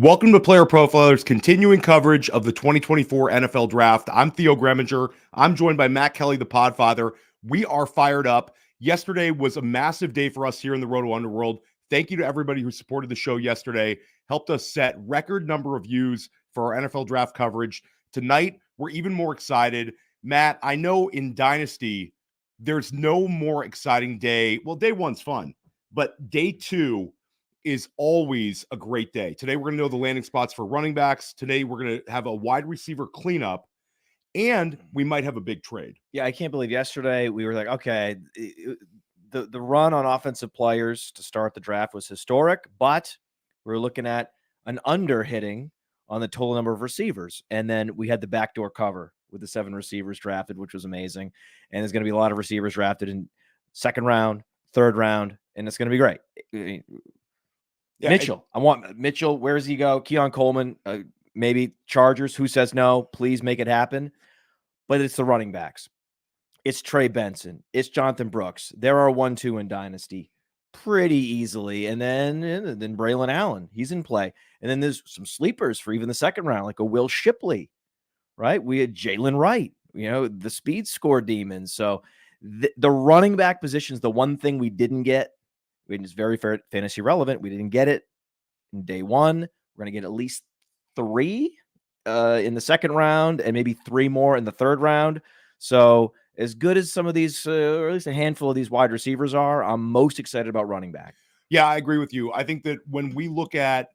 Welcome to Player Profiler's continuing coverage of the 2024 NFL Draft. I'm Theo Greminger. I'm joined by Matt Kelly, the Podfather. We are fired up. Yesterday was a massive day for us here in the Roto Underworld. Thank you to everybody who supported the show yesterday, helped us set record number of views for our NFL Draft coverage. Tonight, we're even more excited. Matt, I know in Dynasty, there's no more exciting day. Well, day one's fun, but day two is always a great day. Today, we're going to know the landing spots for running backs. Today, we're going to have a wide receiver cleanup, and we might have a big trade. Yeah, I can't believe yesterday we were like, okay, the run on offensive players to start the draft was historic, but we were looking at an under hitting on the total number of receivers. And then we had the backdoor cover with the 7 receivers drafted, which was amazing. And there's going to be a lot of receivers drafted in second round, third round, and it's going to be great. Yeah, Mitchell. I want Mitchell. Where does he go? Keon Coleman, maybe Chargers. Who says no? Please make it happen. But it's the running backs. It's Trey Benson. It's Jonathan Brooks. There are 1-2 in Dynasty pretty easily. And then Braylon Allen. He's in play. And then there's some sleepers for even the second round, like a Will Shipley, right? We had Jalen Wright, the speed score demons. So the running back position is the one thing we didn't get. It's very fantasy relevant. We didn't get it in day one. We're going to get at least 3 in the second round and maybe 3 more in the third round. So as good as some of these, or at least a handful of these wide receivers are, I'm most excited about running back. Yeah, I agree with you. I think that when we look at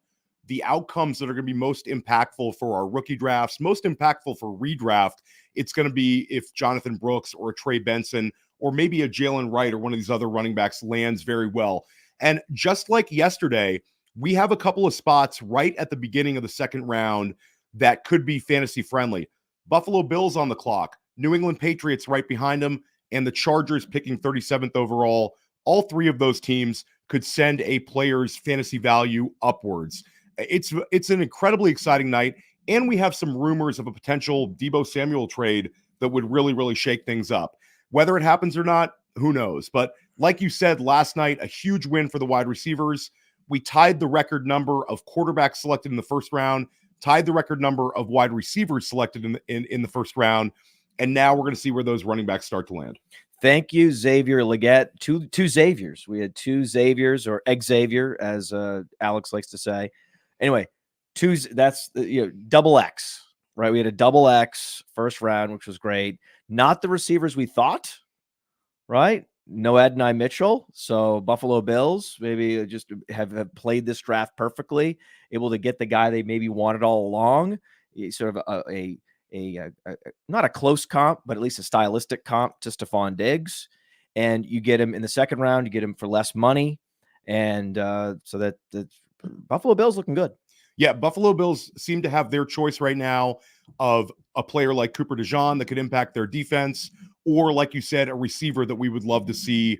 the outcomes that are going to be most impactful for our rookie drafts, most impactful for redraft, it's going to be if Jonathan Brooks or Trey Benson or maybe a Jalen Wright or one of these other running backs lands very well. And just like yesterday, we have a couple of spots right at the beginning of the second round that could be fantasy friendly. Buffalo Bills on the clock, New England Patriots right behind them, and the Chargers picking 37th overall. All 3 of those teams could send a player's fantasy value upwards. It's an incredibly exciting night, and we have some rumors of a potential Deebo Samuel trade that would really, really shake things up. Whether it happens or not, who knows? But like you said last night, a huge win for the wide receivers. We tied the record number of quarterbacks selected in the first round, tied the record number of wide receivers selected in the first round, and now we're going to see where those running backs start to land. Thank you, Xavier Leggett. Two Xaviers. We had 2 Xaviers, or Xavier, as Alex likes to say. Anyway, that's double X, right? We had a double X first round, which was great. Not the receivers we thought, right? No Adonai Mitchell. So Buffalo Bills maybe just have played this draft perfectly, able to get the guy they maybe wanted all along. Sort of a not a close comp, but at least a stylistic comp to Stephon Diggs. And you get him in the second round, you get him for less money. And so that the Buffalo Bills looking good. Yeah, Buffalo Bills seem to have their choice right now of a player like Cooper DeJean that could impact their defense, or like you said, a receiver that we would love to see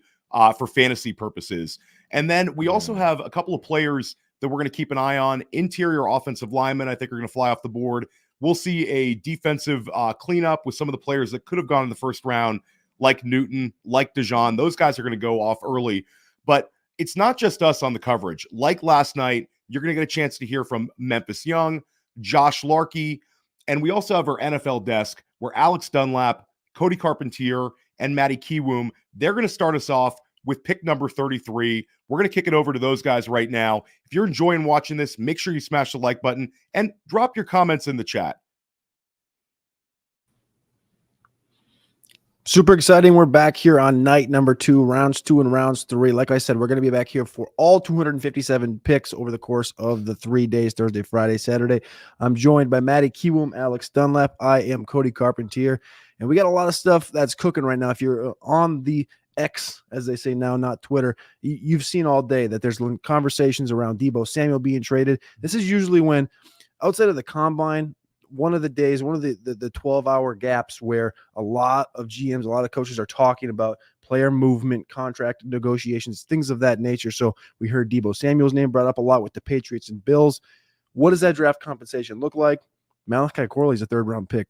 for fantasy purposes. And then we also have a couple of players that we're going to keep an eye on. Interior offensive linemen, I think, are going to fly off the board. We'll see a defensive cleanup with some of the players that could have gone in the first round, like Newton, like DeJean. Those guys are going to go off early. But it's not just us on the coverage. Like last night, you're going to get a chance to hear from Memphis Young, Josh Larkey, and we also have our NFL desk where Alex Dunlap, Cody Carpentier, and Matty Kiwoom, they're going to start us off with pick number 33. We're going to kick it over to those guys right now. If you're enjoying watching this, make sure you smash the like button and drop your comments in the chat. Super exciting. We're back here on night number 2, rounds 2 and rounds 3. Like I said, we're going to be back here for all 257 picks over the course of the 3 days, Thursday, Friday, Saturday. I'm joined by Matty Kiwoom, Alex Dunlap. I am Cody Carpentier, and we got a lot of stuff that's cooking right now. If you're on the X, as they say now, not Twitter, you've seen all day that there's conversations around Deebo Samuel being traded. This is usually when, outside of the combine, one of the days, one of the 12-hour gaps where a lot of GMs, a lot of coaches are talking about player movement, contract negotiations, things of that nature. So we heard Deebo Samuel's name brought up a lot with the Patriots and Bills. What does that draft compensation look like? Malachi Corley's a 3rd-round pick.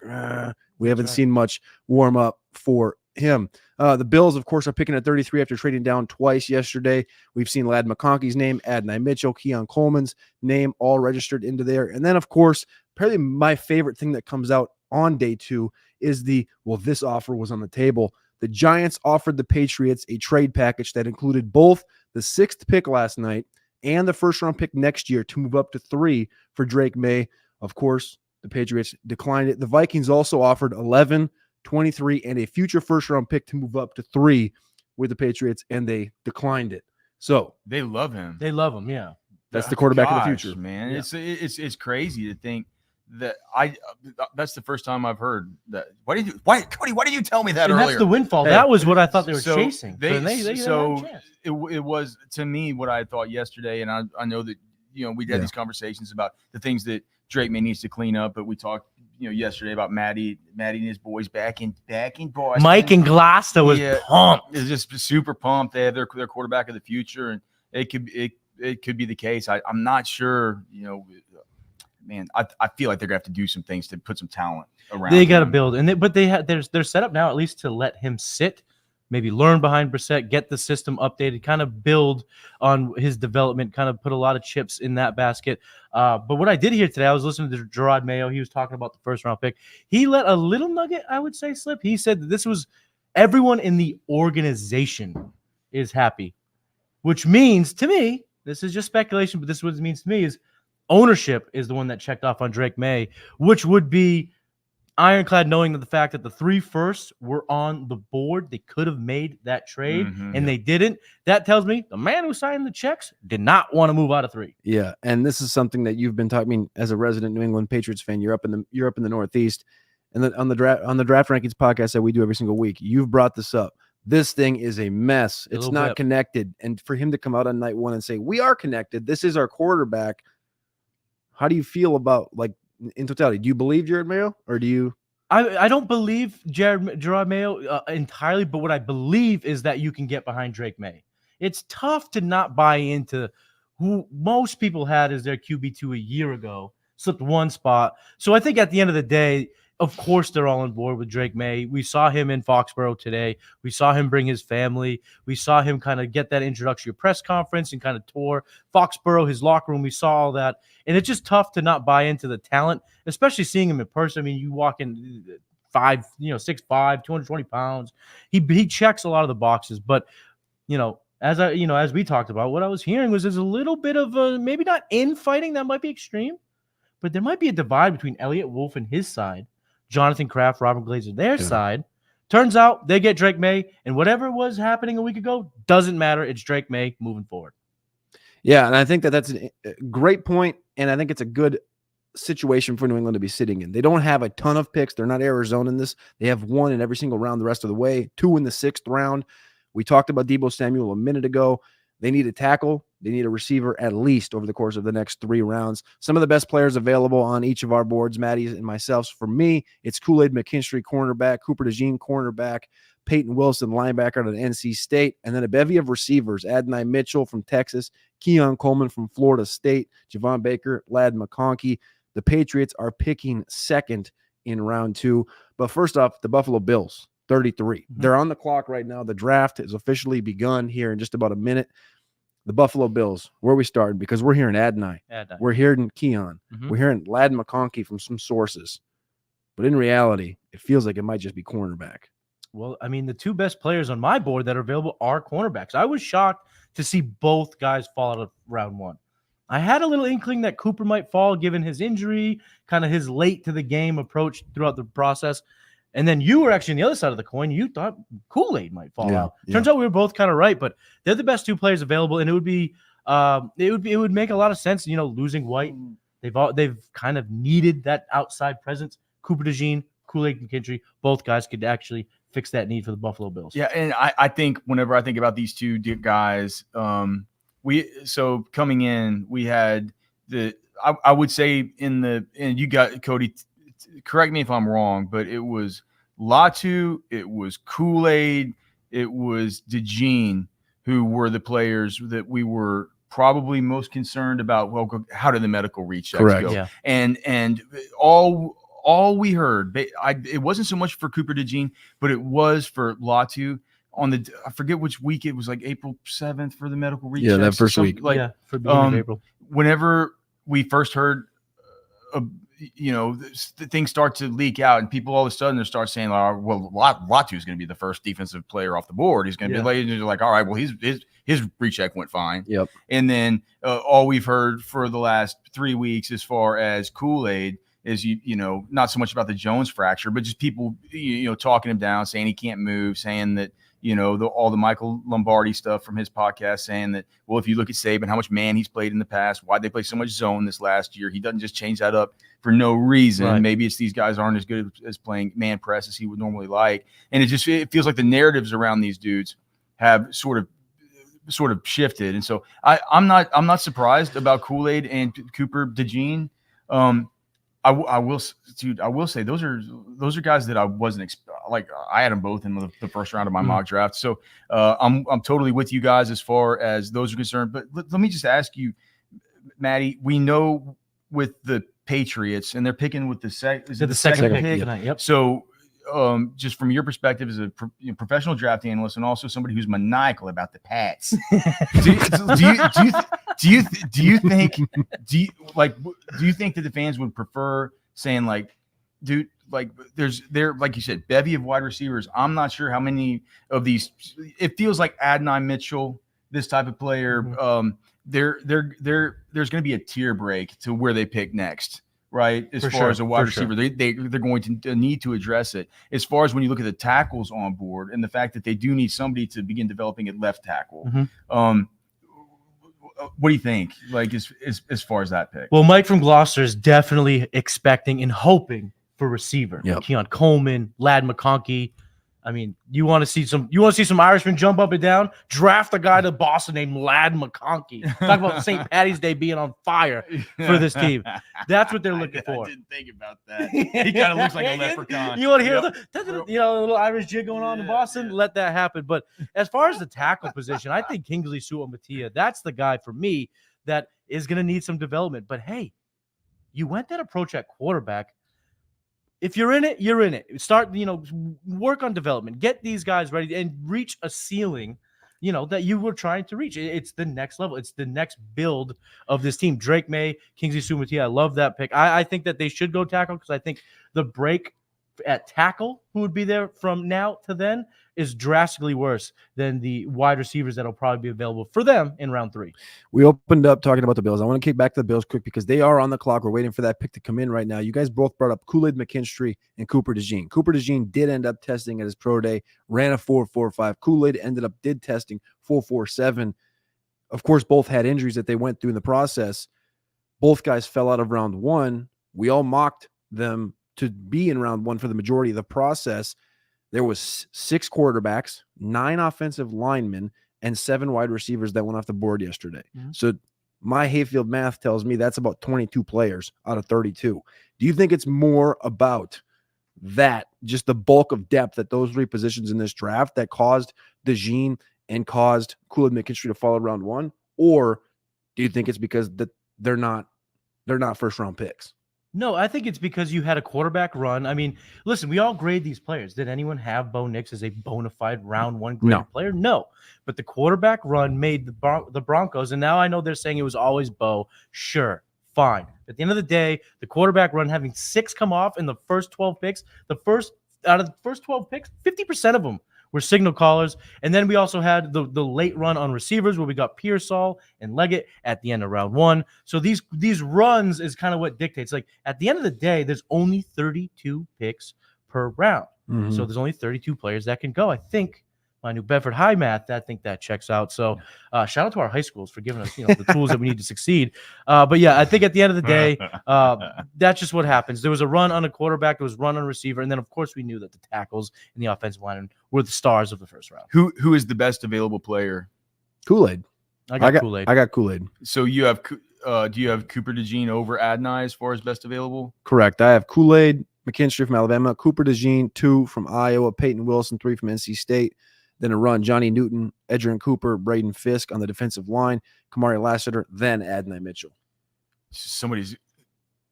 We haven't seen much warm up for him. The Bills, of course, are picking at 33 after trading down twice yesterday. We've seen Ladd McConkey's name, Adonai Mitchell, Keon Coleman's name all registered into there. And then, of course, probably my favorite thing that comes out on day 2 is this offer was on the table. The Giants offered the Patriots a trade package that included both the 6th pick last night and the first-round pick next year to move up to 3 for Drake May. Of course, the Patriots declined it. The Vikings also offered 11, 23, and a future first-round pick to move up to 3 with the Patriots, and they declined it. So they love him. They love him, yeah. That's the quarterback of the Gosh, future, man. Yeah. It's crazy to think that that's the first time I've heard that. Cody, why did you tell me that And earlier? that's the windfall. Hey, that was what I thought they were so chasing. They had a chance. It was to me what I thought yesterday, and I know that we had these conversations about the things that Drake May needs to clean up, but we talked yesterday about Maddie and his boys back in Boston. Mike and Gloster was pumped. It's just super pumped. They have their quarterback of the future, and it could be the case. I'm not sure. Man, I feel like they're gonna have to do some things to put some talent around. They got to build, but they're set up now at least to let him sit, maybe learn behind Brissett, get the system updated, kind of build on his development, kind of put a lot of chips in that basket. But what I did hear today, I was listening to Gerard Mayo. He was talking about the first-round pick. He let a little nugget, I would say, slip. He said that this was everyone in the organization is happy, which means to me, this is just speculation, but this is what it means to me is ownership is the one that checked off on Drake May, which would be ironclad knowing that the fact that the 3 firsts were on the board. They could have made that trade, and they didn't. That tells me the man who signed the checks did not want to move out of 3. Yeah, and this is something that you've been talking. I mean, as a resident New England Patriots fan, you're up in the Northeast, and on the draft rankings podcast that we do every single week, you've brought this up. This thing is a mess. It's not connected, and for him to come out on night 1 and say we are connected, this is our quarterback. How do you feel about, like, in totality? Do you believe Jared Mayo, or do you? I don't believe Gerard Mayo entirely, but what I believe is that you can get behind Drake May. It's tough to not buy into who most people had as their QB2 a year ago, slipped 1 spot. So I think at the end of the day, of course, they're all on board with Drake May. We saw him in Foxborough today. We saw him bring his family. We saw him kind of get that introductory press conference and kind of tour Foxborough, his locker room. We saw all that. And it's just tough to not buy into the talent, especially seeing him in person. I mean, you walk in 6'5", 220 pounds. He checks a lot of the boxes. But, as we talked about, what I was hearing was there's a little bit of maybe not infighting. That might be extreme. But there might be a divide between Elliott Wolf and his side, Jonathan Kraft, Robert Glazer, their side. Turns out they get Drake May, and whatever was happening a week ago doesn't matter. It's Drake May moving forward. Yeah, and I think that's a great point, and I think it's a good situation for New England to be sitting in. They don't have a ton of picks. They're not Arizona in this. They have 1 in every single round the rest of the way, 2 in the 6th round. We talked about Deebo Samuel a minute ago. They need a tackle. They need a receiver at least over the course of the next 3 rounds. Some of the best players available on each of our boards, Maddie's and myself. For me, it's KoolAid McKinstry, cornerback, Cooper DeJean, cornerback, Peyton Wilson, linebacker out of NC State, and then a bevy of receivers, Adonai Mitchell from Texas, Keon Coleman from Florida State, Javon Baker, Ladd McConkey. The Patriots are picking 2nd in round 2. But first off, the Buffalo Bills, 33. They're on the clock right now. The draft has officially begun here in just about a minute. The Buffalo Bills, where are we starting? Because we're hearing Adonai. We're hearing Keon. We're hearing Ladd McConkey from some sources. But in reality, it feels like it might just be cornerback. Well, I mean, the 2 best players on my board that are available are cornerbacks. I was shocked to see both guys fall out of round 1. I had a little inkling that Cooper might fall given his injury, kind of his late to the game approach throughout the process. And then you were actually on the other side of the coin. You thought KoolAid might fall out. Turns out we were both kind of right, but they're the best 2 players available, and it would make a lot of sense. Losing White, they've kind of needed that outside presence. Cooper DeJean, KoolAid McKinstry, both guys could actually fix that need for the Buffalo Bills. Yeah, and I think whenever I think about these 2 guys, so coming in, we had I would say and you got Cody. Correct me if I'm wrong, but it was Latu, it was KoolAid, it was DeJean, who were the players that we were probably most concerned about. Well, how did the medical recheck go? Yeah. And all all we heard, it wasn't so much for Cooper DeJean, but it was for Latu on I forget which week it was, like April 7th for the medical rechecks. Yeah, that first week. Like, for beginning of April. Whenever we first heard, things start to leak out, and people all of a sudden they start saying, well, Latu is going to be the first defensive player off the board. He's going to be late. And you're like, all right, well, his recheck went fine. Yep. And then all we've heard for the last 3 weeks as far as KoolAid is, not so much about the Jones fracture, but just people, talking him down, saying he can't move, saying that, all the Michael Lombardi stuff from his podcast, saying that, well, if you look at Saban, how much man he's played in the past, why'd they play so much zone this last year? He doesn't just change that up for no reason. Right. Maybe it's these guys aren't as good as playing man press as he would normally like. And it feels like the narratives around these dudes have sort of shifted. And so I'm not surprised about KoolAid and Cooper DeJean. I will say those are guys that I wasn't I had them both in the first round of my mock draft. So I'm totally with you guys as far as those are concerned. But let me just ask you, Maddie, we know with the Patriots, and they're picking with the second pick. Tonight, yep. So just from your perspective as a professional draft analyst, and also somebody who's maniacal about the Pats, do you think that the fans would prefer saying, like, dude, like there like you said, bevy of wide receivers. I'm not sure how many of these. It feels like Adonai Mitchell, this type of player. There's going to be a tier break to where they pick next, right? As far as a wide receiver, they're going to need to address it. As far as when you look at the tackles on board and the fact that they do need somebody to begin developing at left tackle. What do you think? Like as far as that pick? Well, Mike from Gloucester is definitely expecting and hoping for receiver. Yep. Keon Coleman, Lad McConkey. I mean, you want to see some Irishmen jump up and down? Draft a guy to Boston named Lad McConkey. Talk about St. Patty's Day being on fire for this team. That's what they're looking for. I didn't think about that. He kind of looks like a leprechaun. You want to hear the little Irish jig going on in Boston? Let that happen. But as far as the tackle position, I think Kingsley Su'Amatia, that's the guy for me that is going to need some development. But hey, you went that approach at quarterback. If you're in it, you're in it. Start, work on development. Get these guys ready and reach a ceiling, that you were trying to reach. It's the next level. It's the next build of this team. Drake May, Kingsley Su'Amatia, I love that pick. I think that they should go tackle because I think the break at tackle, who would be there from now to then, is drastically worse than the wide receivers that will probably be available for them in round 3. We opened up talking about the Bills. I want to kick back to the Bills quick because they are on the clock. We're waiting for that pick to come in right now. You guys both brought up KoolAid McKinstry and Cooper DeJean. Cooper DeJean did end up testing at his pro day, ran a 4.45. KoolAid did testing 4.47. Of course, both had injuries that they went through in the process. Both guys fell out of round 1. We all mocked them to be in round 1 for the majority of the process. There was 6 quarterbacks, 9 offensive linemen, and 7 wide receivers that went off the board yesterday. So my Hayfield math tells me that's about 22 players out of 32. Do you think it's more about that, just the bulk of depth at those 3 positions in this draft that caused DeJean and caused KoolAid McKinstry to fall around 1? Or do you think it's because they're not first round picks? No, I think it's because you had a quarterback run. I mean, listen, we all grade these players. Did anyone have Bo Nix as a bona fide round 1 graded player? No. But the quarterback run made the Broncos, and now I know they're saying it was always Bo. Sure, fine. At the end of the day, the quarterback run, having 6 come off in the first 12 picks, out of the first 12 picks, 50% of them were signal callers. And then we also had the late run on receivers where we got Pearsall and Leggett at the end of round 1. So these runs is kind of what dictates. Like, at the end of the day, there's only 32 picks per round. So there's only 32 players that can go. I think my New Bedford High math, I think that checks out. So shout out to our high schools for giving us the tools that we need to succeed. But yeah, I think at the end of the day, that's just what happens. There was a run on a quarterback, there was a run on a receiver, and then of course we knew that the tackles and the offensive line were the stars of the first round. Who is the best available player? KoolAid. I got KoolAid. I got KoolAid. So you have do you have Cooper DeJean over Adonai as far as best available? Correct. I have KoolAid, McKinstry from Alabama, Cooper DeJean 2 from Iowa, Peyton Wilson 3 from NC State. Then a run, Johnny Newton, Edgerrin Cooper, Braden Fisk on the defensive line, Kamari Lassiter, then Adonai Mitchell. Somebody's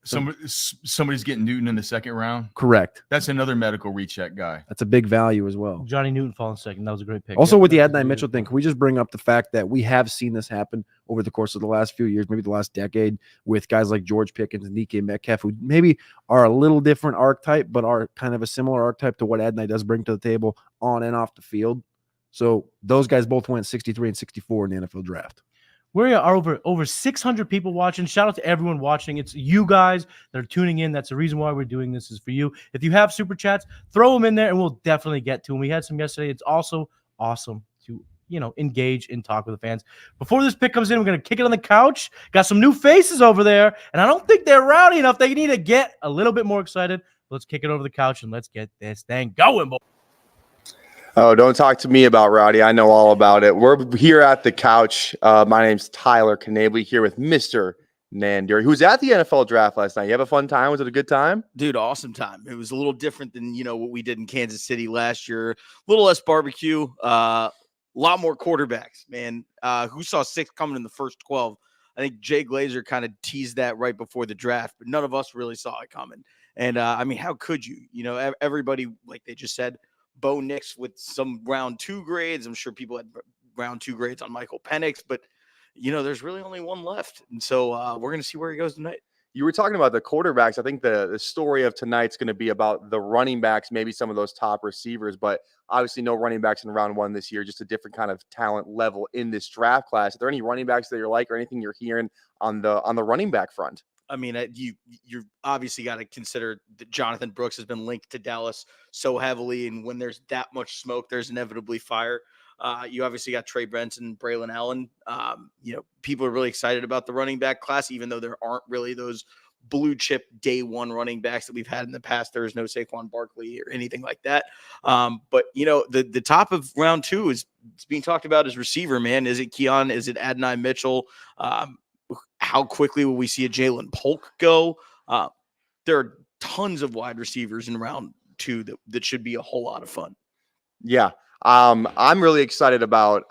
Somebody's getting Newton in the second round. Correct. That's another medical recheck guy. That's a big value as well. Johnny Newton falling second. That was a great pick. Also, Yeah, with the that's a Adonai really Mitchell good thing, point. can we just bring up the fact that we have seen this happen over the course of the last few years, maybe the last decade, with guys like George Pickens and DK Metcalf, who maybe are a little different archetype, but are kind of a similar archetype to what Adonai does bring to the table on and off the field. So those guys both went 63 and 64 in the NFL draft. We are over 600 people watching. Shout out to everyone watching. It's you guys that are tuning in. That's the reason why we're doing this, is for you. If you have super chats, throw them in there and we'll definitely get to them. We had some yesterday. It's also awesome to, engage and talk with the fans. Before this pick comes in, we're going to kick it on the couch. Got some new faces over there, and I don't think they're rowdy enough. They need to get a little bit more excited. Let's kick it over the couch and let's get this thing going, boys. Oh, don't talk to me about Rowdy. I know all about it. We're here at the couch. My name's Tyler Knably, here with Mr. Nanduri, who's at the NFL draft last night. You have a fun time? Was it a good time? Dude, awesome time. It was a little different than, what we did in Kansas City last year. A little less barbecue, a lot more quarterbacks, man. Who saw 6 coming in the first 12? I think Jay Glazer kind of teased that right before the draft, but none of us really saw it coming. And, how could you? Everybody, like they just said, Bo Nix with some round 2 grades. I'm sure people had round 2 grades on Michael Penix, but there's really only one left. And so we're going to see where he goes tonight. You were talking about the quarterbacks. I think the story of tonight's going to be about the running backs, maybe some of those top receivers, but obviously no running backs in round 1 this year, just a different kind of talent level in this draft class. Are there any running backs that you're like, or anything you're hearing on the running back front? I mean, you obviously got to consider that Jonathan Brooks has been linked to Dallas so heavily, and when there's that much smoke, there's inevitably fire. You obviously got Trey Benson, Braylon Allen. People are really excited about the running back class, even though there aren't really those blue chip day 1 running backs that we've had in the past. There is no Saquon Barkley or anything like that. But the top of round 2 is being talked about as receiver, man. Is it Keon? Is it Adonai Mitchell? How quickly will we see a Jaylen Polk go? There are tons of wide receivers in round 2 that should be a whole lot of fun. Yeah. I'm really excited about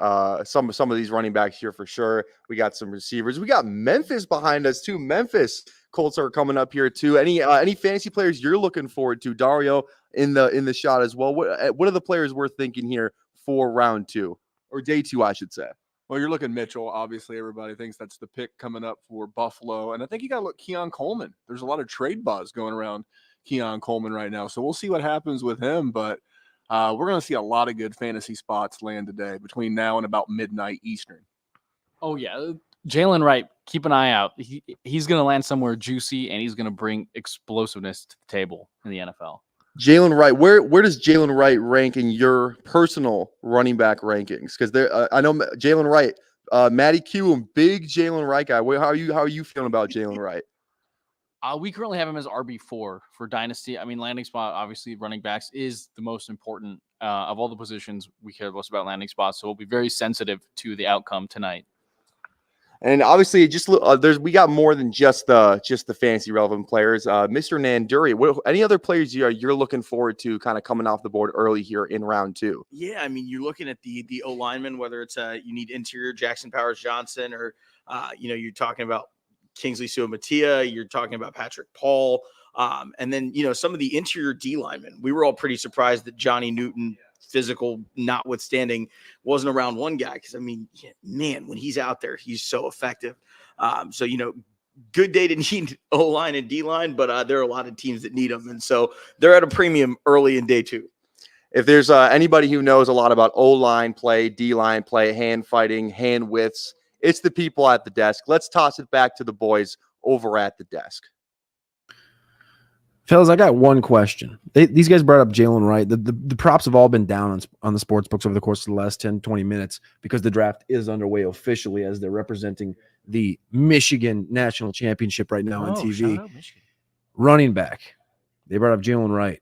some of these running backs here for sure. We got some receivers. We got Memphis behind us too. Memphis Colts are coming up here too. Any fantasy players you're looking forward to? Dario in the shot as well. What are the players we're thinking here for round 2 or day 2, I should say? Well, you're looking Mitchell. Obviously, everybody thinks that's the pick coming up for Buffalo. And I think you got to look Keon Coleman. There's a lot of trade buzz going around Keon Coleman right now. So we'll see what happens with him. But we're going to see a lot of good fantasy spots land today between now and about midnight Eastern. Oh, yeah. Jalen Wright, keep an eye out. He's going to land somewhere juicy, and he's going to bring explosiveness to the table in the NFL. Jalen Wright, where does Jalen Wright rank in your personal running back rankings? Because I know Jalen Wright, Matty Q, big Jalen Wright guy. How are you feeling about Jalen Wright? We currently have him as RB4 for Dynasty. I mean, landing spot, obviously, running backs is the most important of all the positions. We care most about landing spots, so we'll be very sensitive to the outcome tonight. And obviously, just we got more than just the fantasy relevant players. Mr. Nanduri, any other players you're looking forward to kind of coming off the board early here in round 2? Yeah, I mean, you're looking at the O lineman, whether it's you need interior Jackson Powers Johnson, or you're talking about Kingsley Suamatia, you're talking about Patrick Paul, and then some of the interior D linemen. We were all pretty surprised that Johnny Newton, physical notwithstanding, wasn't a round 1 guy, because man, when he's out there, he's so effective. So good day to need O-line and D-line, but there are a lot of teams that need them, and so they're at a premium early in day 2. If there's anybody who knows a lot about O-line play, D-line play, hand fighting, hand widths, it's the people at the desk. Let's toss it back to the boys over at the desk. Fellas, I got one question. These guys brought up Jalen Wright. The props have all been down on the sports books over the course of the last 10, 20 minutes because the draft is underway officially as they're representing the Michigan National Championship right now on TV. Shout out Michigan. Running back. They brought up Jalen Wright.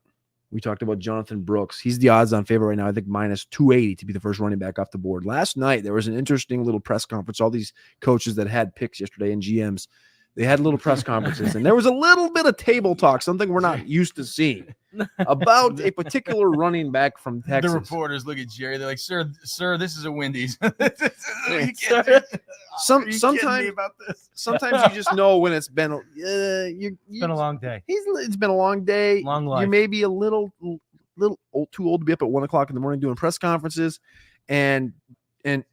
We talked about Jonathan Brooks. He's the odds-on favorite right now, I think minus 280 to be the first running back off the board. Last night, there was an interesting little press conference. All these coaches that had picks yesterday and GMs, they had little press conferences, and there was a little bit of table talk, something we're not used to seeing. about a particular running back from The Texas. reporters look at Jerry. They're like, "Sir, this is a Wendy's." Sometimes about this. sometimes you just know when it's been It's been a long day. it's been a long day. Long life. You may be a little old, too old to be up at 1 o'clock in the morning doing press conferences, and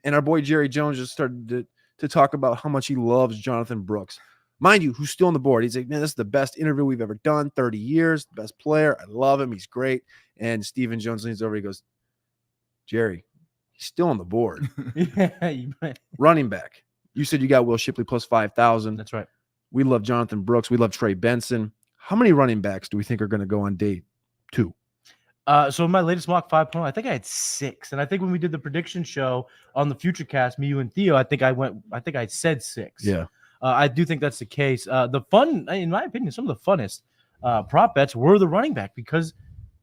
our boy Jerry Jones just started to talk about how much he loves Jonathan Brooks. Mind you, who's still on the board. He's like, man, this is the best interview we've ever done. 30 years, the best player. I love him. He's great. And Stephen Jones leans over. He goes, Jerry, he's still on the board. Yeah, you might. Running back. You said you got Will Shipley plus 5,000. That's right. We love Jonathan Brooks. We love Trey Benson. How many running backs do we think are going to go on day 2? So in my latest mock 5.0, I think I had 6. And I think when we did the prediction show on the Futurecast, me, you, and Theo, I think I said 6. Yeah. I do think that's the case. The fun, in my opinion, some of the funnest prop bets were the running back because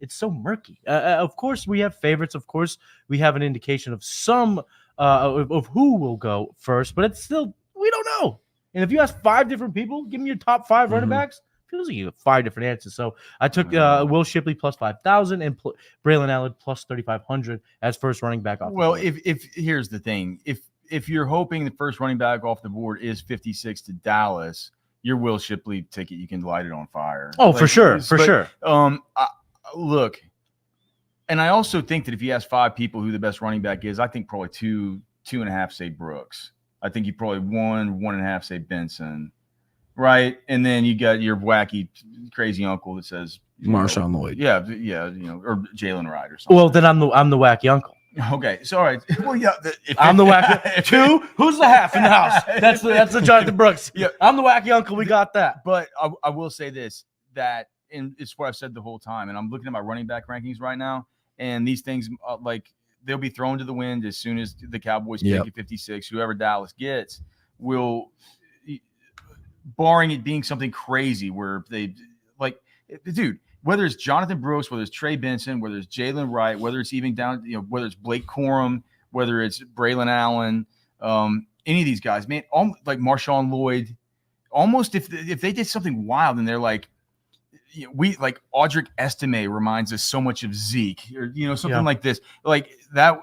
it's so murky. Of course, we have favorites. Of course, we have an indication of some of who will go first, but it's still, we don't know. And if you ask 5 different people, give me your top 5 running backs, feels like you have 5 different answers. So I took Will Shipley plus 5,000 and Braylon Allen plus 3,500 as first running back off. Well, if here's the thing, if you're hoping the first running back off the board is 56 to Dallas, your Will Shipley ticket, you can light it on fire. Oh, for sure. Look, and I also think that if you ask 5 people who the best running back is, I think probably 2.5 say Brooks. I think you probably 1.5 say Benson, right? And then you got your wacky, crazy uncle that says Marshawn Lloyd. Yeah, or Jalen Wright or something. Well, then I'm the wacky uncle. Okay, so all right. Well, yeah, I'm the wacky 2. Who's the half in the house? That's the Jonathan Brooks. Yeah, I'm the wacky uncle. We got that. But I will say this, and it's what I've said the whole time. And I'm looking at my running back rankings right now, and these things they'll be thrown to the wind as soon as the Cowboys pick at 56. Whoever Dallas gets will, barring it being something crazy where they dude. Whether it's Jonathan Brooks, whether it's Trey Benson, whether it's Jalen Wright, whether it's even down, whether it's Blake Corum, whether it's Braylon Allen, any of these guys, man, like Marshawn Lloyd, almost if they did something wild and they're like, we like Audric Estime reminds us so much of Zeke, or something like this, like that.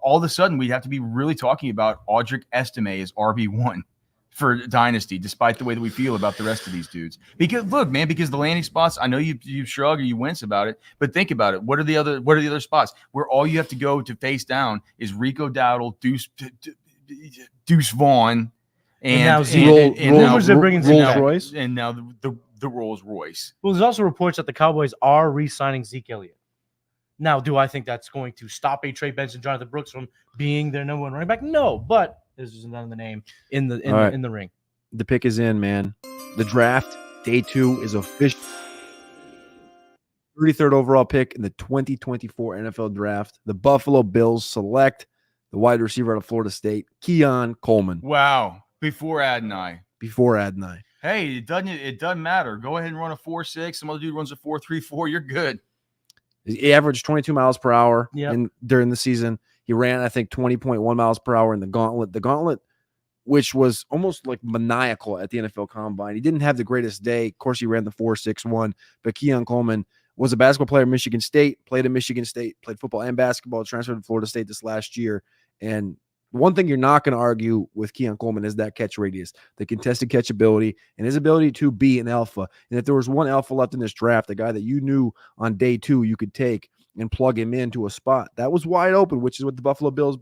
All of a sudden, we'd have to be really talking about Audric Estime as RB1 for Dynasty, despite the way that we feel about the rest of these dudes. Because look, man, because the landing spots, I know you shrug or you wince about it, but think about it. What are the other spots where all you have to go to face down is Rico Dowdle, Deuce Vaughn, and now Rolls-Royce, and now the Rolls-Royce. Well, there's also reports that the Cowboys are re-signing Zeke Elliott. Now, do I think that's going to stop a Trey Benson, Jonathan Brooks from being their number 1 running back? No, but this is another name in the ring. The pick is in, man. The draft, day 2, is official. 33rd overall pick in the 2024 NFL draft. The Buffalo Bills select the wide receiver out of Florida State, Keon Coleman. Wow. Before Adonai. Hey, it doesn't matter. Go ahead and run a 4.6. Some other dude runs a 4.34. You're good. He averaged 22 miles per hour during the season. He ran, I think, 20.1 miles per hour in the gauntlet. The gauntlet, which was almost like maniacal at the NFL Combine. He didn't have the greatest day. Of course, he ran the 4.61. But Keon Coleman was a basketball player at Michigan State, played at Michigan State, played football and basketball, transferred to Florida State this last year. And one thing you're not going to argue with Keon Coleman is that catch radius, the contested catch ability, and his ability to be an alpha. And if there was one alpha left in this draft, a guy that you knew on day 2 you could take and plug him into a spot that was wide open, which is what the Buffalo Bills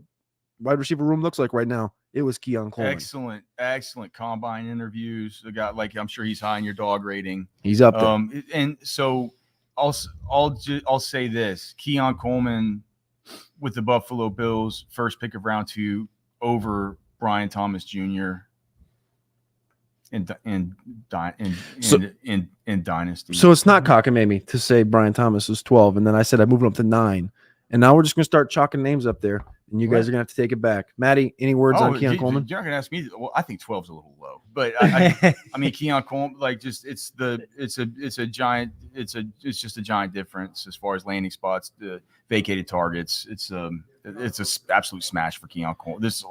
wide receiver room looks like right now. It was Keon Coleman. Excellent combine interviews. The guy, I'm sure he's high in your dog rating. He's up there. And so I'll say this: Keon Coleman with the Buffalo Bills, first pick of round 2 over Brian Thomas Jr. in Dynasty. So it's not cockamamie to say Brian Thomas was 12, and then I said I moved him up to 9, and now we're just gonna start chalking names up there, and you guys are gonna have to take it back. Maddie, any words on Keon Coleman? You're not gonna ask me. Well, I think 12 is a little low, but I mean Keon Coleman, it's just a giant difference as far as landing spots, the vacated targets. It's a absolute smash for Keon Coleman. This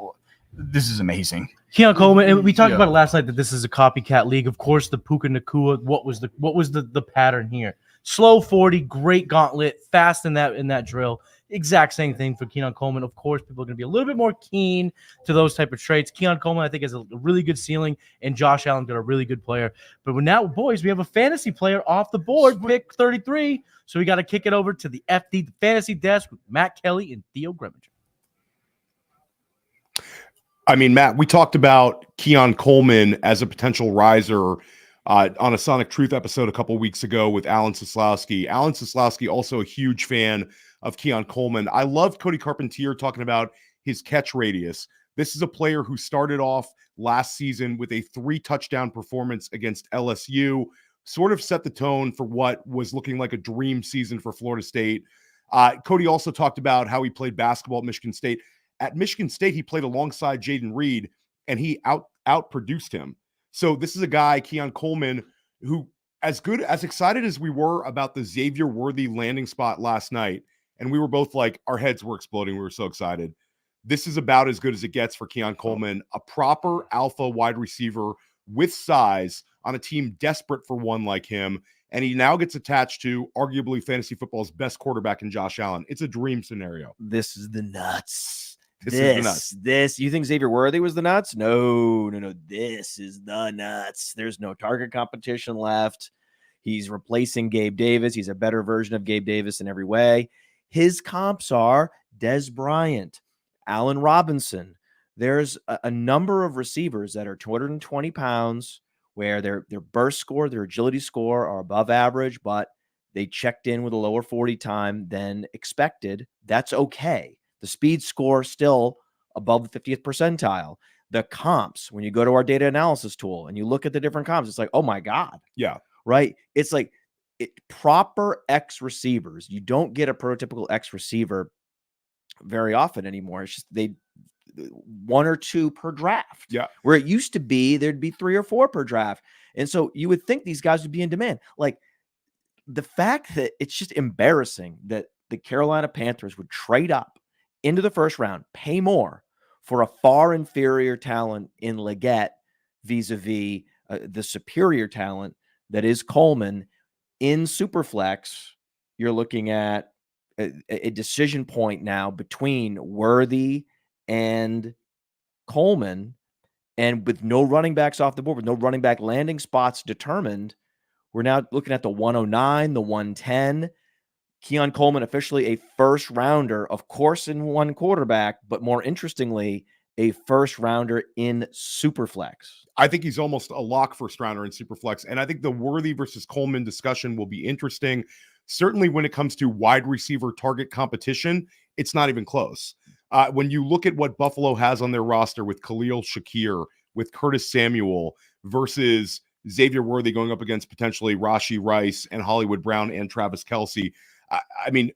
is amazing. Keon Coleman, and we talked about it last night that this is a copycat league. Of course, the Puka Nakua. What was the pattern here? Slow 40, great gauntlet, fast in that drill. Exact same thing for Keon Coleman. Of course, people are going to be a little bit more keen to those type of traits. Keon Coleman, I think, has a really good ceiling, and Josh Allen got a really good player. But now, boys, we have a fantasy player off the board, pick 33. So we got to kick it over to the FD, the fantasy desk, with Matt Kelly and Theo Greminger. I mean, Matt, we talked about Keon Coleman as a potential riser on a Sonic Truth episode a couple weeks ago with Alan Soslowski. Alan Soslowski, also a huge fan of Keon Coleman. I love Cody Carpentier talking about his catch radius. This is a player who started off last season with a 3-touchdown performance against LSU, sort of set the tone for what was looking like a dream season for Florida State. Cody also talked about how he played basketball at Michigan State. At Michigan State, he played alongside Jaden Reed, and he outproduced him. So this is a guy, Keon Coleman, who, as excited as we were about the Xavier Worthy landing spot last night, and we were both like, our heads were exploding. We were so excited. This is about as good as it gets for Keon Coleman, a proper alpha wide receiver with size on a team desperate for one like him. And he now gets attached to arguably fantasy football's best quarterback in Josh Allen. It's a dream scenario. This is the nuts. This is the nuts. You think Xavier Worthy was the nuts? No. This is the nuts. There's no target competition left. He's replacing Gabe Davis. He's a better version of Gabe Davis in every way. His comps are Des Bryant, Allen Robinson. There's a number of receivers that are 220 pounds, where their burst score, their agility score are above average, but they checked in with a lower 40 time than expected. That's okay. The speed score still above the 50th percentile. The comps, when you go to our data analysis tool and you look at the different comps, it's like, oh my God. Yeah. Right. It's like proper X receivers. You don't get a prototypical X receiver very often anymore. It's just one or two per draft. Yeah. Where it used to be, there'd be 3 or 4 per draft. And so you would think these guys would be in demand. Like, the fact that it's just embarrassing that the Carolina Panthers would trade up into the first round, pay more for a far inferior talent in Leggett vis-a-vis the superior talent that is Coleman in Superflex. You're looking at a decision point now between Worthy and Coleman, and with no running backs off the board, with no running back landing spots determined, we're now looking at the 109, the 110. Keon Coleman officially a first rounder, of course, in one quarterback, but more interestingly, a first rounder in Superflex. I think he's almost a lock first rounder in Superflex. And I think the Worthy versus Coleman discussion will be interesting. Certainly when it comes to wide receiver target competition, it's not even close. When you look at what Buffalo has on their roster with Khalil Shakir, with Curtis Samuel versus Xavier Worthy going up against potentially Rashee Rice and Hollywood Brown and Travis Kelce. I mean,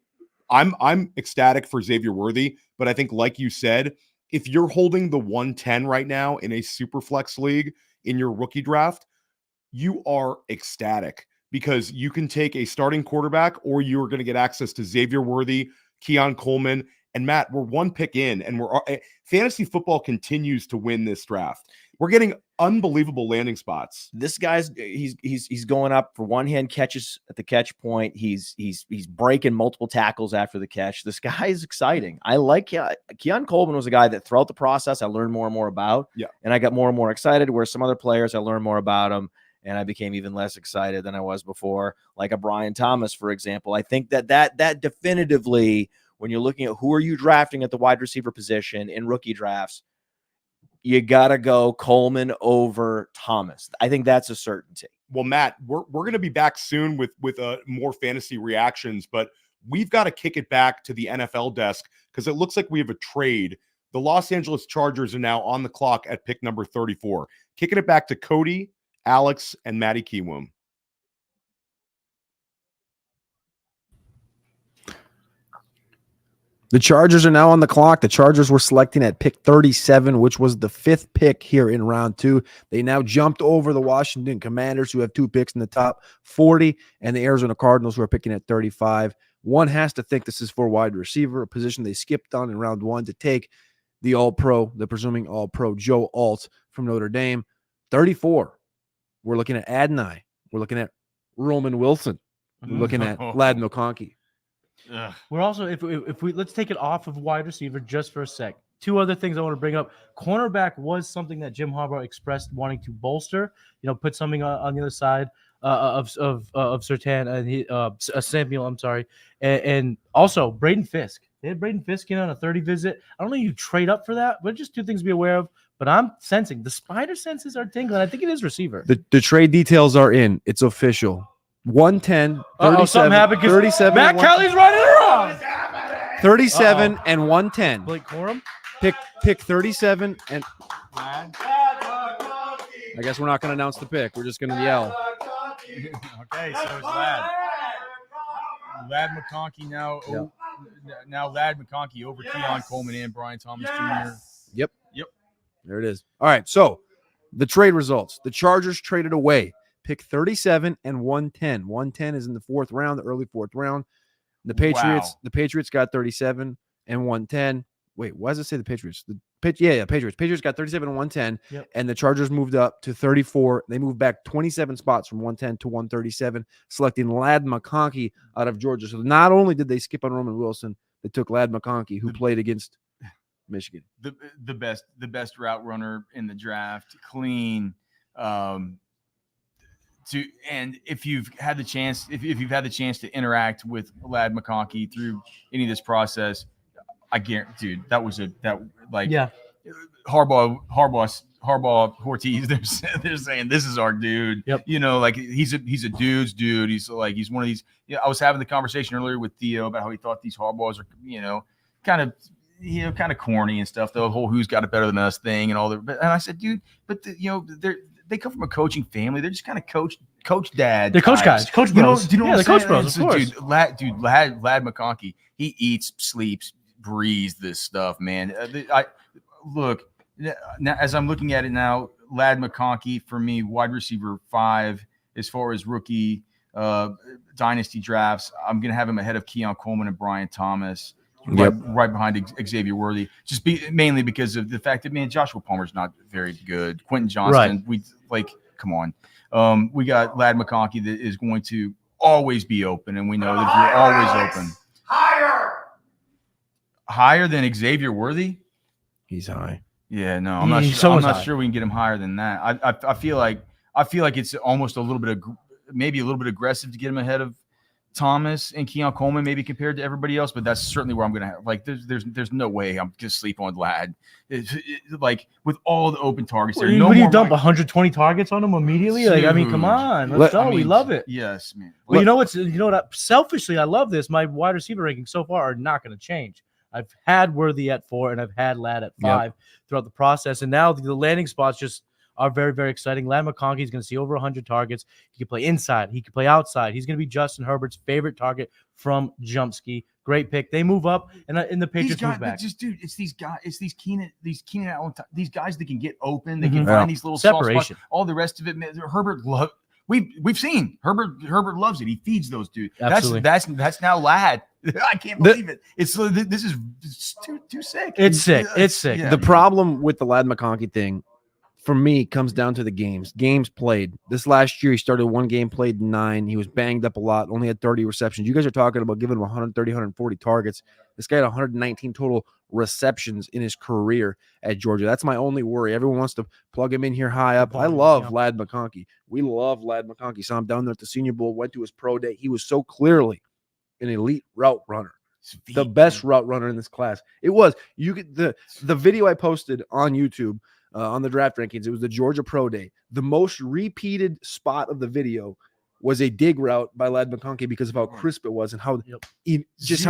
I'm ecstatic for Xavier Worthy, but I think, like you said, if you're holding the 110 right now in a Superflex league in your rookie draft, you are ecstatic because you can take a starting quarterback, or you're going to get access to Xavier Worthy, Keon Coleman. And Matt, we're one pick in, and fantasy football continues to win this draft. We're getting unbelievable landing spots. This guy's he's going up for one-hand catches at the catch point. He's breaking multiple tackles after the catch. This guy is exciting. I like Keon Coleman was a guy that throughout the process I learned more and more about. Yeah. And I got more and more excited, where some other players I learned more about them and I became even less excited than I was before, like a Brian Thomas, for example. I think that definitively, when you're looking at who are you drafting at the wide receiver position in rookie drafts, you got to go Coleman over Thomas. I think that's a certainty. Well, Matt, we're going to be back soon with more fantasy reactions, but we've got to kick it back to the NFL desk because it looks like we have a trade. The Los Angeles Chargers are now on the clock at pick number 34. Kicking it back to Cody, Alex, and Matty Kiwoom. The Chargers are now on the clock. The Chargers were selecting at pick 37, which was the 5th pick here in round 2. They now jumped over the Washington Commanders, who have 2 picks in the top 40, and the Arizona Cardinals, who are picking at 35. One has to think this is for wide receiver, a position they skipped on in round 1 to take the all-pro, the presuming all-pro Joe Alt from Notre Dame. 34, we're looking at Adonai. We're looking at Roman Wilson. We're looking at Lad McConkey. We're also if we let's take it off of wide receiver just for a sec. Two other things I want to bring up. Cornerback was something that Jim Harbaugh expressed wanting to bolster. Put something on the other side of Surtain and Samuel. I'm sorry, and also Braden Fisk. They had Braden Fisk in on a 30 visit. I don't know if you trade up for that, but just two things to be aware of. But I'm sensing the spider senses are tingling. I think it is receiver. The trade details are in. It's official. 110, 37, something happened 37. Matt Kelly's running around. 37 and 110. Blake Corum. Pick 37 and I guess we're not going to announce the pick. We're just going to yell. Okay, so it's Lad McConkey now. Yep. Now Lad McConkey over Keon Coleman and Brian Thomas Jr. Yep. There it is. All right, so the trade results. The Chargers traded away. Pick 37 and 110. 110 is in the fourth round, the early fourth round. The Patriots got 37 and 110. Wait, why does it say the Patriots? Patriots. Patriots got 37 and 110, and the Chargers moved up to 34. They moved back 27 spots from 110 to 137, selecting Lad McConkey out of Georgia. So not only did they skip on Roman Wilson, they took Lad McConkey, who played against Michigan. The best route runner in the draft, clean. And if you've had the chance, if you've had the chance to interact with Lad McConkey through any of this process, I guarantee, dude, Harbaugh, Ortiz, they're saying this is our dude. Yep. He's a dude's dude. He's one of these. I was having the conversation earlier with Theo about how he thought these Harbaughs are, kind of corny and stuff. The whole "who's got it better than us" thing and all that. And I said, dude, but they come from a coaching family. They're just kind of coach dad. They're coach guys, coach bros. Do you know what I'm coach saying? bros, of course. Lad McConkey, he eats, sleeps, breathes this stuff, man. Look, now, as I'm looking at it now, Lad McConkey for me, wide receiver 5 as far as rookie dynasty drafts. I'm gonna have him ahead of Keon Coleman and Brian Thomas. Right behind Xavier Worthy, mainly because of the fact that Joshua Palmer's not very good. Quentin Johnston, come on. We got Lad McConkey that is going to always be open, and we know that if you're always open, higher than Xavier Worthy. He's high. Yeah, no, I'm not sure we can get him higher than that. I feel like it's almost a little bit aggressive to get him ahead of Thomas and Keon Coleman, maybe compared to everybody else, but that's certainly where I'm going to have. There's no way I'm going to sleep on Lad. With all the open targets, what do you dump 120 targets on him immediately? Dude. Come on, let's go. We love it. Yes, man. Well, you know what? Selfishly, I love this. My wide receiver rankings so far are not going to change. I've had Worthy at 4 and I've had Lad at 5 throughout the process, and now the landing spots just are very, very exciting. Lad McConkey is going to see over 100 targets. He can play inside. He can play outside. He's going to be Justin Herbert's favorite target from Jumpski. Great pick. They move up, and the Patriots move back. It's these guys. It's these Keenan Allen. These guys that can get open. They can find these little separation. Spots. All the rest of it, man, Herbert love. We've seen Herbert loves it. He feeds those dudes. Absolutely. That's now Lad. I can't believe it. This is too sick. It's sick. It's sick. The problem with the Lad McConkey thing, for me, comes down to the games played. This last year, he started 1 game, played 9. He was banged up a lot, only had 30 receptions. You guys are talking about giving him 130, 140 targets. This guy had 119 total receptions in his career at Georgia. That's my only worry. Everyone wants to plug him in here high up. I love Lad McConkey. We love Lad McConkey. Saw him down there at the Senior Bowl, went to his pro day. He was so clearly an elite route runner. The best route runner in this class. It was. You get the video I posted on YouTube on the draft rankings. It was the Georgia Pro Day. The most repeated spot of the video was a dig route by Lad McConkey because of how crisp it was and how it's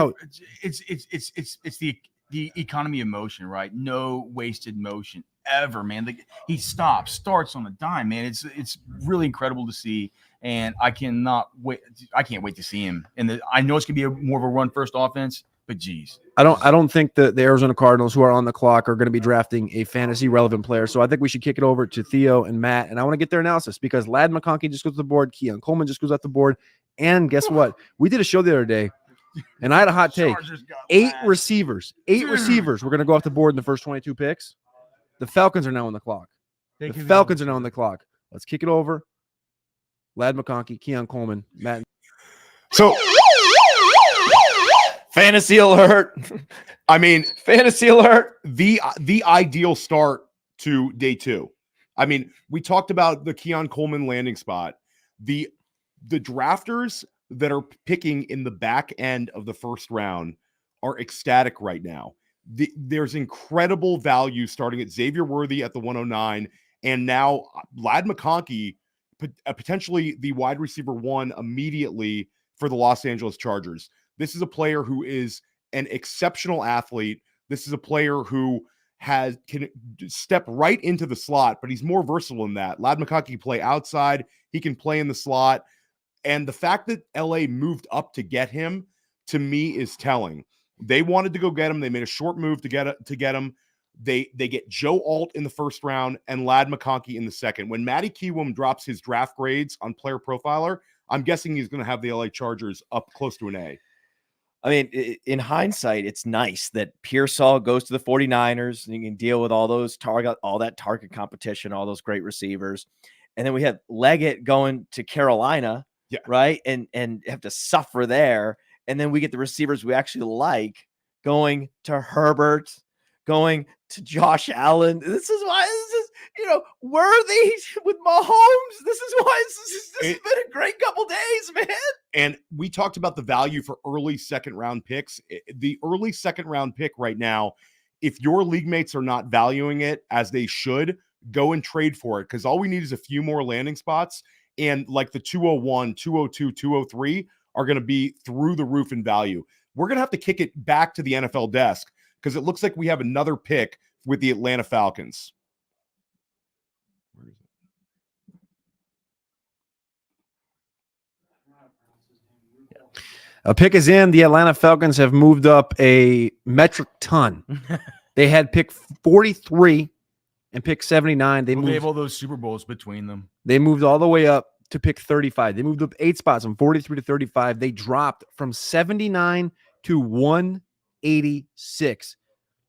the economy of motion, right? No wasted motion ever, man. He starts on a dime, man. It's really incredible to see, and I can't wait to see him. And I know it's gonna be more of a run first offense. But geez, I don't think that the Arizona Cardinals, who are on the clock, are going to be drafting a fantasy relevant player. So I think we should kick it over to Theo and Matt, and I want to get their analysis because Lad McConkey just goes to the board, Keon Coleman just goes off the board, and guess what? We did a show the other day, and I had a hot take. 8 receivers were going to go off the board in the first 22 picks. The Falcons are now on the clock. Let's kick it over. Lad McConkey, Keon Coleman, Matt. So, Fantasy alert. I mean, Fantasy alert. the ideal start to day 2. I mean, we talked about the Keon Coleman landing spot. The drafters that are picking in the back end of the first round are ecstatic right now. There's incredible value starting at Xavier Worthy at the 109, and now Ladd McConkey, potentially the wide receiver 1 immediately for the Los Angeles Chargers. This is a player who is an exceptional athlete. This is a player who can step right into the slot, but he's more versatile than that. Ladd McConkey can play outside. He can play in the slot. And the fact that LA moved up to get him, to me, is telling. They wanted to go get him. They made a short move to get him. They get Joe Alt in the first round and Ladd McConkey in the second. When Matty Kiwoom drops his draft grades on Player Profiler, I'm guessing he's going to have the LA Chargers up close to an A. I mean, in hindsight, it's nice that Pearsall goes to the 49ers and you can deal with all that target competition, all those great receivers. And then we have Leggett going to Carolina, right? And have to suffer there. And then we get the receivers we actually like going to Herbert, going to Josh Allen. This is Worthy with Mahomes. This is why this has been a great couple days, man. And we talked about the value for early second-round picks. The early second-round pick right now, if your league mates are not valuing it as they should, go and trade for it, because all we need is a few more landing spots. And like the 201, 202, 203 are going to be through the roof in value. We're going to have to kick it back to the NFL desk because it looks like we have another pick with the Atlanta Falcons. Where is it? A pick is in. The Atlanta Falcons have moved up a metric ton. They had pick 43 and pick 79. They have all those Super Bowls between them. They moved all the way up to pick 35. They moved up 8 spots from 43 to 35. They dropped from 79 to 186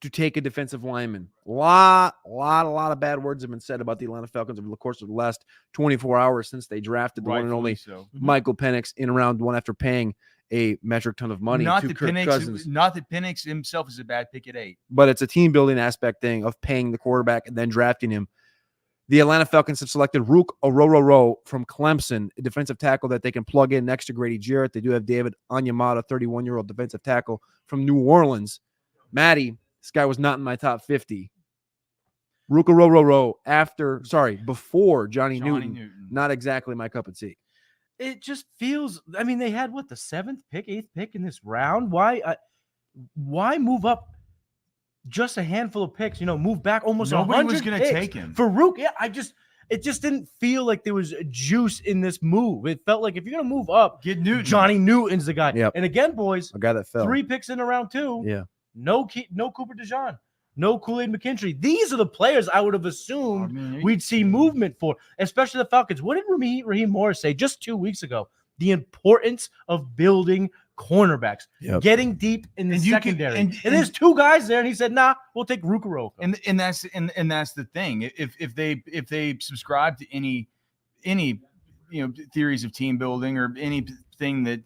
to take a defensive lineman. A lot of bad words have been said about the Atlanta Falcons over the course of the last 24 hours since they drafted the one and only Michael Penix in round 1 after paying a metric ton of money to Kirk Cousins. Not that Penix himself is a bad pick at 8. But it's a team building aspect thing of paying the quarterback and then drafting him. The Atlanta Falcons have selected Rook Orororo from Clemson, a defensive tackle that they can plug in next to Grady Jarrett. They do have David Onyemata, 31-year-old defensive tackle from New Orleans. Matty, this guy was not in my top 50. Rook Orororo before Johnny Newton. Not exactly my cup of tea. It just feels, I mean, they had the 7th pick, 8th pick in this round. Why move up just a handful of picks, move back almost 100 Nobody was going to take him. For Rook, it just didn't feel like there was juice in this move. It felt like if you're going to move up, get Newton. Johnny Newton's the guy. Yep. And again, boys, a guy that fell. 3 picks in round 2. Yeah. No Cooper DeJean. No KoolAid McKinstry. These are the players I would have assumed we'd see movement for, especially the Falcons. What did Raheem Morris say just 2 weeks ago? The importance of building cornerbacks, getting deep in the secondary. And there's 2 guys there, and he said, "Nah, we'll take Rucaro." And that's the thing. If they subscribe to any theories of team building or anything that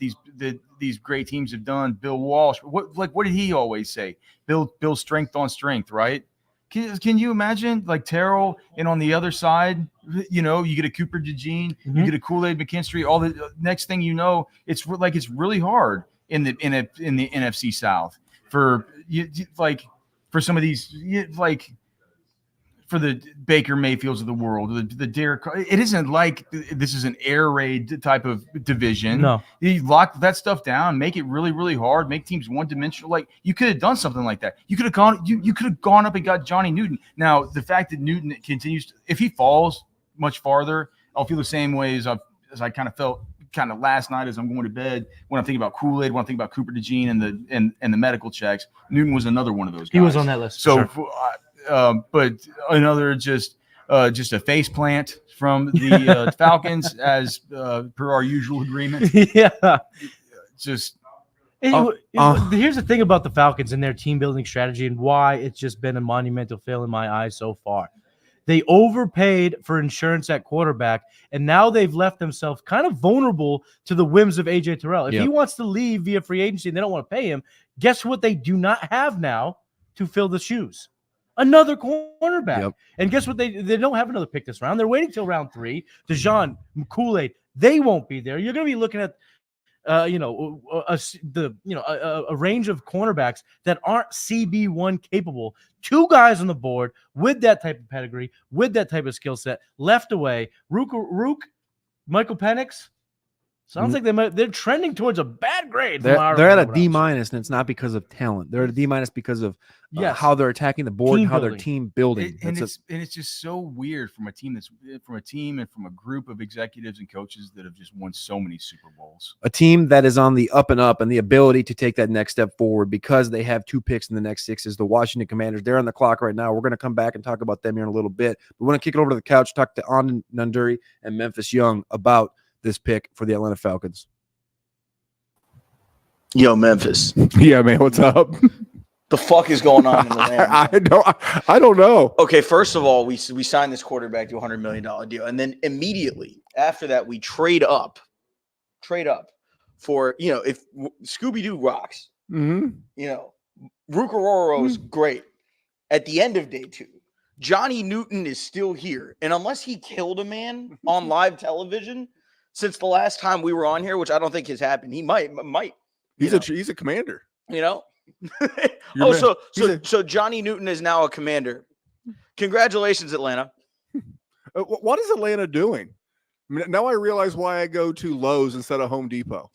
these great teams have done, Bill Walsh, what did he always say? Build strength on strength, right? Can you imagine like Terrell, and on the other side, you get a Cooper DeJean, you get a KoolAid McKinstry. All the next thing you know, it's really hard in the NFC South for some of these for the Baker Mayfields of the world, the Derek. It isn't like this is an air raid type of division. No, you lock that stuff down, make it really, really hard, make teams one-dimensional. Like you could have done something like that. You could have gone. You could have gone up and got Johnny Newton. Now the fact that Newton continues, if he falls much farther, I'll feel the same way as I kind of felt last night as I'm going to bed when I'm thinking about KoolAid, when I'm thinking about Cooper DeJean and the medical checks. Newton was another one of those guys. He was on that list. So. But another just a face plant from the Falcons as per our usual agreement. Yeah. Just here's the thing about the Falcons and their team building strategy and why it's just been a monumental fail in my eyes so far. They overpaid for insurance at quarterback, and now they've left themselves kind of vulnerable to the whims of AJ Terrell. If he wants to leave via free agency and they don't want to pay him, guess what they do not have now to fill the shoes? Another cornerback. And guess what? They don't have another pick this round. They're waiting till round 3. DeJean, KoolAid, they won't be there. You're going to be looking at a range of cornerbacks that aren't CB1 capable. 2 guys on the board with that type of pedigree, with that type of skill set, left away. Rook, Michael Penix. Sounds like they're trending towards a bad grade. They're at a D-, and it's not because of talent. They're at a D- because of how they're attacking the board and how their team building. It's just so weird from a team and from a group of executives and coaches that have just won so many Super Bowls. A team that is on the up and up, and the ability to take that next step forward because they have 2 picks in the next 6 is the Washington Commanders. They're on the clock right now. We're going to come back and talk about them here in a little bit. We want to kick it over to the couch, talk to Anand Nanduri and Memphis Young about this pick for the Atlanta Falcons. Yo, Memphis. Yeah, man, what's up? The fuck is going on in the land? I don't know. Okay, first of all, we signed this quarterback to a $100 million deal, and then immediately after that, we trade up for, if Scooby-Doo rocks, Rukaroro is great. At the end of day 2, Johnny Newton is still here, and unless he killed a man on live television since the last time we were on here, which I don't think has happened, he might. He's a commander. So Johnny Newton is now a commander. Congratulations, Atlanta. What is Atlanta doing? I mean, now I realize why I go to Lowe's instead of Home Depot.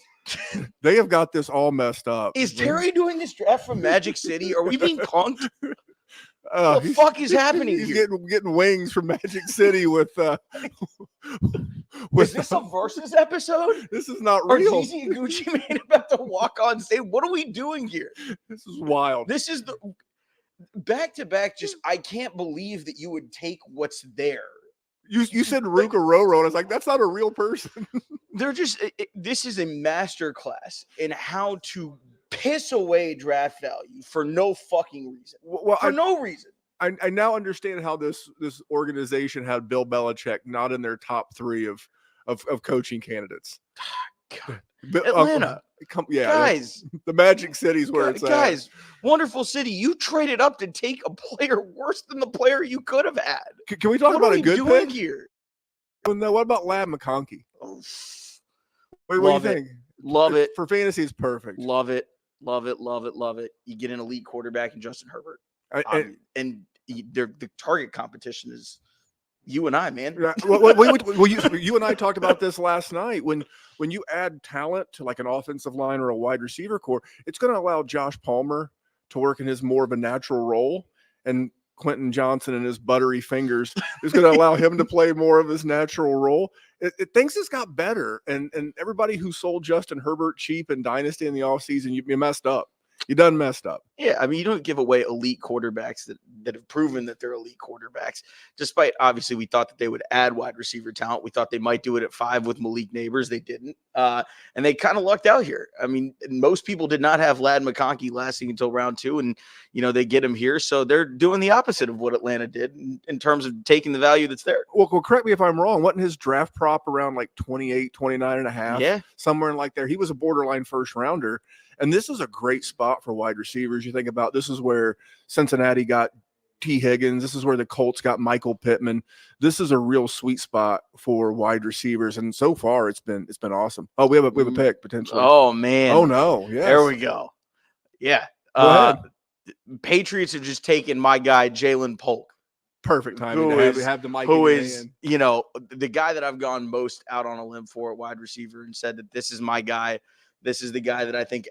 They have got this all messed up. Is Terry doing this draft from Magic City? Are we being punked? What the fuck is happening he's here? Getting wings from Magic City with is this a Versus episode? This is not real. Are Jeezy and Gucci Mane about to walk on stage? What are we doing here? This is wild. This is the back-to-back. Just I can't believe that you would take what's there. You said Rukaroro, and I was like, that's not a real person. They're just this is a master class in how to piss away draft value for no fucking reason. No reason. I now understand how this organization had Bill Belichick not in their top 3 of coaching candidates. God. Atlanta, guys, the Magic City's where it's guys, wonderful city. You traded up to take a player worse than the player you could have had. Can we talk about a good pick here? No, what about Lad McConkey? Oh, wait, what do you think? Love it. For fantasy, it's perfect. Love it. You get an elite quarterback in Justin Herbert. The target competition is you and I, man. You and I talked about this last night. When you add talent to like an offensive line or a wide receiver core, it's going to allow Josh Palmer to work in his more of a natural role, and Quentin Johnson and his buttery fingers is going to allow him to play more of his natural role. Things has got better, and everybody who sold Justin Herbert cheap in Dynasty in the offseason, you messed up. You done messed up. Yeah, I mean, you don't give away elite quarterbacks that have proven that they're elite quarterbacks. Despite, obviously, we thought that they would add wide receiver talent. We thought they might do it at 5 with Malik Neighbors. They didn't. And they kind of lucked out here. I mean, most people did not have Lad McConkey lasting until round 2, and, they get him here. So they're doing the opposite of what Atlanta did in terms of taking the value that's there. Well, correct me if I'm wrong. Wasn't his draft prop around like 28, 29 and a half? Yeah. Somewhere in like there. He was a borderline first rounder. And this is a great spot for wide receivers. You think about this is where Cincinnati got T. Higgins. This is where the Colts got Michael Pittman. This is a real sweet spot for wide receivers. And so far it's been awesome. Oh, we have a pick potentially. Oh man. Oh no. Yeah. There we go. Yeah. Go ahead. Patriots have just taken my guy, Jaylen Polk. Perfect timing to have the mic. Who is, the guy that I've gone most out on a limb for at wide receiver and said that this is my guy. This is the guy that I think,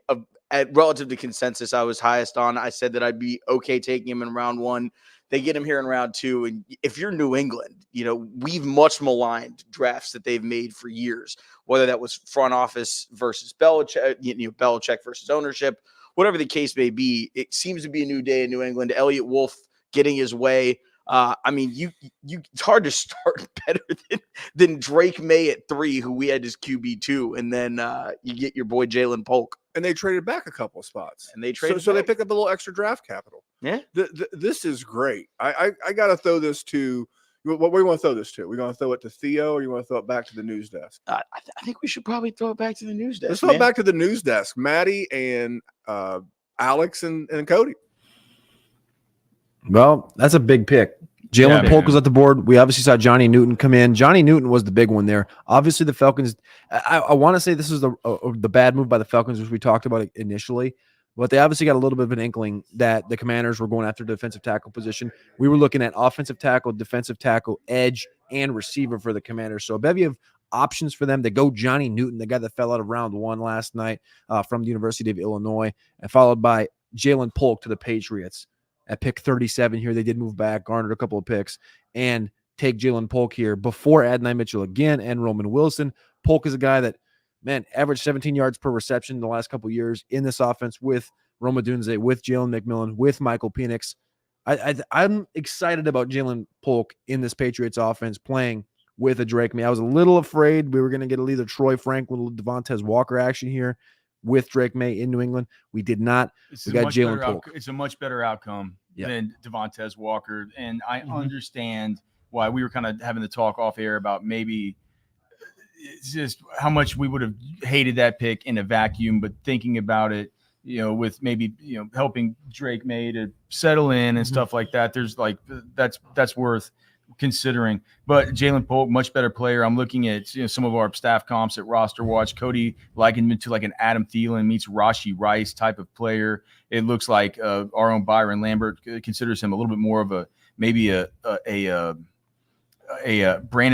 relative to consensus, I was highest on. I said that I'd be okay taking him in round 1. They get him here in round 2. And if you're New England, we've much maligned drafts that they've made for years, whether that was front office versus Belichick, Belichick versus ownership, whatever the case may be. It seems to be a new day in New England. Elliott Wolf getting his way. It's hard to start better than Drake May at 3, who we had as QB2, and then you get your boy Jaylen Polk. And they traded back a couple of spots. And they traded so they picked up a little extra draft capital. Yeah. This is great. I got to throw this to What we want to throw this to? We going to throw it to Theo, or you want to throw it back to the news desk? I think we should probably throw it back to the news desk. Let's throw it back to the news desk. Maddie and Alex and Cody. Well, that's a big pick. Jaylen Yeah, Polk man. was at the board. We obviously saw Johnny Newton come in. Johnny Newton was the big one there. Obviously, the Falcons. I want to say this is the bad move by the Falcons, which we talked about initially. But they obviously got a little bit of an inkling that the Commanders were going after the defensive tackle position. We were looking at offensive tackle, defensive tackle, edge, and receiver for the Commanders. So a bevy of options for them to go Johnny Newton, the guy that fell out of round 1 last night from the University of Illinois, and followed by Jaylen Polk to the Patriots at pick 37 here. They did move back, garnered a couple of picks, and take Jaylen Polk here before Adonai Mitchell again and Roman Wilson. Polk is a guy that, man, averaged 17 yards per reception in the last couple of years in this offense with Roma Dunze, with Jalen McMillan, with Michael Penix. I'm excited about Jaylen Polk in this Patriots offense playing with a Drake May. I was a little afraid we were going to get either Troy Franklin or Devontae Walker action here with Drake May in New England. We did not. We got Jaylen Polk. It's a much better outcome than Devontae Walker. And I Mm-hmm. understand why we were kind of having the talk off air about maybe it's just how much we would have hated that pick in a vacuum, but thinking about it, with maybe, helping Drake May to settle in and stuff like that, there's like, that's worth considering. But Jaylen Polk, much better player. I'm looking at some of our staff comps at Roster Watch. Cody likened him to like an Adam Thielen meets Rashee Rice type of player. It looks like our own Byron Lambert considers him a little bit more of a Brandon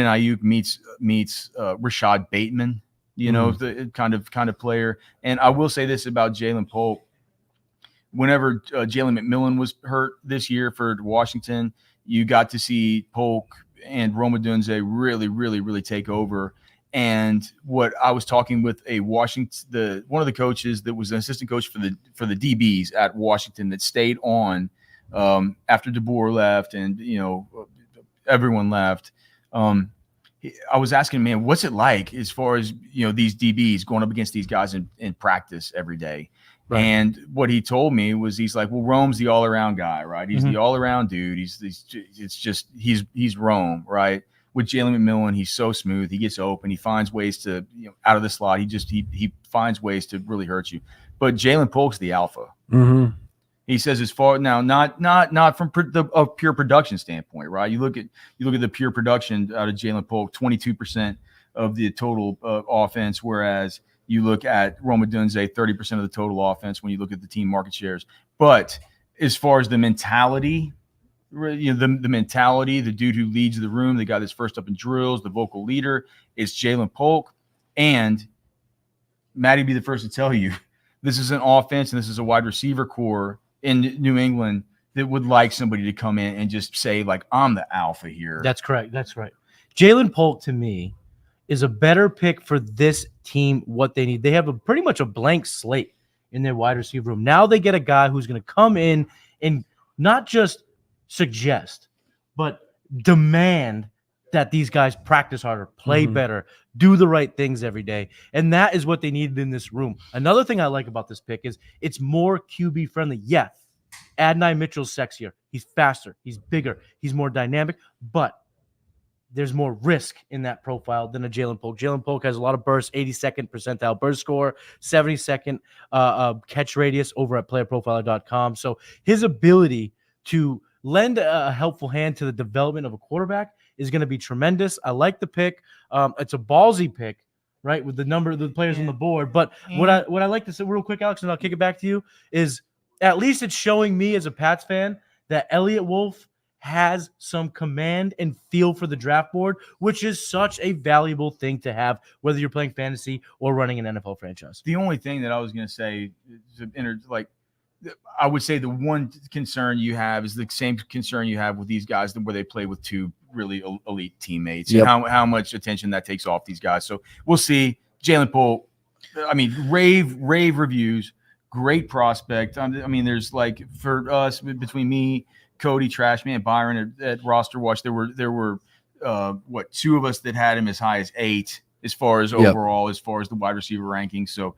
Ayuk meets Rashad Bateman, the kind of player. And I will say this about Jaylen Polk. Whenever Jalen McMillan was hurt this year for Washington, you got to see Polk and Roma Dunze really, really, really take over. And what I was talking with one of the coaches that was an assistant coach for the DBs at Washington that stayed on after DeBoer left and everyone left. I was asking, man, what's it like as far as these DBs going up against these guys in practice every day? Right. And what he told me was he's like, well, Rome's the all-around guy, right? He's the all-around dude. He's Rome, right? With Jalen McMillan, he's so smooth. He gets open. He finds ways to, out of the slot. He finds ways to really hurt you. But Jaylen Polk's the alpha. Mm-hmm. He says as far now, not from a pure production standpoint, right? You look at the pure production out of Jaylen Polk, 22% of the total offense, whereas you look at Roma Dunze, 30% of the total offense when you look at the team market shares. But as far as the mentality, the mentality, the dude who leads the room, the guy that's first up in drills, the vocal leader, is Jaylen Polk. And Maddie be the first to tell you, this is an offense and this is a wide receiver core in New England that would like somebody to come in and just say, like, I'm the alpha here. That's correct. That's right. Jaylen Polk, to me, is a better pick for this team, what they need. They have pretty much a blank slate in their wide receiver room. Now they get a guy who's going to come in and not just suggest, but demand that these guys practice harder, play better, do the right things every day. And that is what they needed in this room. Another thing I like about this pick is it's more QB friendly. Yeah, Adonai Mitchell's sexier. He's faster. He's bigger. He's more dynamic, but there's more risk in that profile than a Jaylen Polk. Jaylen Polk has a lot of bursts, 82nd percentile burst score, 72nd catch radius over at playerprofiler.com. So his ability to lend a helpful hand to the development of a quarterback is going to be tremendous. I like the pick. It's a ballsy pick, right, with the number of the players on the board. But what I like to say real quick, Alex, and I'll kick it back to you, is at least it's showing me as a Pats fan that Elliott Wolf has some command and feel for the draft board, which is such a valuable thing to have, whether you're playing fantasy or running an NFL franchise. The only thing that I was going to say, I would say the one concern you have is the same concern you have with these guys where they play with two really elite teammates. Yep. And how much attention that takes off these guys. So we'll see. Jaylen Polk, I mean, rave reviews, great prospect. I mean, there's like, for us, between me, Cody, Trash Man, Byron at Roster Watch, there were two of us that had him as high as 8 as far as overall, as far as the wide receiver rankings. So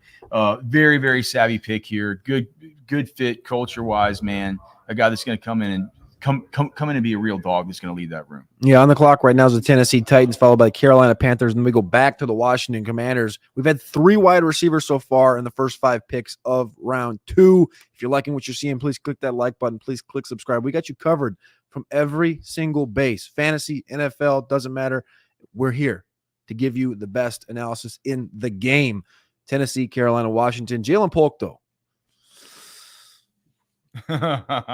very, very savvy pick here. Good fit culture-wise, man. A guy that's going to come in and come in and be a real dog that's going to lead that room. Yeah, on the clock right now is the Tennessee Titans, followed by the Carolina Panthers, and then we go back to the Washington Commanders. We've had 3 wide receivers so far in the first 5 picks of round 2. If you're liking what you're seeing, please click that like button. Please click subscribe. We got you covered from every single base. Fantasy, NFL, doesn't matter. We're here to give you the best analysis in the game. Tennessee, Carolina, Washington. Jaylen Polk, though.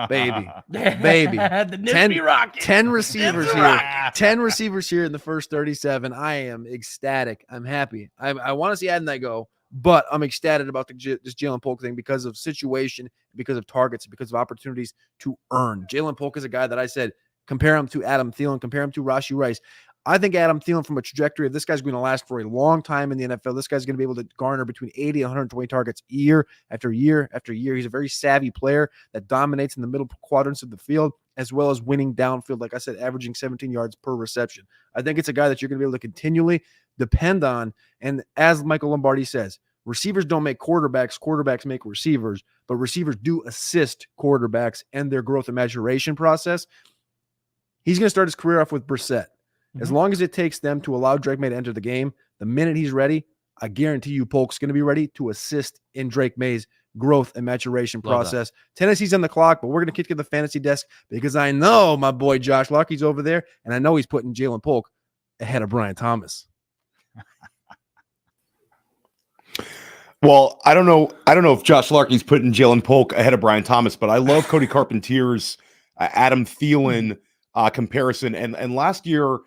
Baby. The Nifty Rocket. 10 receivers Nifty here. Rocket. 10 receivers here in the first 37. I am ecstatic. I'm happy. I want to see Adonai go, but I'm ecstatic about this Jaylen Polk thing because of situation, because of targets, because of opportunities to earn. Jaylen Polk is a guy that I said, compare him to Adam Thielen, compare him to Rashee Rice. I think Adam Thielen, from a trajectory of this guy's going to last for a long time in the NFL. This guy's going to be able to garner between 80 and 120 targets year after year after year. He's a very savvy player that dominates in the middle quadrants of the field, as well as winning downfield, like I said, averaging 17 yards per reception. I think it's a guy that you're going to be able to continually depend on. And as Michael Lombardi says, receivers don't make quarterbacks, quarterbacks make receivers, but receivers do assist quarterbacks and their growth and maturation process. He's going to start his career off with Brissett. As long as it takes them to allow Drake May to enter the game, the minute he's ready, I guarantee you Polk's going to be ready to assist in Drake May's growth and maturation process. Tennessee's on the clock, but we're going to kick to the fantasy desk because I know my boy Josh Lucky's over there, and I know he's putting Jaylen Polk ahead of Brian Thomas. Well, I don't know if Josh Larky's putting Jaylen Polk ahead of Brian Thomas, but I love Cody Carpenter's Adam Thielen comparison. And last year,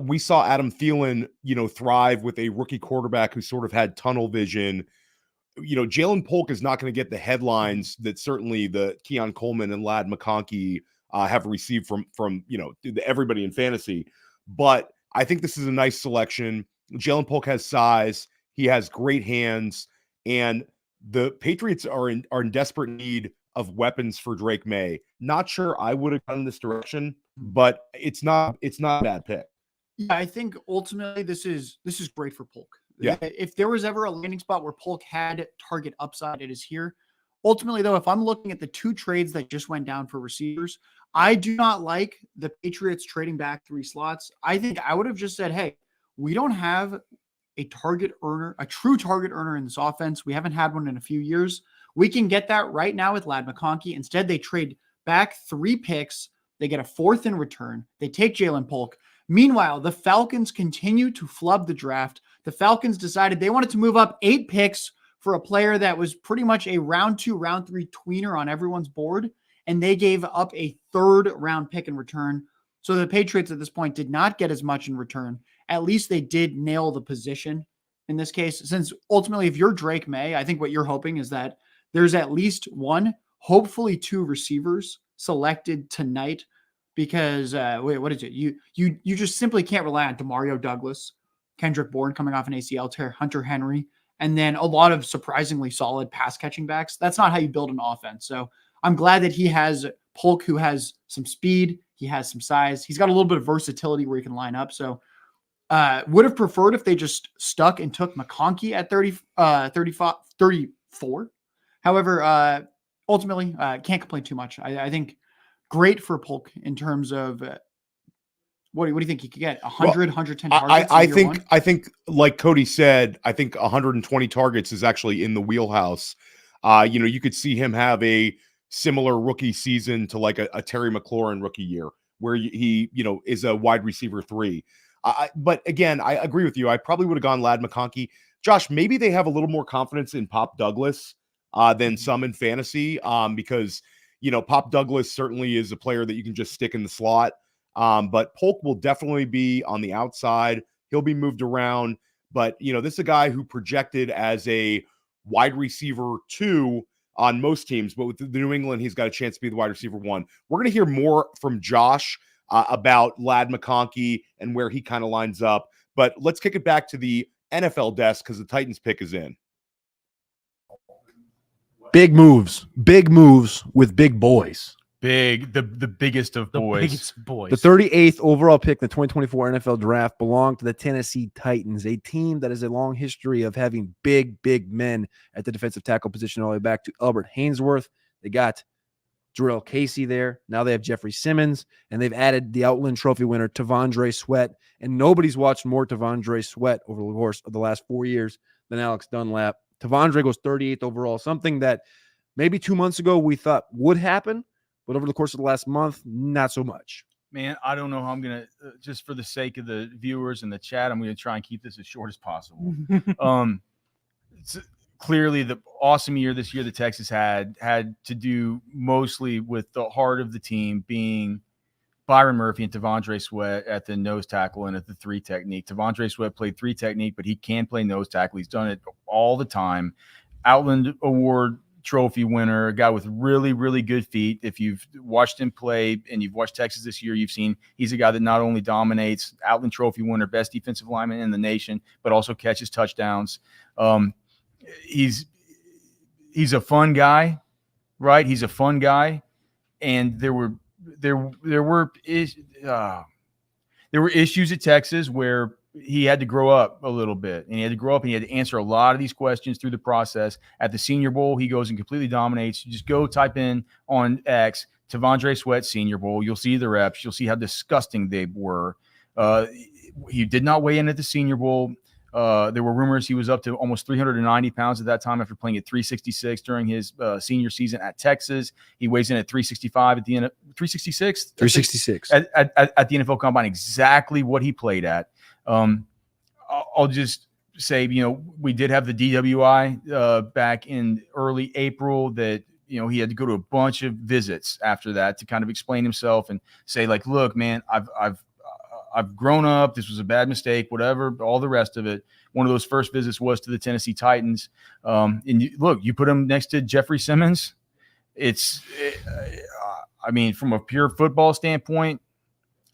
we saw Adam Thielen, thrive with a rookie quarterback who sort of had tunnel vision. Jaylen Polk is not going to get the headlines that certainly the Keon Coleman and Ladd McConkey have received from everybody in fantasy. But I think this is a nice selection. Jaylen Polk has size. He has great hands. And the Patriots are in desperate need of weapons for Drake May. Not sure I would have gone in this direction, but it's not a bad pick. Yeah, I think ultimately this is great for Polk. Yeah. If there was ever a landing spot where Polk had target upside, it is here. Ultimately, though, if I'm looking at the 2 trades that just went down for receivers, I do not like the Patriots trading back 3 slots. I think I would have just said, hey, we don't have a target earner, a true target earner in this offense. We haven't had one in a few years. We can get that right now with Ladd McConkey. Instead, they trade back 3 picks. They get a 4th in return. They take Jaylen Polk. Meanwhile, the Falcons continue to flub the draft. The Falcons decided they wanted to move up 8 picks for a player that was pretty much a round 2, round 3 tweener on everyone's board, and they gave up a 3rd round pick in return. So the Patriots at this point did not get as much in return. At least they did nail the position in this case, since ultimately if you're Drake May, I think what you're hoping is that there's at least 1, hopefully 2 receivers selected tonight. Because what is it? You just simply can't rely on Demario Douglas, Kendrick Bourne coming off an ACL tear, Hunter Henry, and then a lot of surprisingly solid pass catching backs. That's not how you build an offense. So I'm glad that he has Polk, who has some speed, he has some size, he's got a little bit of versatility where he can line up. So would have preferred if they just stuck and took McConkey at 34. However, ultimately can't complain too much. I think. Great for Polk in terms of what do you think he could get? 100, 110 targets? I think like Cody said, I think 120 targets is actually in the wheelhouse. You could see him have a similar rookie season to like a Terry McLaurin rookie year where he is a wide receiver 3. But again, I agree with you. I probably would have gone Ladd McConkey. Josh, maybe they have a little more confidence in Pop Douglas than some in fantasy because Pop Douglas certainly is a player that you can just stick in the slot. But Polk will definitely be on the outside. He'll be moved around. But, this is a guy who projected as a wide receiver 2 on most teams. But with the New England, he's got a chance to be the wide receiver 1. We're going to hear more from Josh about Ladd McConkey and where he kind of lines up. But let's kick it back to the NFL desk because the Titans pick is in. Big moves with big boys. The biggest of boys. Biggest boys. The 38th overall pick in the 2024 NFL draft belonged to the Tennessee Titans, a team that has a long history of having big men at the defensive tackle position all the way back to Albert Haynesworth. They got Jarrell Casey there. Now they have Jeffrey Simmons, and they've added the Outland Trophy winner, Tandre Sweat. And nobody's watched more Tandre Sweat over the course of the last 4 years than Alex Dunlap. Tandre goes 38th overall, something that maybe 2 months ago we thought would happen, but over the course of the last month, not so much. Man, I don't know how I'm going to, just for the sake of the viewers and the chat, I'm going to try and keep this as short as possible. It's clearly the awesome year this year that Texas had to do mostly with the heart of the team being Byron Murphy and Tandre Sweat at the nose tackle and at the 3 technique. Tandre Sweat played 3 technique, but he can play nose tackle. He's done it all the time. Outland Award Trophy winner, a guy with really, really good feet. If you've watched him play and you've watched Texas this year, you've seen he's a guy that not only dominates, Outland Trophy winner, best defensive lineman in the nation, but also catches touchdowns. He's a fun guy, right? He's a fun guy, and there were issues at Texas where he had to grow up a little bit, and he had to answer a lot of these questions through the process. At the Senior Bowl, he goes and completely dominates. You just go type in on X, Tandre Sweat Senior Bowl. You'll see the reps. You'll see how disgusting they were. He did not weigh in at the Senior Bowl. There were rumors he was up to almost 390 pounds at that time after playing at 366 during his senior season at Texas. He weighs in at 365 at the end of 366. 366 at the NFL Combine, exactly what he played at. I'll just say, we did have the DWI back in early April that, he had to go to a bunch of visits after that to kind of explain himself and say, like, look, man, I've grown up. This was a bad mistake, whatever, all the rest of it. One of those first visits was to the Tennessee Titans. And you put him next to Jeffrey Simmons. From a pure football standpoint,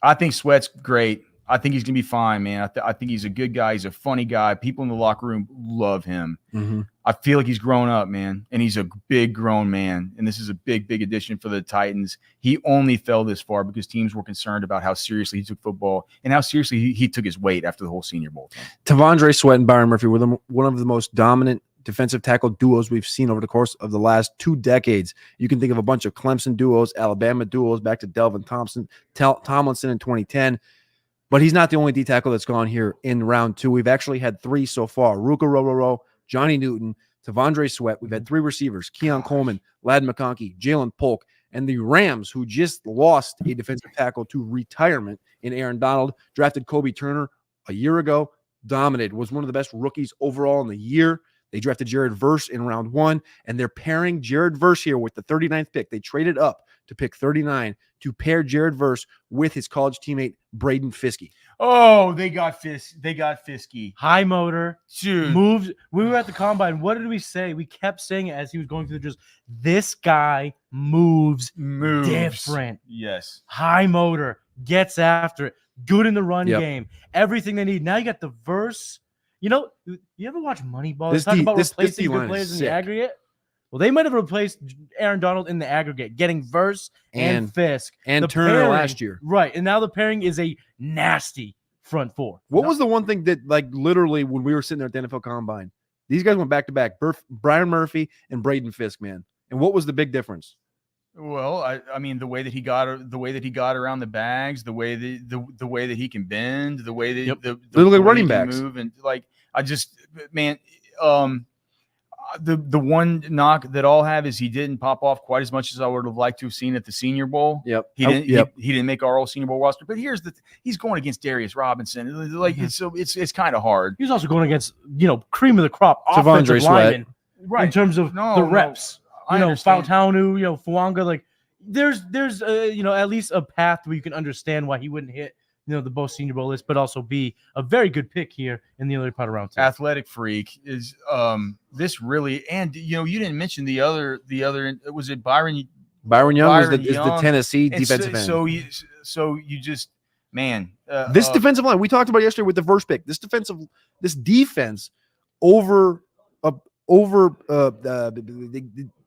I think Sweat's great. I think he's going to be fine, man. I think he's a good guy. He's a funny guy. People in the locker room love him. Mm-hmm. I feel like he's grown up, man, and he's a big grown man. And this is a big, big addition for the Titans. He only fell this far because teams were concerned about how seriously he took football and how seriously he took his weight after the whole Senior Bowl thing. Tandre Sweat and Byron Murphy were one of the most dominant defensive tackle duos we've seen over the course of the last 2 decades. You can think of a bunch of Clemson duos, Alabama duos, back to Delvin Tomlinson in 2010. But he's not the only D tackle that's gone here in round 2. We've actually had 3 so far. Ruka Rororo, Johnny Newton, Tandre Sweat. We've had 3 receivers, Keon Coleman, Ladd McConkey, Jaylen Polk, and the Rams, who just lost a defensive tackle to retirement in Aaron Donald, drafted Kobe Turner a year ago, dominated, was one of the best rookies overall in the year. They drafted Jared Verse in round 1, and they're pairing Jared Verse here with the 39th pick. They traded up to pick 39 to pair Jared Verse with his college teammate Braden Fiskey. Oh, they got Fiskey. High motor, Dude. moves. We were at the combine. What did we say? We kept saying it as he was going through the drills. This guy moves different. Yes. High motor, gets after it, good in the run Yep. game, everything they need. Now you got the Verse. You ever watch Moneyball? This Talk D- about this replacing D-line good is players in sick. the aggregate. Well, they might have replaced Aaron Donald in the aggregate, getting Verse and Fisk. And The Turner pairing- last year. Right. And now the pairing is a nasty front 4. What was the one thing that, like, literally when we were sitting there at the NFL Combine, these guys went back to back, Byron Murphy and Braden Fisk, man. And what was the big difference? Well, I mean, the way that he got around the bags, the way that he can bend, the way that the They look like way running he can backs. move, and the one knock that I'll have is he didn't pop off quite as much as I would have liked to have seen at the Senior Bowl. Yep. He didn't make our all Senior Bowl roster. But he's going against Darius Robinson. Like it's kind of hard. He was also going against, cream of the crop Tandre offensive Sweat. linemen Right. in terms of the reps. I understand. Fautanu, Fuanga, like there's at least a path where you can understand why he wouldn't hit the both Senior Bowl list, but also be a very good pick here in the early part of round 2. Athletic freak is this really, and you didn't mention the other was it Byron Byron Young is the Young. Tennessee And defensive end. So you just, man, This defensive line we talked about yesterday with the first pick. This defense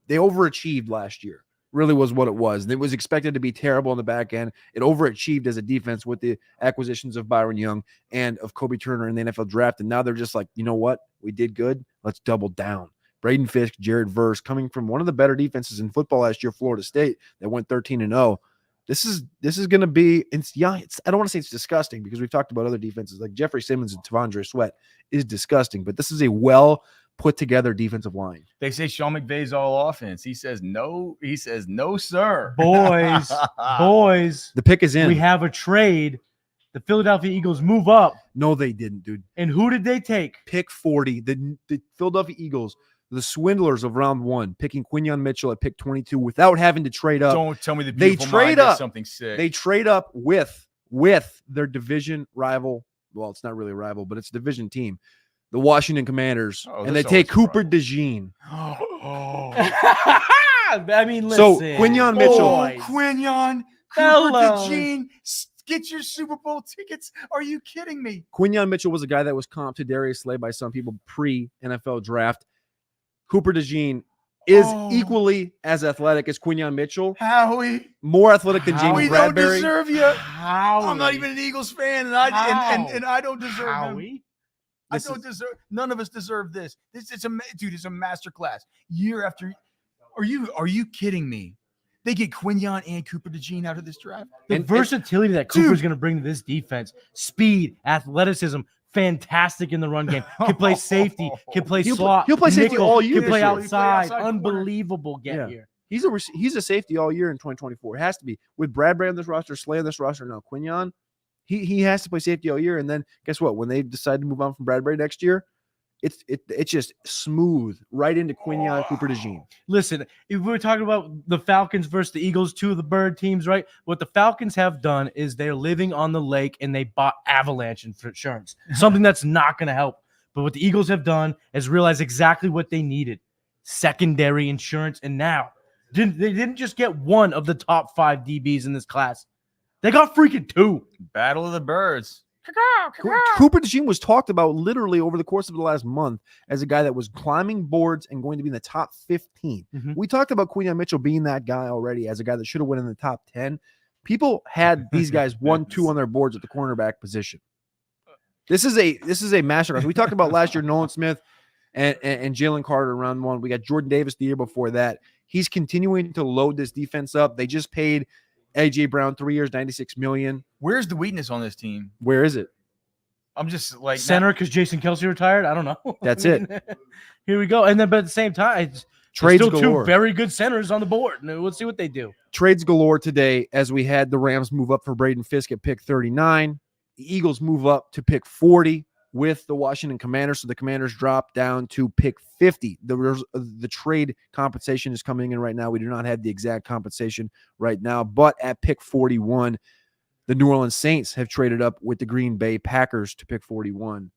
they overachieved last year. Really was what it was. It was expected to be terrible on the back end. It overachieved as a defense with the acquisitions of Byron Young and of Kobe Turner in the NFL draft. And now they're just like, you know what? We did good. Let's double down. Braden Fisk, Jared Verse, coming from one of the better defenses in football last year, Florida State, that went 13-0. This is going to be, I don't want to say it's disgusting because we've talked about other defenses like Jeffrey Simmons and Tandre Sweat is disgusting, but this is a well put together defensive line. They say Sean McVay's all offense. He says no. He says no, sir. Boys. The pick is in. We have a trade. The Philadelphia Eagles move up. No, they didn't, dude. And who did they take? Pick 40. The Philadelphia Eagles, the swindlers of round 1, picking Quinyon Mitchell at pick 22 without having to trade up. Don't tell me the They beautiful trade mind does up. something sick. They trade up with their division rival. Well, it's not really a rival, but it's a division team, the Washington Commanders, and they take Cooper DeJean. I mean, listen. So Quinyon Mitchell. Boys. Quinyon, Fellows. Cooper DeJean, get your Super Bowl tickets. Are you kidding me? Quinyon Mitchell was a guy that was comped to Darius Slay by some people pre-NFL draft. Cooper DeJean is equally as athletic as Quinyon Mitchell. Howie, more athletic than Jamie we Bradbury. don't deserve you. Howie. I'm not even an Eagles fan, and I don't deserve him. Howie. I don't deserve. None of us deserve this. It's a masterclass year after. Are you kidding me? They get Quinyon and Cooper DeJean out of this draft. The versatility that Cooper's going to bring to this defense, speed, athleticism, fantastic in the run game. Can play safety, can play slot. He'll play safety nickel, all year. Can play this year. outside. Unbelievable get here. He's a safety all year in 2024. It has to be. With Bradbury on this roster, Slay on this roster, now Quinyon, he has to play safety all year. And then guess what? When they decide to move on from Bradbury next year, it's just smooth right into Quinyon, Cooper DeJean. Listen, if we're talking about the Falcons versus the Eagles, two of the bird teams, right? What the Falcons have done is they're living on the lake and they bought avalanche insurance, something that's not going to help. But what the Eagles have done is realize exactly what they needed: secondary insurance. And now they didn't just get one of the top 5 DBs in this class. They got freaking 2. Battle of the Birds. Cooper DeJean was talked about literally over the course of the last month as a guy that was climbing boards and going to be in the top 15. Mm-hmm. We talked about Quinyon Mitchell being that guy already as a guy that should have went in the top 10. People had these guys 1, 2 on their boards at the cornerback position. This is a masterclass. We talked about last year Nolan Smith and Jalen Carter in round 1. We got Jordan Davis the year before that. He's continuing to load this defense up. They just paid AJ Brown 3 years, $96 million. Where's the weakness on this team? Where is it? I'm just like center because Jason Kelce retired. I don't know. That's it. Here we go. And then, but at the same time, it's trades still galore. 2 very good centers on the board. We'll see what they do. Trades galore today as we had the Rams move up for Braden Fisk at pick 39. The Eagles move up to pick 40 with the Washington Commanders. So the Commanders drop down to pick 50. The trade compensation is coming in right now. We do not have the exact compensation right now, but at pick 41, the New Orleans Saints have traded up with the Green Bay Packers to pick 41.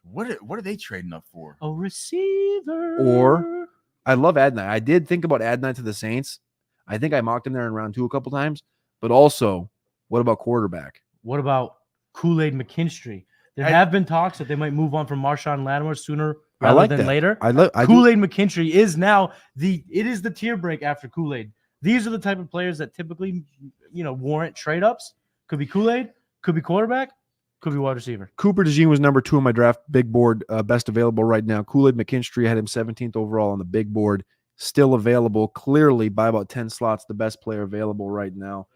What are they trading up for? A receiver. Or I love Adnan. I did think about Adnan to the Saints. I think I mocked him there in round 2 a couple times. But also, what about quarterback? What about KoolAid McKinstry? There have been talks that they might move on from Marshawn Lattimore sooner rather than later. KoolAid McKinstry is now the tier break after KoolAid. These are the type of players that typically, warrant trade ups. Could be KoolAid, could be quarterback, could be wide receiver. Cooper DeJean was number 2 on my draft big board, best available right now. KoolAid McKinstry had him 17th overall on the big board, still available clearly by about 10 slots, the best player available right now.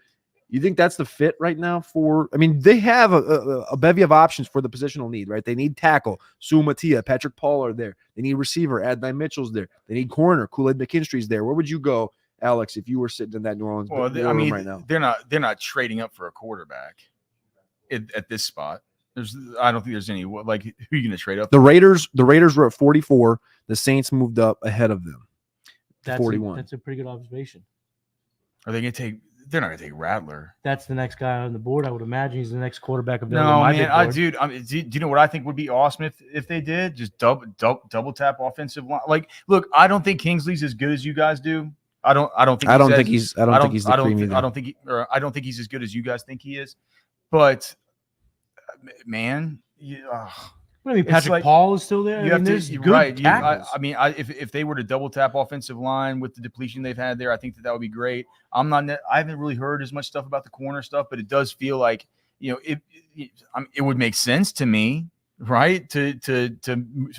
You think that's the fit right now they have a bevy of options for the positional need, right? They need tackle, Sue Matia, Patrick Paul are there. They need receiver, Adnan Mitchell's there. They need corner, KoolAid McKinstry's there. Where would you go, Alex, if you were sitting in that New Orleans room right now? They're not trading up for a quarterback at this spot. I don't think there's any who are you going to trade up? The Raiders were at 44. The Saints moved up ahead of them. That's 41. That's a pretty good observation. Are they going to take? They're not going to take Rattler. That's the next guy on the board. I would imagine he's the next quarterback available. No, man, do you know what I think would be awesome if they did? Just double tap offensive line. Look, I don't think Kingsley's as good as you guys do. I don't think he's as good as you guys think he is. But man, Patrick Paul is still there. There's good tackles. If they were to double tap offensive line with the depletion they've had there, I think that would be great. I haven't really heard as much stuff about the corner stuff, but it does feel like it would make sense to me, right? To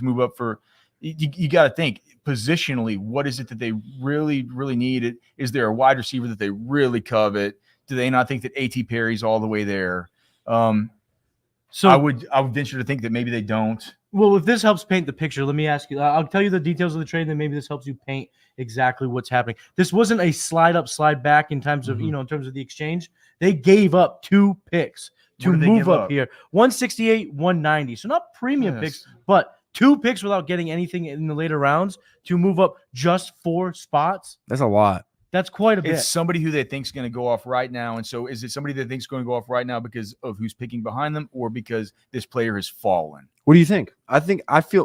move up for you got to think positionally, what is it that they really, really need? Is there a wide receiver that they really covet? Do they not think that A.T. Perry's all the way there? So I would venture to think that maybe they don't. Well, if this helps paint the picture, let me ask you. I'll tell you the details of the trade, then maybe this helps you paint exactly what's happening. This wasn't a slide up, slide back in terms of in terms of the exchange. They gave up 2 picks to What did they move give up up? here, 168, 190. So not premium picks, but 2 picks without getting anything in the later rounds to move up just 4 spots. That's a lot. That's quite a bit. It's somebody who they think's going to go off right now. And so is it somebody that thinks going to go off right now because of who's picking behind them or because this player has fallen? What do you think? I think I think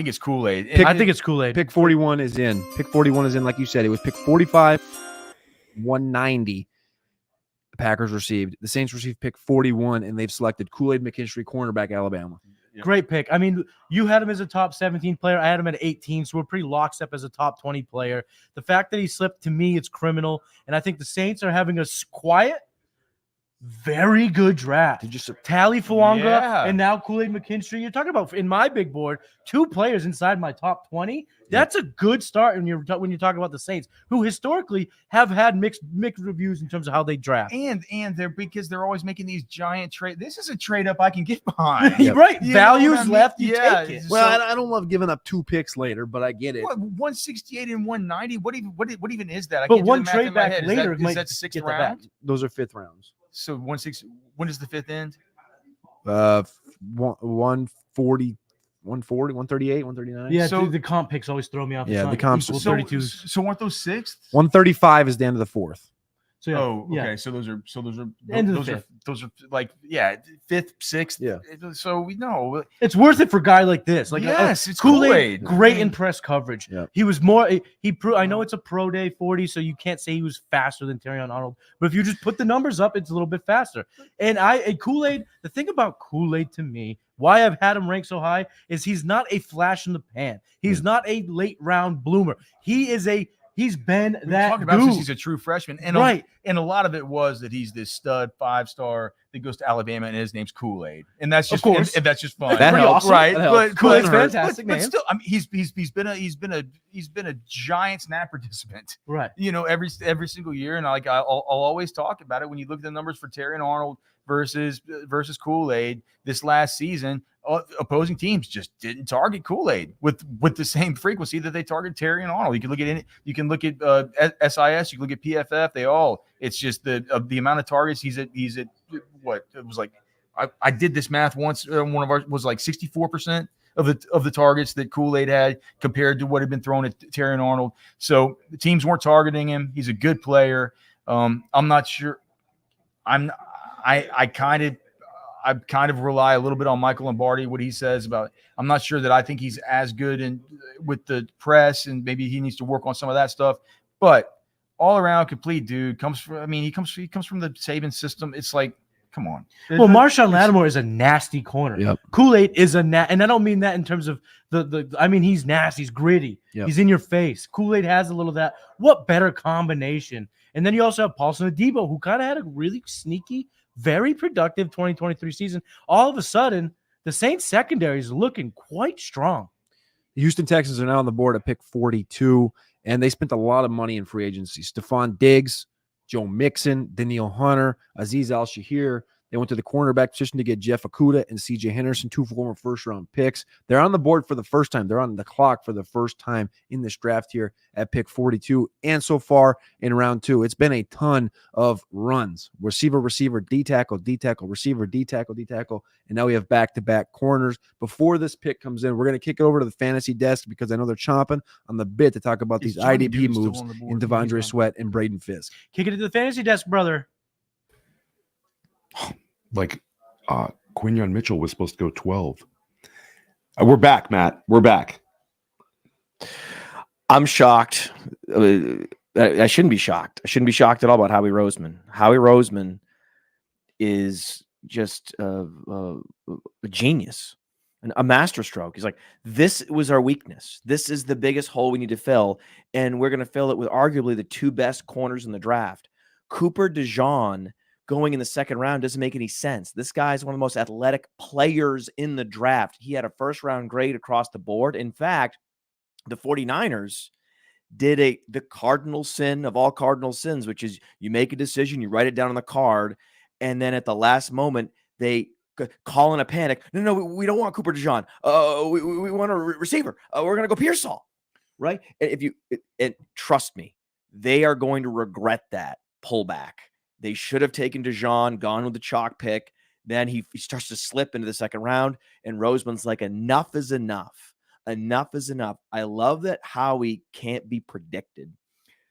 it's KoolAid. I think it's KoolAid. Pick 41 is in. Pick 41 is in, like you said. It was pick 45, 190. The Packers received. The Saints received pick 41, and they've selected KoolAid McKinstry, cornerback, Alabama. Great pick. I mean, you had him as a top 17 player. I had him at 18, so we're pretty lockstep as a top 20 player. The fact that he slipped, to me, it's criminal. And I think the Saints are having a quiet, very good draft. Tally Fuanga and now KoolAid McKinstry. You're talking about, in my big board, 2 players inside my top 20. That's a good start when you're talking about the Saints, who historically have had mixed reviews in terms of how they draft. And they're because they're always making these giant trade. This is a trade up I can get behind. Right. You Values know what I mean? left, you take it. Well, I don't love giving up 2 picks later, but I get it. What, 168 and 190? What even is that? I But can't do one the math trade in my back head. later Is might that 6th get that back. round? Those are 5th rounds. So 160. When does the 5th end? 140, 138, 139. Yeah, So- dude, the comp picks always throw me off. Yeah, It's the not comps- equal So 32s. so weren't those 6th? 135 is the end of the 4th. So, yeah, Oh, okay. yeah. So those are End of the those are fifth. those are like 5th, 6th. Yeah. So we know. It's worth it for a guy like this. Like Yes, it's KoolAid, KoolAid. great in press coverage. Yeah. He was more. I know it's a pro day 40, so you can't say he was faster than Terrion Arnold. But if you just put the numbers up, it's a little bit faster. And KoolAid. The thing about KoolAid to me, why I've had him ranked so high, is he's not a flash in the pan. He's not a late round bloomer. He's been We that talked about dude. since he's a true freshman, and Right. and a lot of it was that he's this stud 5-star that goes to Alabama, and his name's KoolAid, and that's just course. and that's just fun. That Pretty helps. awesome. Right, That helps. but KoolAid's but- fantastic but name. still, I mean, he's been a giant snap participant. Right. You know, every single year, and I'll always talk about it when you look at the numbers for Terry and Arnold versus KoolAid this last season. Opposing teams just didn't target KoolAid with the same frequency that they target Terry and Arnold. You can look at SIS, you can look at PFF. It's just the amount of targets he's at what it was like. I did this math once. One of ours was like 64% of the targets that KoolAid had compared to what had been thrown at Terry and Arnold. So the teams weren't targeting him. He's a good player. I'm not sure. I kind of rely a little bit on Michael Lombardi, what he says about. I'm not sure that I think he's as good with the press, and maybe he needs to work on some of that stuff. But all around complete dude he comes from the Saban system. It's like, come on. Well, Marshawn Lattimore is a nasty corner. Yep. KoolAid is and I don't mean that in terms of I mean, he's nasty, he's gritty, Yep. he's in your face. KoolAid has a little of that. What better combination? And then you also have Paulson Adebo, who kind of had a really sneaky, very productive 2023 season. All of a sudden, the Saints secondary is looking quite strong. The Houston Texans are now on the board at pick 42, and they spent a lot of money in free agency. Stephon Diggs, Joe Mixon, Daniil Hunter, Azeez Al-Shahir. They went to the cornerback position to get Jeff Okudah and C.J. Henderson, 2 former first-round picks. They're on the board for the first time. They're on the clock for the first time in this draft here at pick 42. And so far in round 2, it's been a ton of runs. Receiver, D-tackle, receiver, D-tackle. And now we have back-to-back corners. Before this pick comes in, we're going to kick it over to the fantasy desk because I know they're chomping on the bit to talk about Is these Johnny IDP Deuce still moves on the board? in He's Tandre gone. Sweat and Braden Fisk. Kick it to the fantasy desk, brother. Like Quinyon Mitchell was supposed to go 12. We're back, Matt. We're back. I'm shocked. I shouldn't be shocked. I shouldn't be shocked at all about Howie Roseman. Howie Roseman is just a genius, a masterstroke. He's like, this was our weakness. This is the biggest hole we need to fill, and we're going to fill it with arguably the 2 best corners in the draft. Cooper DeJean going in the second round doesn't make any sense. This guy is one of the most athletic players in the draft. He had a first-round grade across the board. In fact, the 49ers did the cardinal sin of all cardinal sins, which is you make a decision, you write it down on the card, and then at the last moment, they call in a panic. No, we don't want Cooper DeJean. We want a receiver. We're going to go Pearsall, right? And trust me, they are going to regret that pullback. They should have taken DeJean, gone with the chalk pick. Then he starts to slip into the second round, and Roseman's like, enough is enough. Enough is enough. I love that Howie can't be predicted.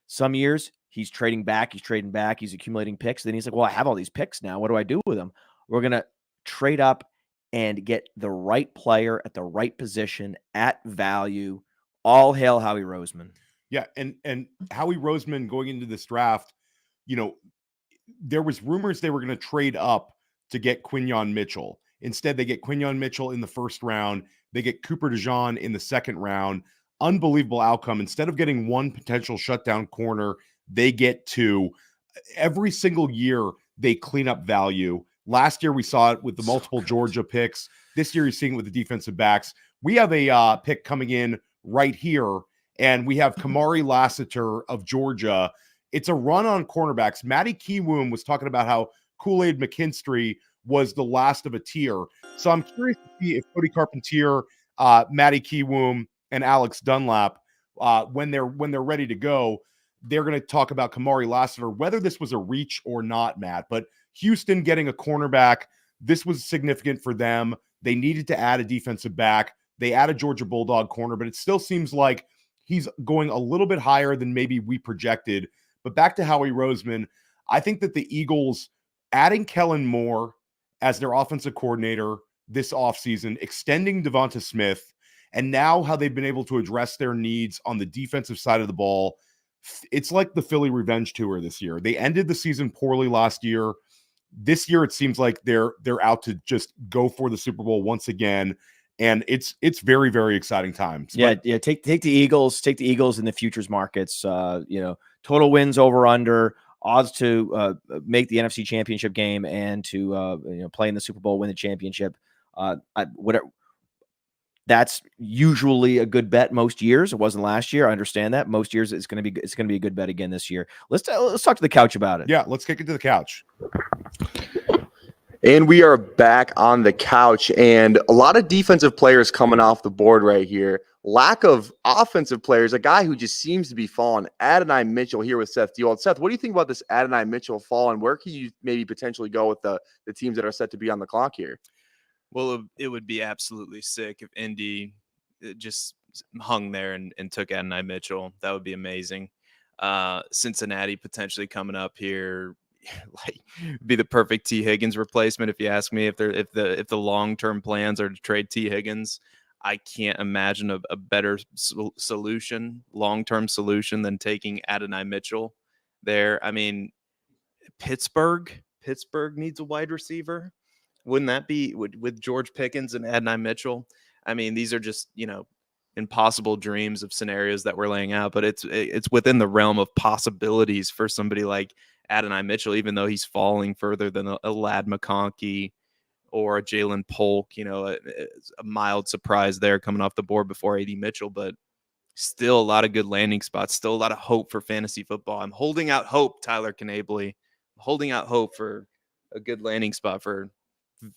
Some years he's trading back, he's accumulating picks. Then he's like, well, I have all these picks now. What do I do with them? We're going to trade up and get the right player at the right position at value. All hail Howie Roseman. Yeah, and Howie Roseman going into this draft, there was rumors they were going to trade up to get Quinyon Mitchell. Instead, they get Quinyon Mitchell in the first round. They get Cooper DeJean in the second round. Unbelievable outcome. Instead of getting one potential shutdown corner, they get two. Every single year, they clean up value. Last year, we saw it with the multiple Georgia picks. This year, you're seeing it with the defensive backs. We have a pick coming in right here, and we have Kamari Lassiter of Georgia. It's a run on cornerbacks. Matty Kiwoom was talking about how KoolAid McKinstry was the last of a tier. So I'm curious to see if Cody Carpentier, Matty Kiwoom, and Alex Dunlap, when they're ready to go, they're going to talk about Kamari Lassiter, whether this was a reach or not, Matt. But Houston getting a cornerback, this was significant for them. They needed to add a defensive back. They added Georgia Bulldog corner, but it still seems like he's going a little bit higher than maybe we projected. But back to Howie Roseman, I think that the Eagles adding Kellen Moore as their offensive coordinator this offseason, extending Devonta Smith, and now how they've been able to address their needs on the defensive side of the ball. It's like the Philly revenge tour this year. They ended the season poorly last year. This year, it seems like they're out to just go for the Super Bowl once again. And it's very, very exciting times. Yeah. Take the Eagles, in the futures markets, total wins over under, odds to make the NFC Championship game and to play in the Super Bowl, win the championship. Whatever. That's usually a good bet most years. It wasn't last year. I understand that. Most years it's going to be a good bet again this year. Let's talk to the couch about it. Yeah, let's kick it to the couch. And we are back on the couch, and a lot of defensive players coming off the board right here. Lack of offensive players, a guy who just seems to be falling. Adonai Mitchell here with Seth Dewald. Seth, what do you think about this Adonai Mitchell fall, and where can you maybe potentially go with the teams that are set to be on the clock here? Well, it would be absolutely sick if Indy just hung there and took Adonai Mitchell. That would be amazing. Cincinnati potentially coming up here, like, be the perfect T. Higgins replacement, if you ask me. If the long-term plans are to trade T. Higgins, I can't imagine a better solution, long-term solution, than taking Adonai Mitchell there. I mean, Pittsburgh needs a wide receiver. Wouldn't that be with George Pickens and Adonai Mitchell? I mean, these are just, impossible dreams of scenarios that we're laying out, but it's within the realm of possibilities for somebody like Adonai Mitchell, even though he's falling further than a Lad McConkey or a Jaylen Polk. A mild surprise there coming off the board before AD Mitchell, but still a lot of good landing spots, still a lot of hope for fantasy football. I'm holding out hope, Tyler Knably. I'm holding out hope for a good landing spot for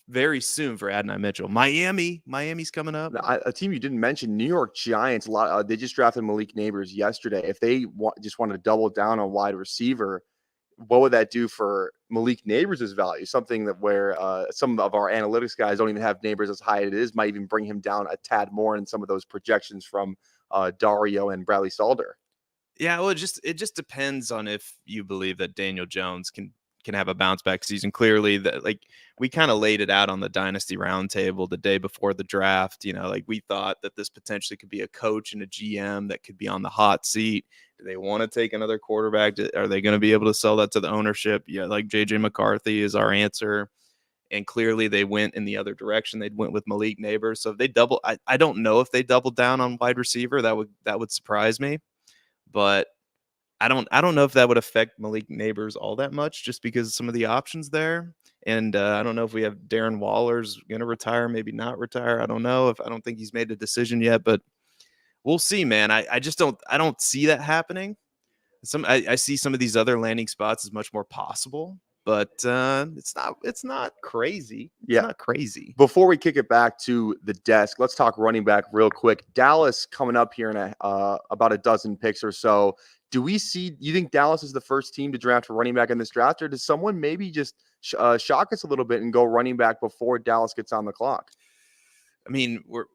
very soon for Adonai Mitchell. Miami's coming up. A team you didn't mention, New York Giants. They just drafted Malik Neighbors yesterday. If they just want to double down on wide receiver, what would that do for Malik Neighbors' value? Something that where some of our analytics guys don't even have Neighbors as high as it is, might even bring him down a tad more in some of those projections from Dario and Bradley Salder. Yeah, well, it just depends on if you believe that Daniel Jones can have a bounce back season. Clearly, that, like, we kind of laid it out on the Dynasty Roundtable the day before the draft. We thought that this potentially could be a coach and a GM that could be on the hot seat. Do they want to take another quarterback? Are they going to be able to sell that to the ownership? Yeah, like JJ McCarthy is our answer. And clearly they went in the other direction. They went with Malik Neighbors. So if they double, I don't know if they doubled down on wide receiver. That would surprise me. But I don't know if that would affect Malik Neighbors all that much, just because of some of the options there. And I don't know if we have Darren Waller's going to retire, maybe not retire. I don't know. I don't think he's made a decision yet, but we'll see, man. I just don't see that happening. I see some of these other landing spots as much more possible, but it's not crazy. It's not crazy. Before we kick it back to the desk, let's talk running back real quick. Dallas coming up here in about a dozen picks or so. You think Dallas is the first team to draft a running back in this draft, or does someone maybe just shock us a little bit and go running back before Dallas gets on the clock? I mean, what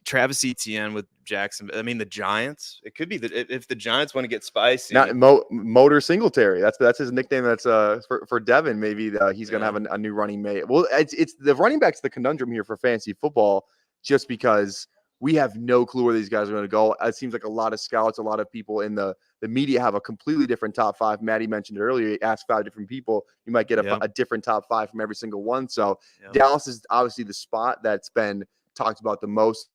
Travis Etienne with Jackson. I mean, the Giants. It could be that if the Giants want to get spicy. Not Motor Singletary. That's his nickname. That's for Devin. Maybe he's gonna have a new running mate. Well, it's the running back's the conundrum here for fantasy football, just because we have no clue where these guys are going to go. It seems like a lot of scouts, a lot of people in the media have a completely different top five. Maddie mentioned it earlier. He asked 5 different people. You might get a different top 5 from every single one. So Dallas is obviously the spot that's been talked about the most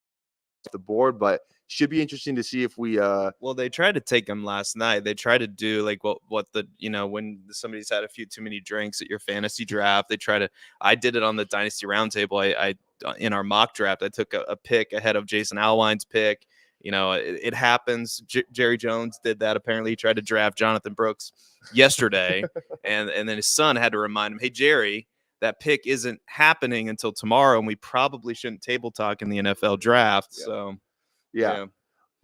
off the board, but should be interesting to see if we well, they tried to take him last night. They tried to do like what the when somebody's had a few too many drinks at your fantasy draft, I did it on the Dynasty Roundtable. I in our mock draft, I took a pick ahead of Jason Alwine's pick. It happens. Jerry Jones did that. Apparently he tried to draft Jonathan Brooks yesterday and then his son had to remind him, hey Jerry, that pick isn't happening until tomorrow, and we probably shouldn't table talk in the NFL draft. So yeah.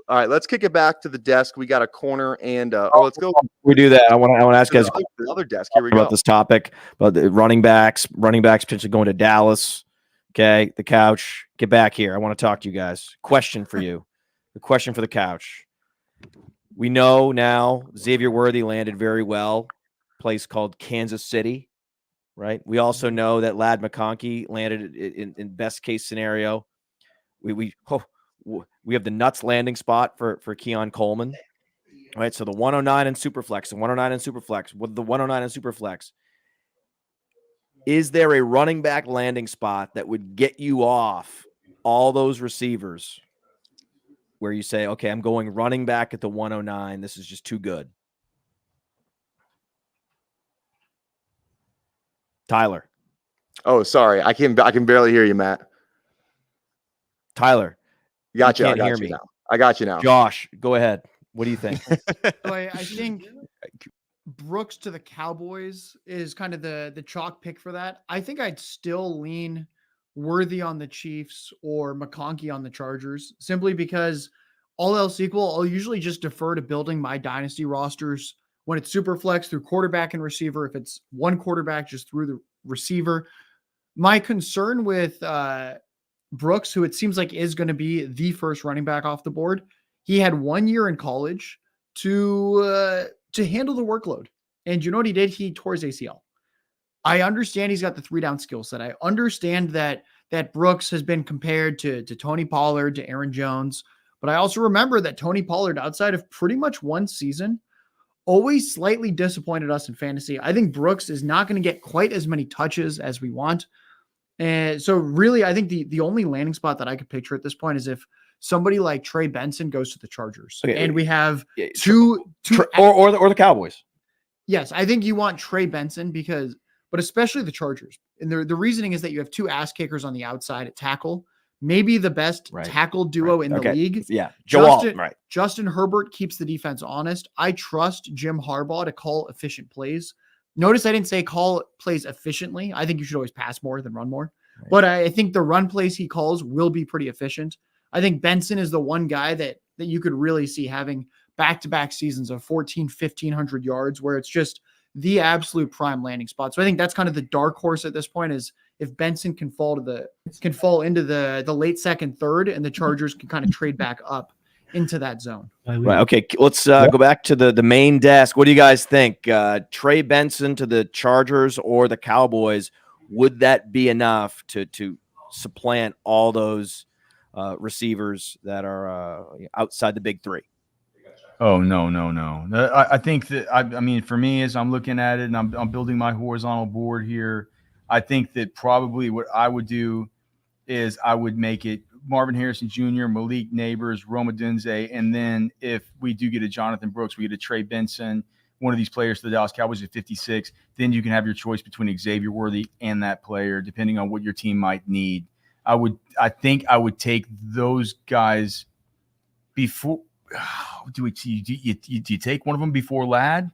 All right, let's kick it back to the desk. We got a corner, and let's go. We do that. I want to ask you guys the other desk. Here we go about this topic about the running backs potentially going to Dallas. Okay, the couch. Get back here. I want to talk to you guys. Question for you. The question for the couch. We know now Xavier Worthy landed very well. Place called Kansas City. Right. We also know that Ladd McConkey landed in best case scenario. We have the nuts landing spot for Keon Coleman. Right. So the 109 and Superflex, with the 109 and Superflex. Is there a running back landing spot that would get you off all those receivers where you say, okay, I'm going running back at the 109. This is just too good. Tyler. Oh, sorry. I can barely hear you, Matt. Tyler. Gotcha. I got you now. I got you now. Josh, go ahead. What do you think? I think Brooks to the Cowboys is kind of the chalk pick for that. I think I'd still lean Worthy on the Chiefs or McConkey on the Chargers, simply because all else equal, I'll usually just defer to building my dynasty rosters when it's super flex through quarterback and receiver. If it's one quarterback, just through the receiver. My concern with Brooks, who it seems like is going to be the first running back off the board, he had 1 year in college to handle the workload. And you know what he did? He tore his ACL. I understand he's got the 3-down skill set. I understand that Brooks has been compared to Tony Pollard, to Aaron Jones. But I also remember that Tony Pollard, outside of pretty much one season, always slightly disappointed us in fantasy. I think Brooks is not going to get quite as many touches as we want. And so really, I think the only landing spot that I could picture at this point is if somebody like Trey Benson goes to the Chargers. Okay, and we have two or the Cowboys. Yes, I think you want Trey Benson but especially the Chargers. And the reasoning is that you have 2 ass kickers on the outside at tackle. Maybe the best tackle duo in the league. Yeah. Justin Herbert keeps the defense honest. I trust Jim Harbaugh to call efficient plays. Notice I didn't say call plays efficiently. I think you should always pass more than run more. Right. But I think the run plays he calls will be pretty efficient. I think Benson is the one guy that you could really see having back-to-back seasons of 1,500 yards where it's just the absolute prime landing spot. So I think that's kind of the dark horse at this point, is if Benson can fall into the late second, third, and the Chargers can kind of trade back up into that zone. Right. Okay. Let's go back to the main desk. What do you guys think? Trey Benson to the Chargers or the Cowboys? Would that be enough to supplant all those receivers that are outside the big 3? Oh, no. I think that, I mean, for me, as I'm looking at it and I'm building my horizontal board here, I think that probably what I would do is I would make it Marvin Harrison Jr., Malik Neighbors, Roma Dunze, and then if we do get a Jonathan Brooks, we get a Trey Benson, one of these players to the Dallas Cowboys at 56, then you can have your choice between Xavier Worthy and that player, depending on what your team might need. I think I would take those guys before. Do you take one of them before Ladd?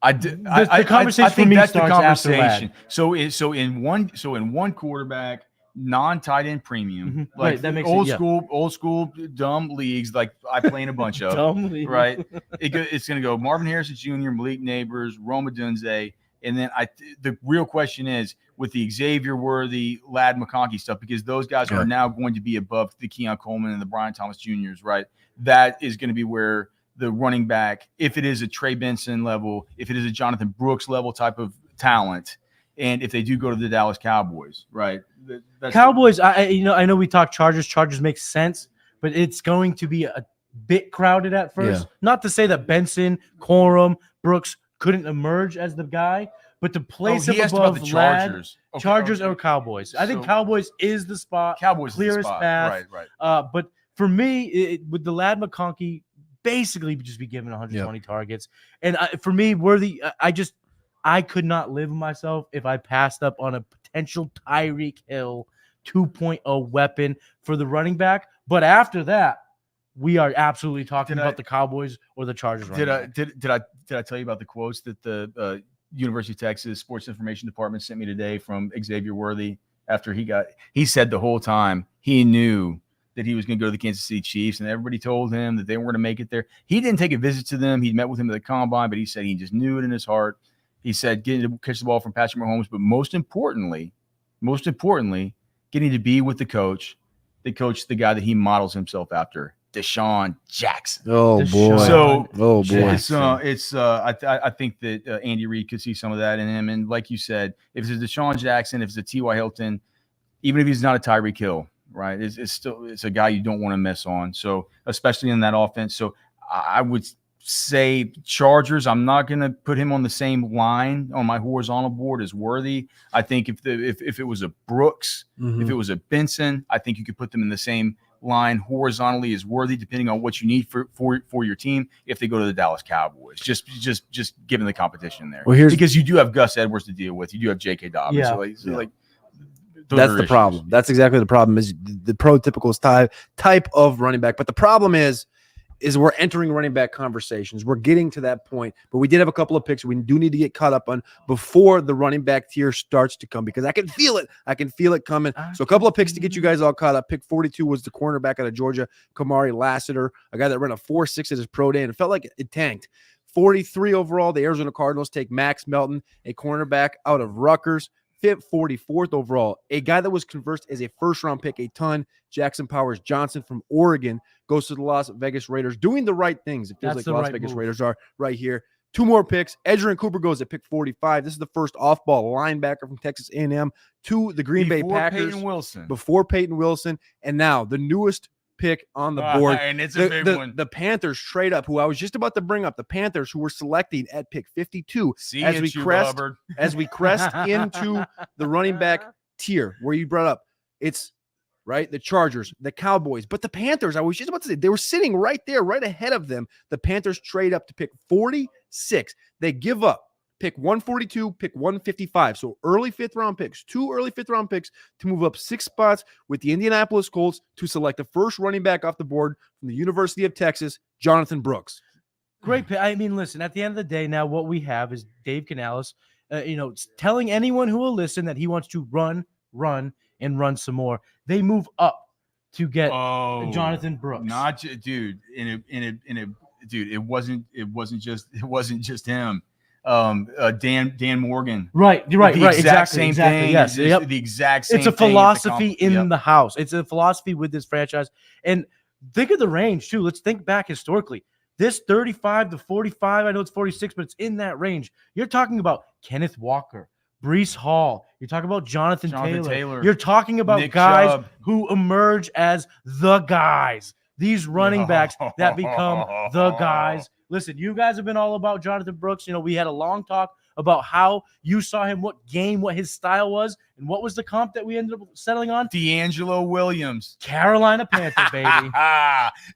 The conversation for me that's the starts after conversation. Ladd. So in one quarterback, non-tight end premium, like right, that makes old school dumb leagues, like I play in a bunch of, right? It's going to go Marvin Harrison Jr., Malik Neighbors, Roma Dunze, and then the real question is with the Xavier Worthy, Ladd McConkey stuff, because those guys are now going to be above the Keon Coleman and the Brian Thomas Jr.'s, right? That is going to be where the running back, if it is a Trey Benson level, if it is a Jonathan Brooks level type of talent, and if they do go to the Dallas Cowboys, right? Cowboys, I know we talk Chargers. Chargers makes sense, but it's going to be a bit crowded at first. Yeah. Not to say that Benson, Corum, Brooks couldn't emerge as the guy, but to place him above the Chargers, Chargers, Chargers or Cowboys. I think Cowboys is the spot. Cowboys clearest is the spot. path. Right. But for me, with the Ladd McConkey, basically just be given 120 targets. And for me, Worthy, I could not live with myself if I passed up on a potential Tyreek Hill 2.0 weapon for the running back. But after that, we are absolutely talking about the Cowboys or the Chargers. Did I tell you about the quotes that the University of Texas Sports Information Department sent me today from Xavier Worthy after he said the whole time he knew that he was going to go to the Kansas City Chiefs, and everybody told him that they weren't going to make it there. He didn't take a visit to them. He met with him at the combine, but he said he just knew it in his heart. He said getting to catch the ball from Patrick Mahomes, but most importantly, getting to be with the coach, the guy that he models himself after, Deshaun Jackson. Oh boy! I think that Andy Reid could see some of that in him, and like you said, if it's a Deshaun Jackson, if it's a T.Y. Hilton, even if he's not a Tyreek Hill, right? It's a guy you don't want to miss on. So especially in that offense. So I would say Chargers. I'm not going to put him on the same line on my horizontal board as Worthy. I think if it was a Brooks, if it was a Benson, I think you could put them in the same line horizontally as Worthy, depending on what you need for your team. If they go to the Dallas Cowboys, just given the competition there, because you do have Gus Edwards to deal with, you do have J.K. Dobbins. Yeah. That's the problem. That's exactly the problem. Is the prototypical type of running back. But the problem is we're entering running back conversations. We're getting to that point, but we did have a couple of picks we do need to get caught up on before the running back tier starts to come, because I can feel it. I can feel it coming. So a couple of picks to get you guys all caught up. Pick 42 was the cornerback out of Georgia, Kamari Lassiter, a guy that ran a 4.6 at his pro day, and it felt like it tanked. 43 overall, the Arizona Cardinals take Max Melton, a cornerback out of Rutgers. 44th overall, a guy that was conversed as a first-round pick a ton, Jackson Powers Johnson from Oregon, goes to the Las Vegas Raiders, doing the right things. It feels like the Las Vegas Raiders are right here. Two more picks. Edgerrin Cooper goes at pick 45. This is the first off-ball linebacker from Texas A&M to the Green Bay Packers. Before Peyton Wilson. And now the newest pick on the board. And it's a big one. The Panthers trade up, who I was just about to bring up, the Panthers, who were selecting at pick 52 as we crest into the running back tier where you brought up. It's right, the Chargers, the Cowboys, but the Panthers, I was just about to say, they were sitting right there, right ahead of them. The Panthers trade up to pick 46. They give up pick 142, pick 155. So early fifth-round picks, two early fifth-round picks to move up 6 spots with the Indianapolis Colts to select the first running back off the board from the University of Texas, Jonathan Brooks. Great pick. I mean, listen, at the end of the day, now what we have is Dave Canales, telling anyone who will listen that he wants to run, and run some more. They move up to get Jonathan Brooks. Dude. It wasn't just him. Dan Morgan. Right. Exact same thing. Yes. The exact same thing. It's a philosophy in the house. It's a philosophy with this franchise. And think of the range too. Let's think back historically. This 35 to 45, I know it's 46, but it's in that range. You're talking about Kenneth Walker, Breece Hall. You're talking about Jonathan Taylor. You're talking about Nick guys Chubb, who emerge as the guys. These running backs that become the guys. Listen, you guys have been all about Jonathan Brooks. We had a long talk about how you saw him, what his style was, and what was the comp that we ended up settling on? D'Angelo Williams. Carolina Panthers, baby.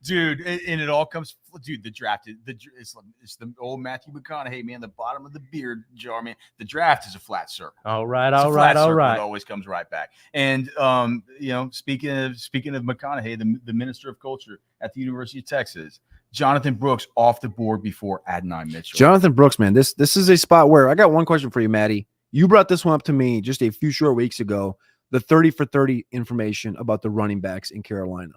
Dude, and it all comes, dude, the draft, it's the old Matthew McConaughey, man, the bottom of the beard jar, man. The draft is a flat circle. All right. It always comes right back. And, speaking of McConaughey, the minister of culture at the University of Texas, Jonathan Brooks off the board before Adonai Mitchell. Jonathan Brooks, man, this is a spot where I got one question for you, Maddie. You brought this one up to me just a few short weeks ago, the 30 for 30 information about the running backs in Carolina.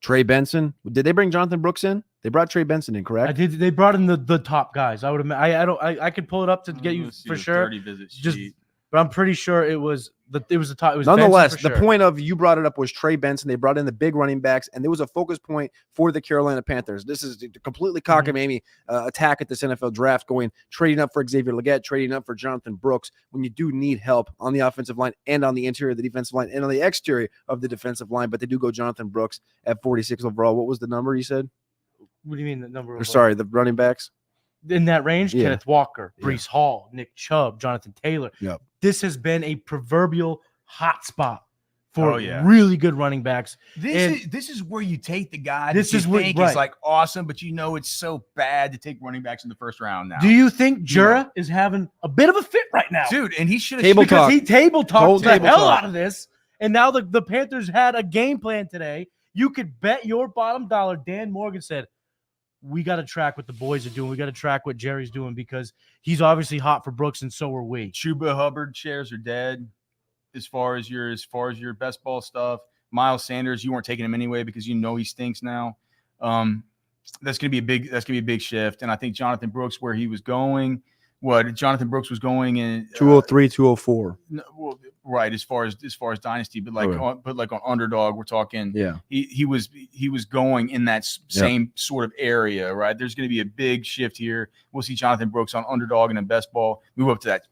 Trey Benson. Did they bring Jonathan Brooks in? They brought Trey Benson in, correct? I did. They brought in the top guys. I would have. I could pull it up to get you for sure. 30 visits. But I'm pretty sure it was the top. It was nonetheless. Benson for the sure. point of you brought it up was Trey Benson. They brought in the big running backs, and there was a focus point for the Carolina Panthers. This is a completely cockamamie attack at this NFL draft, going trading up for Xavier Legette, trading up for Jonathan Brooks when you do need help on the offensive line and on the interior of the defensive line and on the exterior of the defensive line. But they do go Jonathan Brooks at 46 overall. What was the number you said? What do you mean the number? Or sorry, the running backs in that range? Yeah. Kenneth Walker, Yeah. Breece Hall, Nick Chubb, Jonathan Taylor. Yep. This has been a proverbial hot spot for Oh, yeah. really good running backs. This is where you take the guy This that is you where- think right. is like awesome, but you know it's so bad to take running backs in the first round now. Do you think Jura is having a bit of a fit right now? Dude, and he should have Table Because talk. he table talked Whole the table hell talk. out of this. And now the Panthers had a game plan today. You could bet your bottom dollar. Dan Morgan said, we got to track what the boys are doing. We got to track what Jerry's doing because he's obviously hot for Brooks, and so are we. Chuba Hubbard shares are dead as far as your best ball stuff. Miles Sanders, you weren't taking him anyway because you know he stinks now. That's gonna be a big shift. And I think Jonathan Brooks, where he was going, Jonathan Brooks was going in 203, 204. right as far as Dynasty, but on Underdog, we're talking. Yeah. He was going in that same sort of area, right? There's going to be a big shift here. We'll see Jonathan Brooks on Underdog and in Best Ball move up to that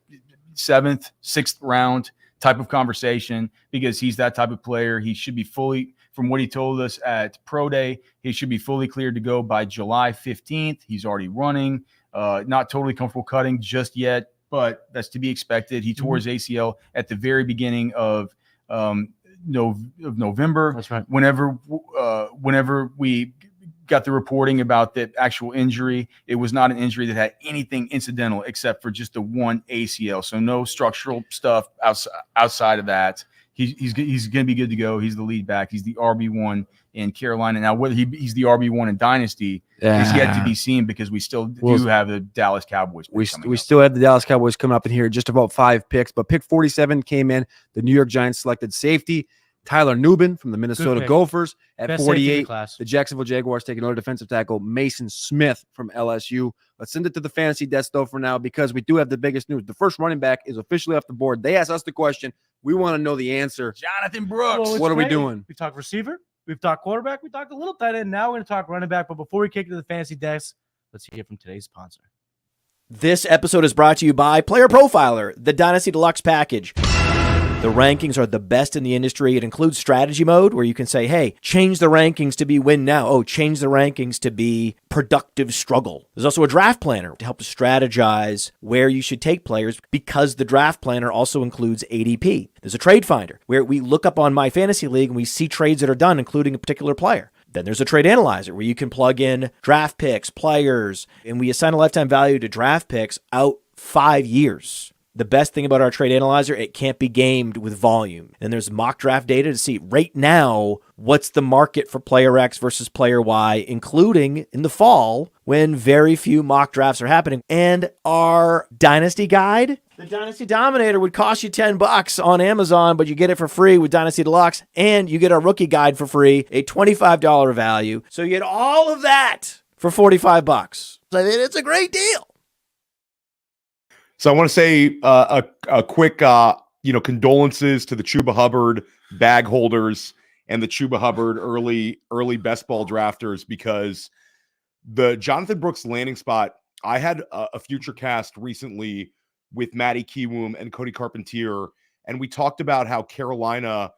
7th, 6th round type of conversation because he's that type of player. He should be fully, from what he told us at Pro Day, he should be fully cleared to go by July 15th. He's already running, not totally comfortable cutting just yet, but that's to be expected. He tore his ACL at the very beginning of November. That's right. Whenever we got the reporting about the actual injury, it was not an injury that had anything incidental except for just the one ACL. So no structural stuff outside of that. He's going to be good to go. He's the lead back. He's the RB1 in Carolina. Now, whether he's the RB1 in Dynasty is yet to be seen because we still do have the Dallas Cowboys. We still have the Dallas Cowboys coming up in here, just about 5 picks. But pick 47 came in. The New York Giants selected safety Tyler Nubin from the Minnesota pick. Gophers at Best safety in the 48. class. The Jacksonville Jaguars take another defensive tackle, Mason Smith from LSU. Let's send it to the fantasy desk, though, for now, because we do have the biggest news. The first running back is officially off the board. They asked us the question. We want to know the answer. Jonathan Brooks. Well, it's What are we great. doing? We talked receiver. We've talked quarterback. We talked a little tight end. Now we're going to talk running back. But before we kick it to the fantasy desk, let's hear from today's sponsor. This episode is brought to you by Player Profiler, the Dynasty Deluxe package. The rankings are the best in the industry. It includes strategy mode where you can say, hey, change the rankings to be win now. Oh, change the rankings to be productive struggle. There's also a draft planner to help strategize where you should take players because the draft planner also includes ADP. There's a trade finder where we look up on My Fantasy League and we see trades that are done, including a particular player. Then there's a trade analyzer where you can plug in draft picks, players, and we assign a lifetime value to draft picks out 5 years. The best thing about our trade analyzer, it can't be gamed with volume. And there's mock draft data to see right now what's the market for player X versus player Y, including in the fall when very few mock drafts are happening. And our Dynasty guide, the Dynasty Dominator, would cost you $10 on Amazon, but you get it for free with Dynasty Deluxe, and you get our rookie guide for free, a $25 value. So you get all of that for $45. I mean, it's a great deal. So I want to say a quick, condolences to the Chuba Hubbard bag holders and the Chuba Hubbard early best ball drafters, because the Jonathan Brooks landing spot, I had a future cast recently with Matty Kiwoom and Cody Carpentier, and we talked about how Carolina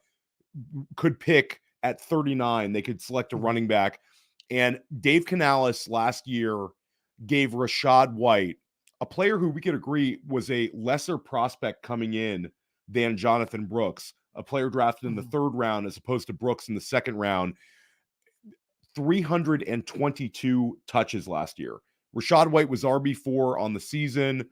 could pick at 39. They could select a running back. And Dave Canales last year gave Rashad White a player who we could agree was a lesser prospect coming in than Jonathan Brooks, a player drafted in the third round as opposed to Brooks in the second round. 322 touches last year. Rachaad White was RB4 on the season,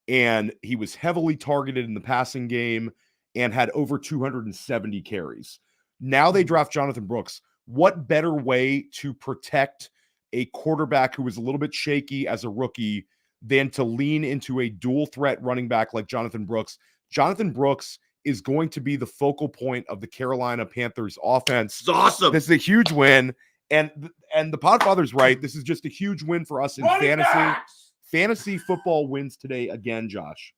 and he was heavily targeted in the passing game and had over 270 carries. Now they draft Jonathan Brooks. What better way to protect a quarterback who was a little bit shaky as a rookie than to lean into a dual threat running back like Jonathan Brooks? Jonathan Brooks is going to be the focal point of the Carolina Panthers offense. It's awesome. This is a huge win. And the Podfather's right. This is just a huge win for us in fantasy. Fantasy football wins today again, Josh.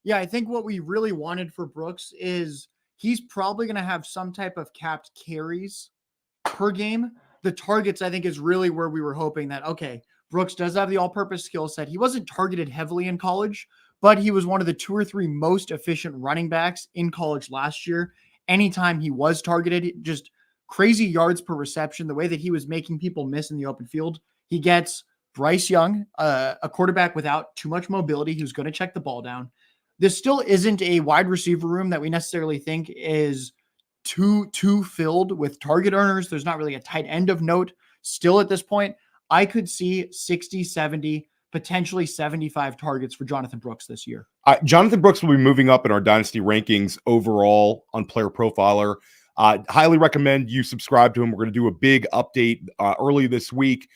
Yeah, I think what we really wanted for Brooks is he's probably going to have some type of capped carries per game. The targets, I think, is really where we were hoping that, okay, Brooks does have the all-purpose skill set. He wasn't targeted heavily in college, but he was one of the 2 or 3 most efficient running backs in college last year. Anytime he was targeted, just crazy yards per reception, the way that he was making people miss in the open field. He gets Bryce Young, a quarterback without too much mobility, who's going to check the ball down. This still isn't a wide receiver room that we necessarily think is too filled with target earners. There's not really a tight end of note still at this point. I could see 60, 70, potentially 75 targets for Jonathan Brooks this year. Jonathan Brooks will be moving up in our Dynasty rankings overall on Player Profiler. Highly recommend you subscribe to him. We're going to do a big update early this week.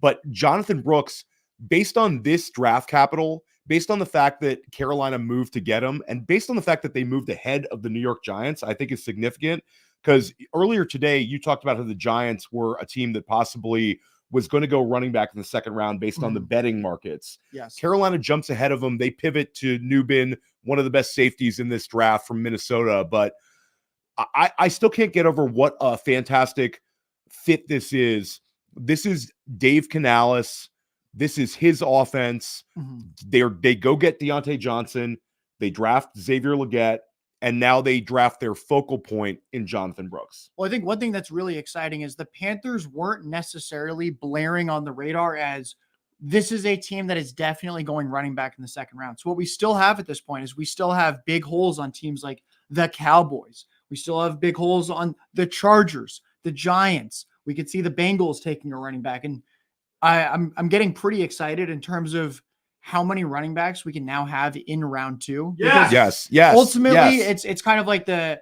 But Jonathan Brooks, based on this draft capital, based on the fact that Carolina moved to get him, and based on the fact that they moved ahead of the New York Giants, I think is significant. Because earlier today, you talked about how the Giants were a team that possibly was going to go running back in the second round based on the betting markets. Yes. Carolina jumps ahead of them. They pivot to Nubin, one of the best safeties in this draft from Minnesota. But I still can't get over what a fantastic fit this is. This is Dave Canales. This is his offense. They go get Deontay Johnson. They draft Xavier Legette. And now they draft their focal point in Jonathan Brooks. Well, I think one thing that's really exciting is the Panthers weren't necessarily blaring on the radar as this is a team that is definitely going running back in the second round. So what we still have at this point is we still have big holes on teams like the Cowboys. We still have big holes on the Chargers, the Giants. We could see the Bengals taking a running back. And I'm getting pretty excited in terms of how many running backs we can now have in round 2. Yes. Ultimately, it's kind of like the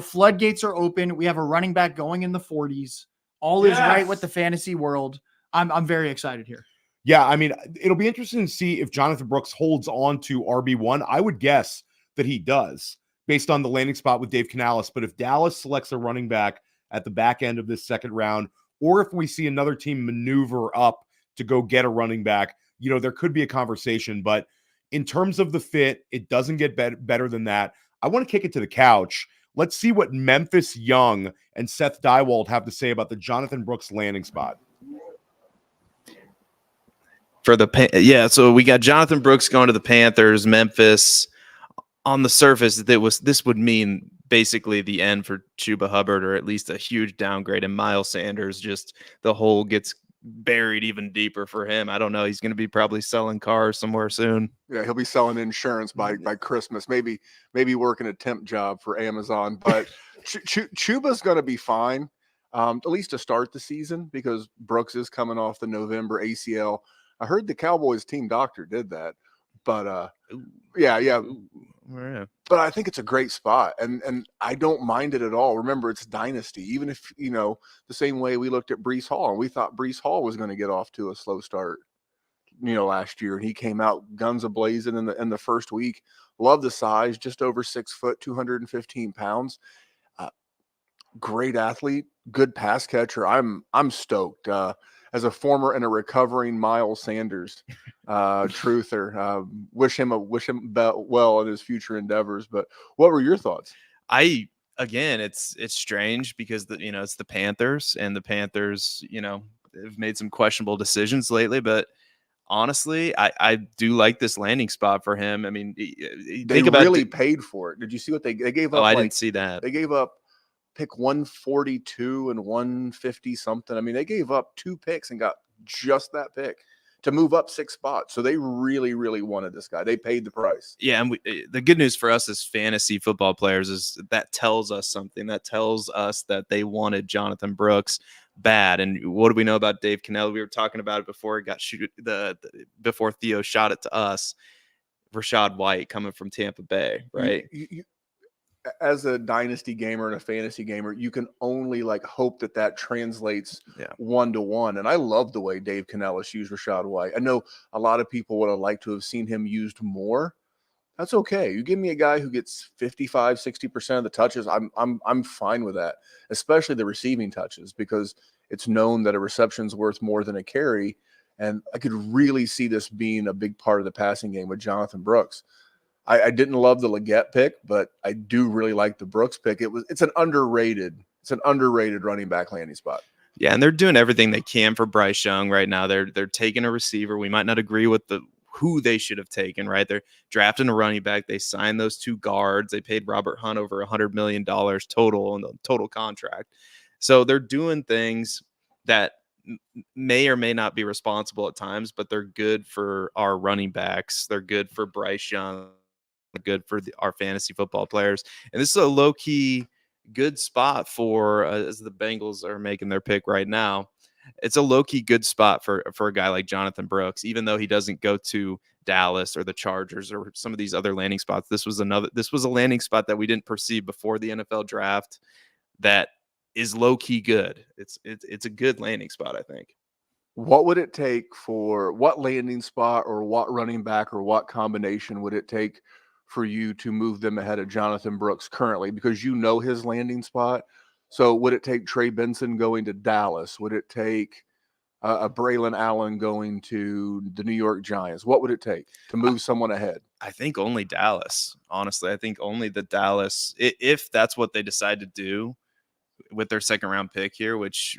floodgates are open. We have a running back going in the 40s. All is right with the fantasy world. I'm very excited here. Yeah, I mean, it'll be interesting to see if Jonathan Brooks holds on to RB1. I would guess that he does based on the landing spot with Dave Canales. But if Dallas selects a running back at the back end of this second round, or if we see another team maneuver up to go get a running back, there could be a conversation. But in terms of the fit, it doesn't get better than that. I want to kick it to the couch. Let's see what Memphis Young and Seth Dywald have to say about the Jonathan Brooks landing spot. So we got Jonathan Brooks going to the Panthers. Memphis, on the surface, this would mean basically the end for Chuba Hubbard, or at least a huge downgrade. And Miles Sanders, just the hole gets buried even deeper for him. I don't know. He's going to be probably selling cars somewhere soon. Yeah, he'll be selling insurance by Christmas. Maybe working a temp job for Amazon. But Chuba's going to be fine, at least to start the season, because Brooks is coming off the November ACL. I heard the Cowboys team doctor did that, but yeah. But I think it's a great spot, and I don't mind it at all. Remember, it's Dynasty. Even if, the same way we looked at Breece Hall, and we thought Breece Hall was going to get off to a slow start, last year, and he came out guns a-blazing in the first week. Love the size, just over 6 foot, 215 pounds. Great athlete, good pass catcher. I'm stoked. As a former and a recovering Miles Sanders truther, wish him well in his future endeavors. But what were your thoughts? It's strange because it's the Panthers, and the Panthers, have made some questionable decisions lately. But honestly, I do like this landing spot for him. I mean, they really paid for it. Did you see what they gave up? Oh, I didn't see that. They gave up pick 142 and 150 something. I mean, they gave up 2 picks and got just that pick. to move up 6 spots. So they really, really wanted this guy. They paid the price. Yeah, and the good news for us as fantasy football players is that tells us something. That tells us that they wanted Jonathan Brooks bad. And what do we know about Dave Cannell? We were talking about it before it got before Theo shot it to us. Rashad White coming from Tampa Bay, right? As a dynasty gamer and a fantasy gamer, you can only like hope that translates 1-to-1. And I love the way Dave Canellis used Rashad White. I know a lot of people would have liked to have seen him used more. That's okay. You give me a guy who gets 55, 60% of the touches, I'm fine with that, especially the receiving touches, because it's known that a reception's worth more than a carry. And I could really see this being a big part of the passing game with Jonathan Brooks. I didn't love the Leggett pick, but I do really like the Brooks pick. It's an underrated running back landing spot. Yeah, and they're doing everything they can for Bryce Young right now. They're taking a receiver. We might not agree with who they should have taken, right? They're drafting a running back. They signed those 2 guards. They paid Robert Hunt over $100 million total in the total contract. So they're doing things that may or may not be responsible at times, but they're good for our running backs. They're good for Bryce Young. Good for our fantasy football players. And this is a low-key good spot for, as the Bengals are making their pick right now, it's a low-key good spot for a guy like Jonathan Brooks, even though he doesn't go to Dallas or the Chargers or some of these other landing spots. This was a landing spot that we didn't perceive before the NFL draft that is low-key good. It's a good landing spot, I think. What would it take for what landing spot or what running back or what combination would it take for you to move them ahead of Jonathan Brooks currently, because you know his landing spot? So would it take Trey Benson going to Dallas? Would it take a Braylon Allen going to the New York Giants? What would it take to move someone ahead? I think only Dallas. Honestly, I think only the Dallas, if that's what they decide to do with their second round pick here, which,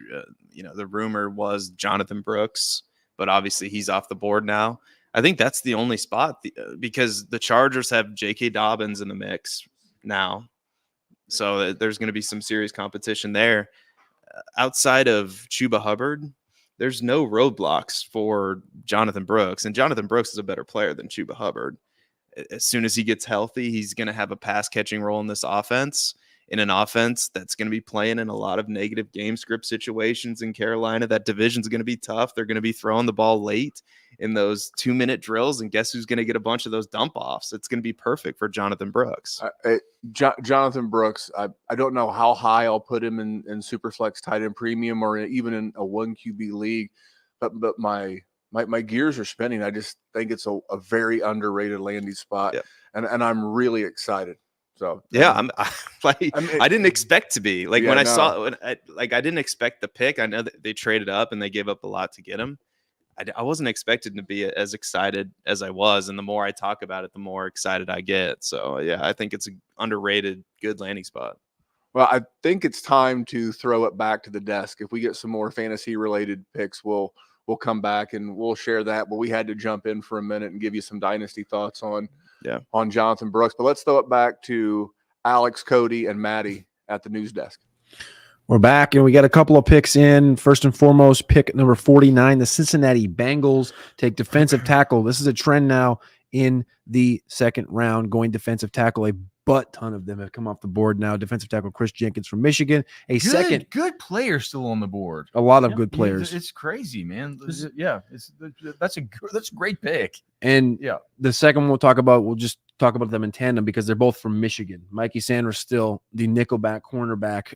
the rumor was Jonathan Brooks, but obviously he's off the board now. I think that's the only spot because the Chargers have J.K. Dobbins in the mix now. So there's going to be some serious competition there. Outside of Chuba Hubbard, there's no roadblocks for Jonathan Brooks. And Jonathan Brooks is a better player than Chuba Hubbard. As soon as he gets healthy, he's going to have a pass catching role in this offense, in an offense that's going to be playing in a lot of negative game script situations in Carolina. That division's going to be tough. They're going to be throwing the ball late in those 2-minute drills. And guess who's going to get a bunch of those dump offs? It's going to be perfect for Jonathan Brooks. Jonathan Brooks, I don't know how high I'll put him in superflex tight end premium or even in a 1 QB league, but my gears are spinning. I just think it's a very underrated landing spot. Yep. And I'm really excited. So yeah, I didn't expect to be like when I saw I didn't expect the pick. I know that they traded up and they gave up a lot to get him. I wasn't expected to be as excited as I was, and the more I talk about it, the more excited I get. So yeah, I think it's an underrated, good landing spot. Well, I think it's time to throw it back to the desk. If we get some more fantasy related picks, we'll come back and we'll share that. But we had to jump in for a minute and give you some dynasty thoughts on Jonathan Brooks. But let's throw it back to Alex, Cody, and Maddie at the news desk. We're back, and we got a couple of picks in. First and foremost, pick number 49, the Cincinnati Bengals take defensive tackle. This is a trend now in the second round, going defensive tackle. A butt ton of them have come off the board now. Defensive tackle Chris Jenkins from Michigan. Good players still on the board. A lot of good players. It's crazy, man. That's a great pick. And the second one we'll just talk about them in tandem because they're both from Michigan. Mikey Sanders, still the nickelback cornerback,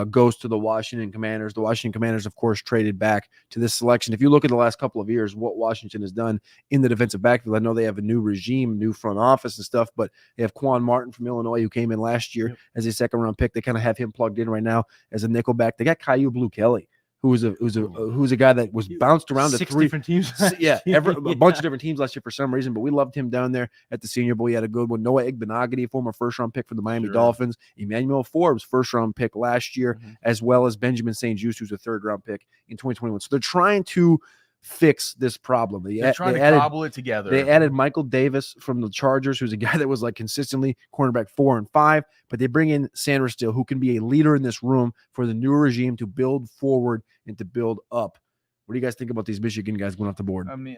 goes to the Washington Commanders. The Washington Commanders, of course, traded back to this selection. If you look at the last couple of years, what Washington has done in the defensive backfield, I know they have a new regime, new front office and stuff, but they have Quan Martin from Illinois who came in last year as a second-round pick. They kind of have him plugged in right now as a nickelback. They got Caillou Blue Kelly, who's a guy that was bounced around to 6 three different teams. A bunch of different teams last year for some reason, but we loved him down there at the Senior Bowl. He had a good one. Noah Igbenogany, former first-round pick for the Miami Dolphins. Emmanuel Forbes, first-round pick last year, as well as Benjamin St. Juste, who's a third-round pick in 2021. So they're trying to fix this problem. They're trying to cobble it together. They added Michael Davis from the Chargers, who's a guy that was like consistently cornerback 4 and 5, but they bring in Sanders still, who can be a leader in this room for the new regime to build forward and to build up. What do you guys think about these Michigan guys going off the board? I mean,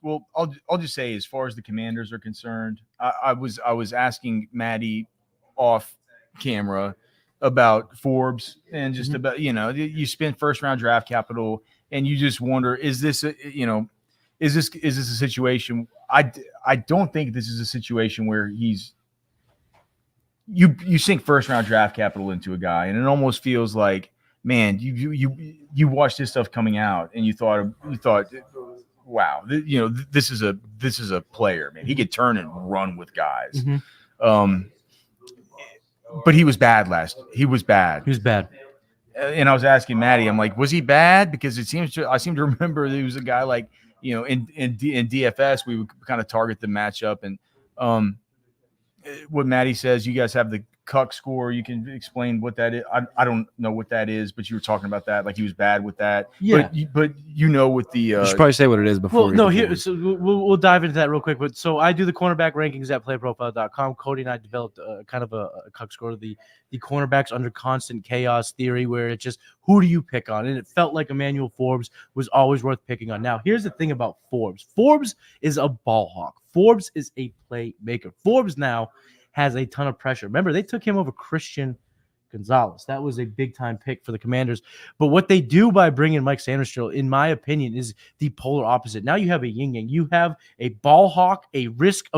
well, I'll just say, as far as the Commanders are concerned, I was asking Maddie off camera about Forbes and just about, you spend first round draft capital and you just wonder, is this a situation? I don't think this is a situation where you sink first round draft capital into a guy, and it almost feels like, man, you watched this stuff coming out and you thought, wow, this is a player, man. He could turn and run with guys. But he was bad He was bad. And I was asking Maddie, I'm like, was he bad? Because I seem to remember there was a guy like, in DFS, we would kind of target the matchup. And what Maddie says, you guys have the Cuck score. You can explain what that is. I don't know what that is, but you were talking about that, like he was bad with that. Yeah. But with the You should probably say what it is before. Well, no, here, so we'll dive into that real quick. But so I do the cornerback rankings at playprofile.com. Cody and I developed kind of a Cuck score of the cornerbacks under constant chaos theory, where it's just, who do you pick on? And it felt like Emmanuel Forbes was always worth picking on. Now, here's the thing about Forbes. Forbes is a ball hawk. Forbes is a playmaker. Forbes now has a ton of pressure. Remember, they took him over Christian Gonzalez. That was a big-time pick for the Commanders. But what they do by bringing Mike Sainristil, in my opinion, is the polar opposite. Now you have a yin-yang. You have a ball hawk, a risky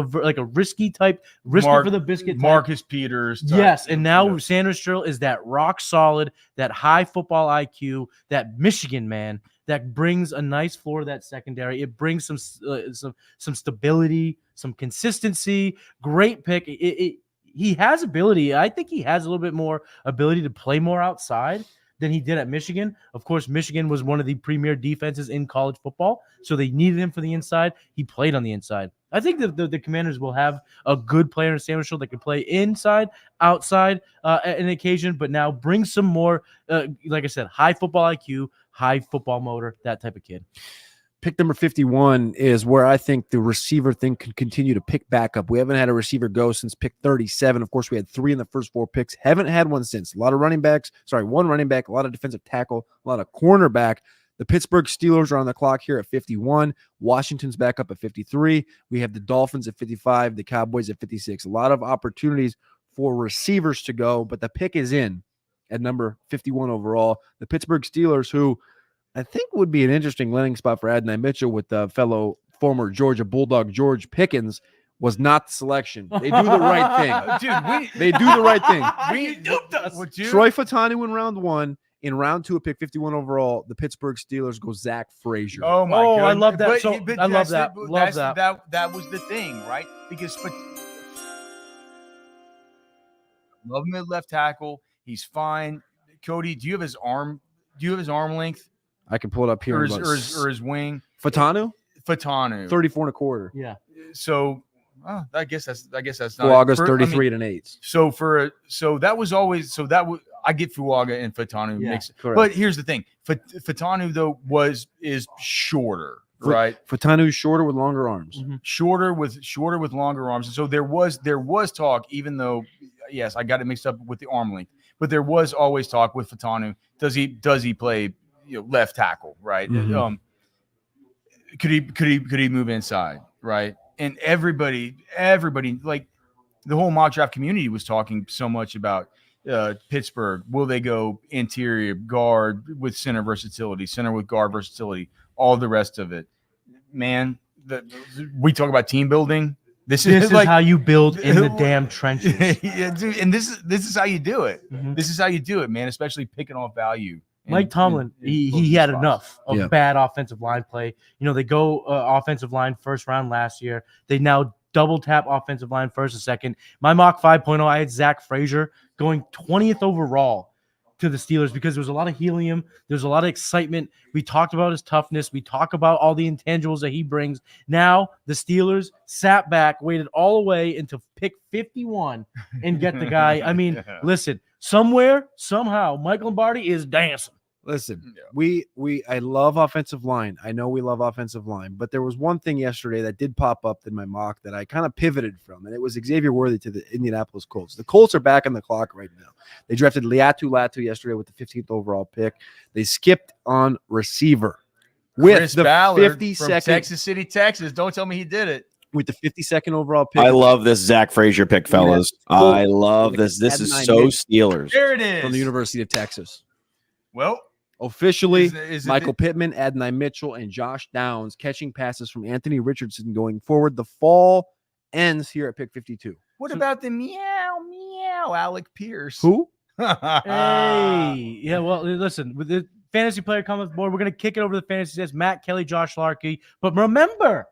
type, for the biscuit type. Marcus Peters type. Yes, and now Sainristil is that rock solid, that high football IQ, that Michigan man that brings a nice floor to that secondary. It brings some stability, some consistency. Great pick. He has ability. I think he has a little bit more ability to play more outside than he did at Michigan. Of course, Michigan was one of the premier defenses in college football, so they needed him for the inside. He played on the inside. I think the Commanders will have a good player in Sainristil that can play inside, outside, an occasion, but now bring some more, like I said, high football IQ, high football motor, that type of kid. Pick number 51 is where I think the receiver thing can continue to pick back up. We haven't had a receiver go since pick 37. Of course, we had 3 in the first 4 picks. Haven't had one since. A lot of running backs. One running back, a lot of defensive tackle, a lot of cornerback. The Pittsburgh Steelers are on the clock here at 51. Washington's back up at 53. We have the Dolphins at 55, the Cowboys at 56. A lot of opportunities for receivers to go, but the pick is in at number 51 overall. The Pittsburgh Steelers, who I think would be an interesting landing spot for Adonai Mitchell with the fellow former Georgia Bulldog George Pickens, was not the selection. They do the right thing. They do the right thing. Troy Fautanu in round 1. In round 2, at pick 51 overall, the Pittsburgh Steelers go Zach Frazier. Oh my God! I love that. I love that. That was the thing, right? Because love him at left tackle. He's fine. Cody, do you have his arm? Do you have his arm length? I can pull it up here. Or his wing. Fautanu, 34 1/4. Yeah. So, I guess that's not Fuaga's 33 and an 8. So that was always I get Fuaga and Fautanu mixed. But here's the thing: Fautanu though is shorter, right? Fautanu is shorter with longer arms. Mm-hmm. Shorter with longer arms. And so there was talk, even though yes, I got it mixed up with the arm length, but there was always talk with Fautanu. Does he play left tackle, right? Mm-hmm. Could he move inside, right? And everybody, like the whole mock draft community was talking so much about Pittsburgh. Will they go interior guard with center versatility, center with guard versatility, all the rest of it? Man, we talk about team building. This is how you build in the damn trenches. Yeah, dude, and this is how you do it. Mm-hmm. This is how you do it, man. Especially picking off value. Mike Tomlin, he had enough of bad offensive line play. They go offensive line first round last year. They now double tap offensive line first and second. My mock 5.0, I had Zach Frazier going 20th overall to the Steelers because there was a lot of helium. There's a lot of excitement. We talked about his toughness. We talk about all the intangibles that he brings. Now the Steelers sat back, waited all the way until pick 51 and get the guy. I mean, listen, somewhere, somehow, Mike Lombardi is dancing. Listen, I love offensive line. I know we love offensive line, but there was one thing yesterday that did pop up in my mock that I kind of pivoted from, and it was Xavier Worthy to the Indianapolis Colts. The Colts are back on the clock right now. They drafted Liatu Latu yesterday with the 15th overall pick. They skipped on receiver. with Chris the Ballard 52nd from Texas City, Texas. Don't tell me he did it. with the 52nd overall pick. I love this Zach Frazier pick, fellas. I love this. This is so Steelers. There it is. from the University of Texas. Well, Officially, is it Michael Pittman, Adonai Mitchell, and Josh Downs catching passes from Anthony Richardson going forward. The fall ends here at pick 52. what about the meow Alec Pierce? Who? Hey, yeah. Well, listen, with the fantasy player coming board, we're gonna kick it over to the fantasy stats. Matt Kelly, Josh Larkey. But remember,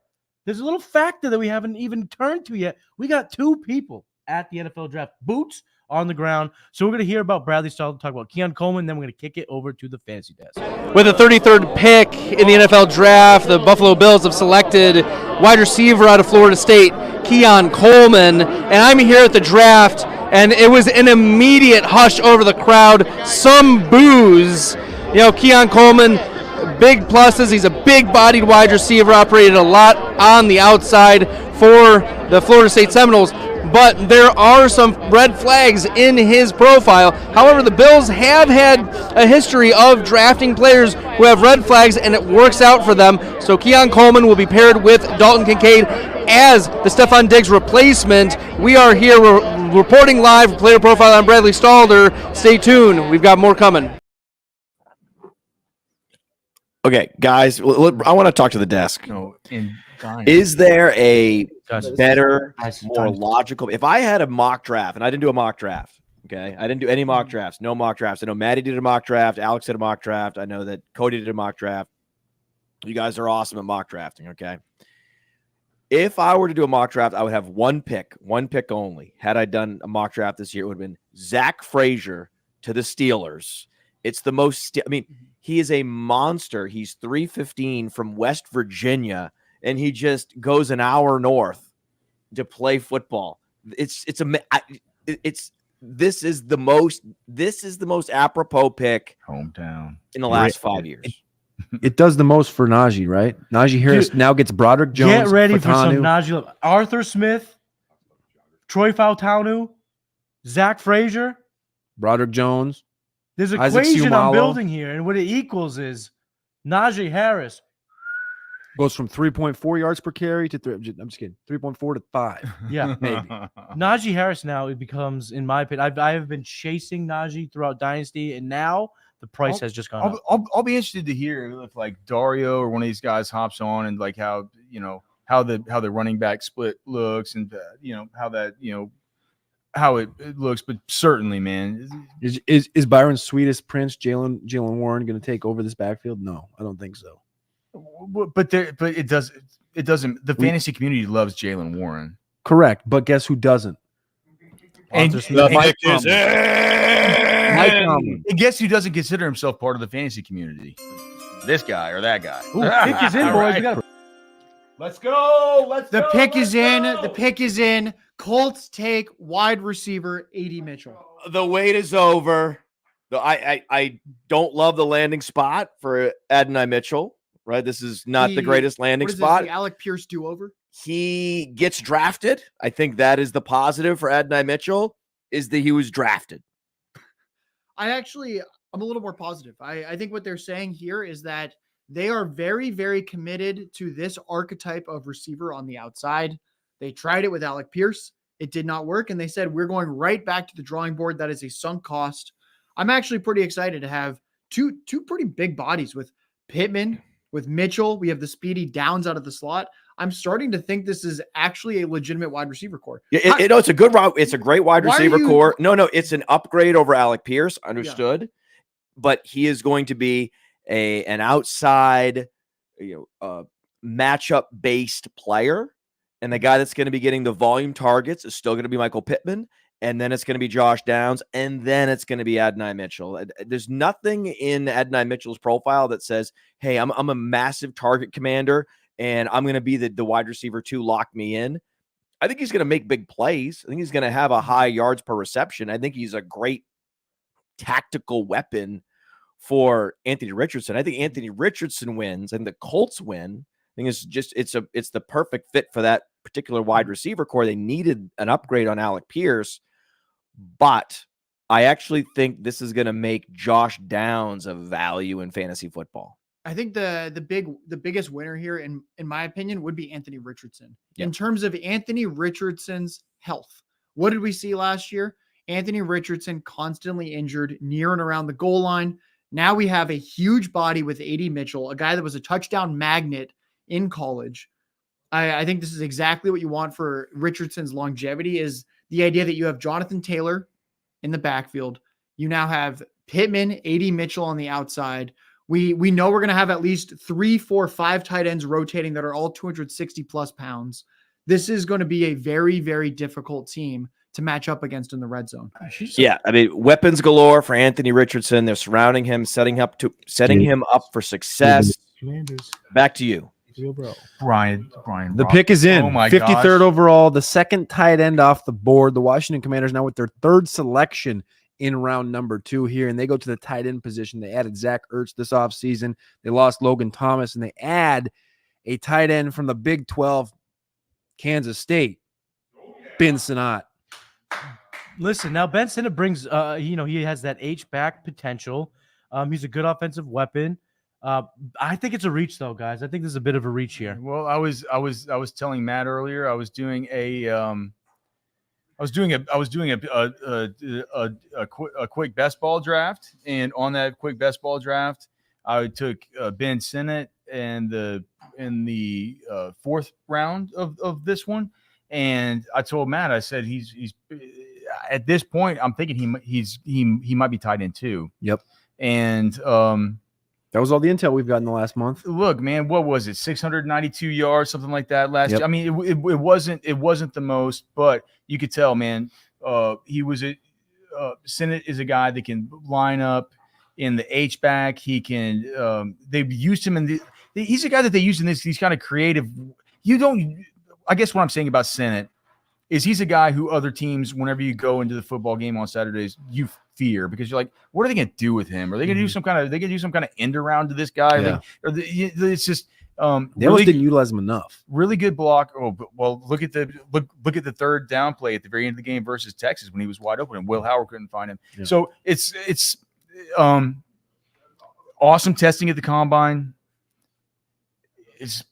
there's a little factor that we haven't even turned to yet. We got 2 people at the NFL draft, boots on the ground. So we're gonna hear about Bradley Stahl, talk about Keon Coleman, then we're gonna kick it over to the fantasy desk. With the 33rd pick in the NFL draft, the Buffalo Bills have selected wide receiver out of Florida State, Keon Coleman. And I'm here at the draft, and it was an immediate hush over the crowd, some boos. You know, Keon Coleman, big pluses. He's a big-bodied wide receiver, operated a lot on the outside for the Florida State Seminoles. But there are some red flags in his profile. However, the Bills have had a history of drafting players who have red flags, and it works out for them. So Keon Coleman will be paired with Dalton Kincaid as the Stephon Diggs replacement. We are here reporting live, player profile on Bradley Stalder. Stay tuned. We've got more coming. Okay, guys, I want to talk to the desk. No, Is there a Guys, better, guys, more guys. logical? If I had a mock draft, and I didn't do a mock draft, okay? I didn't do any mock drafts, no mock drafts. I know Maddie did a mock draft, Alex did a mock draft. I know that Cody did a mock draft. You guys are awesome at mock drafting, okay? If I were to do a mock draft, I would have one pick only. Had I done a mock draft this year, it would have been Zach Frazier to the Steelers. It's the most, he is a monster. He's 315 from West Virginia, and he just goes an hour north to play football. This is the most apropos pick hometown in the last 5 years. It does the most for Najee, right? Najee Harris now gets Broderick Jones. Get ready for some Fautanu. Najee. Arthur Smith, Troy Fautanu, Zach Frazier. Broderick Jones. There's an Isaac equation I'm Seumalo. building here, and what it equals is Najee Harris. Goes from 3.4 yards per carry to I'm just kidding, 3.4 to 5. Yeah, maybe. Najee Harris now it becomes, in my opinion, I have been chasing Najee throughout Dynasty, and now the price has just gone up. I'll be interested to hear if like Dario or one of these guys hops on and like how the running back split looks and how it looks. But certainly, man, Is Byron's sweetest prince Jaylen Warren going to take over this backfield? No, I don't think so. but it doesn't. The fantasy community loves Jaylen Warren. Correct, but guess who doesn't? And Mike Tomlin. Mike Tomlin. And guess who doesn't consider himself part of the fantasy community? This guy or that guy. Ooh, pick is in, All boys. right. We got Let's go. The pick is in. The pick is in. Colts take wide receiver 80 Mitchell. The wait is over. I don't love the landing spot for Adonai Mitchell, right? This is not the greatest landing What is spot. This, the Alec Pierce do over? He gets drafted. I think that is the positive for Adonai Mitchell, is that he was drafted. I'm a little more positive. I think what they're saying here is that they are very, very committed to this archetype of receiver on the outside. They tried it with Alec Pierce. It did not work. And they said, we're going right back to the drawing board. That is a sunk cost. I'm actually pretty excited to have two pretty big bodies with Pittman, with Mitchell. We have the speedy Downs out of the slot. I'm starting to think this is actually a legitimate wide receiver core. It's a good route. It's a great wide receiver core. No, it's an upgrade over Alec Pierce. Understood. Yeah. But he is going to be an outside, matchup based player. And the guy that's going to be getting the volume targets is still going to be Michael Pittman. And then it's going to be Josh Downs. And then it's going to be Adonai Mitchell. There's nothing in Adonai Mitchell's profile that says, hey, I'm a massive target commander and I'm going to be the wide receiver 2, lock me in. I think he's going to make big plays. I think he's going to have a high yards per reception. I think he's a great tactical weapon for Anthony Richardson. I think Anthony Richardson wins and the Colts win. I think it's the perfect fit for that particular wide receiver core. They needed an upgrade on Alec Pierce, but I actually think this is going to make Josh Downs a value in fantasy football. I think the biggest winner here, in my opinion, would be Anthony Richardson. Yeah. In terms of Anthony Richardson's health, what did we see last year? Anthony Richardson constantly injured near and around the goal line. Now we have a huge body with A.D. Mitchell, a guy that was a touchdown magnet in college. I think this is exactly what you want for Richardson's longevity, is the idea that you have Jonathan Taylor in the backfield. You now have Pittman, A.D. Mitchell on the outside. We know we're going to have at least 3, 4, 5 tight ends rotating that are all 260 plus pounds. This is going to be a very, very difficult team to match up against in the red zone. Yeah, I mean, weapons galore for Anthony Richardson. They're surrounding him, setting him up for success. Back to you. Brian. The pick is in. Oh my 53rd gosh. overall, the second tight end off the board. The Washington Commanders now with their third selection in round number 2 here, and they go to the tight end position. They added Zach Ertz this offseason. They lost Logan Thomas, and they add a tight end from the Big 12, Kansas State, Ben Sinnott. Listen, now Ben Sinnott brings, he has that H-back potential. He's a good offensive weapon. I think it's a reach, though, guys. I think this is a bit of a reach here. Well, I was telling Matt earlier. I was doing a quick best ball draft, and on that quick best ball draft, I took Ben Sinnott in the 4th round of this one, and I told Matt, I said he's at this point I'm thinking he might be tied in 2. Yep, and that was all the intel we've got in the last month. Look, man, what was it? 692 yards, something like that last year. I mean, it wasn't the most, but you could tell, man. He was Sinnott is a guy that can line up in the H back. He can. They've used him he's a guy that they use in these kind of creative. I guess what I'm saying about Sinnott is he's a guy who other teams, whenever you go into the football game on Saturdays, you fear, because you're like, what are they going to do with him? Are they going to do some kind of end around to this guy? Yeah. It's just they almost didn't utilize him enough. Really good block. Oh, well, look at the third down play at the very end of the game versus Texas when he was wide open and Will Howard couldn't find him. Yeah. So it's awesome testing at the combine. It's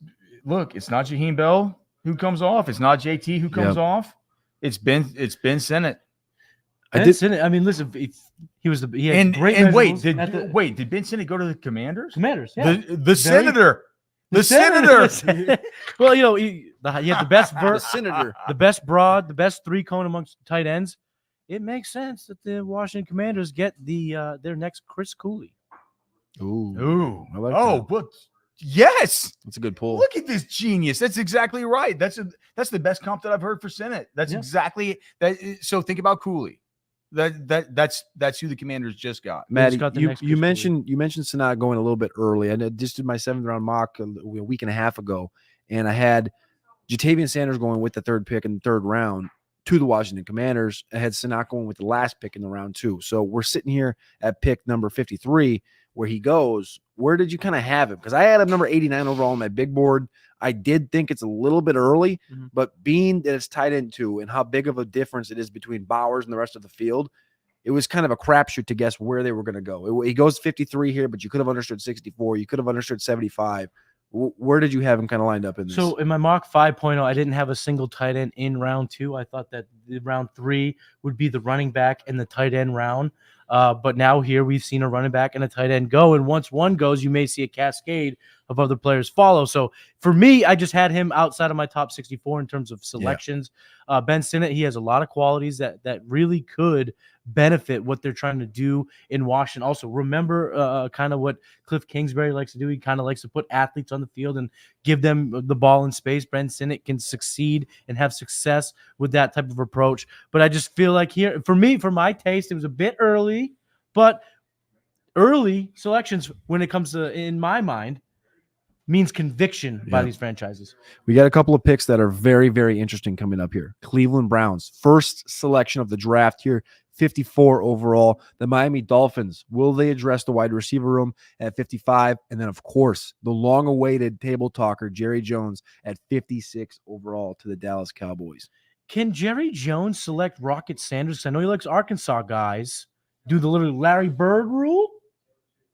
not Jaheim Bell who comes off. It's not JT who comes off. It's Ben Sinnott. I mean, listen, he had great. And did Ben Sinnott go to the Commanders? Commanders, yeah. The Senator. The Senator. Well, he had the best the Senator, the best broad, the best 3 cone amongst tight ends. It makes sense that the Washington Commanders get their next Chris Cooley. Ooh, I like that. But yes, that's a good pull. Look at this genius. That's exactly right. That's the best comp that I've heard for Sinnott. That's exactly that. So think about Cooley. That's who the Commanders just got. Maddie, you mentioned Sinnott going a little bit early. I just did my 7th round mock a week and a half ago, and I had Jatavian Sanders going with the 3rd pick in the 3rd round to the Washington Commanders. I had Sinnott going with the last pick in the round 2. So we're sitting here at pick number 53 where he goes. Where did you kind of have him? Because I had him number 89 overall on my big board. I did think it's a little bit early, but being that it's tied into and how big of a difference it is between Bowers and the rest of the field, it was kind of a crapshoot to guess where they were going to go. He goes 53 here, but you could have understood 64. You could have understood 75. Where did you have him kind of lined up in this? So in my mock 5.0, I didn't have a single tight end in round 2. I thought that the round 3 would be the running back and the tight end round. But now here we've seen a running back and a tight end go. And once one goes, you may see a cascade of other players follow. So for me, I just had him outside of my top 64 in terms of selections. Yeah. Ben Sinnott, he has a lot of qualities that really could benefit what they're trying to do in Washington. Also, remember kind of what Cliff Kingsbury likes to do. He kind of likes to put athletes on the field and give them the ball in space. Ben Sinnott can succeed and have success with that type of approach. But I just feel like here, for me, for my taste, it was a bit early, but early selections when it comes to, in my mind, means conviction by these franchises. We got a couple of picks that are very, very interesting coming up here. Cleveland Browns, first selection of the draft here, 54 overall. The Miami Dolphins, will they address the wide receiver room at 55? And then, of course, the long-awaited table talker, Jerry Jones, at 56 overall to the Dallas Cowboys. Can Jerry Jones select Rocket Sanders? I know he likes Arkansas guys. Do the little Larry Bird rule?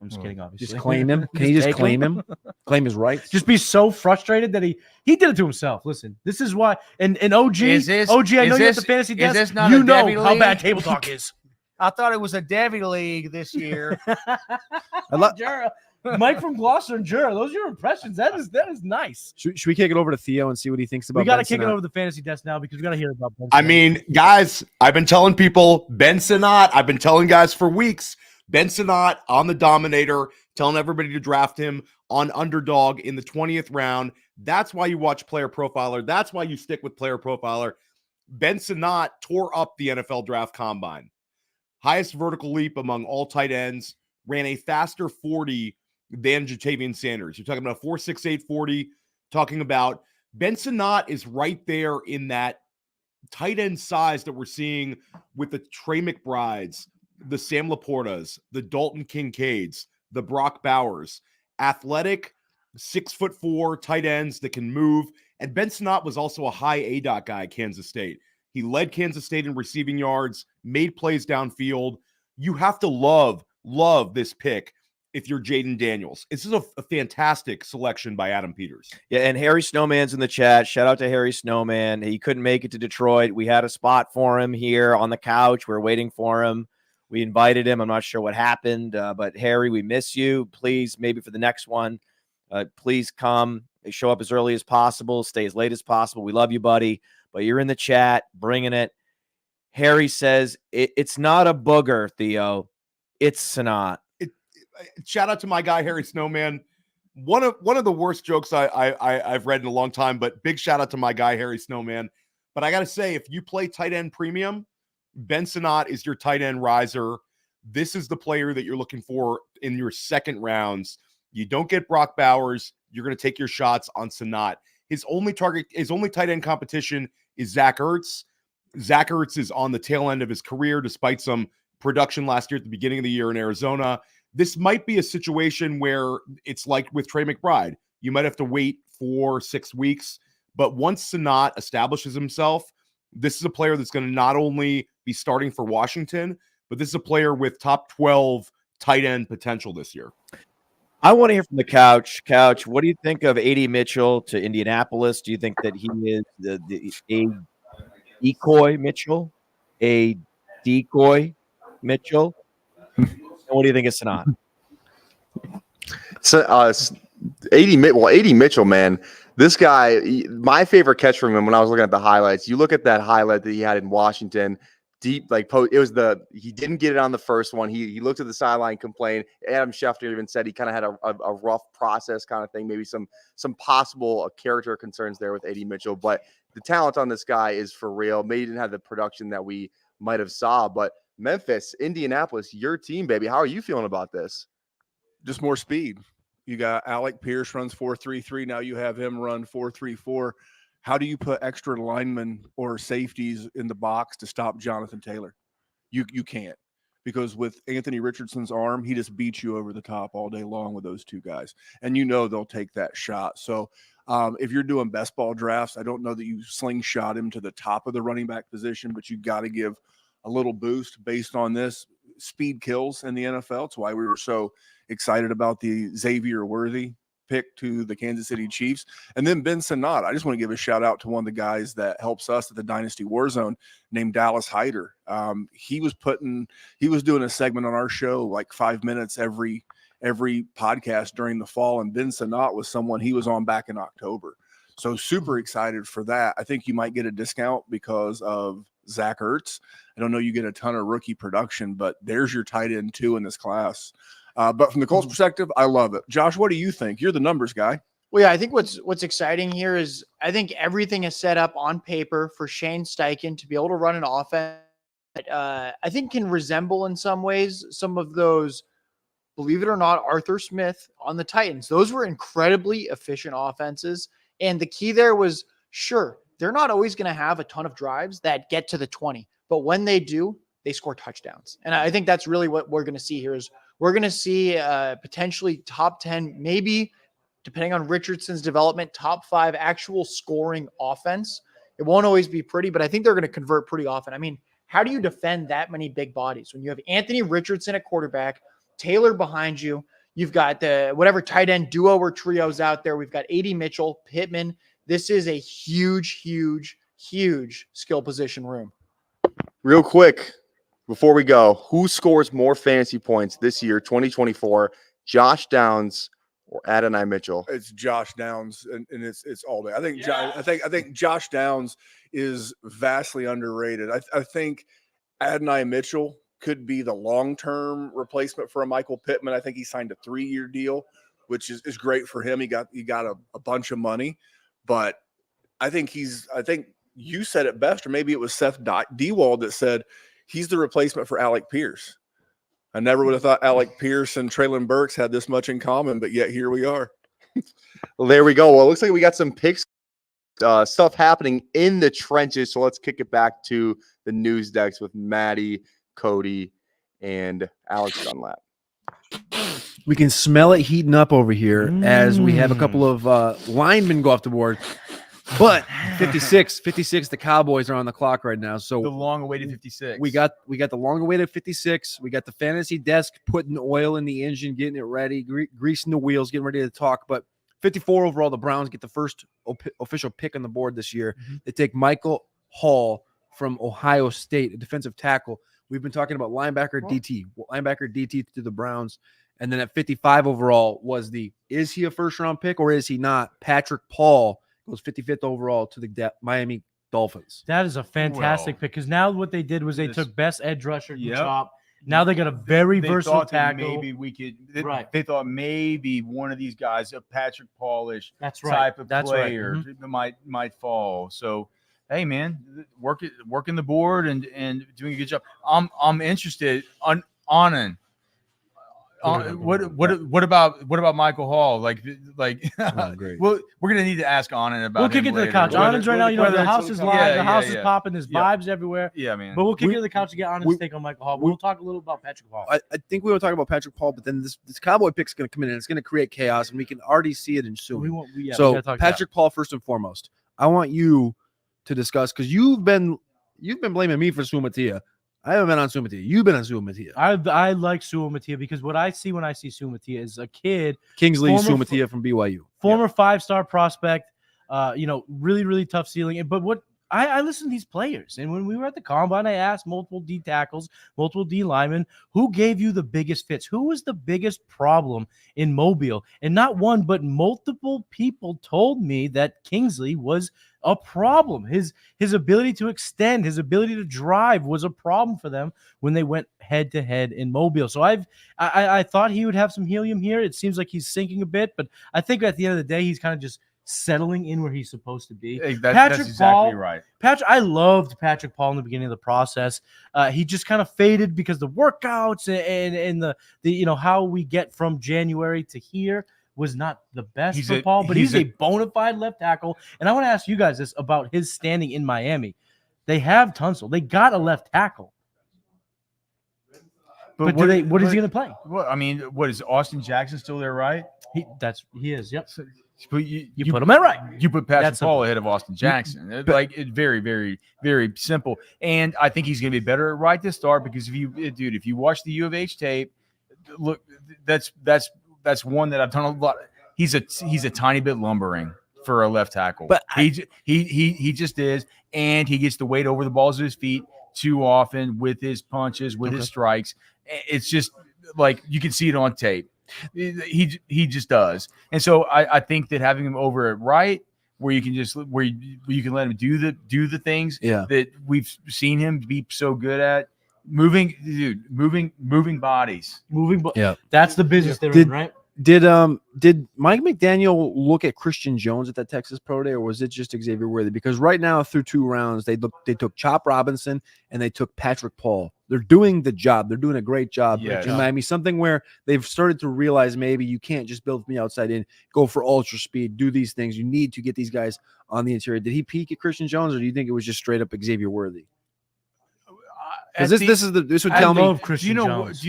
I'm just kidding, obviously. Just claim him. Can you just take claim him? Claim his rights. Just be so frustrated that he did it to himself. Listen, this is why. And OG, OG, I know you have the fantasy desk. Is this not you a know Debbie how league? bad table talk is. I thought it was a Debbie league this year. Jura. Mike from Gloucester and Jura. Those are your impressions. That is nice. Should we kick it over to Theo and see what he thinks about? We got to Ben kick it Sinnott? over the fantasy desk now because we got to hear about Ben I Sinnott. mean, guys, I've been telling people Ben Sinnott. I've been telling guys for weeks. Ben Sinnott on the Dominator, telling everybody to draft him on Underdog in the 20th round. That's why you watch Player Profiler. That's why you stick with Player Profiler. Ben Sinnott tore up the NFL Draft Combine. Highest vertical leap among all tight ends. Ran a faster 40 than Jatavian Sanders. You're talking about a 4.68 40. Talking about Ben Sinnott is right there in that tight end size that we're seeing with the Trey McBrides, the Sam Laportas, the Dalton Kincaids, the Brock Bowers, athletic 6'4" tight ends that can move. And Ben Sinnott was also a high ADOT guy at Kansas State. He led Kansas State in receiving yards, made plays downfield. You have to love this pick if you're Jaden Daniels. This is a fantastic selection by Adam Peters. Yeah, and Harry Snowman's in the chat. Shout out to Harry Snowman. He couldn't make it to Detroit. We had a spot for him here on the couch. We're waiting for him. We invited him. I'm not sure what happened, but Harry, we miss you. Please, maybe for the next one, please come. Show up as early as possible. Stay as late as possible. We love you, buddy. But you're in the chat, bringing it. Harry says, it's not a booger, Theo. It's Sinnott. Shout out to my guy, Harry Snowman. One of the worst jokes I've read in a long time, but big shout out to my guy, Harry Snowman. But I got to say, if you play tight end premium, Ben Sinnott is your tight end riser. This is the player that you're looking for in your second rounds. You don't get Brock Bowers. You're going to take your shots on Sinnott. His only tight end competition is Zach Ertz. Zach Ertz is on the tail end of his career, despite some production last year at the beginning of the year in Arizona. This might be a situation where it's like with Trey McBride. You might have to wait 4-6 weeks. But once Sinnott establishes himself, this is a player that's going to not only be starting for Washington, but this is a player with top 12 tight end potential this year. I want to hear from the couch. Couch, what do you think of A.D. Mitchell to Indianapolis? Do you think that he is a decoy Mitchell? A decoy Mitchell? And what do you think of Sinnott? So, AD Mitchell, man, this guy, my favorite catch from him when I was looking at the highlights, you look at that highlight that he had in Washington, deep, like he didn't get it on the first one. He looked at the sideline, complained. Adam Schefter even said he kind of had a rough process kind of thing, maybe some possible character concerns there with AD Mitchell, but the talent on this guy is for real. Maybe he didn't have the production that we might have saw, but Memphis, Indianapolis, your team, baby. How are you feeling about this? Just more speed. You got Alec Pierce runs 4.33. Now you have him run 4.34. How do you put extra linemen or safeties in the box to stop Jonathan Taylor? You can't, because with Anthony Richardson's arm, he just beats you over the top all day long with those two guys. And they'll take that shot. So if you're doing best ball drafts, I don't know that you slingshot him to the top of the running back position, but you got to give a little boost based on this. Speed kills in the NFL. It's why we were so excited about the Xavier Worthy pick to the Kansas City Chiefs. And then Ben Sinnott. I just want to give a shout out to one of the guys that helps us at the Dynasty Warzone named Dallas Hyder. He was doing a segment on our show like 5 minutes every podcast during the fall. And Ben Sinnott was someone he was on back in October. So super excited for that. I think you might get a discount because of Zach Ertz. I don't know you get a ton of rookie production, but there's your tight end too in this class. But from the Colts perspective, I love it. Josh, what do you think? You're the numbers guy. Well, yeah, I think what's exciting here is I think everything is set up on paper for Shane Steichen to be able to run an offense that I think can resemble in some ways some of those, believe it or not, Arthur Smith on the Titans. Those were incredibly efficient offenses. And the key there was, sure, they're not always going to have a ton of drives that get to the 20, but when they do, they score touchdowns. And I think that's really what we're going to see here is we're going to see potentially top 10, maybe depending on Richardson's development, top 5 actual scoring offense. It won't always be pretty, but I think they're going to convert pretty often. I mean, how do you defend that many big bodies when you have Anthony Richardson at quarterback, Taylor behind you. You've got the whatever tight end duo or trios out there. We've got A.D. Mitchell, Pittman. This is a huge, huge, huge skill position room. Real quick, before we go, who scores more fantasy points this year, 2024? Josh Downs or Adonai Mitchell? It's Josh Downs, and it's all day. I think Josh Downs is vastly underrated. I think Adonai Mitchell could be the long-term replacement for a Michael Pittman. I think he signed a 3-year deal, which is great for him. He got a bunch of money, but I think you said it best, or maybe it was Seth Dewald that said he's the replacement for Alec Pierce. I never would have thought Alec Pierce and Traylon Burks had this much in common, but yet here we are. Well, there we go. Well, it looks like we got some picks, stuff happening in the trenches. So let's kick it back to the news decks with Maddie, Cody, and Alex Dunlap. We can smell it heating up over here as we have a couple of linemen go off the board. But 56, the Cowboys are on the clock right now. So The long-awaited 56. we got the long-awaited 56. We got the fantasy desk putting oil in the engine, getting it ready, greasing the wheels, getting ready to talk. But 54 overall, the Browns get the first official pick on the board this year. They take Michael Hall from Ohio State, a defensive tackle. We've been talking about linebacker DT to the Browns. And then at 55 overall is he a first-round pick or is he not? Patrick Paul goes 55th overall to the Miami Dolphins. That is a fantastic pick because now what they did was they took best edge rusher and chop. Now they got a very versatile tackle. Maybe we could. Right. They thought maybe one of these guys, a Patrick Paulish type of player, might fall. So, hey man, working the board and doing a good job. I'm interested on Anand. What about Michael Hall? Like, great. well, we're gonna need to ask Anand about. We'll kick it to the couch. Anand's right now. The house is live. The house is popping. There's vibes everywhere. Yeah, man. But we'll kick it to the couch to get Anand's take on Michael Hall. We'll talk a little about Patrick Hall. I think we will talk about Patrick Paul, but then this Cowboy pick is going to come in and it's going to create chaos, and we can already see it ensuing. So Patrick Paul, first and foremost, I want you to discuss because you've been blaming me for Sumatia. I haven't been on Sumatia. You've been on Sumatia. I like Sumatia because what I see when I see Sumatia is a kid. Kingsley Sumatia from BYU. Former 5-star prospect, really, really tough ceiling. But what I listen to these players, and when we were at the combine, I asked multiple D tackles, multiple D linemen, who gave you the biggest fits? Who was the biggest problem in Mobile? And not one, but multiple people told me that Kingsley was a problem. His ability to extend, his ability to drive was a problem for them when they went head to head in Mobile. So I thought he would have some helium here. It seems like he's sinking a bit, but I think at the end of the day, he's kind of just settling in where he's supposed to be. That's exactly right. I loved Patrick Paul in the beginning of the process. He just kind of faded because the workouts and the how we get from January to here was not the best for Paul, but he's a bona fide left tackle. And I want to ask you guys this about his standing in Miami. They have Tunsil. They got a left tackle. But what is he going to play? Well, I mean, what is Austin Jackson still there, right? He is. Yep. But you put him at right. You put Patrick Paul ahead of Austin Jackson. It's very, very, very simple. And I think he's going to be better at right to start because if you watch the U of H tape, look, that's one that I've done a lot. He's a tiny bit lumbering for a left tackle, but he just is, and he gets the weight over the balls of his feet too often with his punches, with his strikes. It's just like you can see it on tape. He just does, and so I think that having him over at right, where you can you can let him do the things that we've seen him be so good at, moving bodies, that's the business they're in, right? Did Mike McDaniel look at Christian Jones at that Texas Pro Day, or was it just Xavier Worthy? Because right now through 2 rounds, they took Chop Robinson and they took Patrick Paul. They're doing the job. They're doing a great job in Miami. Something where they've started to realize maybe you can't just build from the outside in, go for ultra speed, do these things. You need to get these guys on the interior. Did he peak at Christian Jones, or do you think it was just straight up Xavier Worthy? Because this would tell me. Do you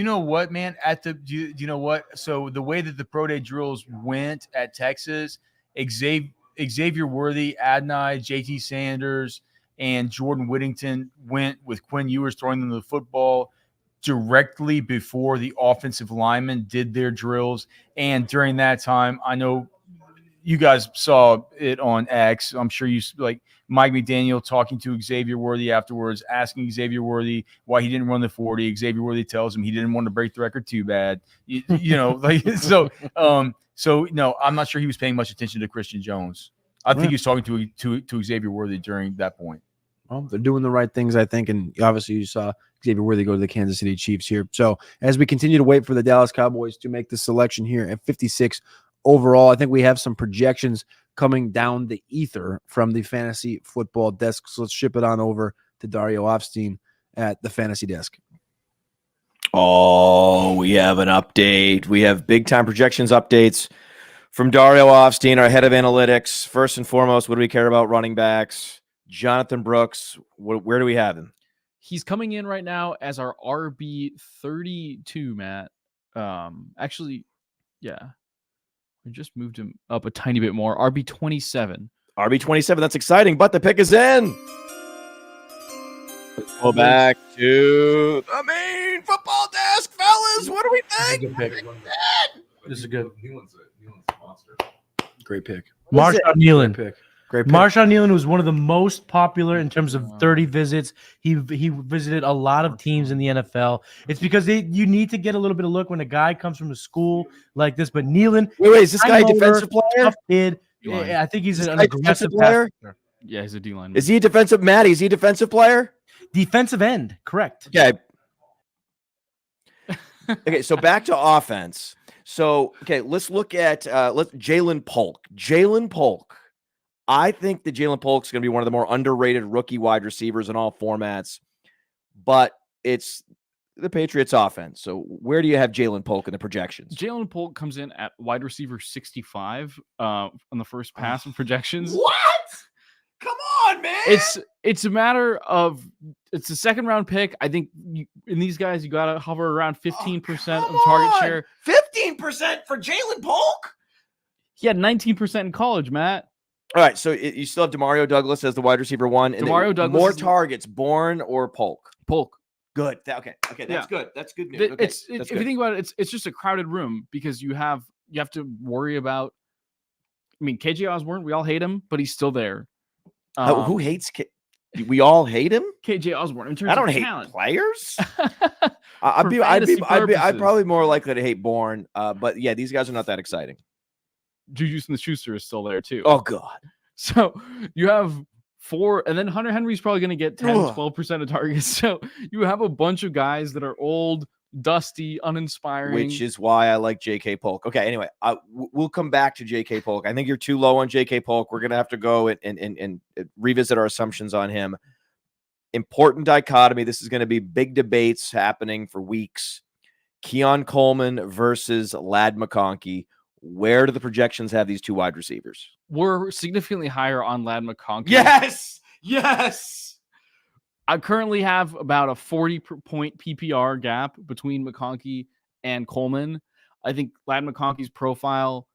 know what, man? Do you know what? So the way that the pro day drills went at Texas, Xavier Worthy, Adonai, JT Sanders, and Jordan Whittington went with Quinn Ewers throwing them the football. directly before the offensive linemen did their drills. And during that time, I know you guys saw it on X. I'm sure you like Mike McDaniel talking to Xavier Worthy afterwards, asking Xavier Worthy why he didn't run the 40. Xavier Worthy tells him he didn't want to break the record too bad. You know, like so no, I'm not sure he was paying much attention to Christian Jones. I think he was talking to Xavier Worthy during that point. Well, they're doing the right things, I think, and obviously you saw Xavier Worthy go to the Kansas City Chiefs here. So as we continue to wait for the Dallas Cowboys to make the selection here at 56 overall, I think we have some projections coming down the ether from the fantasy football desk. So let's ship it on over to Dario Ofstein at the fantasy desk. Oh, we have an update. We have big time projections updates from Dario Ofstein, our head of analytics. First and foremost, what do we care about running backs? Jonathan Brooks, where do we have him? He's coming in right now as our RB 32, Matt. Actually, yeah. We just moved him up a tiny bit more. RB 27. RB 27. That's exciting, but the pick is in. Let's go back to the main football desk, fellas. What do we think? Good pick. This is good. Nealon's a monster. Great pick. Marshawn Nealon. Great pick. Great pick. Marshawn Nealon was one of the most popular in terms of 30 visits. He visited a lot of teams in the NFL. It's because you need to get a little bit of look when a guy comes from a school like this. But Nealon, wait, is this guy a defensive player? Tough kid. Yeah, I think he's an aggressive aggressive player. Yeah, he's a D-line. Is he a defensive? Maddie, is he a defensive player? Defensive end, correct. Okay. Okay, so back to offense. So, okay, let's look at Jaylen Polk. Jaylen Polk. I think that Jaylen Polk is going to be one of the more underrated rookie wide receivers in all formats, but it's the Patriots offense. So where do you have Jaylen Polk in the projections? Jaylen Polk comes in at wide receiver 65 on the first pass of projections. What? Come on, man. It's a matter of it's a second round pick. I think in these guys you got to hover around 15% of target share. 15% for Jaylen Polk? He had 19% in college, Matt. All right, so you still have Demario Douglas as the wide receiver one. And Demario Douglas more targets, Bourne or Polk? Polk. Good. Okay, that's good. That's good news. Okay, If you think about it, it's just a crowded room because you have to worry about. I mean, KJ Osborne, we all hate him, but he's still there. Who hates? We all hate him. KJ Osborne. In terms I don't of hate talent. players. For I'd fantasy probably more likely to hate Bourne. But yeah, these guys are not that exciting. Juju Smith-Schuster is still there too. Oh God. So you have 4, and then Hunter Henry's probably going to get 10, 12% of targets. So you have a bunch of guys that are old, dusty, uninspiring. Which is why I like J.K. Polk. Okay, anyway, we'll come back to J.K. Polk. I think you're too low on J.K. Polk. We're going to have to go and revisit our assumptions on him. Important dichotomy. This is going to be big debates happening for weeks. Keon Coleman versus Ladd McConkey. Where do the projections have these two wide receivers? We're significantly higher on Ladd McConkey. Yes. I currently have about a 40-point PPR gap between McConkey and Coleman. I think Ladd McConkey's profile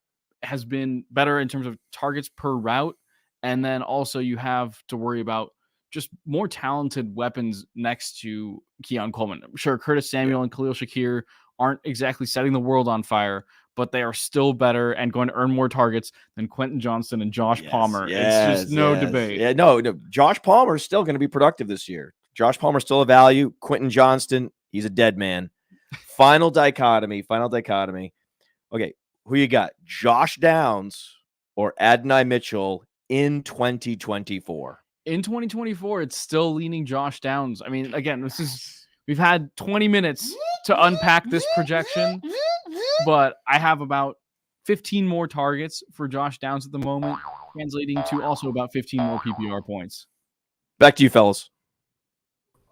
has been better in terms of targets per route. And then also you have to worry about just more talented weapons next to Keon Coleman. I'm sure Curtis Samuel and Khalil Shakir aren't exactly setting the world on fire, but they are still better and going to earn more targets than Quentin Johnston and Josh Palmer. It's just no debate. Yeah, no. Josh Palmer is still going to be productive this year. Josh Palmer still a value. Quentin Johnston, he's a dead man. Final dichotomy. Okay, who you got? Josh Downs or Adonai Mitchell in 2024? In 2024, it's still leaning Josh Downs. I mean, again, we've had 20 minutes to unpack this projection, but I have about 15 more targets for Josh Downs at the moment, translating to also about 15 more PPR points. Back to you, fellas.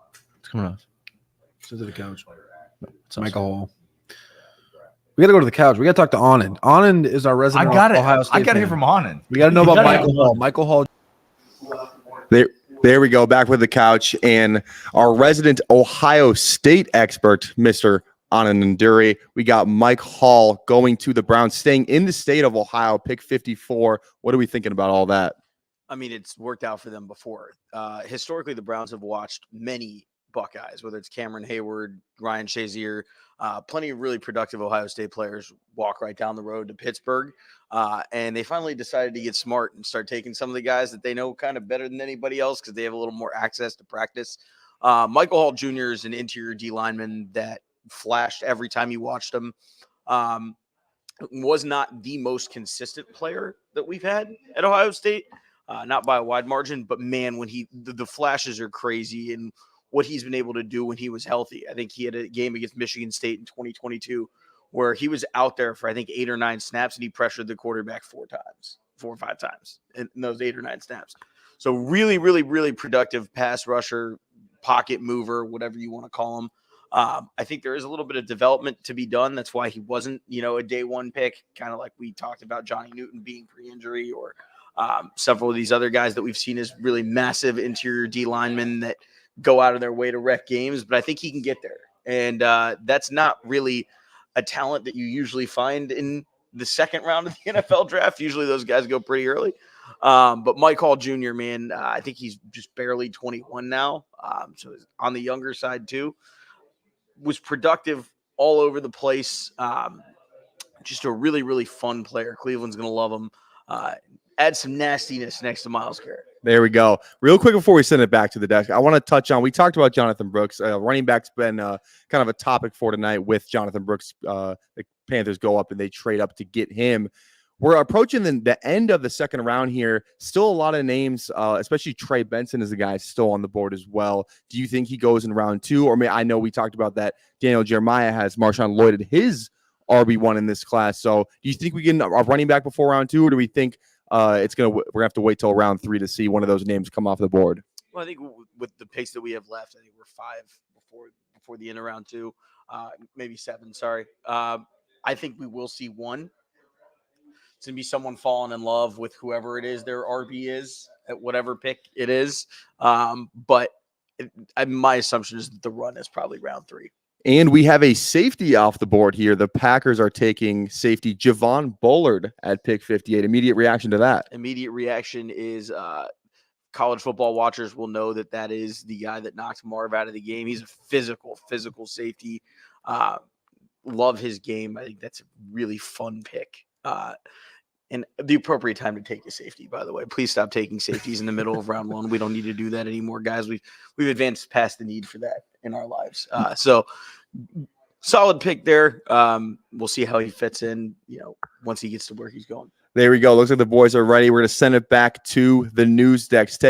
What's coming on? Sit to the couch. It's Michael Hall. We got to go to the couch. We got to talk to Anand. Anand is our resident Ohio State I got to hear fan. from Anand. We got to know about Michael Hall. Michael Hall. There we go. Back with the couch and our resident Ohio State expert, Mr. Anand Nanduri. We got Mike Hall going to the Browns, staying in the state of Ohio, pick 54. What are we thinking about all that? I mean, it's worked out for them before. Historically, the Browns have watched many Buckeyes, whether it's Cameron Hayward, Ryan Shazier, plenty of really productive Ohio State players walk right down the road to Pittsburgh. And they finally decided to get smart and start taking some of the guys that they know kind of better than anybody else because they have a little more access to practice. Michael Hall Jr. is an interior D lineman that flashed every time you watched him. Was not the most consistent player that we've had at Ohio State, not by a wide margin, but man, when the flashes are crazy and what he's been able to do when he was healthy. I think he had a game against Michigan State in 2022 where he was out there for, I think, 8 or 9 snaps and he pressured the quarterback 4 or 5 times in those 8 or 9 snaps. So really, really, really productive pass rusher, pocket mover, whatever you want to call him. I think there is a little bit of development to be done. That's why he wasn't, a day one pick, kind of like we talked about Johnny Newton being pre-injury or several of these other guys that we've seen as really massive interior D linemen that go out of their way to wreck games. But I think he can get there. And that's not really a talent that you usually find in the second round of the NFL draft. Usually those guys go pretty early. But Mike Hall Jr., man, I think he's just barely 21 now. So he's on the younger side too. Was productive all over the place. Just a really, really fun player. Cleveland's going to love him. Add some nastiness next to Myles Garrett. There we go. Real quick before we send it back to the desk, I want to touch on, we talked about Jonathan Brooks. Running back's been kind of a topic for tonight with Jonathan Brooks. The Panthers go up and they trade up to get him. We're approaching the end of the second round here. Still a lot of names, especially Trey Benson is the guy still on the board as well. Do you think he goes in round 2? Or I know we talked about that. Daniel Jeremiah has Marshawn Lloyd at his RB1 in this class. So do you think we get a running back before round 2, or do we think we're gonna have to wait till round 3 to see one of those names come off the board? Well, I think with the picks that we have left, I think we're 5 before the end of round 2, maybe 7. Sorry. I think we will see one. It's going to be someone falling in love with whoever it is their RB is at whatever pick it is. But my assumption is that the run is probably round 3. And we have a safety off the board here. The Packers are taking safety Javon Bullard at pick 58. Immediate reaction to that? Immediate reaction is college football watchers will know that is the guy that knocked Marv out of the game. He's a physical safety. Love his game. I think that's a really fun pick. And the appropriate time to take a safety, by the way. Please stop taking safeties in the middle of round 1. We don't need to do that anymore, guys. We've advanced past the need for that in our lives. So solid pick there. We'll see how he fits in, once he gets to where he's going. There we go. Looks like the boys are ready. We're going to send it back to the news desk.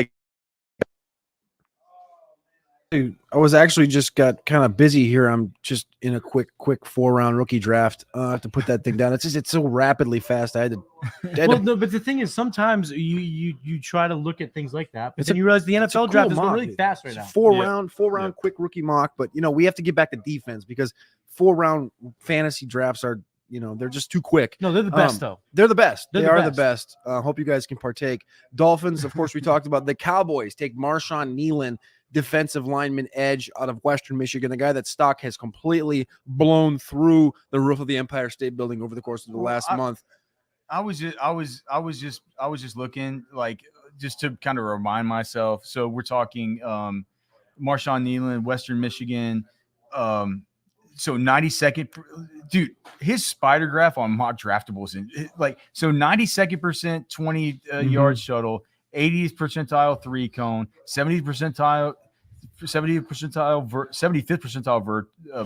I was actually just got kind of busy here. I'm just in a quick 4-round rookie draft to put that thing down. It's so rapidly fast. I had to. But the thing is, sometimes you try to look at things like that, but then you realize the NFL draft is going really fast right now. Four round quick rookie mock. But we have to get back to defense because 4-round fantasy drafts are they're just too quick. No, they're the best though. They're the best. They are the best. best. Hope you guys can partake. Dolphins, of course, we talked about. The Cowboys take Marshawn Nealon, defensive lineman edge out of Western Michigan, the guy that stock has completely blown through the roof of the Empire State Building over the course of the last month. I was just looking, like, just to kind of remind myself. So we're talking Marshawn Nealon, Western Michigan. So 92nd, dude, his spider graph on mock draftables, 92nd percent 20 yard shuttle, 80th percentile 3 cone, 70th percentile 75th percentile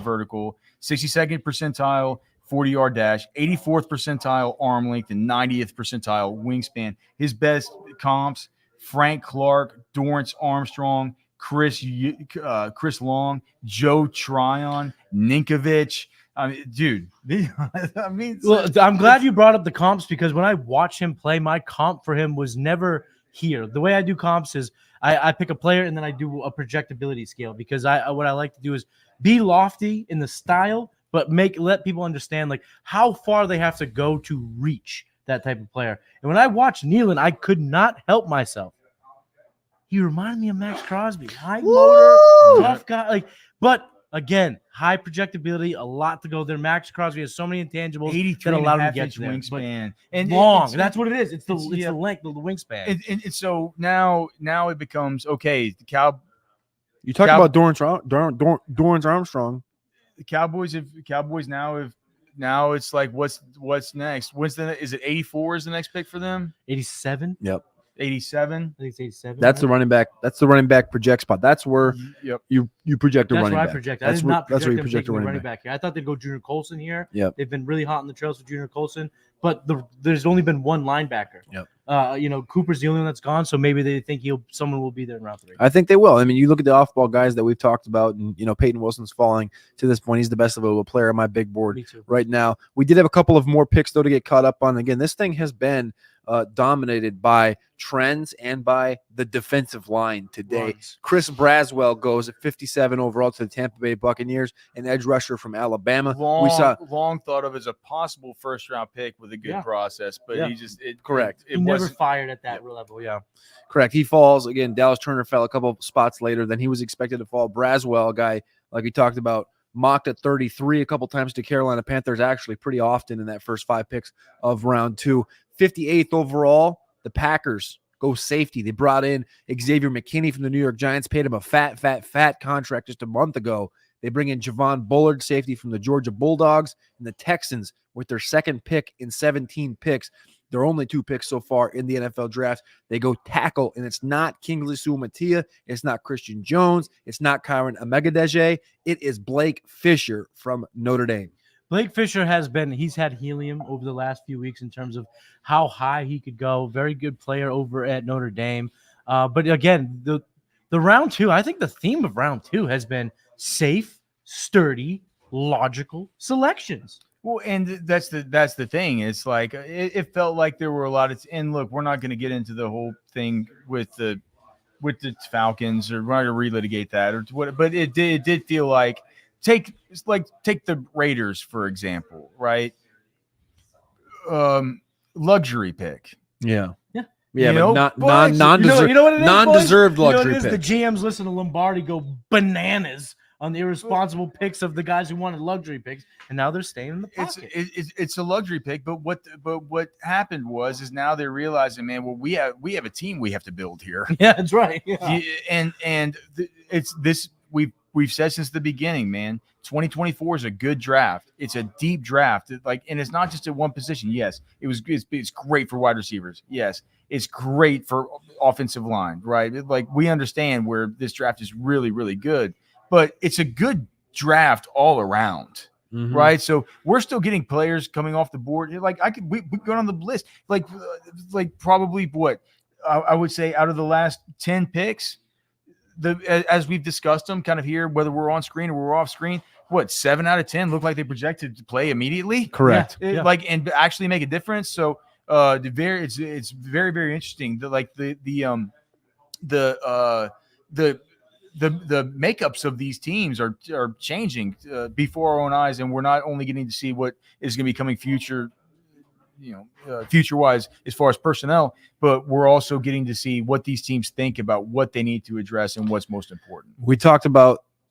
vertical, 62nd percentile 40-yard dash, 84th percentile arm length, and 90th percentile wingspan. His best comps: Frank Clark, Dorrance Armstrong, Chris Long, Joe Tryon, Ninkovich. I mean, dude. I'm glad you brought up the comps because when I watch him play, my comp for him was never here. The way I do comps is I pick a player and then I do a projectability scale because what I like to do is be lofty in the style, but let people understand like how far they have to go to reach that type of player. And when I watched Nealon, I could not help myself. He reminded me of Max Crosby, high motor, tough guy. But again, high projectability, a lot to go there. Max Crosby has so many intangibles that allow him to get there. Wingspan and long. That's what it is. It's the length of the wingspan. And so now it becomes okay. The You talk about Dorrance Armstrong. The Cowboys now it's like what's next? Is it 84 is the next pick for them? 87. Yep. 87. I think it's 87. That's the running back. That's the running back project spot. That's where you project a That's running where back. I project. That's I did where, not that's where project you them project a taking running back. here. I thought they'd go Junior Colson here. Yep. They've been really hot on the trails with Junior Colson, but there's only been one linebacker. Yep. Cooper's the only one that's gone, so maybe they think someone will be there in round 3. I think they will. I mean, you look at the off-ball guys that we've talked about, and Peyton Wilson's falling to this point. He's the best available player on my big board right now. We did have a couple of more picks though to get caught up on. Again, this thing has been dominated by trends and by the defensive line today. Chris Braswell goes at 57 overall to the Tampa Bay Buccaneers, an edge rusher from Alabama. Long thought of as a possible first-round pick with a good process, but he just correct. He never fired at that level. Yeah, correct. He falls again. Dallas Turner fell a couple of spots later than he was expected to fall. Braswell, a guy like we talked about, mocked at 33 a couple times to Carolina Panthers, actually pretty often in that first 5 picks of round 2. 58th overall, the Packers go safety. They brought in Xavier McKinney from the New York Giants, paid him a fat contract just a month ago. They bring in Javon Bullard, safety from the Georgia Bulldogs, and the Texans with their second pick in 17 picks. There are only 2 picks so far in the NFL draft. They go tackle, and it's not Kingsley Sumatia. It's not Christian Jones. It's not Kyron Amegadeje. It is Blake Fisher from Notre Dame. Blake Fisher he's had helium over the last few weeks in terms of how high he could go. Very good player over at Notre Dame. But again, the round 2, I think the theme of round 2 has been safe, sturdy, logical selections. Well, and that's the thing. It's like it felt like there were a lot of, and look, we're not going to get into the whole thing with the Falcons, or we're not going to relitigate that or what, but it did feel like take the Raiders for example, right? Luxury pick. Yeah. Yeah, but non-deserved luxury pick. The GMs listen to Lombardi go bananas on the irresponsible picks of the guys who wanted luxury picks, and now they're staying in the pocket. It's a luxury pick, but what happened is now they're realizing, man, well, we have a team we have to build here. Yeah, that's right. Yeah. It's this we've said since the beginning, man. 2024 is a good draft. It's a deep draft. And it's not just at one position. Yes, it's great for wide receivers. Yes, it's great for offensive line, right? Like, we understand where this draft is really, really good, but it's a good draft all around. Mm-hmm. Right. So we're still getting players coming off the board. Like, we go on the list, like probably what I would say out of the last 10 picks, as we've discussed them kind of here, whether we're on screen or we're off screen, 7 out of 10 look like they projected to play immediately. Correct. Yeah. And actually make a difference. So it's very, very interesting. The makeups of these teams are changing before our own eyes, and we're not only getting to see what is going to be coming future wise as far as personnel, but we're also getting to see what these teams think about what they need to address and what's most important.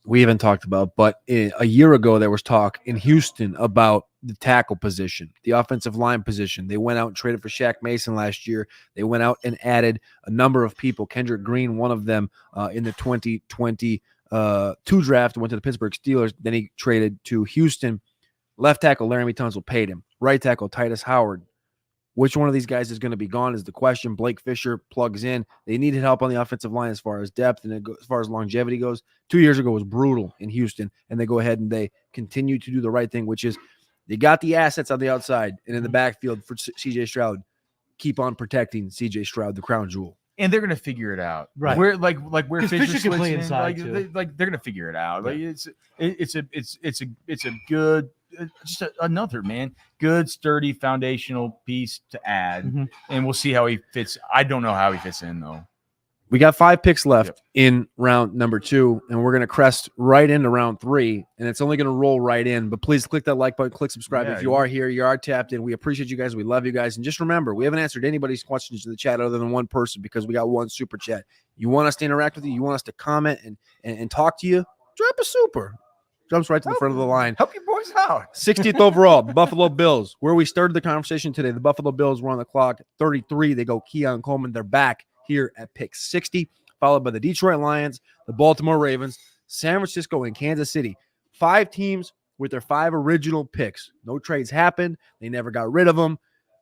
We haven't talked about, but a year ago there was talk in Houston about the tackle position, the offensive line position. They went out and traded for Shaq Mason last year. They went out and added a number of people. Kendrick Green, one of them, in the 2022 draft, went to the Pittsburgh Steelers. Then he traded to Houston. Left tackle Laramie Tunsil paid him. Right tackle Titus Howard. Which one of these guys is going to be gone is the question. Blake Fisher plugs in. They needed help on the offensive line as far as depth and as far as longevity goes. 2 years ago was brutal in Houston, and they go ahead and they continue to do the right thing, which is they got the assets on the outside and in the backfield for C.J. Stroud. Keep on protecting C.J. Stroud, the crown jewel. And they're gonna figure it out, right? Where Fisher can play inside too. They're gonna figure it out. Like, it's a good. Just another good sturdy foundational piece to add, and we'll see how he fits. I don't know how he fits in though. We got 5 picks left in round number 2, and we're going to crest right into round 3, and it's only going to roll right in. But please click that like button, click subscribe. If you are here, you are tapped in. We appreciate you guys. We love you guys. And just remember, we haven't answered anybody's questions in the chat other than one person because we got one super chat. You want us to interact with you? You want us to comment and talk to you? Drop a super. Jumps right to the front of the line. Help your boys out. 60th overall, the Buffalo Bills. Where we started the conversation today, the Buffalo Bills were on the clock. 33, they go Keon Coleman. They're back here at pick 60. followed by the Detroit Lions, the Baltimore Ravens, San Francisco, and Kansas City. 5 teams with their 5 original picks. No trades happened. They never got rid of them.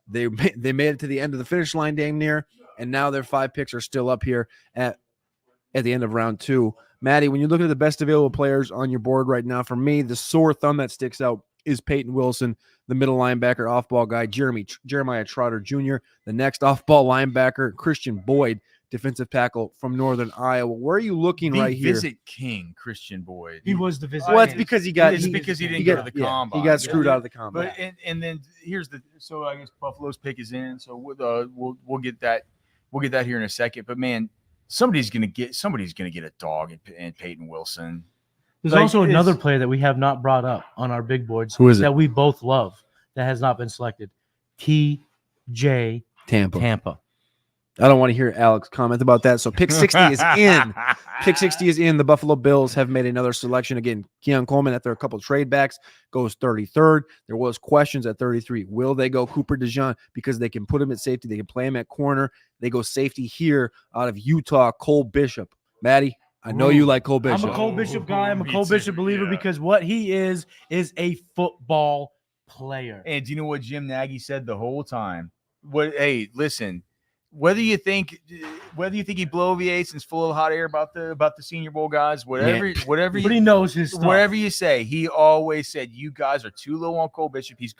They made it to the end of the finish line damn near, and now their 5 picks are still up here at the end of round 2. Maddie, when you look at the best available players on your board right now, for me, the sore thumb that sticks out is Peyton Wilson, the middle linebacker, off-ball guy, Jeremiah Trotter Jr., the next off-ball linebacker, Christian Boyd, defensive tackle from Northern Iowa. Where are you looking The right here? Visit King, Christian Boyd. He was the visit. Well, that's because he didn't go to the combine. He got screwed out of the combine. But and then here's so I guess Buffalo's pick is in. So we'll get that here in a second. But man, somebody's gonna get a dog in Peyton Wilson. There's also another player that we have not brought up on our big boards. Who is it? That we both love that has not been selected. T.J. Tampa. I don't want to hear Alex comment about that. So pick 60 is in. Pick 60 is in. The Buffalo Bills have made another selection. Again, Keon Coleman, after a couple of trade backs, goes 33rd. There was questions at 33. Will they go Cooper DeJean? Because they can put him at safety. They can play him at corner. They go safety here out of Utah, Cole Bishop. Maddie, I know you like Cole Bishop. I'm a Cole Bishop guy. I'm a Cole Bishop believer because what he is a football player. And do you know what Jim Nagy said the whole time? Hey, listen. Whether you think he bloviates and's full of hot air about the Senior Bowl guys, whatever but he knows his stuff. Whatever you say, he always said you guys are too low on Cole Bishop. He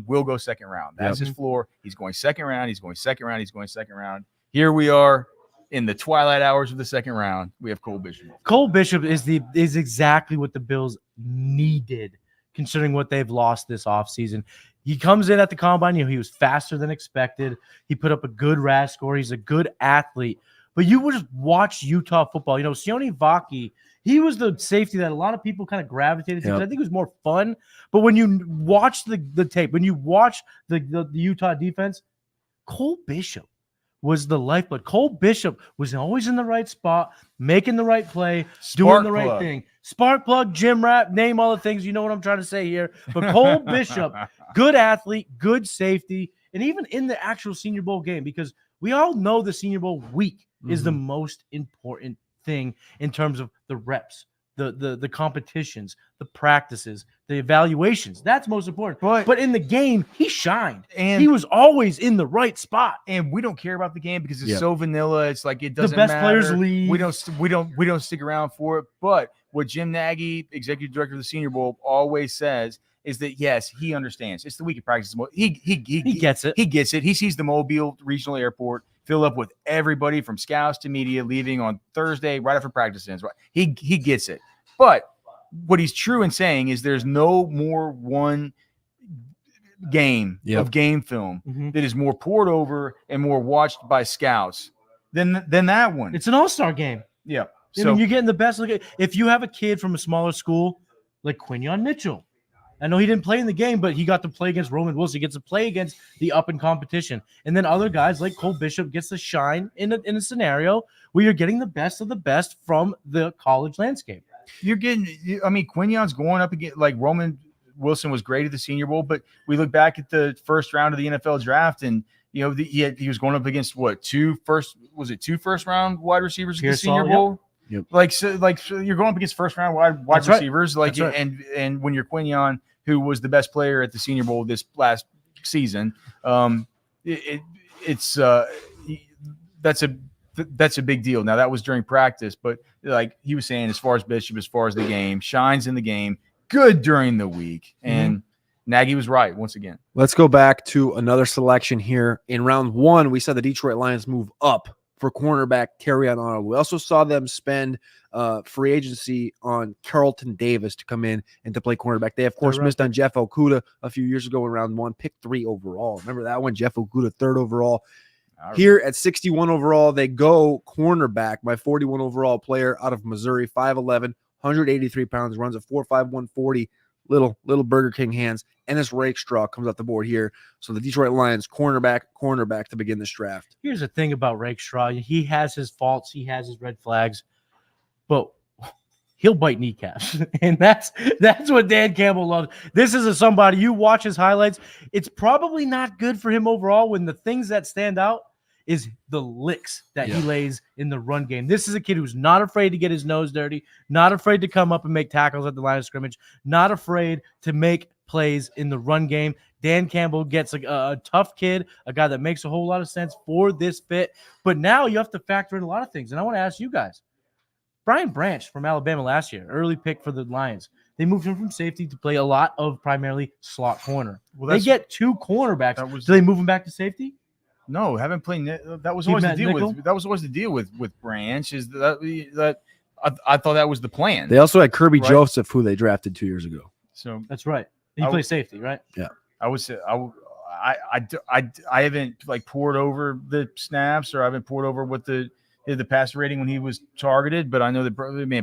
will go second round. That's his floor. He's going second round. He's going second round. He's going second round. Here we are in the twilight hours of the second round. We have Cole Bishop. Cole Bishop is exactly what the Bills needed, considering what they've lost this offseason. He comes in at the combine, he was faster than expected. He put up a good RAS score. He's a good athlete. But you would just watch Utah football. Sione Vaki, he was the safety that a lot of people kind of gravitated to. I think it was more fun. But when you watch the tape, when you watch the Utah defense, Cole Bishop was the lifeblood. Cole Bishop was always in the right spot, making the right play, doing the right thing. Spark plug, gym rat, name all the things. You know what I'm trying to say here. But Cole Bishop, good athlete, good safety, and even in the actual Senior Bowl game, because we all know the Senior Bowl week is the most important thing in terms of the reps, the competitions, the practices, the evaluations. That's most important. But in the game, he shined. And he was always in the right spot. And we don't care about the game because it's so vanilla. It's like it doesn't matter. The best players leave. We don't stick around for it. But what Jim Nagy, executive director of the Senior Bowl, always says is that yes, he understands. It's the week of practice. He gets it. He gets it. He sees the Mobile Regional Airport fill up with everybody from scouts to media leaving on Thursday right after practice ends. He gets it. But what he's true in saying is there's no more one game of game film that is more poured over and more watched by scouts than that one. It's an all-star game. Yeah. So you're getting the best look at. If you have a kid from a smaller school like Quinyon Mitchell, I know he didn't play in the game, but he got to play against Roman Wilson. He gets to play against the up in competition. And then other guys like Cole Bishop gets to shine in a scenario where you're getting the best of the best from the college landscape. You're getting, Quinyon's going up against, like, Roman Wilson was great at the Senior Bowl, but we look back at the first round of the NFL draft, and he was going up against two first round wide receivers at the Senior Bowl. Yep. So you're going up against first round wide receivers, and when you're Quinyon, who was the best player at the Senior Bowl this last season, that's a big deal. Now that was during practice, but like he was saying, as far as Bishop, as far as the game, shines in the game, good during the week, and Nagy was right once again. Let's go back to another selection here. In round 1, we saw the Detroit Lions move up for cornerback Terrion Arnold. We also saw them spend free agency on Carlton Davis to come in and to play cornerback. They, of course, missed on Jeff Okudah a few years ago in round 1, picked 3 overall. Remember that one? Jeff Okudah, 3rd overall. Here at 61 overall, they go cornerback, my 41 overall player out of Missouri, 5'11", 183 pounds, runs a 4.5, 140, little Burger King hands. Ennis Rakestraw comes off the board here. So the Detroit Lions, cornerback to begin this draft. Here's the thing about Rakestraw. He has his faults. He has his red flags. But he'll bite kneecaps. And that's what Dan Campbell loves. This is somebody, you watch his highlights. It's probably not good for him overall when the things that stand out is the licks that he lays in the run game. This is a kid who's not afraid to get his nose dirty, not afraid to come up and make tackles at the line of scrimmage, not afraid to make plays in the run game. Dan Campbell gets a tough kid, a guy that makes a whole lot of sense for this fit. But now you have to factor in a lot of things. And I want to ask you guys, Brian Branch from Alabama last year, early pick for the Lions. They moved him from safety to play a lot of primarily slot corner. Well, they get 2 cornerbacks. Do they move him back to safety? No, haven't played. That was always the deal with. That was always the deal with Branch. Is that I thought that was the plan. They also had Kirby Joseph, who they drafted 2 years ago. So that's right. He plays safety, right? Yeah. I would say I haven't like poured over the snaps, or I haven't poured over what the pass rating when he was targeted. But I know that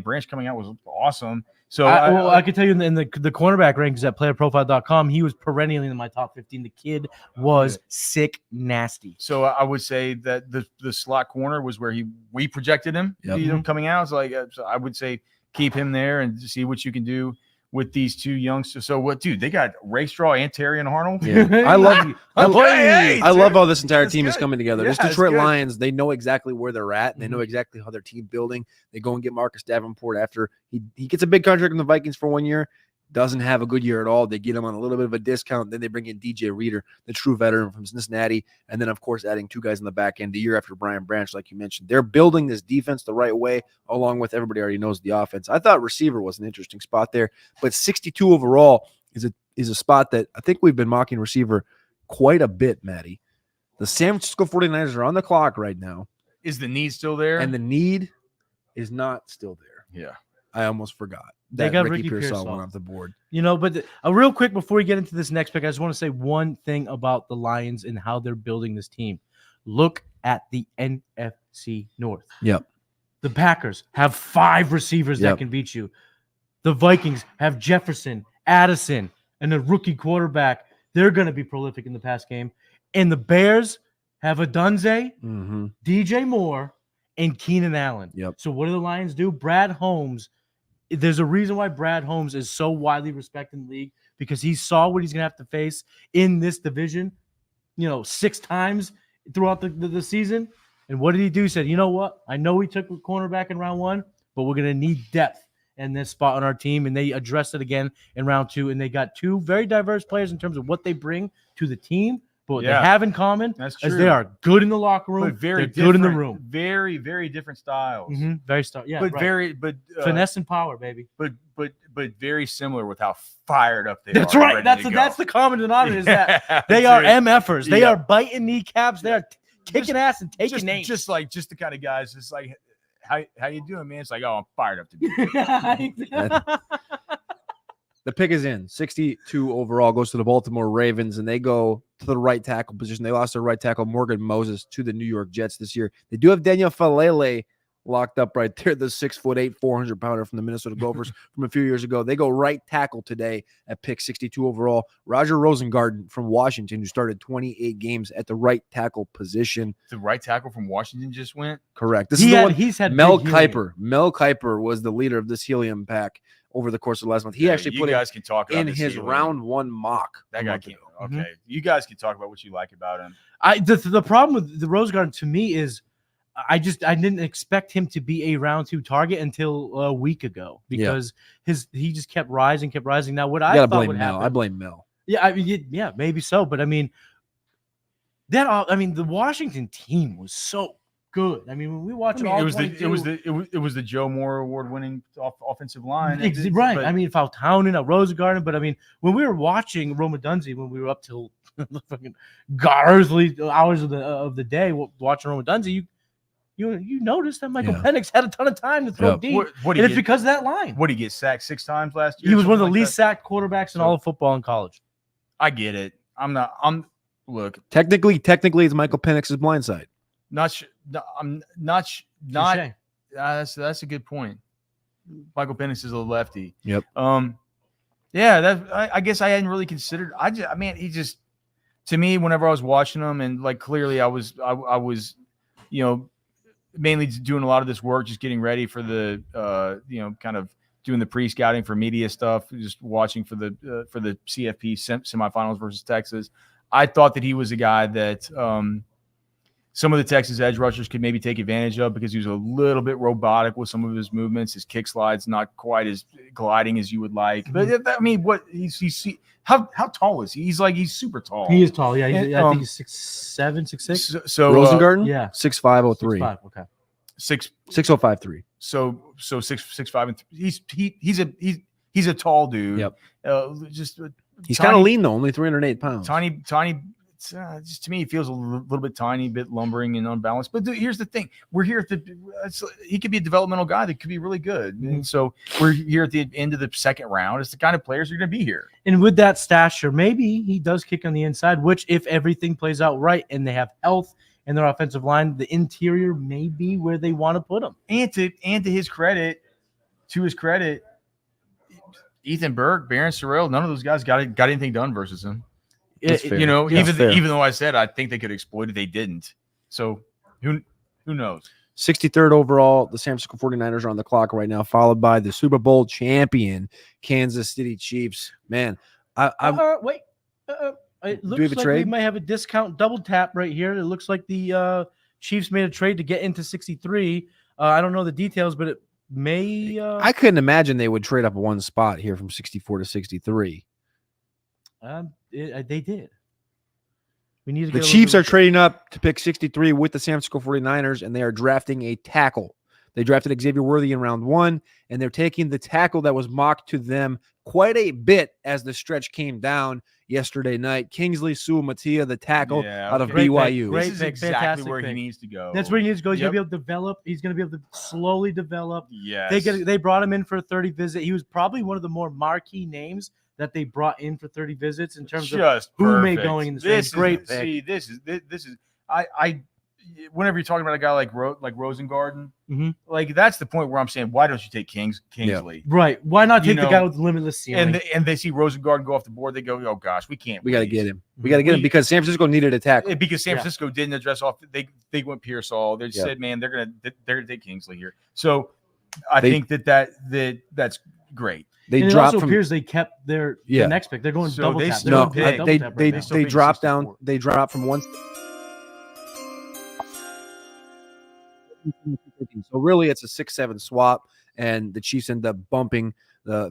Branch coming out was awesome. So I can tell you in the cornerback rankings at playerprofile.com, he was perennially in my top 15. The kid was sick, nasty. So I would say that the slot corner was where we projected him coming out. So I would say keep him there and see what you can do with these 2 youngsters. So what, dude? They got Ray Straw and Terrion Arnold. Yeah. I love how this entire team is coming together. This Detroit Lions, they know exactly where they're at. They know exactly how their team building. They go and get Marcus Davenport after he gets a big contract in the Vikings for 1 year. Doesn't have a good year at all. They get him on a little bit of a discount. Then they bring in DJ Reader, the true veteran from Cincinnati. And then, of course, adding 2 guys in the back end the year after Brian Branch, like you mentioned. They're building this defense the right way, along with everybody already knows the offense. I thought receiver was an interesting spot there. But 62 overall is a spot that I think we've been mocking receiver quite a bit, Maddie. The San Francisco 49ers are on the clock right now. Is the need still there? And the need is not still there. Yeah. I almost forgot. They got Ricky Pearsall went off the board. But real quick before we get into this next pick, I just want to say one thing about the Lions and how they're building this team. Look at the NFC North. Yep. The Packers have 5 receivers that can beat you. The Vikings have Jefferson, Addison, and a rookie quarterback. They're going to be prolific in the pass game. And the Bears have Adunze, DJ Moore, and Keenan Allen. Yep. So what do the Lions do? Brad Holmes. There's a reason why Brad Holmes is so widely respected in the league, because he saw what he's going to have to face in this division, 6 times throughout the season. And what did he do? He said, you know what? I know we took a cornerback in round 1, but we're going to need depth in this spot on our team. And they addressed it again in round 2. And they got 2 very diverse players in terms of what they bring to the team. But what they have in common is they are good in the locker room. But very good in the room. Very, very different styles. Very yeah. But finesse and power, baby. But very similar with how fired up they are. That's right. That's the common denominator is that they are MFers. They are biting kneecaps. They are kicking ass and taking names. Just the kind of guys. Just like how you doing, man? It's like, oh, I'm fired up to be. The pick is in. 62 overall goes to the Baltimore Ravens, and they go to the right tackle position. They lost their right tackle, Morgan Moses, to the New York Jets this year. They do have Daniel Falele locked up right there, the 6'8", 400-pounder from the Minnesota Gophers from a few years ago. They go right tackle today at pick 62 overall. Roger Rosengarten from Washington, who started 28 games at the right tackle position. The right tackle from Washington just went? Correct. He's had Mel Kiper. Mel Kiper was the leader of this helium pack over the course of the last month. He actually put guys can talk about in his round 1 mock. That guy can't. Okay. You guys can talk about what you like about him. The problem with the Rose Garden to me is I didn't expect him to be a round 2 target until a week ago, because he just kept rising. Now what I thought would happen. I blame Mel. Yeah, I mean, maybe so, but I mean, the Washington team was so good. I mean, when we watch it was the Joe Moore award-winning offensive line, right? I mean, Faltaunen, Rosengarten, but I mean, when we were watching Roma Dunze, when we were up till the fucking earthly hours of the day watching Roma Dunze, you noticed that Michael Penix had a ton of time to throw deep, and it's because of that line. What did he get sacked 6 times last year? He was one of the least sacked quarterbacks in all of football in college. I get it. Look. Technically, it's Michael Penix's blindside. I'm not. That's a good point. Michael Penix is a lefty. Yep. I guess I hadn't really considered. He just, to me, whenever I was watching him, and like clearly I was mainly doing a lot of this work, just getting ready for the kind of doing the pre-scouting for media stuff, just watching for the CFP semifinals versus Texas. I thought that he was a guy that some of the Texas edge rushers could maybe take advantage of because he was a little bit robotic with some of his movements. His kick slide's not quite as gliding as you would like. But I mean, what he's how tall is he? He's super tall. He is tall. Yeah, And, I think he's 6'7", 6'6". So Rosengarten, yeah, 6'5", 6'5", okay. 6'05", So 6'5", and he's a tall dude. Yep. Just He's kind of lean though, only 308 pounds. Tiny. Just to me, he feels a little bit tiny, bit lumbering and unbalanced. But here's the thing: we're here at he could be a developmental guy that could be really good. Mm-hmm. And so we're here at the end of the second round. It's the kind of players who are going to be here. And with that stature, maybe he does kick on the inside. Which, if everything plays out right and they have health in their offensive line, the interior may be where they want to put him. And to his credit, Ethan Burke, Barron Sorrell, none of those guys got anything done versus him. You know, even though I said I think they could exploit it, they didn't. So who knows? 63rd overall, the San Francisco 49ers are on the clock right now, followed by the Super Bowl champion Kansas City Chiefs. Man, Wait. It we have looks a like trade? we might have a discount double tap right here. It looks like the Chiefs made a trade to get into 63. I don't know the details, but it may. I couldn't imagine they would trade up one spot here from 64 to 63. They did. We need to The get Chiefs are trading up to pick 63 with the San Francisco 49ers, and they are drafting a tackle. They drafted Xavier Worthy in round 1, and they're taking the tackle that was mocked to them quite a bit as the stretch came down yesterday night. Kingsley Suamatia, the tackle out of BYU. Great this is pick, exactly fantastic where pick. he needs to go. That's where he needs to go. He's Yep. going to be able to develop. He's going to be able to slowly develop. Yes. They brought him in for a 30 visit. He was probably one of the more marquee names that they brought in for 30 visits in terms Just of who may perfect. going in the This great is, pick. see, this is I whenever you're talking about a guy like Rosengarten, like that's the point where I'm saying, why don't you take Kingsley? Right. Why not You take the know, guy with limitless ceiling? And they see Rosengarten go off the board, they go, oh gosh, we can't. We got to please. get him. We got to get him because San Francisco needed a tackle. Because San Francisco didn't address off. They went Pearsall. They said, man, they're gonna take Kingsley here. So I think that's great. They and it dropped also from appears they kept their next pick. They're going So double they tap. still They're pick. going double tap they right now. they dropped down. They dropped from one. So really, it's a 6-7 swap, and the Chiefs end up bumping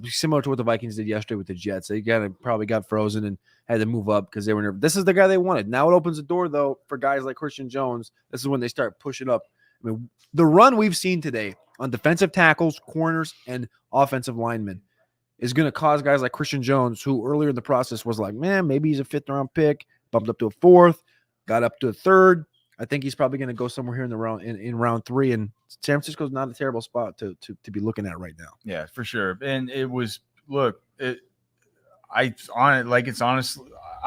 similar to what the Vikings did yesterday with the Jets. They probably got frozen and had to move up because they were nervous. This is the guy they wanted. Now it opens the door though for guys like Christian Jones. This is when they start pushing up. I mean, the run we've seen today on defensive tackles, corners, and offensive linemen is going to cause guys like Christian Jones, who earlier in the process was like, man, maybe he's a 5th round pick, bumped up to a 4th, got up to a 3rd. I think he's probably going to go somewhere here in the round in round 3, and San Francisco's not a terrible spot to be looking at right now. Yeah, for sure. And it was I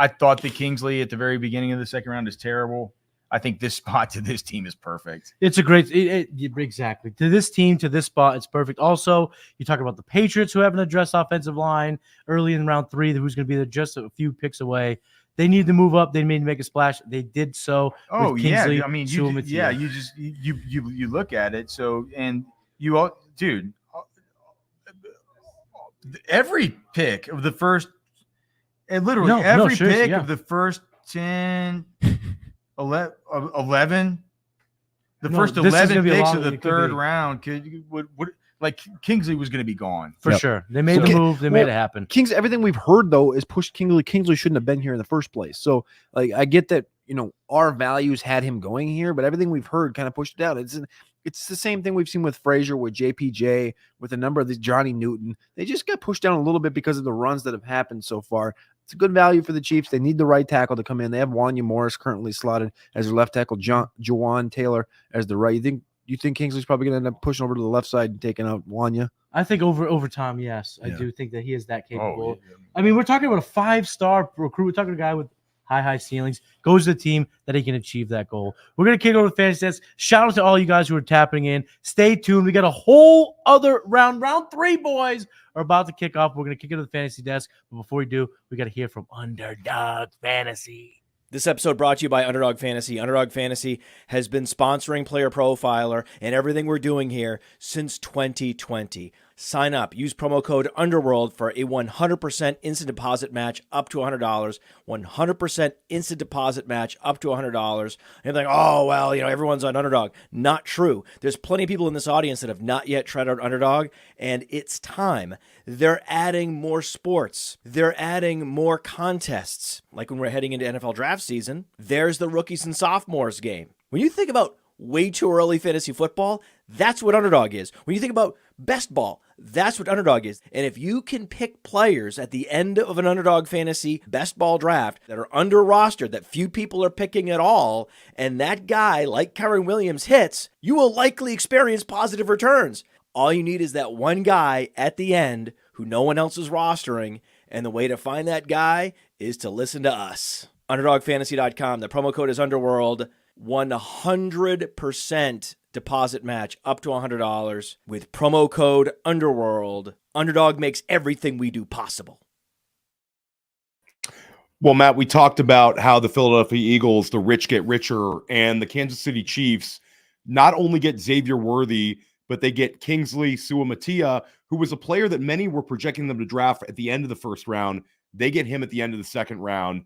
thought the Kingsley at the very beginning of the second round is terrible. I think this spot to this team is perfect. It's a great exactly to this team, to this spot. It's perfect. Also, you talk about the Patriots who haven't addressed offensive line early in round 3. Who's going to be just a few picks away. They need to move up. They need to make a splash. They did so. Oh with Kingsley, yeah, I mean, you look at it. So and you all, dude, every pick of the first, and literally every pick of the first 10. 11 the first 11 picks of the 3rd round would like Kingsley was going to be gone for sure. They made the move. They made it happen. Kings, everything we've heard though is pushed Kingsley. Kingsley shouldn't have been here in the first place. So like I get that, our values had him going here, but everything we've heard kind of pushed it out. It's the same thing we've seen with Frazier, with JPJ, with a number of these Johnny Newton. They just got pushed down a little bit because of the runs that have happened so far. It's a good value for the Chiefs. They need the right tackle to come in. They have Wanya Morris currently slotted as their left tackle, Jawan Taylor as the right. You think Kingsley's probably going to end up pushing over to the left side and taking out Wanya? I think over time, yes. I do think that he is that capable. Oh, yeah. I mean, we're talking about a 5-star recruit. We're talking about a guy with high ceilings, goes to the team that he can achieve that goal. We're going to kick over the fantasy stats. Shout out to all you guys who are tapping in. Stay tuned. We got a whole other round. Round 3, boys, are about to kick off. We're going to kick into the fantasy desk. But before we do, we got to hear from Underdog Fantasy. This episode brought to you by Underdog Fantasy. Underdog Fantasy has been sponsoring Player Profiler and everything we're doing here since 2020. Sign up. Use promo code UNDERWORLD for a 100% instant deposit match up to $100. 100% instant deposit match up to $100. And you're like, oh, well, everyone's on Underdog. Not true. There's plenty of people in this audience that have not yet tried out Underdog, and it's time. They're adding more sports. They're adding more contests. Like when we're heading into NFL draft season, there's the rookies and sophomores game. When you think about way too early fantasy football, that's what Underdog is. When you think about best ball, that's what Underdog is. And if you can pick players at the end of an Underdog Fantasy best ball draft that are under rostered, that few people are picking at all, and that guy, like Kyren Williams, hits, you will likely experience positive returns. All you need is that one guy at the end who no one else is rostering, and the way to find that guy is to listen to us. UnderdogFantasy.com. The promo code is Underworld. 100% deposit match up to $100 with promo code Underworld. Underdog makes everything we do possible. Well, Matt, we talked about how the Philadelphia Eagles, the rich get richer, and the Kansas City Chiefs not only get Xavier Worthy, but they get Kingsley Suamataia, who was a player that many were projecting them to draft at the end of the first round. They get him at the end of the second round.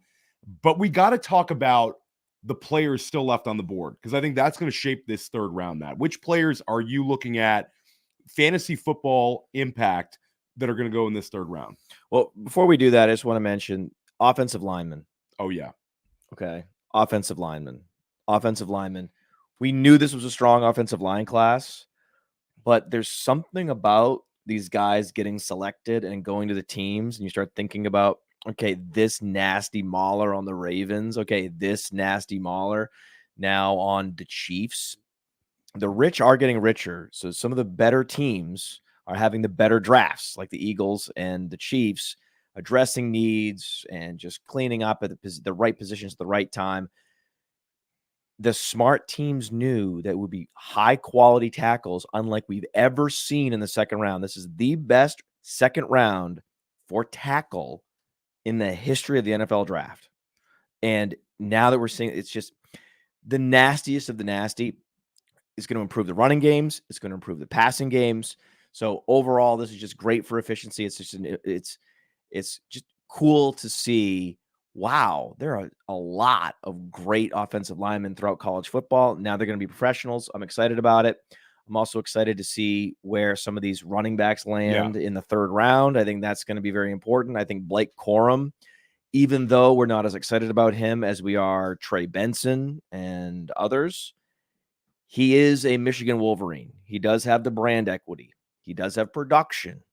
But we got to talk about the players still left on the board, because I think that's going to shape this third round, Matt. Which players are you looking at fantasy football impact that are going to go in this third round? Well, before we do that, I just want to mention offensive linemen. Oh, yeah. Okay. Offensive linemen. We knew this was a strong offensive line class, but there's something about these guys getting selected and going to the teams, and you start thinking about, okay, this nasty Mauler on the Ravens. Okay, this nasty Mauler now on the Chiefs. The rich are getting richer. So some of the better teams are having the better drafts, like the Eagles and the Chiefs, addressing needs and just cleaning up at the right positions at the right time. The smart teams knew that would be high-quality tackles, unlike we've ever seen in the second round. This is the best second round for tackle in the history of the NFL draft. And now that we're seeing, it's just the nastiest of the nasty. It's going to improve the running games. It's going to improve the passing games. So overall, this is just great for efficiency. It's just it's just cool to see. Wow, there are a lot of great offensive linemen throughout college football. Now they're going to be professionals. I'm excited about it. I'm also excited to see where some of these running backs land in the third round. I think that's going to be very important. I think Blake Corum, even though we're not as excited about him as we are Trey Benson and others, he is a Michigan Wolverine. He does have the brand equity. He does have production.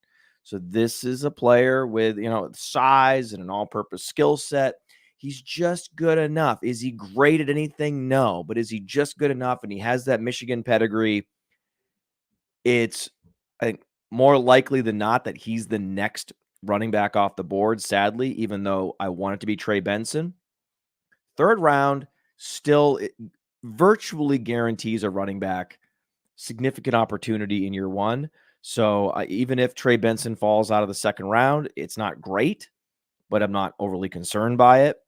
So this is a player with, size and an all-purpose skill set. He's just good enough. Is he great at anything? No. But is he just good enough? And he has that Michigan pedigree. It's, I think, more likely than not that he's the next running back off the board, sadly, even though I want it to be Trey Benson. Third round, still virtually guarantees a running back significant opportunity in year one. So even if Trey Benson falls out of the second round, it's not great, but I'm not overly concerned by it.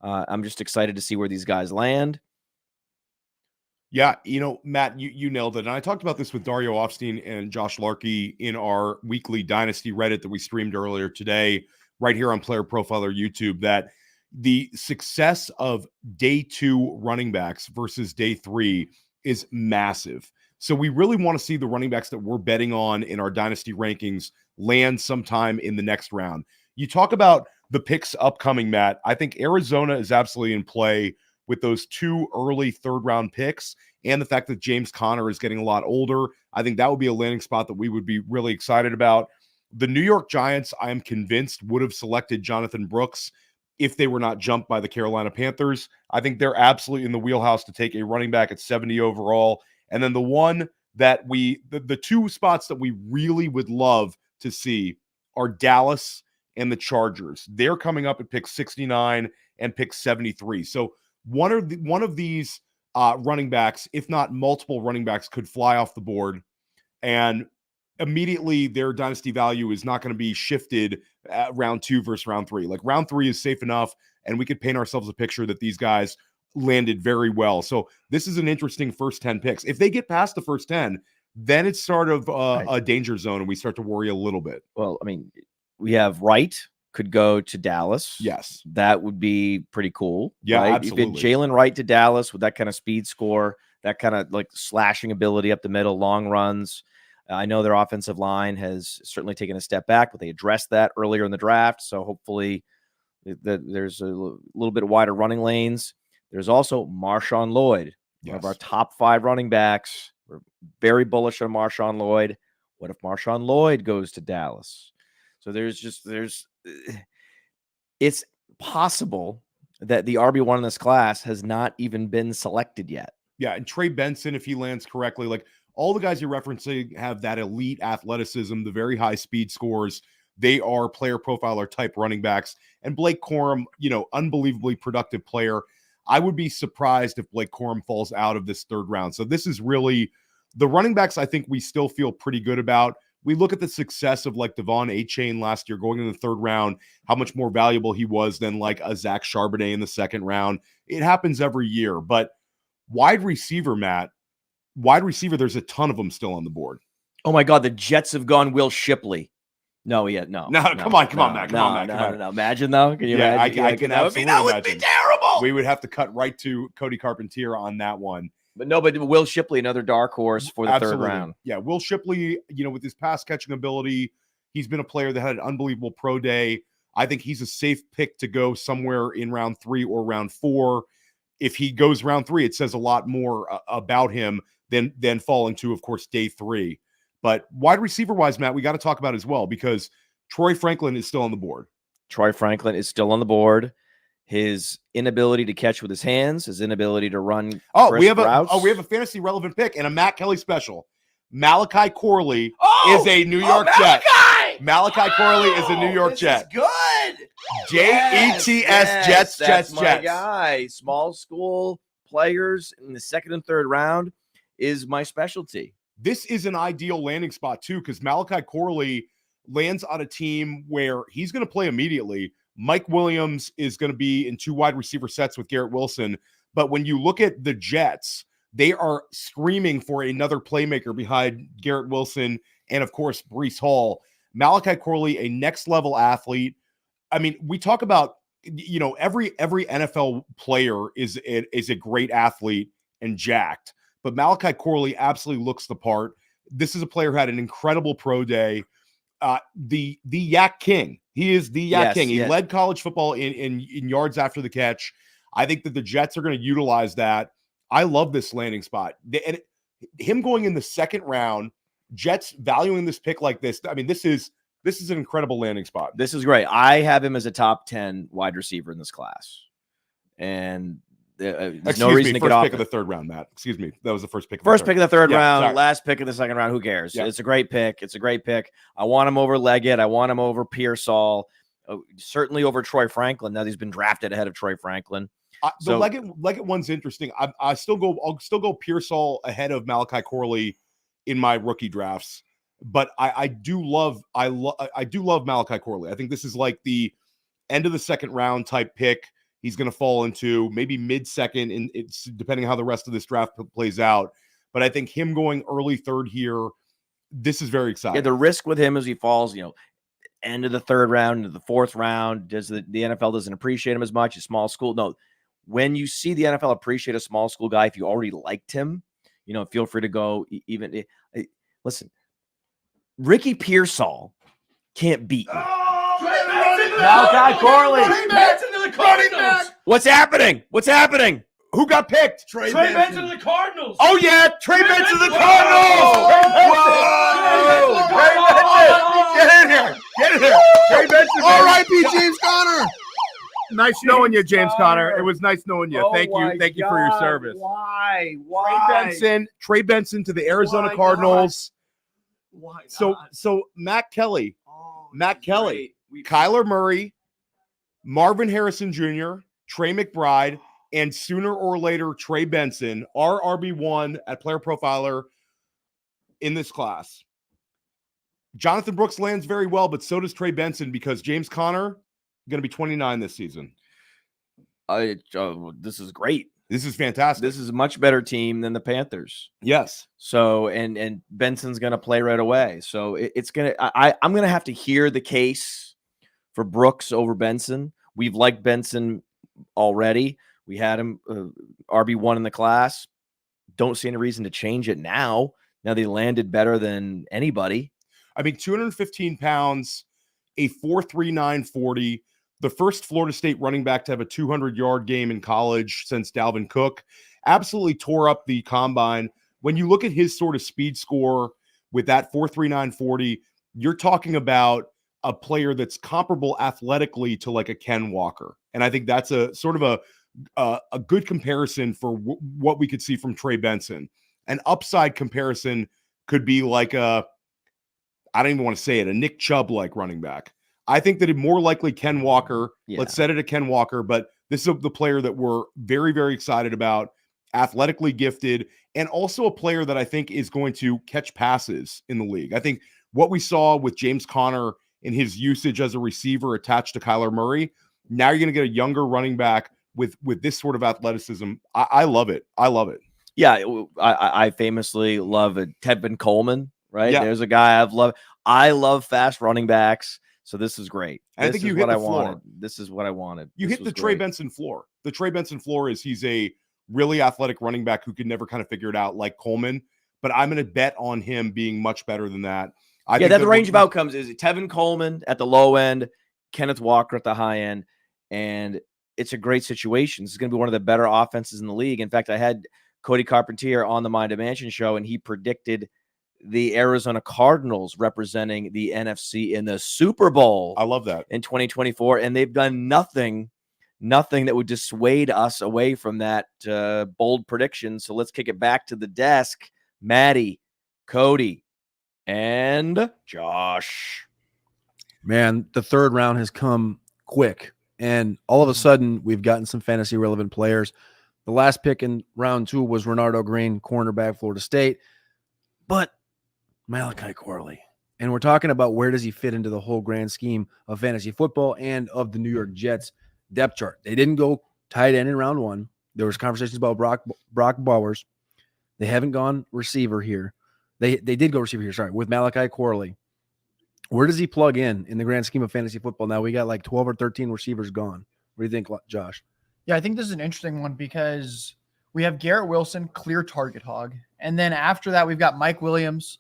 I'm just excited to see where these guys land. Yeah, Matt, you nailed it. And I talked about this with Dario Offstein and Josh Larkey in our weekly Dynasty Reddit that we streamed earlier today, right here on Player Profiler YouTube, that the success of day 2 running backs versus day 3 is massive. So we really want to see the running backs that we're betting on in our Dynasty rankings land sometime in the next round. You talk about the picks upcoming, Matt. I think Arizona is absolutely in play with those 2 early third-round picks and the fact that James Conner is getting a lot older. I think that would be a landing spot that we would be really excited about. The New York Giants, I am convinced, would have selected Jonathan Brooks if they were not jumped by the Carolina Panthers. I think they're absolutely in the wheelhouse to take a running back at 70 overall. And then the one that the 2 spots that we really would love to see are Dallas and the Chargers. They're coming up at pick 69 and pick 73. So one of these running backs, if not multiple running backs, could fly off the board, and immediately their dynasty value is not going to be shifted at round 2 versus round 3. Like round 3 is safe enough, and we could paint ourselves a picture that these guys landed very well. So this is an interesting first 10 picks. If they get past the first 10, then it's sort of a danger zone, and we start to worry a little bit. Well, I mean, we have Wright could go to Dallas. Yes. That would be pretty cool. Yeah, right? absolutely. If Jaylen Wright to Dallas with that kind of speed score, that kind of like slashing ability up the middle, long runs. I know their offensive line has certainly taken a step back, but they addressed that earlier in the draft. So hopefully there's a little bit wider running lanes. There's also Marshawn Lloyd, one of our top 5 running backs. We're very bullish on Marshawn Lloyd. What if Marshawn Lloyd goes to Dallas? So it's possible that the RB1 in this class has not even been selected yet. Yeah, and Trey Benson, if he lands correctly, like all the guys you're referencing have that elite athleticism, the very high speed scores. They are player profiler type running backs. And Blake Corum, unbelievably productive player. I would be surprised if Blake Corum falls out of this third round. So this is really the running backs I think we still feel pretty good about. We look at the success of like Devon Achane last year going in the third round, how much more valuable he was than like a Zach Charbonnet in the second round. It happens every year. But wide receiver, Matt, there's a ton of them still on the board. Oh my God, the Jets have gone Will Shipley. No. Come on, Matt. No. Imagine though. Can you imagine? I can absolutely that would imagine. be terrible. We would have to cut right to Cody Carpentier on that one. But Will Shipley, another dark horse for the third round. Yeah, Will Shipley, with his pass catching ability, he's been a player that had an unbelievable pro day. I think he's a safe pick to go somewhere in round 3 or round 4. If he goes round 3, it says a lot more about him than falling to, of course, day 3. But wide receiver wise, Matt, we got to talk about as well, because Troy Franklin is still on the board. Troy Franklin is still on the board. His inability to catch with his hands, his inability to run. We have a fantasy relevant pick and a Matt Kelly special. Malachi Corley is a New York Jet. Malachi Corley is a New York Jet. Good. Jets. That's my guy. Small school players in the second and third round is my specialty. This is an ideal landing spot too, because Malachi Corley lands on a team where he's going to play immediately. Mike Williams is going to be in 2 wide receiver sets with Garrett Wilson. But when you look at the Jets, they are screaming for another playmaker behind Garrett Wilson and, of course, Breece Hall. Malachi Corley, a next-level athlete. I mean, we talk about, every NFL player is a great athlete and jacked. But Malachi Corley absolutely looks the part. This is a player who had an incredible pro day. The Yak King. He is the Yak King. He led college football in yards after the catch. I think that the Jets are going to utilize that. I love this landing spot. And him going in the second round, Jets valuing this pick like this. I mean, this is an incredible landing spot. This is great. I have him as a top 10 wide receiver in this class. And there's no reason to get off. First pick of the third round, Matt. Excuse me. That was the first pick. First pick of the third round, sorry. Last pick of the second round. Who cares? Yeah. It's a great pick. I want him over Leggett. I want him over Pearsall. Certainly over Troy Franklin. Now he's been drafted ahead of Troy Franklin. The Leggett one's interesting. I'll still go Pearsall ahead of Malachi Corley in my rookie drafts. But I do love Malachi Corley. I think this is like the end of the second round type pick. He's going to fall into maybe mid-second, and it's depending on how the rest of this draft plays out. But I think him going early third here, this is very exciting. Yeah, the risk with him is he falls, end of the third round, into the fourth round. Does the NFL doesn't appreciate him as much? A small school. No, when you see the NFL appreciate a small school guy, if you already liked him, feel free to go. Even listen, Ricky Pearsall can't beat me. Malachi Corley. What's happening? Who got picked? Trey Benson to the Cardinals. Oh, yeah. Trey Benson to the Cardinals. Whoa. Trey Benson. Get in here. Trey Benson. R.I.P. James Conner. Nice knowing you, James Conner. It was nice knowing you. Thank you for your service. Why? Trey Benson to the Arizona Cardinals. Why? So Matt Kelly, Kyler Murray, Marvin Harrison Jr., Trey McBride, and sooner or later Trey Benson are RB1 at Player Profiler in this class. Jonathan Brooks lands very well, but so does Trey Benson, because James Conner going to be 29 this season. This is great. This is fantastic. This is a much better team than the Panthers. Yes. So and Benson's going to play right away. So it's going to I'm going to have to hear the case for Brooks over Benson. We've liked Benson already. We had him RB1 in the class. Don't see any reason to change it now. Now they landed better than anybody. I mean, 215 pounds, a 4.39 40, the first Florida State running back to have a 200-yard game in college since Dalvin Cook. Absolutely tore up the combine. When you look at his sort of speed score with that 4.39 40, you're talking about a player that's comparable athletically to like a Ken Walker. And I think that's a sort of a good comparison for what we could see from Trey Benson. An upside comparison could be like I don't even want to say it, a Nick Chubb-like running back. I think that it more likely Ken Walker. Yeah. Let's set it at Ken Walker, but this is the player that we're very, very excited about, athletically gifted, and also a player that I think is going to catch passes in the league. I think what we saw with James Conner in his usage as a receiver attached to Kyler Murray, now you're going to get a younger running back with this sort of athleticism. I love it. I love it. Yeah, I famously love Tevin Coleman, right? Yeah. There's a guy I love fast running backs. So this is great. And I think you hit the floor. Wanted. This is what I wanted. You this hit the Trey Benson floor. The Trey Benson floor is he's a really athletic running back who could never kind of figure it out like Coleman, but I'm going to bet on him being much better than that. I think that the range of outcomes is Tevin Coleman at the low end, Kenneth Walker at the high end, and it's a great situation. This is going to be one of the better offenses in the league. In fact, I had Cody Carpentier on the Mind of Mansion show, and he predicted the Arizona Cardinals representing the NFC in the Super Bowl. I love that. In 2024, and they've done nothing that would dissuade us away from that bold prediction. So let's kick it back to the desk. Maddie, Cody, and Josh. Man, the third round has come quick, and all of a sudden we've gotten some fantasy relevant players. The last pick in round 2 was Renardo Green, cornerback, Florida State, but Malachi Corley. And we're talking about where does he fit into the whole grand scheme of fantasy football and of the New York Jets depth chart. They didn't go tight end in round 1. There was conversations about Brock Bowers. They haven't gone receiver here. They did go receiver here, sorry, with Malachi Corley. Where does he plug in the grand scheme of fantasy football? Now we got like 12 or 13 receivers gone. What do you think, Josh? Yeah, I think this is an interesting one because we have Garrett Wilson, clear target hog. And then after that, we've got Mike Williams,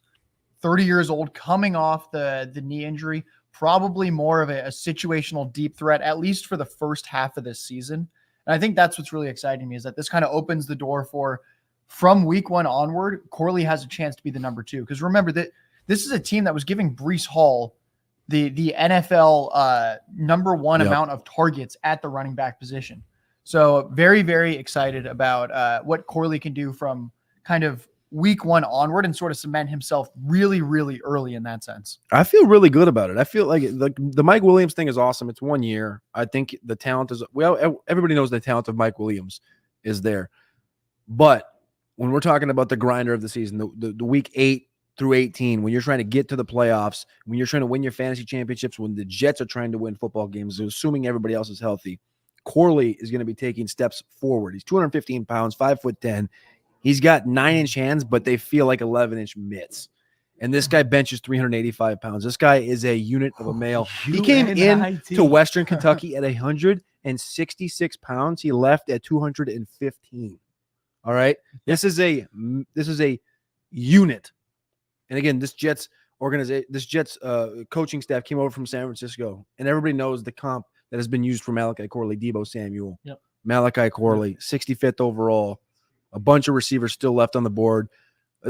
30 years old, coming off the knee injury, probably more of a situational deep threat, at least for the first half of this season. And I think that's what's really exciting me is that this kind of opens the door for, from week 1 onward, Corley has a chance to be the number 2. Because remember that this is a team that was giving Breece Hall the NFL number 1 amount of targets at the running back position. So very, very excited about what Corley can do from kind of week 1 onward and sort of cement himself really, really early in that sense. I feel really good about it. I feel like the Mike Williams thing is awesome. It's 1 year. I think the talent is, well, everybody knows the talent of Mike Williams is there. But when we're talking about the grinder of the season, the week 8 through 18, when you're trying to get to the playoffs, when you're trying to win your fantasy championships, when the Jets are trying to win football games, assuming everybody else is healthy, Corley is going to be taking steps forward. He's 215 pounds, 5'10". He's got 9-inch hands, but they feel like 11-inch mitts. And this guy benches 385 pounds. This guy is a unit of a male. He came in to Western Kentucky at 166 pounds. He left at 215. All right. This is a unit. And again, this Jets coaching staff came over from San Francisco, and everybody knows the comp that has been used for Malachi Corley, Deebo Samuel. Yep. Malachi Corley, 65th overall. A bunch of receivers still left on the board.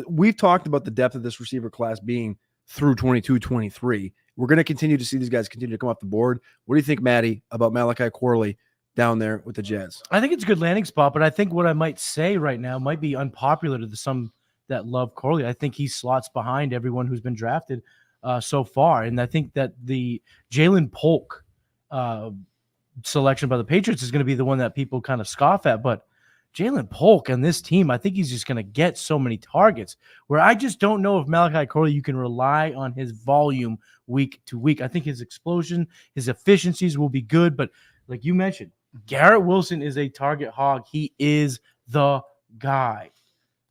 We've talked about the depth of this receiver class being through 22-23. We're going to continue to see these guys continue to come off the board. What do you think, Maddie, about Malachi Corley down there with the Jets? I think it's a good landing spot, but I think what I might say right now might be unpopular to some that love Corley. I think he slots behind everyone who's been drafted so far. And I think that the Jaylen Polk selection by the Patriots is going to be the one that people kind of scoff at. But Jaylen Polk and this team, I think he's just going to get so many targets where I just don't know if Malachi Corley, you can rely on his volume week to week. I think his explosion, his efficiencies will be good. But like you mentioned, Garrett Wilson is a target hog. He is the guy.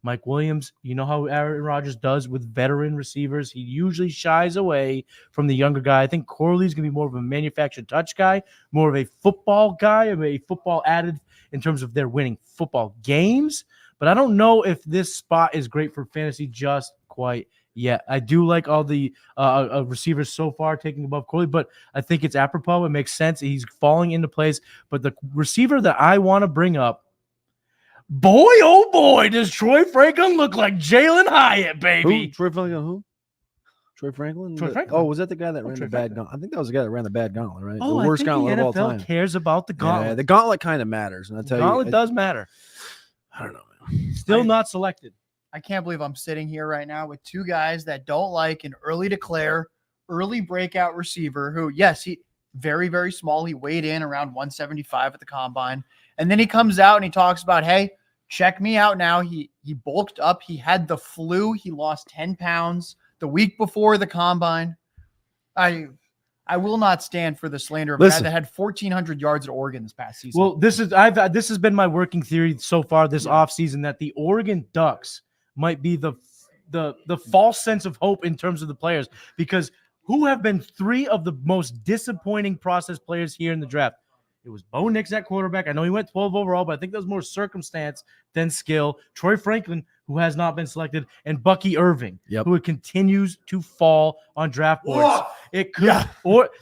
Mike Williams, you know how Aaron Rodgers does with veteran receivers. He usually shies away from the younger guy. I think Corley's going to be more of a manufactured touch guy, more of a football guy, a football added in terms of their winning football games. But I don't know if this spot is great for fantasy just quite yet. I do like all the receivers so far taking above Corley, but I think it's apropos. It makes sense. He's falling into place. But the receiver that I want to bring up, boy, oh boy, does Troy Franklin look like Jalen Hyatt, baby. Who? Troy Franklin who? Troy Franklin? Troy Franklin. Oh, was that the guy that ran Troy the bad Franklin. gauntlet? I think that was the guy that ran the bad gauntlet, right? Oh, the worst I think gauntlet the of all NFL time. cares about the gauntlet. Yeah, the gauntlet kind of matters. And I'll tell Gauntlet you. does matter. I don't know, man. Still not selected. I can't believe I'm sitting here right now with two guys that don't like an early declare, early breakout receiver who, yes, he very, very small. He weighed in around 175 at the combine. And then he comes out and he talks about, hey, check me out now. He bulked up. He had the flu. He lost 10 pounds the week before the combine. I will not stand for the slander of a guy that had 1,400 yards at Oregon this past season. Well, this has been my working theory so far this offseason that the Oregon Ducks might be the false sense of hope in terms of the players, because who have been three of the most disappointing process players here in the draft? It was Bo Nix at quarterback. I know he went 12 overall, but I think that was more circumstance than skill. Troy Franklin, who has not been selected, and Bucky Irving, who continues to fall on draft boards. It could, what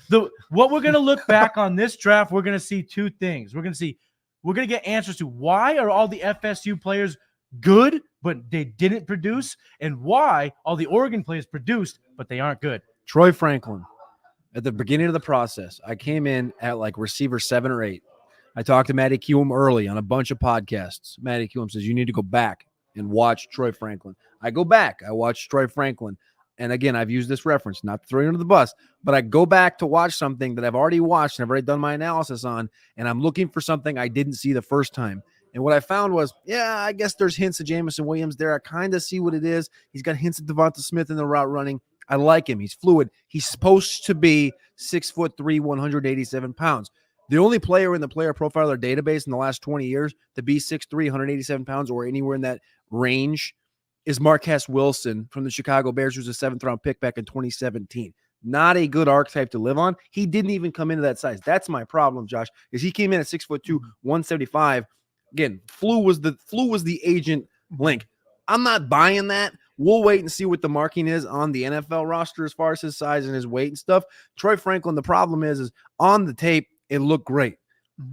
we're going to look back on this draft, we're going to see two things. We're going to get answers to why are all the FSU players good, but they didn't produce, and why all the Oregon players produced, but they aren't good. Troy Franklin. At the beginning of the process, I came in at like receiver 7 or 8. I talked to Matty Keown early on a bunch of podcasts. Matty Keown says, you need to go back and watch Troy Franklin. I go back. I watch Troy Franklin. And again, I've used this reference, not to throw you under the bus, but I go back to watch something that I've already watched and I've already done my analysis on, and I'm looking for something I didn't see the first time. And what I found was, I guess there's hints of Jamison Williams there. I kind of see what it is. He's got hints of Devonta Smith in the route running. I like him. He's fluid. He's supposed to be 6'3", 187 pounds. The only player in the player profiler database in the last 20 years to be 6'3", 187 pounds or anywhere in that range is Marquez Wilson from the Chicago Bears, who's a 7th-round pick back in 2017. Not a good archetype to live on. He didn't even come into that size. That's my problem, Josh, is he came in at 6'2", 175. Again, flu was the agent link. I'm not buying that. We'll wait and see what the marking is on the NFL roster as far as his size and his weight and stuff. Troy Franklin, the problem is on the tape, it looked great.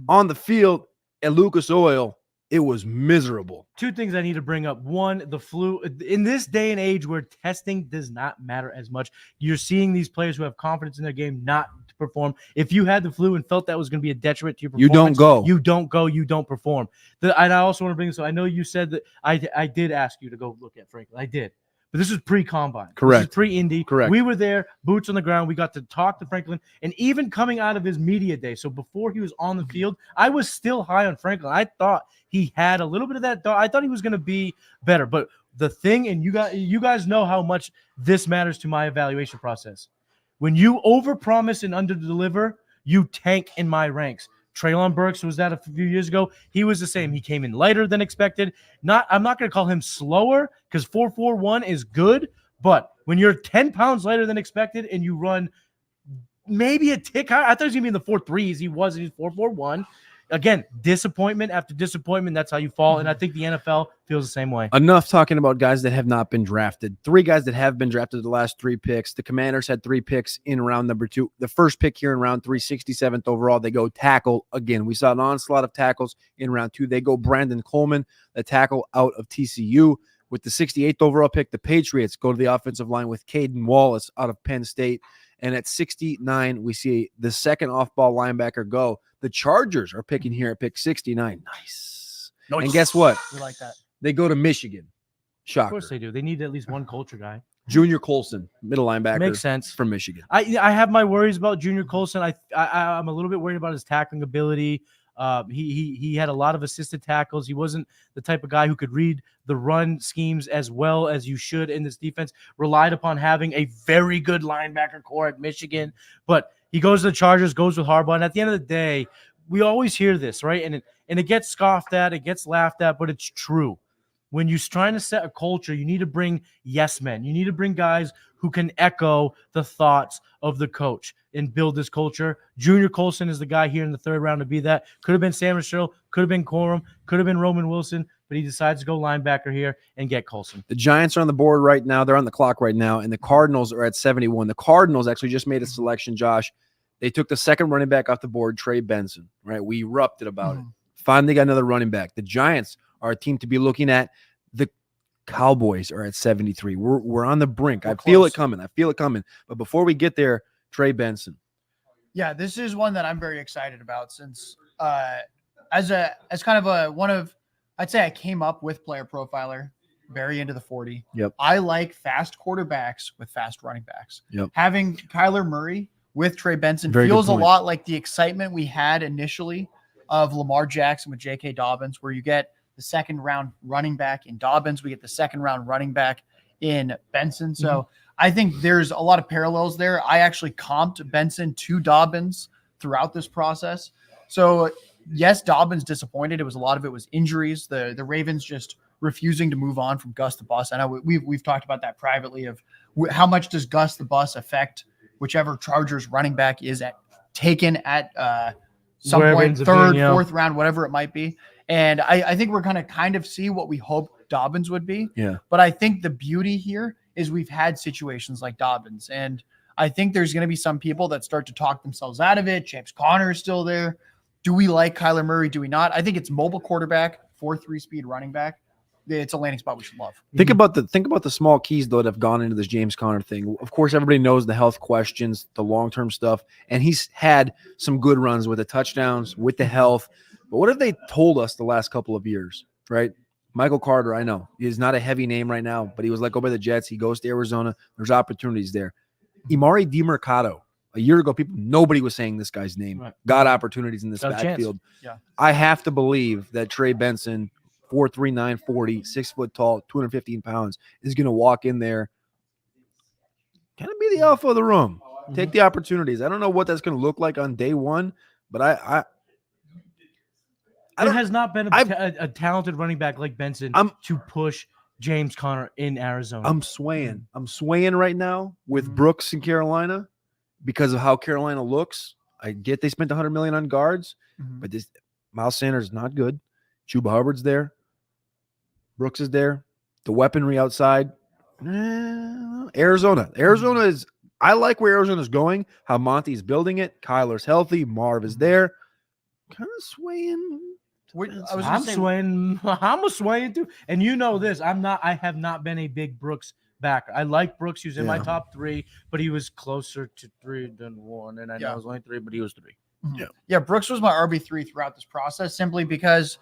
On the field at Lucas Oil, it was miserable. Two things I need to bring up. One, the flu. In this day and age where testing does not matter as much, you're seeing these players who have confidence in their game not to perform. If you had the flu and felt that was going to be a detriment to your performance, you don't go, you don't perform. And I also want to bring this up. I know you said that I did ask you to go look at Franklin. I did. But this was pre-combine. Correct. This is pre-Indy. Correct. We were there, boots on the ground. We got to talk to Franklin. And even coming out of his media day, so before he was on the field, I was still high on Franklin. I thought he had a little bit of that. I thought he was going to be better. But the thing, and you guys know how much this matters to my evaluation process. When you overpromise and underdeliver, you tank in my ranks. Treylon Burks was that a few years ago. He was the same. He came in lighter than expected. I'm not going to call him slower because 4.41 is good, but when you're 10 pounds lighter than expected and you run maybe a tick higher, I thought he was going to be in the 4.3s. He wasn't. He's 4.41. Again, disappointment after disappointment. That's how you fall. And I think the NFL feels the same way. Enough talking about guys that have not been drafted. 3 guys that have been drafted the last 3 picks. The Commanders had 3 picks in round number 2. The first pick here in round 3, 67th overall, they go tackle again. We saw an onslaught of tackles in round 2. They go Brandon Coleman, the tackle out of TCU. With the 68th overall pick, the Patriots go to the offensive line with Caden Wallace out of Penn State. And at 69, we see the second off-ball linebacker go. The Chargers are picking here at pick 69. Nice. And guess what? We like that. They go to Michigan. Shocker. Of course they do. They need at least one culture guy. Junior Colson, middle linebacker. Makes sense. From Michigan. I have my worries about Junior Colson. I'm a little bit worried about his tackling ability. He had a lot of assisted tackles. He wasn't the type of guy who could read the run schemes as well as you should in this defense. Relied upon having a very good linebacker core at Michigan, but he goes to the Chargers, goes with Harbaugh. And at the end of the day, we always hear this, right? And it gets scoffed at, it gets laughed at, but it's true. When you're trying to set a culture, you need to bring yes men. You need to bring guys who can echo the thoughts of the coach and build this culture. Junior Colson is the guy here in the third round to be that. Could have been Sam Rochelle, could have been Corum, could have been Roman Wilson, but he decides to go linebacker here and get Colson. The Giants are on the board right now. They're on the clock right now, and the Cardinals are at 71. The Cardinals actually just made a selection, Josh. They took the second running back off the board, Trey Benson, right? We erupted about it. Finally got another running back. The Giants are a team to be looking at. The Cowboys are at 73. We're on the brink. I feel it coming. But before we get there, Trey Benson. Yeah, this is one that I'm very excited about since as kind of I'd say I came up with Player Profiler very into the 40. Yep. I like fast quarterbacks with fast running backs. Yep. Having Kyler Murray with Trey Benson Very good feels a point. lot like the excitement we had initially of Lamar Jackson with J.K. Dobbins, where you get the second round running back in Dobbins. We get the second round running back in Benson. So I think there's a lot of parallels there. I actually comped Benson to Dobbins throughout this process. So yes, Dobbins disappointed. A lot of it was injuries. The Ravens just refusing to move on from Gus the Bus. I know we've talked about that privately of how much does Gus the Bus affect whichever Chargers running back is taken at some Wherever point, ends up third, being, fourth round, whatever it might be. And I think we're going to kind of see what we hope Dobbins would be. Yeah. But I think the beauty here is we've had situations like Dobbins. And I think there's going to be some people that start to talk themselves out of it. James Conner is still there. Do we like Kyler Murray? Do we not? I think it's mobile quarterback, 4.3 speed running back. It's a landing spot we should love. Think about the small keys though that have gone into this James Conner thing. Of course, everybody knows the health questions, the long-term stuff, and he's had some good runs with the touchdowns, with the health. But what have they told us the last couple of years, right? Michael Carter, I know he's not a heavy name right now, but he was let go by the Jets. He goes to Arizona. There's opportunities there. Imari DiMercato. A year ago, nobody was saying this guy's name. Right. Got opportunities in this Got a chance. backfield. Yeah. I have to believe that Trey Benson, 4'3", 40, 6 foot tall, 215 pounds, is going to walk in there, kind of be the alpha of the room. Take the opportunities. I don't know what that's going to look like on day one, but There has not been a talented running back like Benson to push James Conner in Arizona. I'm swaying. I'm swaying right now with Brooks in Carolina because of how Carolina looks. I get they spent $100 million on guards, but this Miles Sanders is not good. Chuba Hubbard's there. Brooks is there. The weaponry outside. Arizona is. I like where Arizona's going. How Monty's building it. Kyler's healthy. Marv is there. Kind of swaying. I'm swaying too. And you know this. I have not been a big Brooks backer. I like Brooks. He was in my top 3, but he was closer to 3 than 1. And I know it was only 3, but he was 3. Yeah, Brooks was my RB3 throughout this process simply because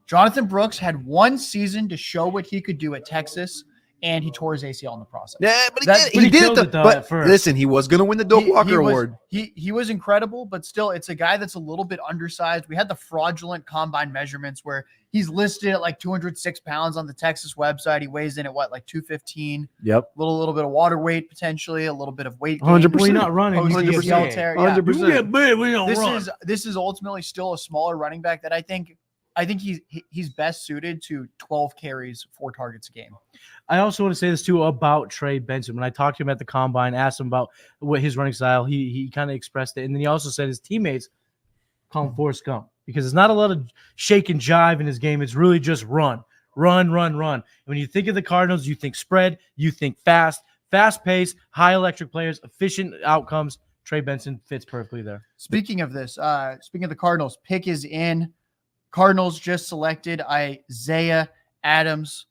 Jonathan Brooks had one season to show what he could do at Texas, and he tore his ACL in the process. Yeah, but he did it. But listen, he was going to win the Doak Walker Award. He was incredible, but still, it's a guy that's a little bit undersized. We had the fraudulent combine measurements where he's listed at like 206 pounds on the Texas website. He weighs in at like 215. Yep. Little bit of water weight potentially, a little bit of weight. 100%. We're not running. 100%. 100%. We don't run. This is ultimately still a smaller running back that I think he's best suited to 12 carries, 4 targets a game. I also want to say this too about Trey Benson. When I talked to him at the combine, asked him about what his running style, he kind of expressed it. And then he also said his teammates call him Forrest Gump because there's not a lot of shake and jive in his game. It's really just run. And when you think of the Cardinals, you think spread, you think fast pace, high electric players, efficient outcomes. Trey Benson fits perfectly there. Speaking of this, speaking of the Cardinals, pick is in. Cardinals just selected Isaiah Adams.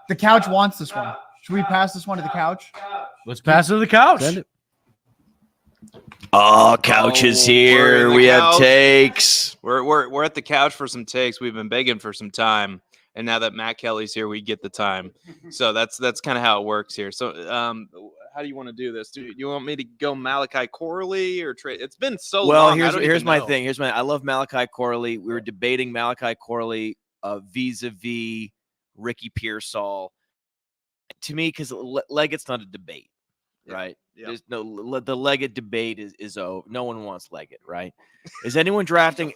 The couch wants this one. Should we pass this one to the couch? Let's pass it to the couch. Oh, couch is here. We have couch. takes. We're at the couch for some takes. We've been begging for some time, and now that Matt Kelly's here, we get the time. So that's kind of how it works here. So, how do you want to do this? Do you want me to go Malachi Corley or Trey? It's been so long. Well, here's my thing. I love Malachi Corley. We were debating Malachi Corley vis-a-vis Ricky Pearsall. To me, because Leggett's not a debate. right? Yeah. There's the Leggett debate is over. No one wants Leggett, right? Is anyone drafting?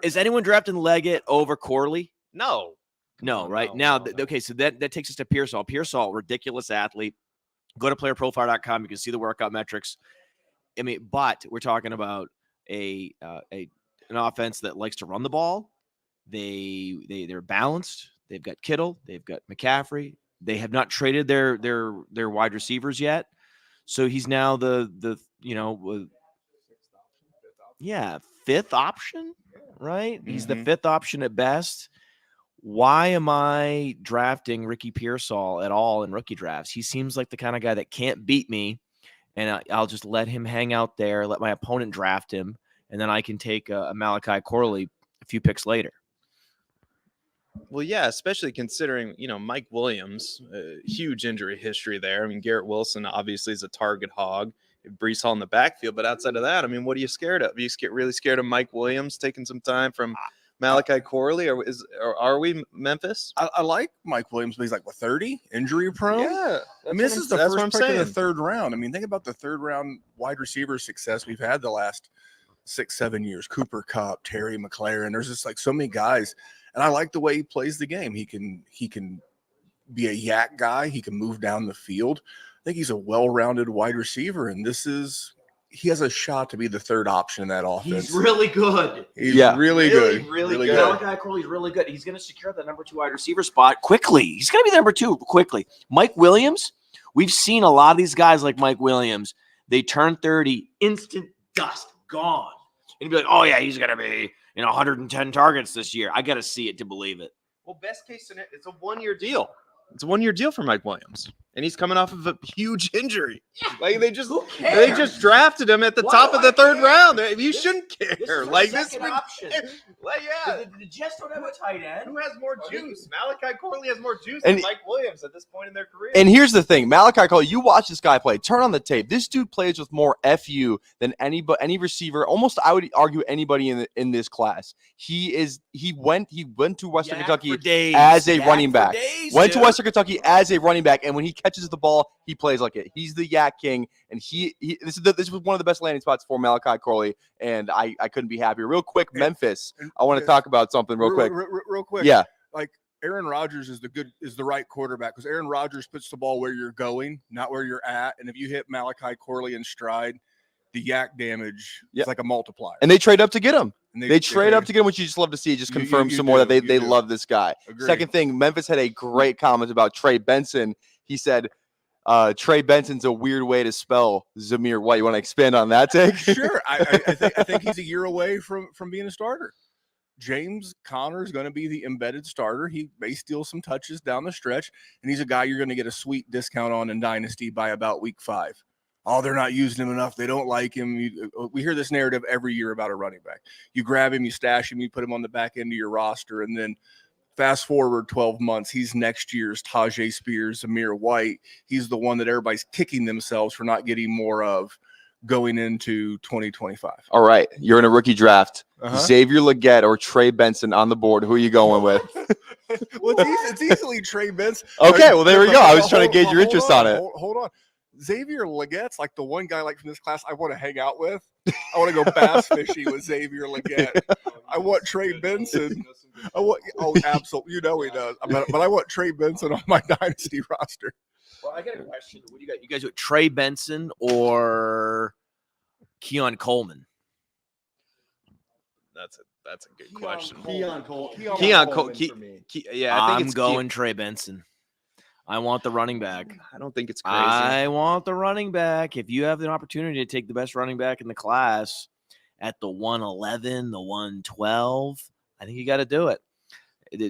Is anyone drafting Leggett over Corley? No. No, on, right? no, Now, no, no. okay, so that takes us to Pearsall. Pearsall, ridiculous athlete. Go to playerprofiler.com. You can see the workout metrics. I mean, but we're talking about an offense that likes to run the ball. They're balanced. They've got Kittle. They've got McCaffrey. They have not traded their wide receivers yet. So he's now the fifth option, right? He's the fifth option at best. Why am I drafting Ricky Pearsall at all in rookie drafts? He seems like the kind of guy that can't beat me, and I'll just let him hang out there, let my opponent draft him, and then I can take a Malachi Corley a few picks later. Well, yeah, especially considering, Mike Williams, huge injury history there. I mean, Garrett Wilson obviously is a target hog. Breece Hall in the backfield, but outside of that, I mean, what are you scared of? Are you really scared of Mike Williams taking some time from Malachi Corley, or are we Memphis? I like Mike Williams, but he's like 30, injury prone. Yeah, I mean, this is the that's first what I'm pick of the saying. third round. I mean, think about the third round wide receiver success we've had the last 6-7 years. Cooper Kupp, Terry McLaurin. There's just like so many guys, and I like the way he plays the game. He can be a yak guy. He can move down the field. I think he's a well-rounded wide receiver, and he has a shot to be the third option in that offense. He's really good. He's really good. Really good. Malachi Corley's really good. He's going to secure the number 2 wide receiver spot quickly. He's going to be the number 2 quickly. Mike Williams, we've seen a lot of these guys like Mike Williams. They turn 30, instant dust, gone. And you'd be like, oh, yeah, he's going to be 110 targets this year. I got to see it to believe it. Well, best case scenario, it's a 1-year deal. It's a 1-year deal for Mike Williams, and he's coming off of a huge injury. Like they just drafted him at the top of the third round. You shouldn't care. Like this option. Like, yeah. The Jets don't have a tight end. Who has more juice? Malachi Corley has more juice than Mike Williams at this point in their career. And here's the thing, Malachi Corley, you watch this guy play. Turn on the tape. This dude plays with more FU than any receiver. Almost, I would argue, anybody in this class. He went to Western Kentucky as a running back. Went to Western Kentucky as a running back, and when he catches the ball, he plays like it. He's the yak king, and this was one of the best landing spots for Malachi Corley, and I couldn't be happier. Real quick, Memphis. I want to talk about something real quick. Real quick. Yeah. Like Aaron Rodgers is the right quarterback because Aaron Rodgers puts the ball where you're going, not where you're at. And if you hit Malachi Corley in stride, the yak damage is like a multiplier. And they trade up to get him. They trade up to get him, which you just love to see. Just confirm some more that they love this guy. Agreed. Second thing, Memphis had a great comment about Trey Benson. He said, Trey Benson's a weird way to spell Zamir White. You want to expand on that take? Sure. I think he's a year away from being a starter. James Conner is going to be the embedded starter. He may steal some touches down the stretch, and he's a guy you're going to get a sweet discount on in Dynasty by about week 5. Oh, they're not using him enough. They don't like him. We hear this narrative every year about a running back. You grab him, you stash him, you put him on the back end of your roster, and then fast forward 12 months, he's next year's Tajay Spears, Zamir White. He's the one that everybody's kicking themselves for not getting more of going into 2025. All right. You're in a rookie draft. Xavier Legette or Trey Benson on the board. Who are you going with? Well, it's easily Trey Benson. Okay, well, there we go. I was trying to gauge your interest on it. Hold on. Xavier Legette's like the one guy from this class I want to hang out with. I want to go bass fishing with Xavier Legette. I want Trey Benson. Absolutely. You know he does. But I want Trey Benson on my Dynasty roster. Well, I got a question. What do you got? You guys with Trey Benson or Keon Coleman? That's a good question. Keon Coleman. Yeah, I think I'm going Trey Benson. I want the running back. I don't think it's crazy. I want the running back. If you have the opportunity to take the best running back in the class at the 111, the 112, I think you got to do it.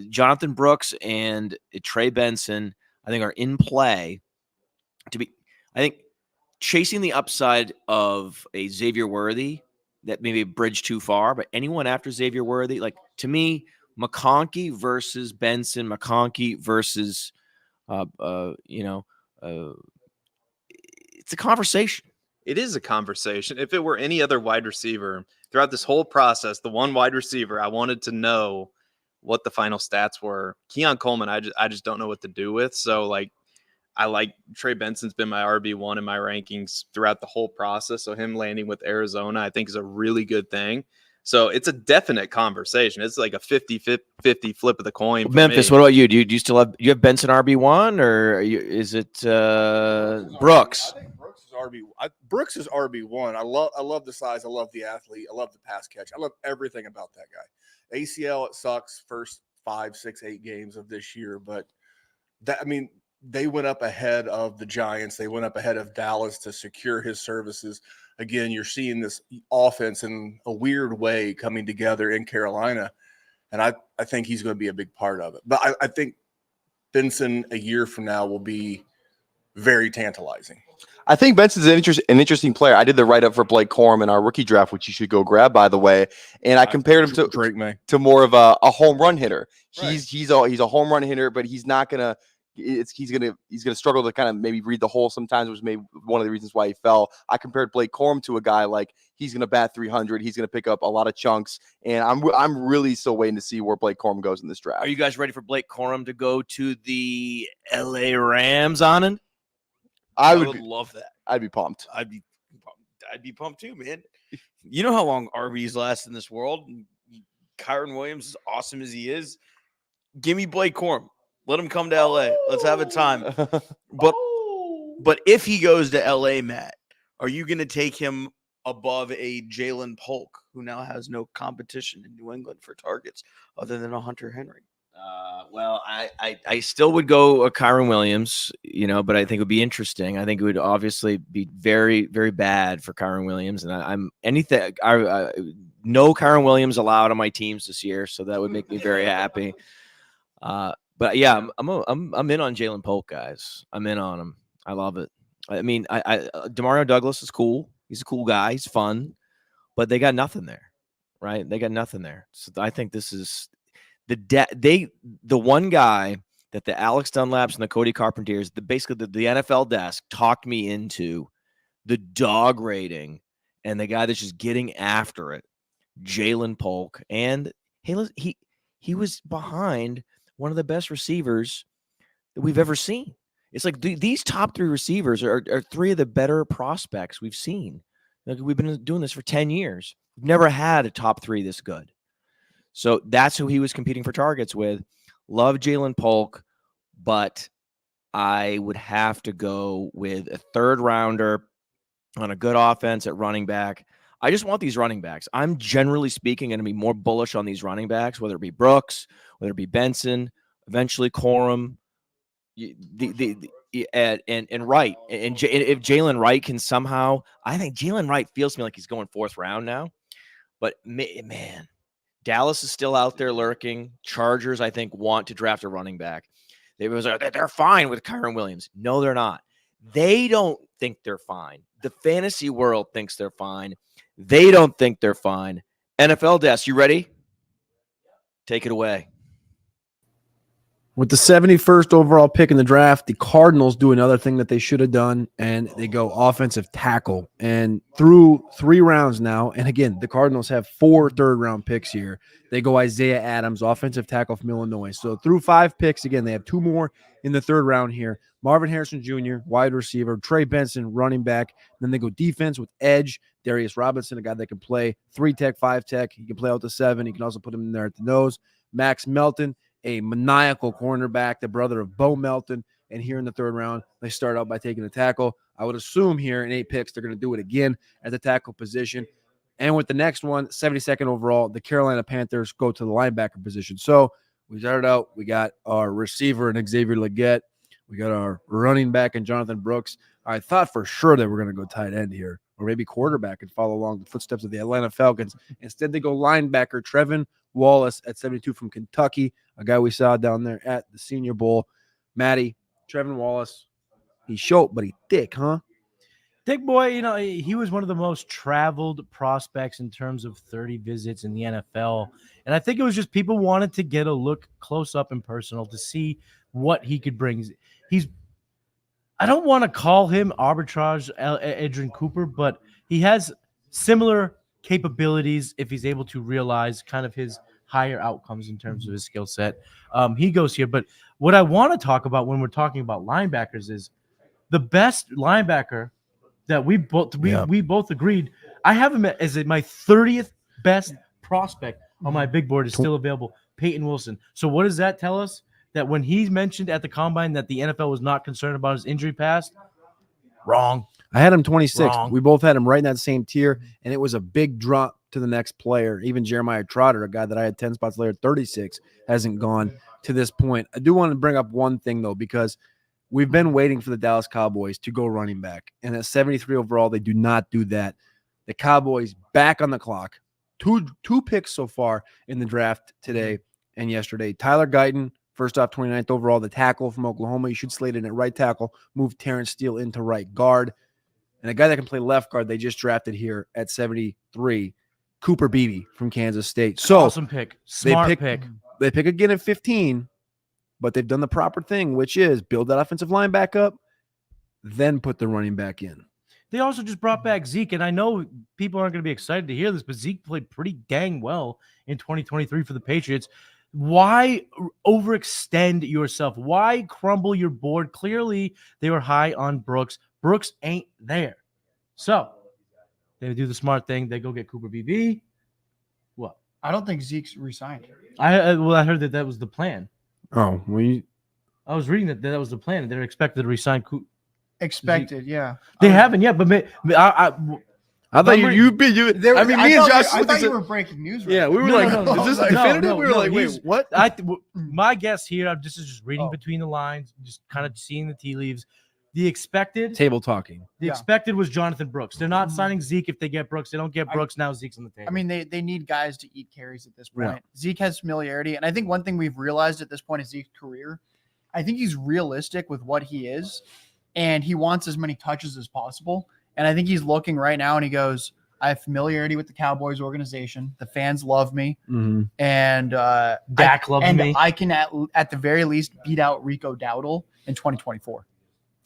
Jonathan Brooks and Trey Benson, I think, are in play I think chasing the upside of a Xavier Worthy, that maybe a bridge too far, but anyone after Xavier Worthy, like to me, McConkey versus Benson, McConkey versus, it's a conversation. It is a conversation. If it were any other wide receiver throughout this whole process, the one wide receiver, I wanted to know what the final stats were. Keon Coleman, I just don't know what to do with. So, like, I like Trey Benson's been my RB1 in my rankings throughout the whole process. So him landing with Arizona, I think is a really good thing. So it's a definite conversation. It's like a 50-50 flip of the coin. For Memphis, me. what about you? Do you still have Benson RB1 or is it Brooks? I think Brooks is RB1. I love the size. I love the athlete. I love the pass catch. I love everything about that guy. ACL, it sucks first 5, 6, 8 games of this year, but they went up ahead of the Giants. They went up ahead of Dallas to secure his services. Again, you're seeing this offense in a weird way coming together in Carolina, and I think he's going to be a big part of it. But I think Benson a year from now will be very tantalizing. I think Benson's an interesting player. I did the write-up for Blake Corum in our rookie draft, which you should go grab, by the way. And I compared him to Drake May, to more of a home run hitter. Right. He's a home run hitter, but he's not gonna. He's gonna struggle to kind of maybe read the hole sometimes, which may be one of the reasons why he fell. I compared Blake Corum to a guy like he's gonna bat 300. He's gonna pick up a lot of chunks, and I'm really still waiting to see where Blake Corum goes in this draft. Are you guys ready for Blake Corum to go to the LA Rams on it? I would love that. I'd be pumped. I'd be pumped too, man. You know how long RBs last in this world. Kyron Williams, as awesome as he is, give me Blake Corum. Let him come to LA. Let's have a time. But if he goes to LA, Matt, are you going to take him above a Jaylen Polk, who now has no competition in New England for targets other than a Hunter Henry? Well, I still would go a Kyron Williams, but I think it would be interesting. I think it would obviously be very, very bad for Kyron Williams, and no Kyron Williams allowed on my teams this year, so that would make me very happy. But yeah, I'm in on Jaylen Polk, guys. I'm in on him. I love it. I mean, Demario Douglas is cool. He's a cool guy. He's fun, but they got nothing there, right? They got nothing there. So I think this is the one guy that the Alex Dunlaps and the Cody Carpentiers, basically the NFL desk talked me into the dog rating and the guy that's just getting after it, Jaylen Polk. And he was behind one of the best receivers that we've ever seen. It's like these top 3 receivers are 3 of the better prospects we've seen. Like, we've been doing this for 10 years. We've never had a top 3 this good. So that's who he was competing for targets with. Love Jaylen Polk, but I would have to go with a 3rd rounder on a good offense at running back. I just want these running backs. I'm generally speaking going to be more bullish on these running backs, whether it be Brooks, whether it be Benson, eventually Corum, and Wright. And if Jalen Wright can somehow, I think Jalen Wright feels to me like he's going 4th round now. But man, Dallas is still out there lurking. Chargers, I think, want to draft a running back. They're fine with Kyron Williams. No, they're not. They don't think they're fine. The fantasy world thinks they're fine. They don't think they're fine. NFL desk, you ready? Take it away. With the 71st overall pick in the draft, the Cardinals do another thing that they should have done, and they go offensive tackle. And through 3 rounds now, and again, the Cardinals have 4 third-round picks here. They go Isaiah Adams, offensive tackle from Illinois. So through 5 picks, again, they have 2 more in the 3rd round here. Marvin Harrison Jr., wide receiver, Trey Benson, running back. Then they go defense with edge, Darius Robinson, a guy that can play 3-tech, 5-tech. He can play out to 7. He can also put him in there at the nose. Max Melton, a maniacal cornerback, the brother of Bo Melton. And here in the 3rd round, they start out by taking a tackle. I would assume here in 8 picks, they're going to do it again at the tackle position. And with the next one, 72nd overall, the Carolina Panthers go to the linebacker position. So we started out, we got our receiver and Xavier Legette. We got our running back and Jonathan Brooks. I thought for sure they were going to go tight end here, or maybe quarterback and follow along the footsteps of the Atlanta Falcons. Instead, they go linebacker Trevin Wallace at 72 from Kentucky, a guy we saw down there at the Senior Bowl. Matty, Trevin Wallace, he's short, but he's thick, huh? Thick boy, he was one of the most traveled prospects in terms of 30 visits in the NFL. And I think it was just people wanted to get a look close up and personal to see what he could bring. I don't want to call him arbitrage Adrian Cooper, but he has similar capabilities if he's able to realize kind of his higher outcomes in terms of his skill set. He goes here, but What I want to talk about when we're talking about linebackers is the best linebacker that we both agreed. I have him as my 30th best prospect on my big board is still available, Peyton Wilson. So what does that tell us? That when he's mentioned at the combine that the NFL was not concerned about his injury past, wrong. I had him 26th. Wrong. We both had him right in that same tier, and it was a big drop to the next player. Even Jeremiah Trotter, a guy that I had 10 spots later, 36, hasn't gone to this point. I do want to bring up one thing, though, because we've been waiting for the Dallas Cowboys to go running back. And at 73 overall, they do not do that. The Cowboys back on the clock. Two picks so far in the draft today and yesterday. Tyler Guyton, first off, 29th overall, the tackle from Oklahoma. You should slate in at right tackle, move Terrence Steele into right guard. And a guy that can play left guard, they just drafted here at 73, Cooper Beebe from Kansas State. So Awesome pick. Smart pick. They pick again at 15, but they've done the proper thing, which is build that offensive line back up, then put the running back in. They also just brought back Zeke, and I know people aren't going to be excited to hear this, but Zeke played pretty dang well in 2023 for the Patriots. Why overextend yourself? Why crumble your board? Clearly, they were high on Brooks. Brooks ain't there. So they do the smart thing. They go get Cooper BB. What? I don't think Zeke's resigned. I heard that was the plan. Oh, I was reading that was the plan, and they're expected to resign Expected, yeah. They haven't yet, but I thought you. I mean, me and Josh. I thought you were breaking news. Right? Yeah, we were is this definitive? We were like, wait, what? My guess here, this is just reading between the lines, just kind of seeing the tea leaves. The expected table talking. The expected was Jonathan Brooks. They're not signing Zeke if they get Brooks. They don't get Brooks now. Zeke's on the table. I mean, they need guys to eat carries at this point. Yeah. Zeke has familiarity, and I think one thing we've realized at this point in Zeke's career, I think he's realistic with what he is, and he wants as many touches as possible. And I think he's looking right now, and he goes, "I have familiarity with the Cowboys organization. The fans love me, and Dak loves me. I can at the very least beat out Rico Dowdle in 2024."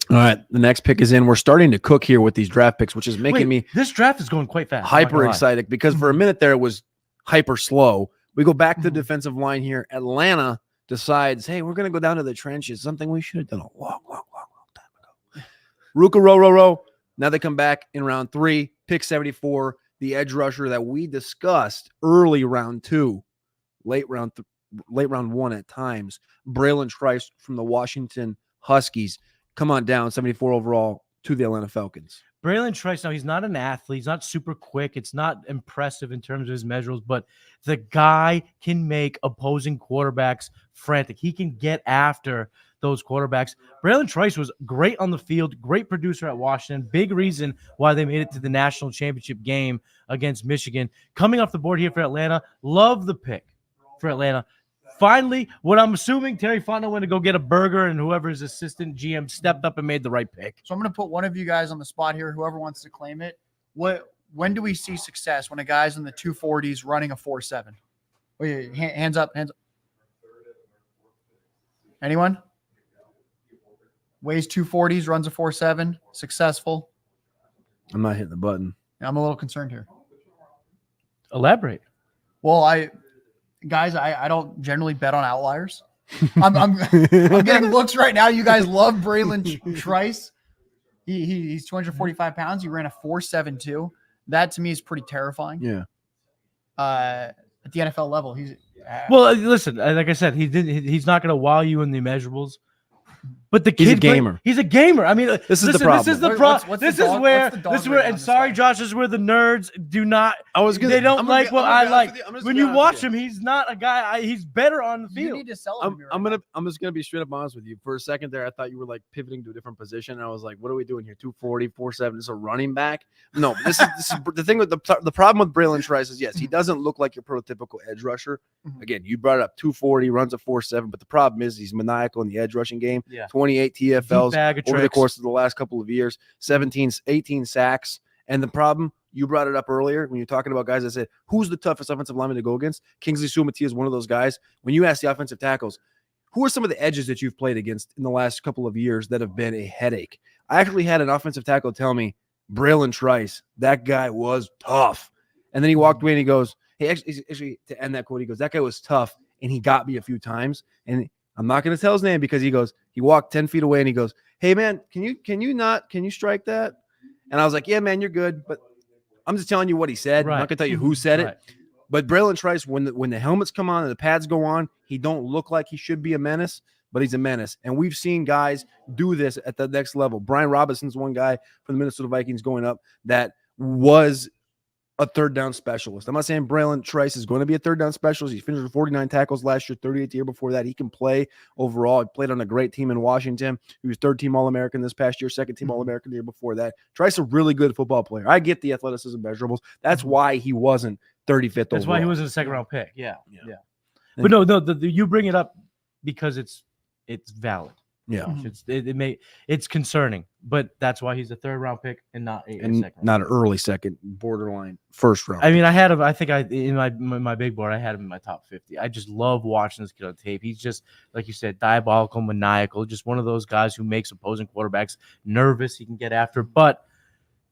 All right, the next pick is in. We're starting to cook here with these draft picks, which is making me this draft is going quite fast. Hyper excited because for a minute there it was hyper slow. We go back to the defensive line here. Atlanta decides, hey, we're going to go down to the trenches, something we should have done a long time ago. Ruka Rororo. Now they come back in round 3, pick 74, the edge rusher that we discussed early round 2, late round 1 at times. Braylon Trice from the Washington Huskies. Come on down, 74 overall to the Atlanta Falcons. Braylon Trice, now he's not an athlete. He's not super quick. It's not impressive in terms of his measurables, but the guy can make opposing quarterbacks frantic. He can get after those quarterbacks. Braylon Trice was great on the field, great producer at Washington. Big reason why they made it to the national championship game against Michigan. Coming off the board here for Atlanta, love the pick for Atlanta. Finally, what I'm assuming, Terry Fontenot went to go get a burger, and whoever his assistant GM stepped up and made the right pick. So I'm going to put one of you guys on the spot here, whoever wants to claim it. When do we see success when a guy's in the 240s running a 4.7? Wait, hands up. Anyone? Weighs 240s, runs a 4.7, successful. I'm not hitting the button. I'm a little concerned here. Elaborate. Well, Guys, I don't generally bet on outliers. I'm getting looks right now. You guys love Braylon Trice. He's 245 pounds. He ran a 4.72. That to me is pretty terrifying. Yeah. At the NFL level, he's well. Listen, like I said, he's not going to wow you in the measurables. But the kid, he's a gamer. He's a gamer. I mean, this is the problem. This is the problem. This is where. And sorry, Josh, this is where the nerds do not. They don't like what I like. When you watch him, he's not a guy. He's better on the field. You need to sell him. I'm just gonna be straight up honest with you. For a second there, I thought you were like pivoting to a different position. And I was like, what are we doing here? 240, 4.7. This is a running back. No, this is the thing with the problem with Braylon Trice is yes, he doesn't look like your prototypical edge rusher. Again, you brought it up 240, runs a 4.7, but the problem is he's maniacal in the edge rushing game. Yeah. 28 TFLs over the course of the last couple of years, 18 sacks. And the problem, you brought it up earlier when you're talking about guys that said, who's the toughest offensive lineman to go against? Kingsley Suamati is one of those guys. When you ask the offensive tackles, who are some of the edges that you've played against in the last couple of years that have been a headache? I actually had an offensive tackle tell me, Braylon Trice, that guy was tough. And then he walked away and he goes, hey, actually to end that quote, he goes, that guy was tough and he got me a few times. And I'm not going to tell his name because he walked 10 feet away and he goes, "Hey man, can you strike that?" And I was like, "Yeah, man, you're good." But I'm just telling you what he said. I'm not going to tell you who said it. But Braylon Trice, when the helmets come on and the pads go on, he don't look like he should be a menace, but he's a menace. And we've seen guys do this at the next level. Brian Robinson's one guy from the Minnesota Vikings going up that was a third down specialist. I'm not saying Braylon Trice is going to be a third down specialist. He finished with 49 tackles last year, 38 the year before that. He can play overall. He played on a great team in Washington. He was third team All-American this past year, second team All-American the year before that. Trice a really good football player. I get the athleticism measurables. That's why he wasn't 35th overall. That's why he wasn't a second round pick. Yeah. But no, you bring it up because it's valid. Yeah. It's concerning, but that's why he's a third round pick and not a second round. Not an early second, borderline first round. I mean, I had him. I think in my big board, I had him in my top 50. I just love watching this kid on tape. He's just, like you said, diabolical, maniacal. Just one of those guys who makes opposing quarterbacks nervous. He can get after, but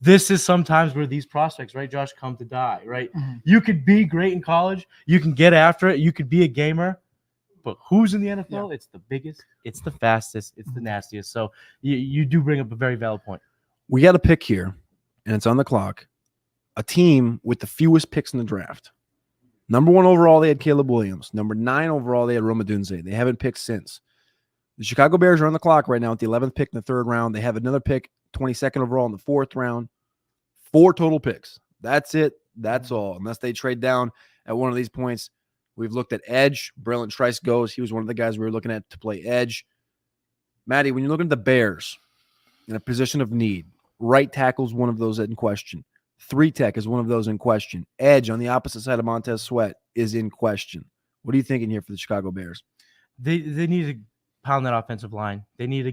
this is sometimes where these prospects, right, Josh, come to die. Right, you could be great in college. You can get after it. You could be a gamer. But who's in the NFL? Yeah. It's the biggest, it's the fastest, it's the nastiest. So you do bring up a very valid point. We got a pick here, and it's on the clock. A team with the fewest picks in the draft. Number 1 overall, they had Caleb Williams. Number 9 overall, they had Roma Dunze. They haven't picked since. The Chicago Bears are on the clock right now with the 11th pick in the 3rd round. They have another pick, 22nd overall in the 4th round. 4 total picks. That's it. That's all. Unless they trade down at one of these points. We've looked at edge. Braylon Trice goes. He was one of the guys we were looking at to play edge. Maddie, when you're looking at the Bears in a position of need, right tackle is one of those in question. 3-tech is one of those in question. Edge on the opposite side of Montez Sweat is in question. What are you thinking here for the Chicago Bears? They need to pound that offensive line. They need to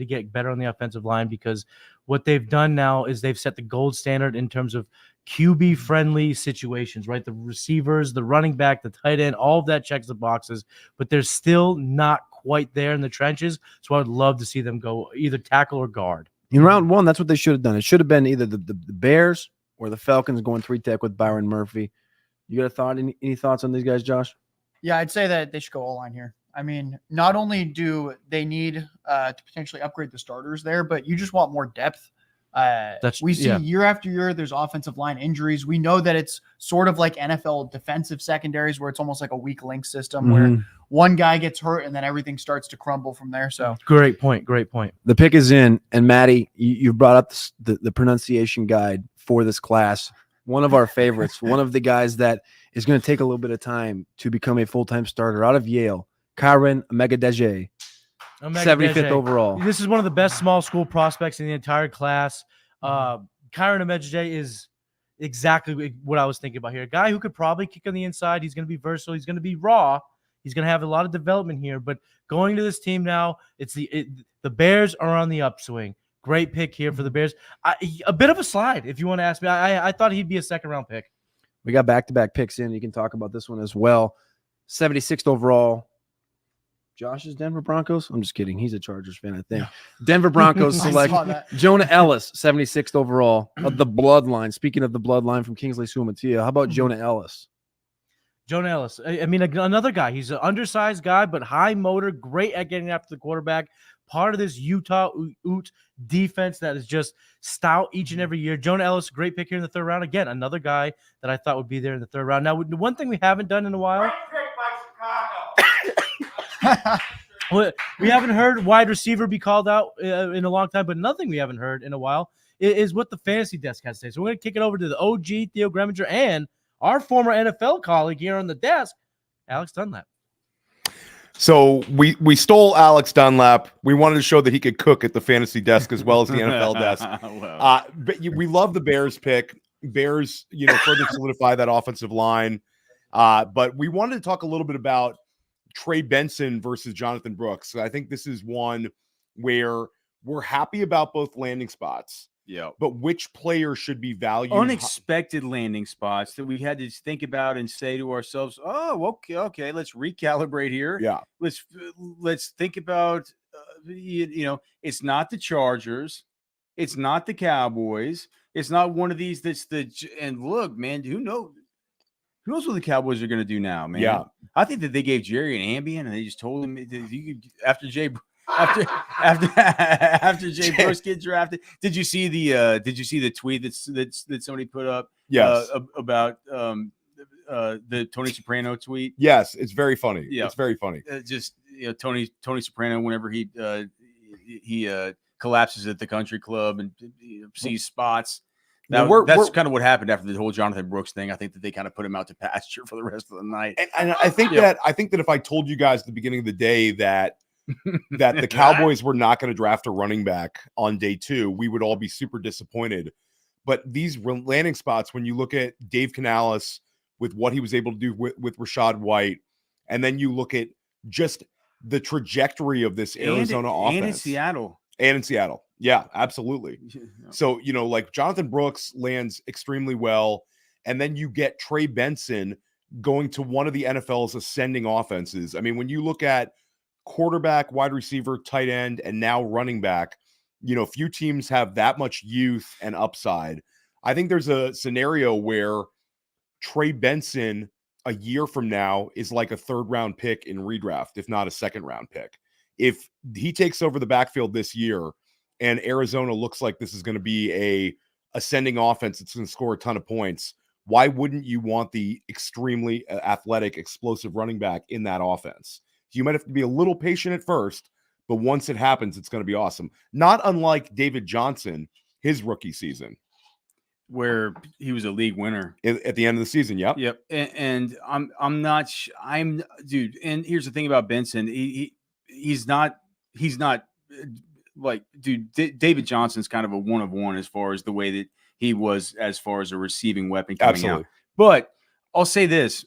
get better on the offensive line because what they've done now is they've set the gold standard in terms of QB friendly situations, right? The receivers, the running back, the tight end, all of that checks the boxes, but they're still not quite there in the trenches. So I would love to see them go either tackle or guard. In round 1, that's what they should have done. It should have been either the Bears or the Falcons going 3-tech with Byron Murphy. You got a thought? Any thoughts on these guys, Josh? Yeah, I'd say that they should go all line here. I mean, not only do they need to potentially upgrade the starters there, but you just want more depth. We see year after year, there's offensive line injuries. We know that it's sort of like NFL defensive secondaries where it's almost like a weak link system where one guy gets hurt and then everything starts to crumble from there. So great point. The pick is in, and Maddie, you brought up the pronunciation guide for this class. One of our favorites, one of the guys that is going to take a little bit of time to become a full-time starter out of Yale, Karen Omegadeje. 75th overall. This is one of the best small school prospects in the entire class. Kyron Omegadeje is exactly what I was thinking about here. A guy who could probably kick on the inside. He's going to be versatile. He's going to be raw. He's going to have a lot of development here. But going to this team now, the Bears are on the upswing. Great pick here for the Bears. A bit of a slide, if you want to ask me. I thought he'd be a second-round pick. We got back-to-back picks in. You can talk about this one as well. 76th overall. Josh's Denver Broncos? I'm just kidding. He's a Chargers fan, I think. Denver Broncos select Jonah Ellis, 76th overall of the bloodline. Speaking of the bloodline from Kingsley Sumatia, how about Jonah Ellis? Jonah Ellis. I mean, another guy. He's an undersized guy, but high motor, great at getting after the quarterback. Part of this Utah Ute defense that is just stout each and every year. Jonah Ellis, great pick here in the 3rd round. Again, another guy that I thought would be there in the 3rd round. Now, the one thing we haven't done in a while. We haven't heard wide receiver be called out in a long time, but nothing we haven't heard in a while is what the fantasy desk has to say. So we're going to kick it over to the OG, Theo Greminger, and our former NFL colleague here on the desk, Alex Dunlap. So we stole Alex Dunlap. We wanted to show that he could cook at the fantasy desk as well as the NFL desk. But we love the Bears pick. Bears, further solidify that offensive line. But we wanted to talk a little bit about Trey Benson versus Jonathan Brooks. I think this is one where we're happy about both landing spots. Yeah. But which player should be valued? Unexpected landing spots that we had to think about and say to ourselves, oh, okay, let's recalibrate here. Yeah. Let's think about, it's not the Chargers. It's not the Cowboys. It's not one of these and look, man, who knows? Who knows what the Cowboys are going to do now, man? Yeah. I think that they gave Jerry an Ambien and they just told him that you could, after Jay Brooks get drafted. Did you see the tweet that somebody put up? Yes. About the Tony Soprano tweet. Yes, it's very funny. Yeah. It's very funny. Just Tony Soprano, whenever he collapses at the country club and sees spots. That's kind of what happened after the whole Jonathan Brooks thing. I think that they kind of put him out to pasture for the rest of the night. And I think that if I told you guys at the beginning of the day that the Cowboys were not going to draft a running back on day 2, we would all be super disappointed. But these landing spots, when you look at Dave Canales with what he was able to do with Rachaad White, and then you look at just the trajectory of this Arizona offense. And in Seattle. Yeah, absolutely. So, like Jonathan Brooks lands extremely well. And then you get Trey Benson going to one of the NFL's ascending offenses. I mean, when you look at quarterback, wide receiver, tight end, and now running back, few teams have that much youth and upside. I think there's a scenario where Trey Benson a year from now is like a 3rd-round pick in redraft, if not a 2nd-round pick. If he takes over the backfield this year and Arizona looks like this is going to be a ascending offense that's going to score a ton of points, why wouldn't you want the extremely athletic, explosive running back in that offense? You might have to be a little patient at first, but once it happens, it's going to be awesome. Not unlike David Johnson, his rookie season, where he was a league winner at the end of the season. Yep. And dude. And here's the thing about Benson. He's not like, dude, David Johnson's kind of a one of one as far as the way that he was as far as a receiving weapon coming out. But I'll say this.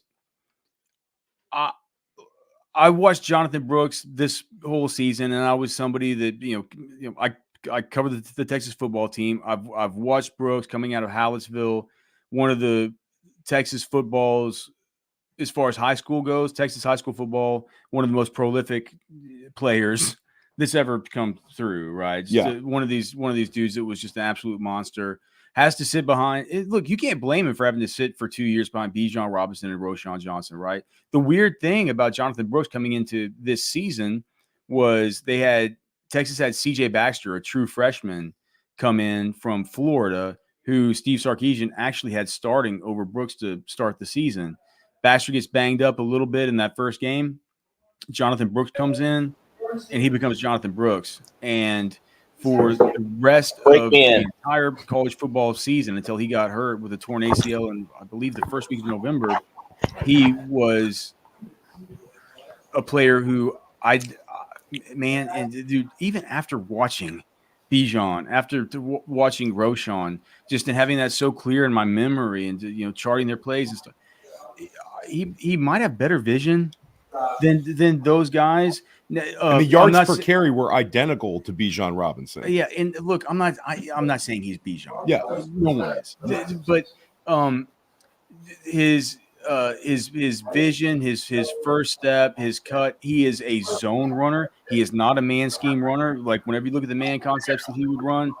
I watched Jonathan Brooks this whole season, and I was somebody that, I covered the Texas football team. I've watched Brooks coming out of Hallettsville, one of the Texas footballs, as far as high school goes, Texas high school football, one of the most prolific players that's ever come through, right? One of these dudes that was just an absolute monster. Has to sit behind. Look, you can't blame him for having to sit for 2 years behind Bijan Robinson and Roschon Johnson, right? The weird thing about Jonathan Brooks coming into this season was Texas had C.J. Baxter, a true freshman, come in from Florida, who Steve Sarkisian actually had starting over Brooks to start the season. Baxter gets banged up a little bit in that first game. Jonathan Brooks comes in, and he becomes Jonathan Brooks. And for the rest of the entire college football season until he got hurt with a torn ACL, and I believe the first week of November, he was a player who dude, even after watching Bijan, after watching Roschon, just in having that so clear in my memory and charting their plays and stuff, he might have better vision than those guys. And the yards per carry were identical to Bijan Robinson. Yeah, and look, I'm not saying he's Bijan. Yeah, no one is. But his vision, his first step, his cut. He is a zone runner. He is not a man scheme runner. Like whenever you look at the man concepts that he would run,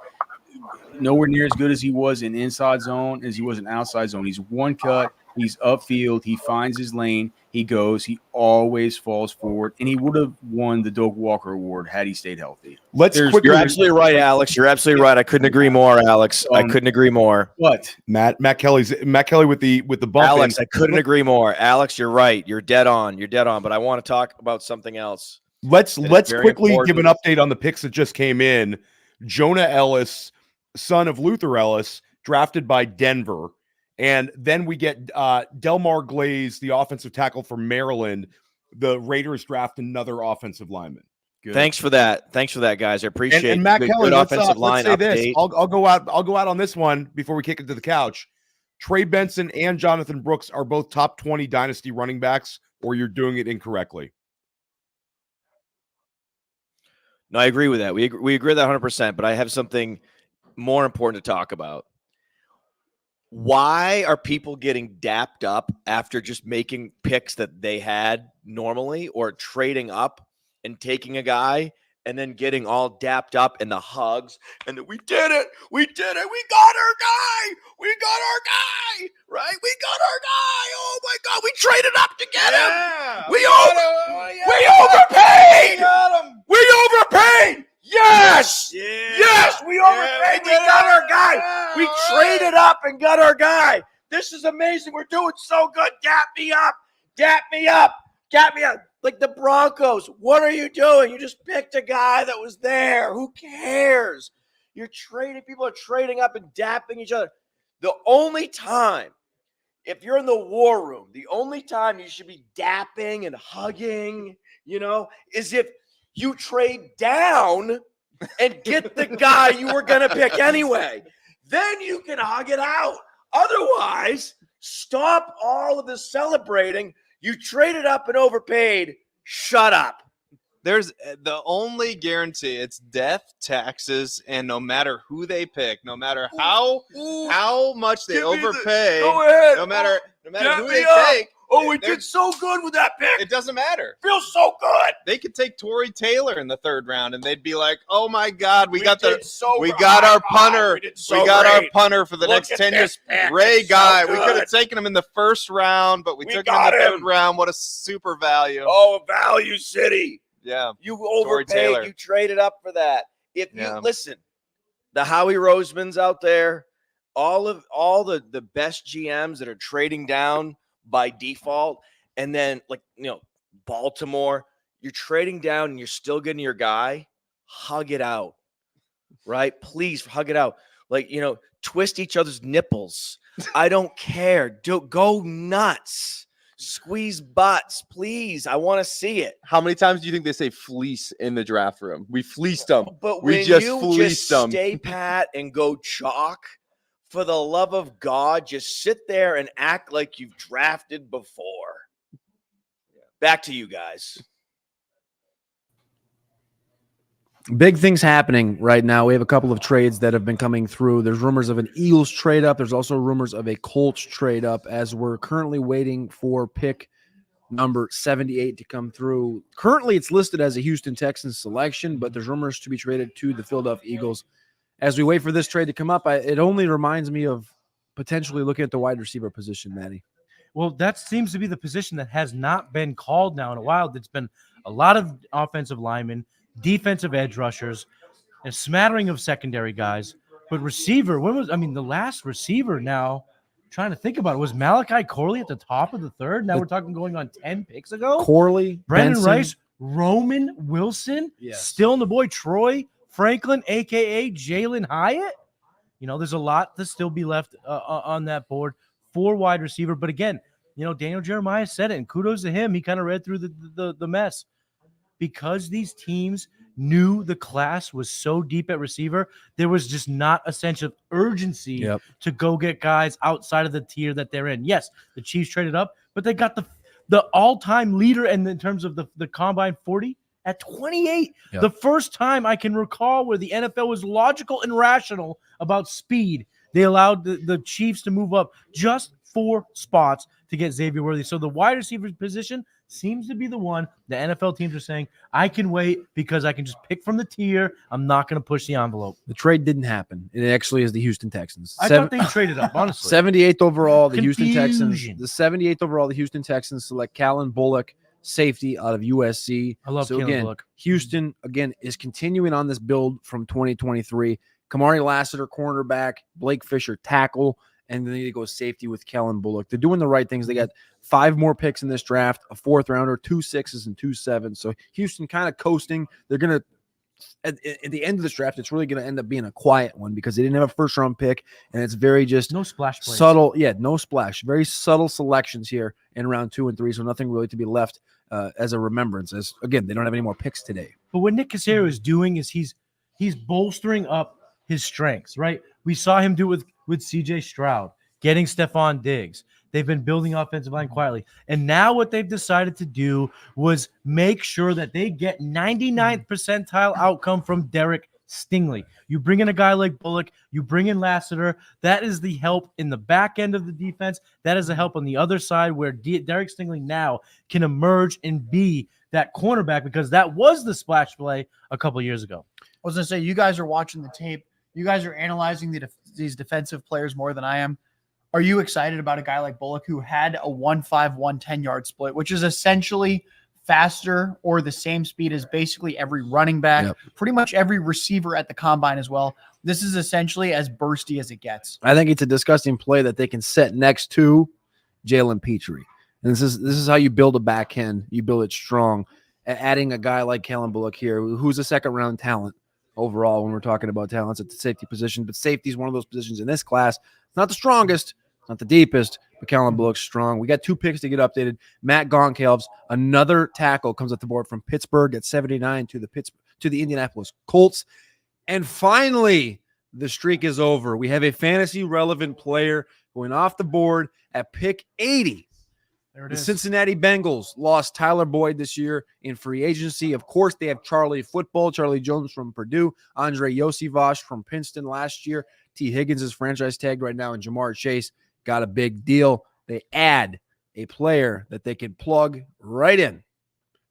nowhere near as good as he was in inside zone as he was in outside zone. He's one cut. He's upfield. He finds his lane. He goes. He always falls forward. And he would have won the Doak Walker Award had he stayed healthy. You're absolutely right, Alex. You're absolutely right. I couldn't agree more, Alex. I couldn't agree more. What? Matt Kelly with the bump. Alex, I couldn't agree more. Alex, you're right. You're dead on. You're dead on. But I want to talk about something else. Let's quickly give an update on the picks that just came in. Jonah Ellis, son of Luther Ellis, drafted by Denver. And then we get Delmar Glaze, the offensive tackle from Maryland. The Raiders draft another offensive lineman. Good. Thanks for that, guys. I appreciate it. And Matt Kelly, let's say this. I'll go out on this one before we kick it to the couch. Trey Benson and Jonathan Brooks are both top 20 dynasty running backs, or you're doing it incorrectly. No, I agree with that. We agree with that 100%. But I have something more important to talk about. Why are people getting dapped up after just making picks that they had normally, or trading up and taking a guy and then getting all dapped up in the hugs and that we did it, we got our guy, right? We got our guy. Oh my traded up to get him. We overpaid. We overpaid. Yes. Yes, we overpaid. We got our guy. We traded up and got our guy. This is amazing. We're doing so good. Dap me up. Dap me up. Dap me up. Like the Broncos. What are you doing? You just picked a guy that was there. Who cares? You're trading. People are trading up and dapping each other. The only time, if you're in the war room, the only time you should be dapping and hugging, is if you trade down and get the guy you were going to pick anyway. Then you can hug it out. Otherwise, stop all of this celebrating. You traded up and overpaid. Shut up. There's the only guarantee. It's death, taxes, and no matter who they pick, no matter how much they overpay, go ahead. no matter who they take. Oh, we did so good with that pick. It doesn't matter. Feels so good. They could take Torrey Taylor in the 3rd round, and they'd be like, "Oh my God, we got our punter. We got our punter for the next 10 years. Ray guy. We could have taken him in the 1st round, but we took him in the 3rd round. What a super value. Oh, value city. Yeah, you overpaid. You traded up for that. If you listen, the Howie Rosemans out there, all the best GMs that are trading down by default, and then Baltimore, you're trading down and you're still getting your guy. Hug it out, right? Please hug it out. Twist each other's nipples. I don't care. Go nuts. Squeeze butts, please. I want to see it. How many times do you think they say fleece in the draft room? We fleeced them. But we when just you fleeced them. Stay pat and go chalk, for the love of God, just sit there and act like you've drafted before. Back to you guys. Big things happening right now. We have a couple of trades that have been coming through. There's rumors of an Eagles trade up. There's also rumors of a Colts trade up, as we're currently waiting for pick number 78 to come through. Currently, it's listed as a Houston Texans selection, but there's rumors to be traded to the Philadelphia Eagles. As we wait for this trade to come up, it only reminds me of potentially looking at the wide receiver position, Matty. Well, that seems to be the position that has not been called now in a while. It's been a lot of offensive linemen, defensive edge rushers, a smattering of secondary guys. But receiver, the last receiver now, trying to think about it, was Malachi Corley at the top of the 3rd? Now we're talking going on 10 picks ago. Corley, Brandon Benson, Rice, Roman Wilson, still in the boy, Troy Franklin, a.k.a. Jalen Hyatt. There's a lot to still be left on that board for wide receiver. But again, Daniel Jeremiah said it, and kudos to him. He kind of read through the mess. Because these teams knew the class was so deep at receiver, there was just not a sense of urgency to go get guys outside of the tier that they're in. Yes, the Chiefs traded up, but they got the all-time leader in terms of the combine 40 at 28. The first time I can recall where the NFL was logical and rational about speed. They allowed the Chiefs to move up just 4 spots to get Xavier Worthy. So the wide receiver position seems to be the one the NFL teams are saying, I can wait because I can just pick from the tier. I'm not going to push the envelope. The trade didn't happen. It actually is the Houston Texans. I thought they traded up, honestly. 78th overall, the Confusion. Houston Texans. The 78th overall, the Houston Texans select Callan Bullock, safety out of USC. I love Callan Bullock. Houston, again, is continuing on this build from 2023. Kamari Lassiter, cornerback. Blake Fisher, tackle. And then they go safety with Callan Bullock. They're doing the right things. They got 5 more picks in this draft, a 4th rounder, 2 6s, and 2 7s. So Houston kind of coasting. They're going to, at the end of this draft, it's really going to end up being a quiet one because they didn't have a 1st-round pick, and it's very just no splash plays. Subtle. Yeah, no splash. Very subtle selections here in round 2 and 3, so nothing really to be left as a remembrance. As again, they don't have any more picks today. But what Nick Caserio is doing is he's bolstering up his strengths, right? We saw him do it with CJ Stroud, getting Stephon Diggs. They've been building offensive line quietly. And now what they've decided to do was make sure that they get 99th percentile outcome from Derek Stingley. You bring in a guy like Bullock, you bring in Lassiter. That is the help in the back end of the defense. That is the help on the other side where Derek Stingley now can emerge and be that cornerback because that was the splash play a couple years ago. I was going to say, you guys are watching the tape. You guys are analyzing these defensive players more than I am. Are you excited about a guy like Bullock who had a 1.5, 110 yard split, which is essentially faster or the same speed as basically every running back, pretty much every receiver at the combine as well? This is essentially as bursty as it gets. I think it's a disgusting play that they can set next to Jalen Petrie. And this is how you build a back end. You build it strong. Adding a guy like Kellen Bullock here, who's a second-round talent overall when we're talking about talents at the safety position. But safety is one of those positions in this class. It's not the strongest, not the deepest, but Kellen Bullock's strong. We got 2 picks to get updated. Matt Goncalves, another tackle, comes at the board from Pittsburgh at 79 to the Indianapolis Colts. And finally, the streak is over. We have a fantasy-relevant player going off the board at pick 80. The Cincinnati Bengals lost Tyler Boyd this year in free agency. Of course, they have Charlie Jones from Purdue, Andre Yosivas from Princeton last year. T. Higgins is franchise tagged right now, and Jamar Chase got a big deal. They add a player that they can plug right in.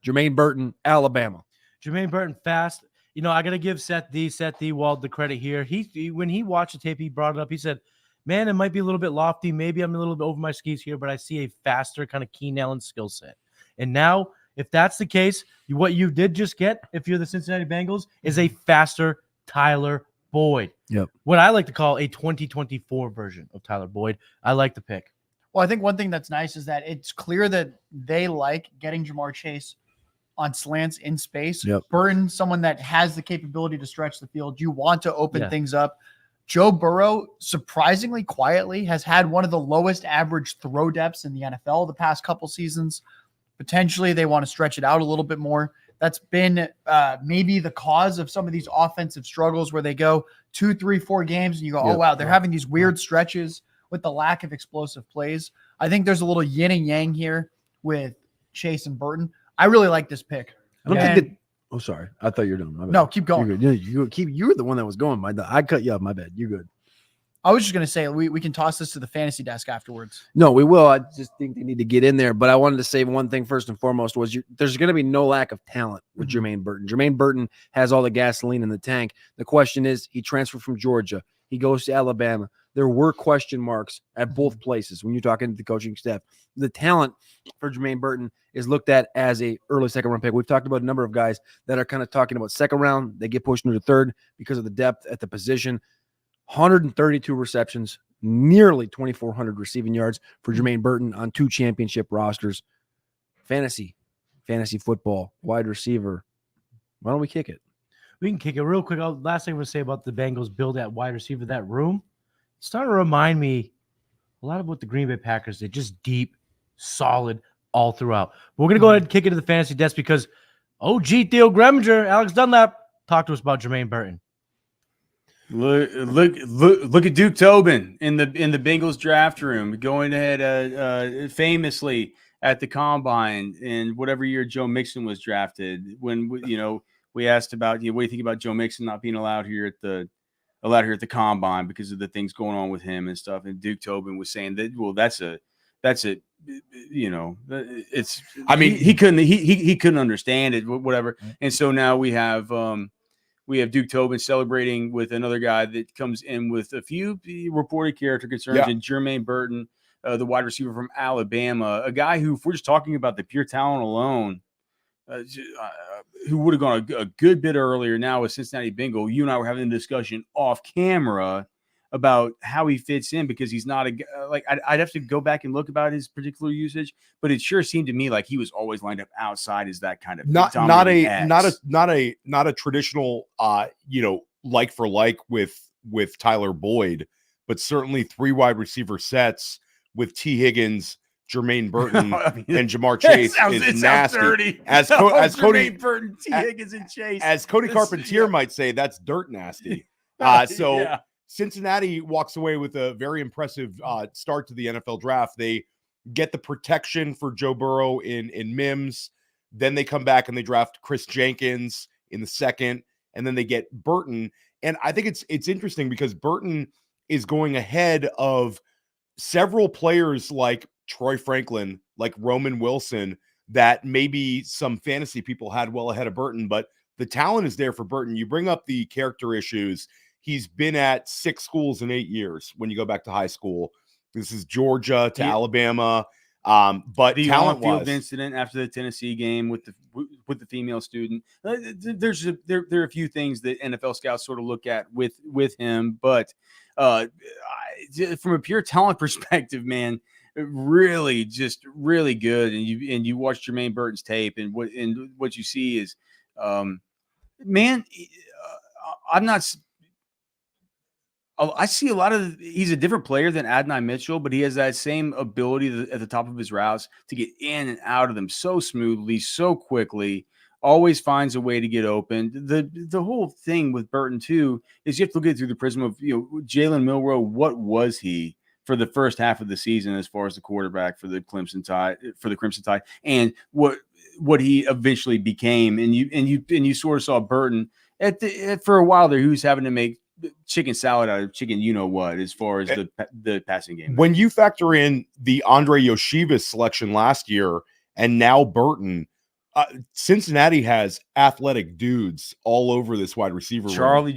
Jermaine Burton, Alabama. Jermaine Burton, fast. You know, I got to give Seth D. Wald the credit here. He when he watched the tape, he brought it up. He said, man, it might be a little bit lofty. Maybe I'm a little bit over my skis here, but I see a faster kind of Keenan Allen skill set. And now, if that's the case, what you did just get, if you're the Cincinnati Bengals, is a faster Tyler Boyd. Yep. What I like to call a 2024 version of Tyler Boyd. I like the pick. Well, I think one thing that's nice is that it's clear that they like getting Jamar Chase on slants in space. Yep. Burton, someone that has the capability to stretch the field. You want to open things up. Joe Burrow, surprisingly quietly, has had one of the lowest average throw depths in the NFL the past couple seasons. Potentially, they want to stretch it out a little bit more. That's been maybe the cause of some of these offensive struggles where they go 2, 3, 4 games and you go, oh, wow, they're having these weird stretches with the lack of explosive plays. I think there's a little yin and yang here with Chase and Burton. I really like this pick. I don't think that. Oh, sorry. I thought you were done. My bad. No, keep going. You're good. You were the one that was going. I cut you off. My bad. You're good. I was just going to say we can toss this to the fantasy desk afterwards. No, we will. I just think they need to get in there. But I wanted to say one thing first and foremost was there's going to be no lack of talent with Jermaine Burton. Jermaine Burton has all the gasoline in the tank. The question is, he transferred from Georgia. He goes to Alabama. There were question marks at both places when you're talking to the coaching staff. The talent for Jermaine Burton is looked at as a early second round pick. We've talked about a number of guys that are kind of talking about second round. They get pushed into the third because of the depth at the position. 132 receptions, nearly 2,400 receiving yards for Jermaine Burton on 2 championship rosters. Fantasy football, wide receiver. Why don't we kick it? We can kick it real quick. Last thing I'm going to say about the Bengals build at wide receiver, that room, it's starting to remind me a lot of what the Green Bay Packers did, just deep, solid all throughout. But we're going to go ahead and kick it to the fantasy desk because OG Theo Greminger, Alex Dunlap, talked to us about Jermaine Burton. Look at Duke Tobin in the Bengals draft room, going ahead famously at the combine in whatever year Joe Mixon was drafted. When we asked about what do you think about Joe Mixon not being allowed here at the combine because of the things going on with him and stuff, and Duke Tobin was saying that it's. I mean, he couldn't understand it, whatever. And so now we have Duke Tobin celebrating with another guy that comes in with a few reported character concerns, and Jermaine Burton, the wide receiver from Alabama, a guy who, if we're just talking about the pure talent alone, who would have gone a good bit earlier now with Cincinnati Bengal. You and I were having a discussion off camera about how he fits in because he's not I'd have to go back and look about his particular usage, but it sure seemed to me like he was always lined up outside as that kind of not a traditional like for like with Tyler Boyd, but certainly 3 wide receiver sets with T. Higgins, Jermaine Burton, and Jamar Chase is nasty. Dirty. As Cody Burton, T. Higgins, and Chase, as Cody Carpentier might say, that's dirt nasty. Cincinnati walks away with a very impressive start to the NFL draft. They get the protection for Joe Burrow in Mims. Then they come back and they draft Chris Jenkins in the second, and then they get Burton. And I think it's interesting because Burton is going ahead of several players like Troy Franklin, like Roman Wilson, that maybe some fantasy people had well ahead of Burton, but the talent is there for Burton. You bring up the character issues. He's been at 6 schools in 8 years when you go back to high school. This is Georgia to Yeah. Alabama. But The talent on-field wise, incident after the Tennessee game with the female student. There are a few things that NFL scouts sort of look at with him, but from a pure talent perspective, man, really just really good. And you watch Jermaine Burton's tape, and what you see is, man, I'm not. I see a lot of. He's a different player than Adonai Mitchell, but he has that same ability at the top of his routes to get in and out of them so smoothly, so quickly. Always finds a way to get open. The whole thing with Burton too is you have to look at it through the prism of Jalen Milroe. What was he for the first half of the season as far as the quarterback for the Crimson Tide, and what he eventually became? And you sort of saw Burton for a while there. He was having to make chicken salad out of chicken, what, as far as the passing game. When you factor in the Andre Yoshivas selection last year and now Burton, Cincinnati has athletic dudes all over this wide receiver room. Charlie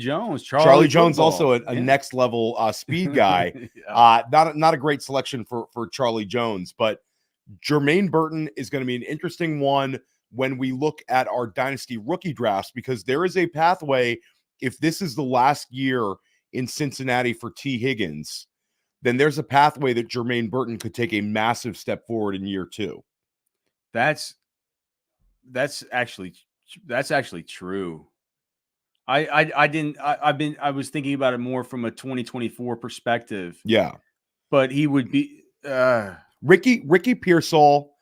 Jones, also a next level speed guy. Yeah. Not a great selection for Charlie Jones, but Jermaine Burton is going to be an interesting one when we look at our dynasty rookie drafts, because there is a pathway. If this is the last year in Cincinnati for T. Higgins, then there's a pathway that Jermaine Burton could take a massive step forward in year 2. That's actually true. I was thinking about it more from a 2024 perspective. Yeah. But he would be Ricky Pearsall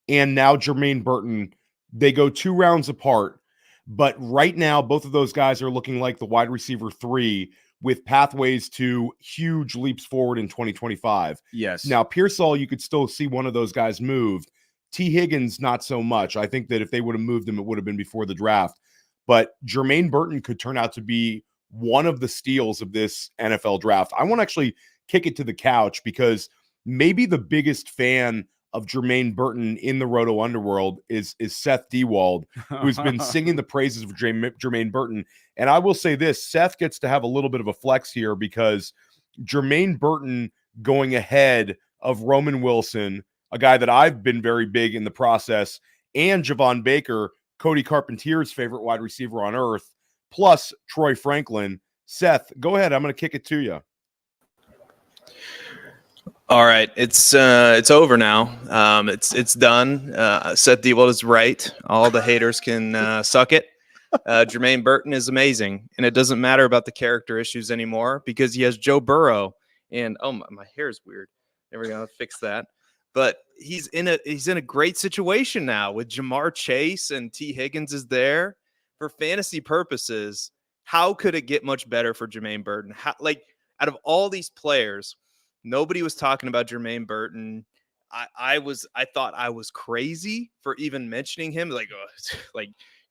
and now Jermaine Burton, they go 2 rounds apart. But right now, both of those guys are looking like the wide receiver 3 with pathways to huge leaps forward in 2025. Yes. Now, Pearsall, you could still see one of those guys moved. T. Higgins, not so much. I think that if they would have moved him, it would have been before the draft. But Jermaine Burton could turn out to be one of the steals of this NFL draft. I want to actually kick it to the couch because maybe the biggest fan of Jermaine Burton in the Roto Underworld is Seth Dewald, who's been singing the praises of Jermaine Burton. And I will say this, Seth gets to have a little bit of a flex here because Jermaine Burton going ahead of Roman Wilson, a guy that I've been very big in the process, and Javon Baker, Cody Carpentier's favorite wide receiver on earth, plus Troy Franklin. Seth, go ahead. I'm going to kick it to you. All right, it's over now. It's done. Seth Dewald is right. All the haters can suck it. Jermaine Burton is amazing, and it doesn't matter about the character issues anymore because he has Joe Burrow. And my hair is weird. There we go. I'll fix that. But he's in a great situation now with Jamar Chase and T. Higgins is there for fantasy purposes. How could it get much better for Jermaine Burton? Out of all these players, nobody was talking about Jermaine Burton. I thought I was crazy for even mentioning him.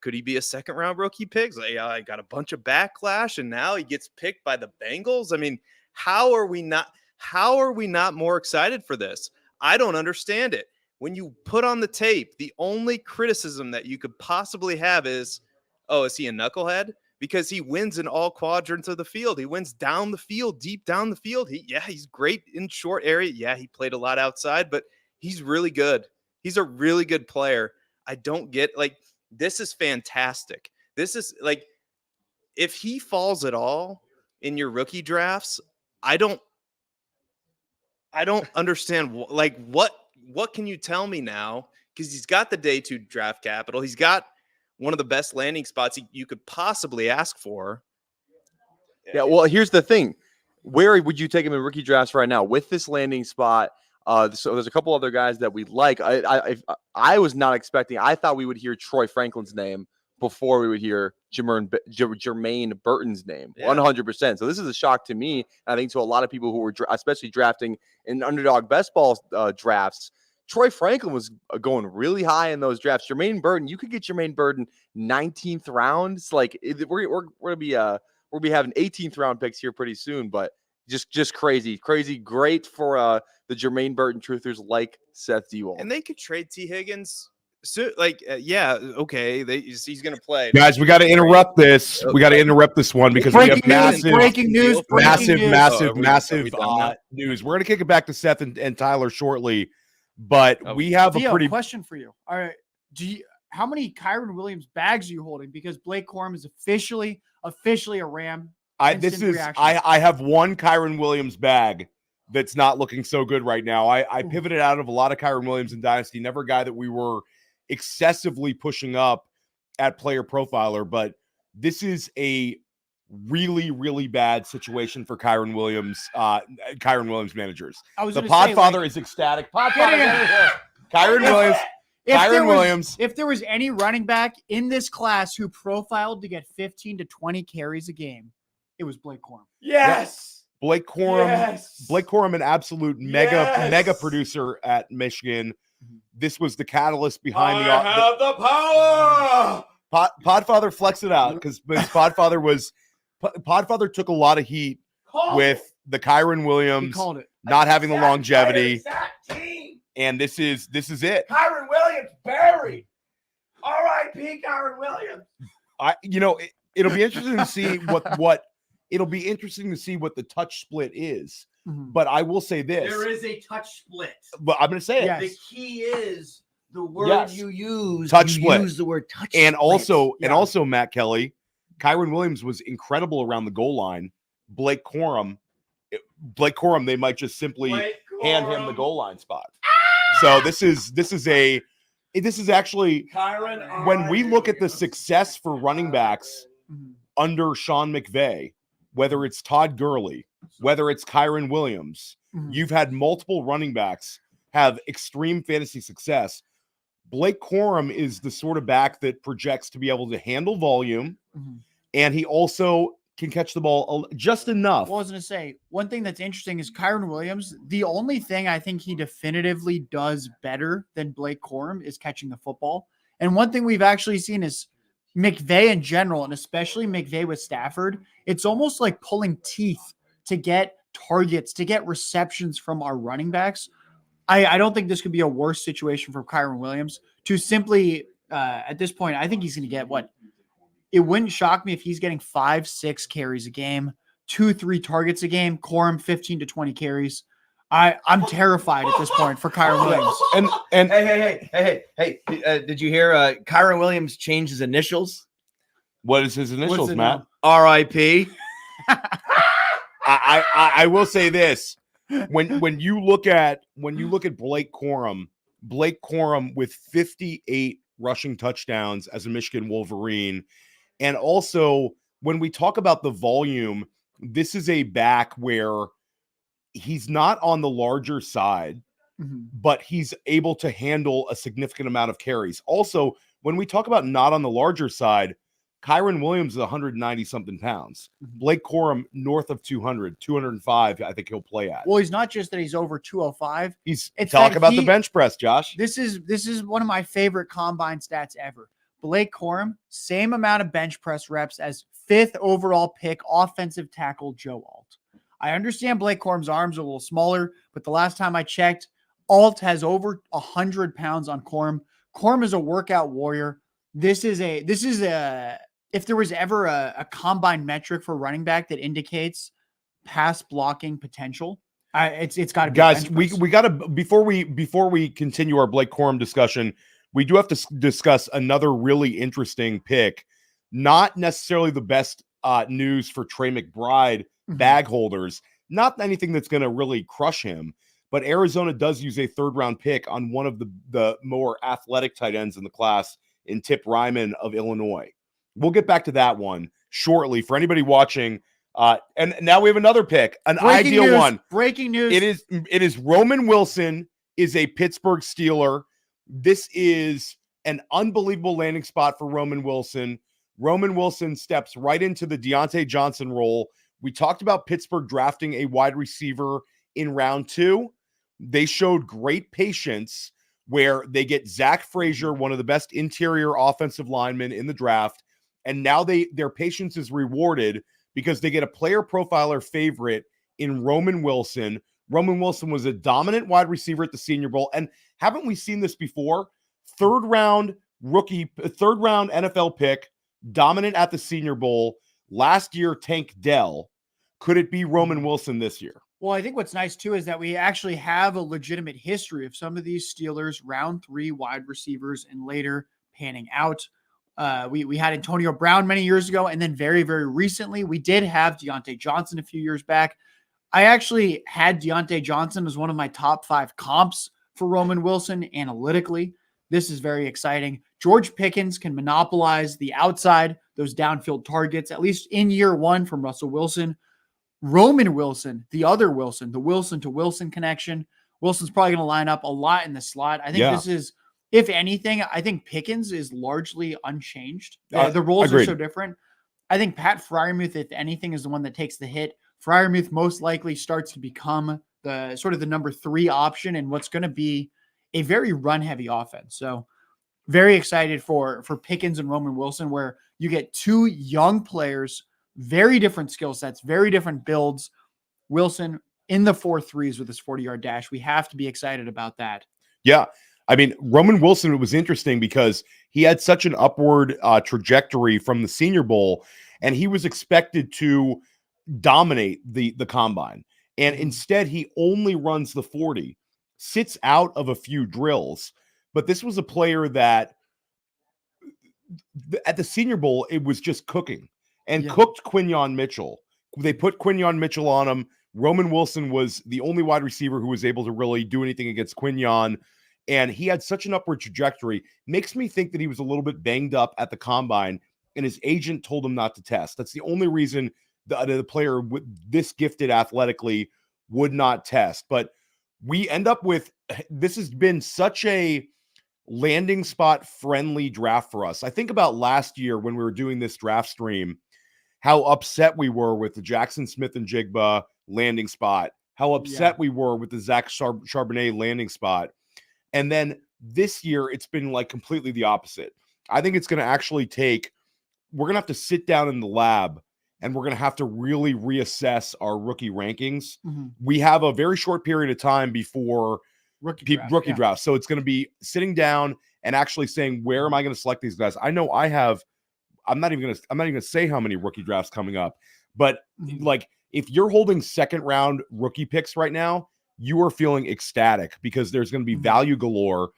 Could he be a second round rookie pick? I got a bunch of backlash, and now he gets picked by the Bengals. I mean, how are we not more excited for this? I don't understand it. When you put on the tape, the only criticism that you could possibly have is he a knucklehead? Because he wins in all quadrants of the field. He wins down the field, deep down the field. He's great in short area. Yeah, he played a lot outside, but he's really good. He's a really good player. I don't get this is fantastic. This is if he falls at all in your rookie drafts, I don't understand what can you tell me now? Because he's got the day 2 draft capital. He's got one of the best landing spots you could possibly ask for. Yeah, well, here's the thing. Where would you take him in rookie drafts right now with this landing spot? So there's a couple other guys that we like. I was not expecting. I thought we would hear Troy Franklin's name before we would hear Jermaine Burton's name. 100%. So this is a shock to me. I think to a lot of people who were especially drafting in underdog best ball drafts. Troy Franklin was going really high in those drafts. Jermaine Burton, you could get Jermaine Burton 19th round. It's we're gonna be having 18th round picks here pretty soon, but just crazy, great for the Jermaine Burton truthers like Seth Dewald. And they could trade T. Higgins So, yeah, okay, he's going to play. Guys, we got to interrupt this. We got to interrupt this one because we have massive news. We're going to kick it back to Seth and Tyler shortly, but we have Theo, a pretty question for you. All right, how many Kyren Williams bags are you holding? Because Blake Corum is officially a Ram. I have one Kyren Williams bag that's not looking so good right now. I pivoted out of a lot of Kyren Williams in Dynasty. Never a guy that we were excessively pushing up at Player Profiler, but this is a really, really bad situation for Kyren Williams managers. The Podfather is ecstatic. Podfather, Kyren Williams. If there was any running back in this class who profiled to get 15 to 20 carries a game, it was Blake Corum. Yes. Blake Corum, an absolute mega producer at Michigan. This was the catalyst behind the power. Podfather flex it out because Podfather took a lot of heat with the Kyren Williams not having the longevity. And this is it. Kyren Williams buried. R.I.P. Kyren Williams. It'll be interesting to see what the touch split is. But I will say this: there is a touch split. But I'm going to say it. Yes. The key is the word you use. Touch split. Use the word touch and split. Also Matt Kelly, Kyren Williams was incredible around the goal line. Blake Corum, they might just simply hand him the goal line spot. So this is actually Kyren, when we look at the success for running backs under Sean McVay, whether it's Todd Gurley, whether it's Kyren Williams, you've had multiple running backs have extreme fantasy success. Blake Corum is the sort of back that projects to be able to handle volume, and he also can catch the ball just enough. Well, I was going to say, one thing that's interesting is Kyren Williams. The only thing I think he definitively does better than Blake Corum is catching the football. And one thing we've actually seen is McVay in general, and especially McVay with Stafford, it's almost like pulling teeth to get targets, to get receptions from our running backs. I don't think this could be a worse situation for Kyren Williams to simply, at this point, I think he's going to get what? It wouldn't shock me if he's getting 5-6 carries a game, 2-3 targets a game, Corum 15 to 20 carries. I'm terrified at this point for Kyren Williams. And hey, did you hear Kyren Williams changed his initials? What is his initials, Matt? R.I.P. I will say this. When you look at Blake Corum with 58 rushing touchdowns as a Michigan Wolverine, and also when we talk about the volume, this is a back where he's not on the larger side, but he's able to handle a significant amount of carries. Also, when we talk about not on the larger side, Kyren Williams is 190-something pounds. Blake Corum north of 200, 205, I think he'll play at. Well, he's not just that he's over 205. Talk about the bench press, Josh. This is one of my favorite combine stats ever. Blake Corum, same amount of bench press reps as 5th overall pick offensive tackle Joe Alt. I understand Blake Corum's arms are a little smaller, but the last time I checked, Alt has over 100 pounds on Corum. Corum is a workout warrior. This is a if there was ever a combine metric for running back that indicates pass blocking potential, it's got to be. Guys, we got to before we continue our Blake Corum discussion, we do have to discuss another really interesting pick. Not necessarily the best news for Trey McBride bag holders. Not anything that's going to really crush him. But Arizona does use a 3rd-round pick on one of the more athletic tight ends in the class in Tip Ryman of Illinois. We'll get back to that one shortly. For anybody watching, and now we have another pick, an ideal one. Breaking news. It is Roman Wilson is a Pittsburgh Steeler. This is an unbelievable landing spot for Roman Wilson. Roman Wilson steps right into the Deontay Johnson role. We talked about Pittsburgh drafting a wide receiver in round 2. They showed great patience where they get Zach Frazier, one of the best interior offensive linemen in the draft. And now their patience is rewarded because they get a player profiler favorite in Roman Wilson. Roman Wilson was a dominant wide receiver at the Senior Bowl. And haven't we seen this before? third round NFL pick, dominant at the Senior Bowl. Last year, Tank Dell. Could it be Roman Wilson this year? Well, I think what's nice too is that we actually have a legitimate history of some of these Steelers round 3 wide receivers and later panning out. We had Antonio Brown many years ago, and then very, very recently we did have Deontay Johnson a few years back. I actually had Deontay Johnson as one of my top 5 comps for Roman Wilson analytically. This is very exciting. George Pickens can monopolize the outside, those downfield targets, at least in year 1 from Russell Wilson. Roman Wilson, the other Wilson, the Wilson to Wilson connection. Wilson's probably going to line up a lot in the slot. I think this is, if anything, I think Pickens is largely unchanged. The roles are so different. I think Pat Freiermuth, if anything, is the one that takes the hit. Freiermuth most likely starts to become the sort of the number 3 option in what's going to be a very run-heavy offense. So very excited for Pickens and Roman Wilson, where you get 2 young players, very different skill sets, very different builds. Wilson in the 4.3s with his 40-yard dash. We have to be excited about that. Yeah. I mean, Roman Wilson, it was interesting because he had such an upward trajectory from the Senior Bowl, and he was expected to dominate the combine. And instead, he only runs the 40, sits out of a few drills. But this was a player that at the Senior Bowl, it was just cooking. And cooked Quinyon Mitchell. They put Quinyon Mitchell on him. Roman Wilson was the only wide receiver who was able to really do anything against Quinyon. And he had such an upward trajectory. Makes me think that he was a little bit banged up at the combine, and his agent told him not to test. That's the only reason the player this gifted athletically would not test. But we end up with, this has been such a landing spot friendly draft for us. I think about last year when we were doing this draft stream, how upset we were with the Jackson Smith and Jigba landing spot, how upset we were with the Zach Charbonnet landing spot. And then this year, it's been like completely the opposite. I think it's going to actually we're going to have to sit down in the lab and we're going to have to really reassess our rookie rankings. We have a very short period of time before rookie draft. So it's going to be sitting down and actually saying, where am I going to select these guys? I know I'm not even going to say how many rookie drafts coming up, but like if you're holding second round rookie picks right now, you are feeling ecstatic because there's going to be value galore.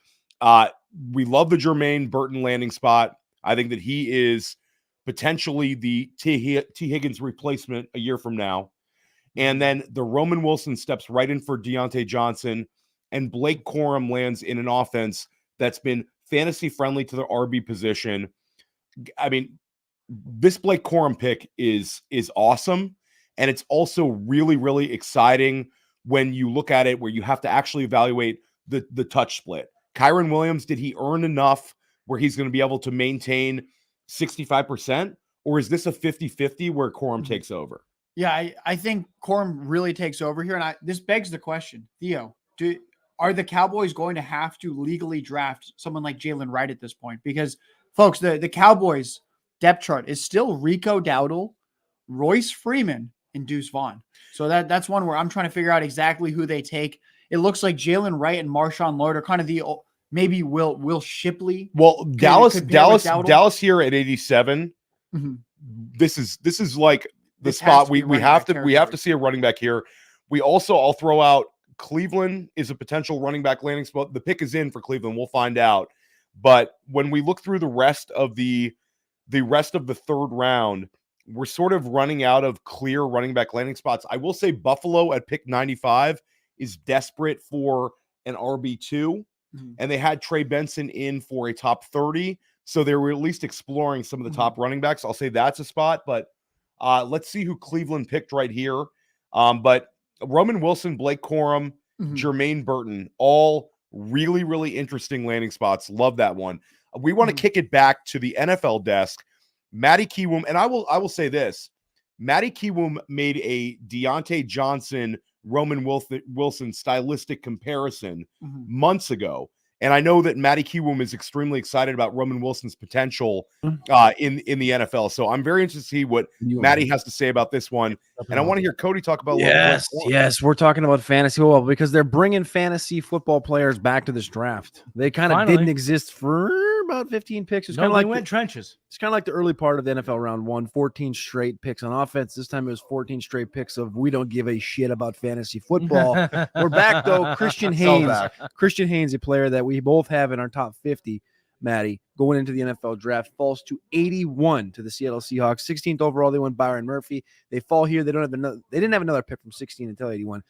We love the Jermaine Burton landing spot. I think that he is potentially the T. Higgins replacement a year from now. And then the Roman Wilson steps right in for Deontay Johnson, and Blake Corum lands in an offense that's been fantasy friendly to the RB position. I mean, this Blake Corum pick is awesome. And it's also really, really exciting when you look at it where you have to actually evaluate the touch split. Kyron Williams, did he earn enough where he's going to be able to maintain 65%? Or is this a 50-50 where Corum takes over? Yeah, I think Corum really takes over here. And this begs the question, Theo, are the Cowboys going to have to legally draft someone like Jaylen Wright at this point? Because, folks, the Cowboys depth chart is still Rico Dowdle, Royce Freeman, and Deuce Vaughn. So that's one where I'm trying to figure out exactly who they take. It looks like Jaylen Wright and Marshawn Lloyd are kind of the maybe Will Shipley. Well, Dallas here at 87. This is like the spot we have to see a running back here. I'll throw out Cleveland is a potential running back landing spot. The pick is in for Cleveland. We'll find out. But when we look through the rest of the third round, we're sort of running out of clear running back landing spots. I will say Buffalo at pick 95 is desperate for an RB2, and they had Trey Benson in for a top 30. So they were at least exploring some of the top running backs. I'll say that's a spot, but let's see who Cleveland picked right here. But Roman Wilson, Blake Corum, Jermaine Burton, all really, really interesting landing spots. Love that one. We want to kick it back to the NFL desk. Matty Kiwoom, and I will say this. Matty Kiwoom made a Deontay Johnson, Roman Wilson stylistic comparison months ago. And I know that Matty Kiwoom is extremely excited about Roman Wilson's potential in the NFL. So I'm very interested to see what Matty has to say about this one. And I want to hear Cody talk about Yes, we're talking about fantasy football because they're bringing fantasy football players back to this draft. They kind of didn't exist for about 15 picks. It's kind of like went trenches. It's kind of like the early part of the NFL round one, 14 straight picks on offense. This time it was 14 straight picks of we don't give a shit about fantasy football. We're back though. Christian Haynes, a player that we both have in our top 50, Maddie, going into the NFL draft, falls to 81 to the Seattle Seahawks. 16th overall, they went Byron Murphy. They fall here. They didn't have another pick from 16 until 81.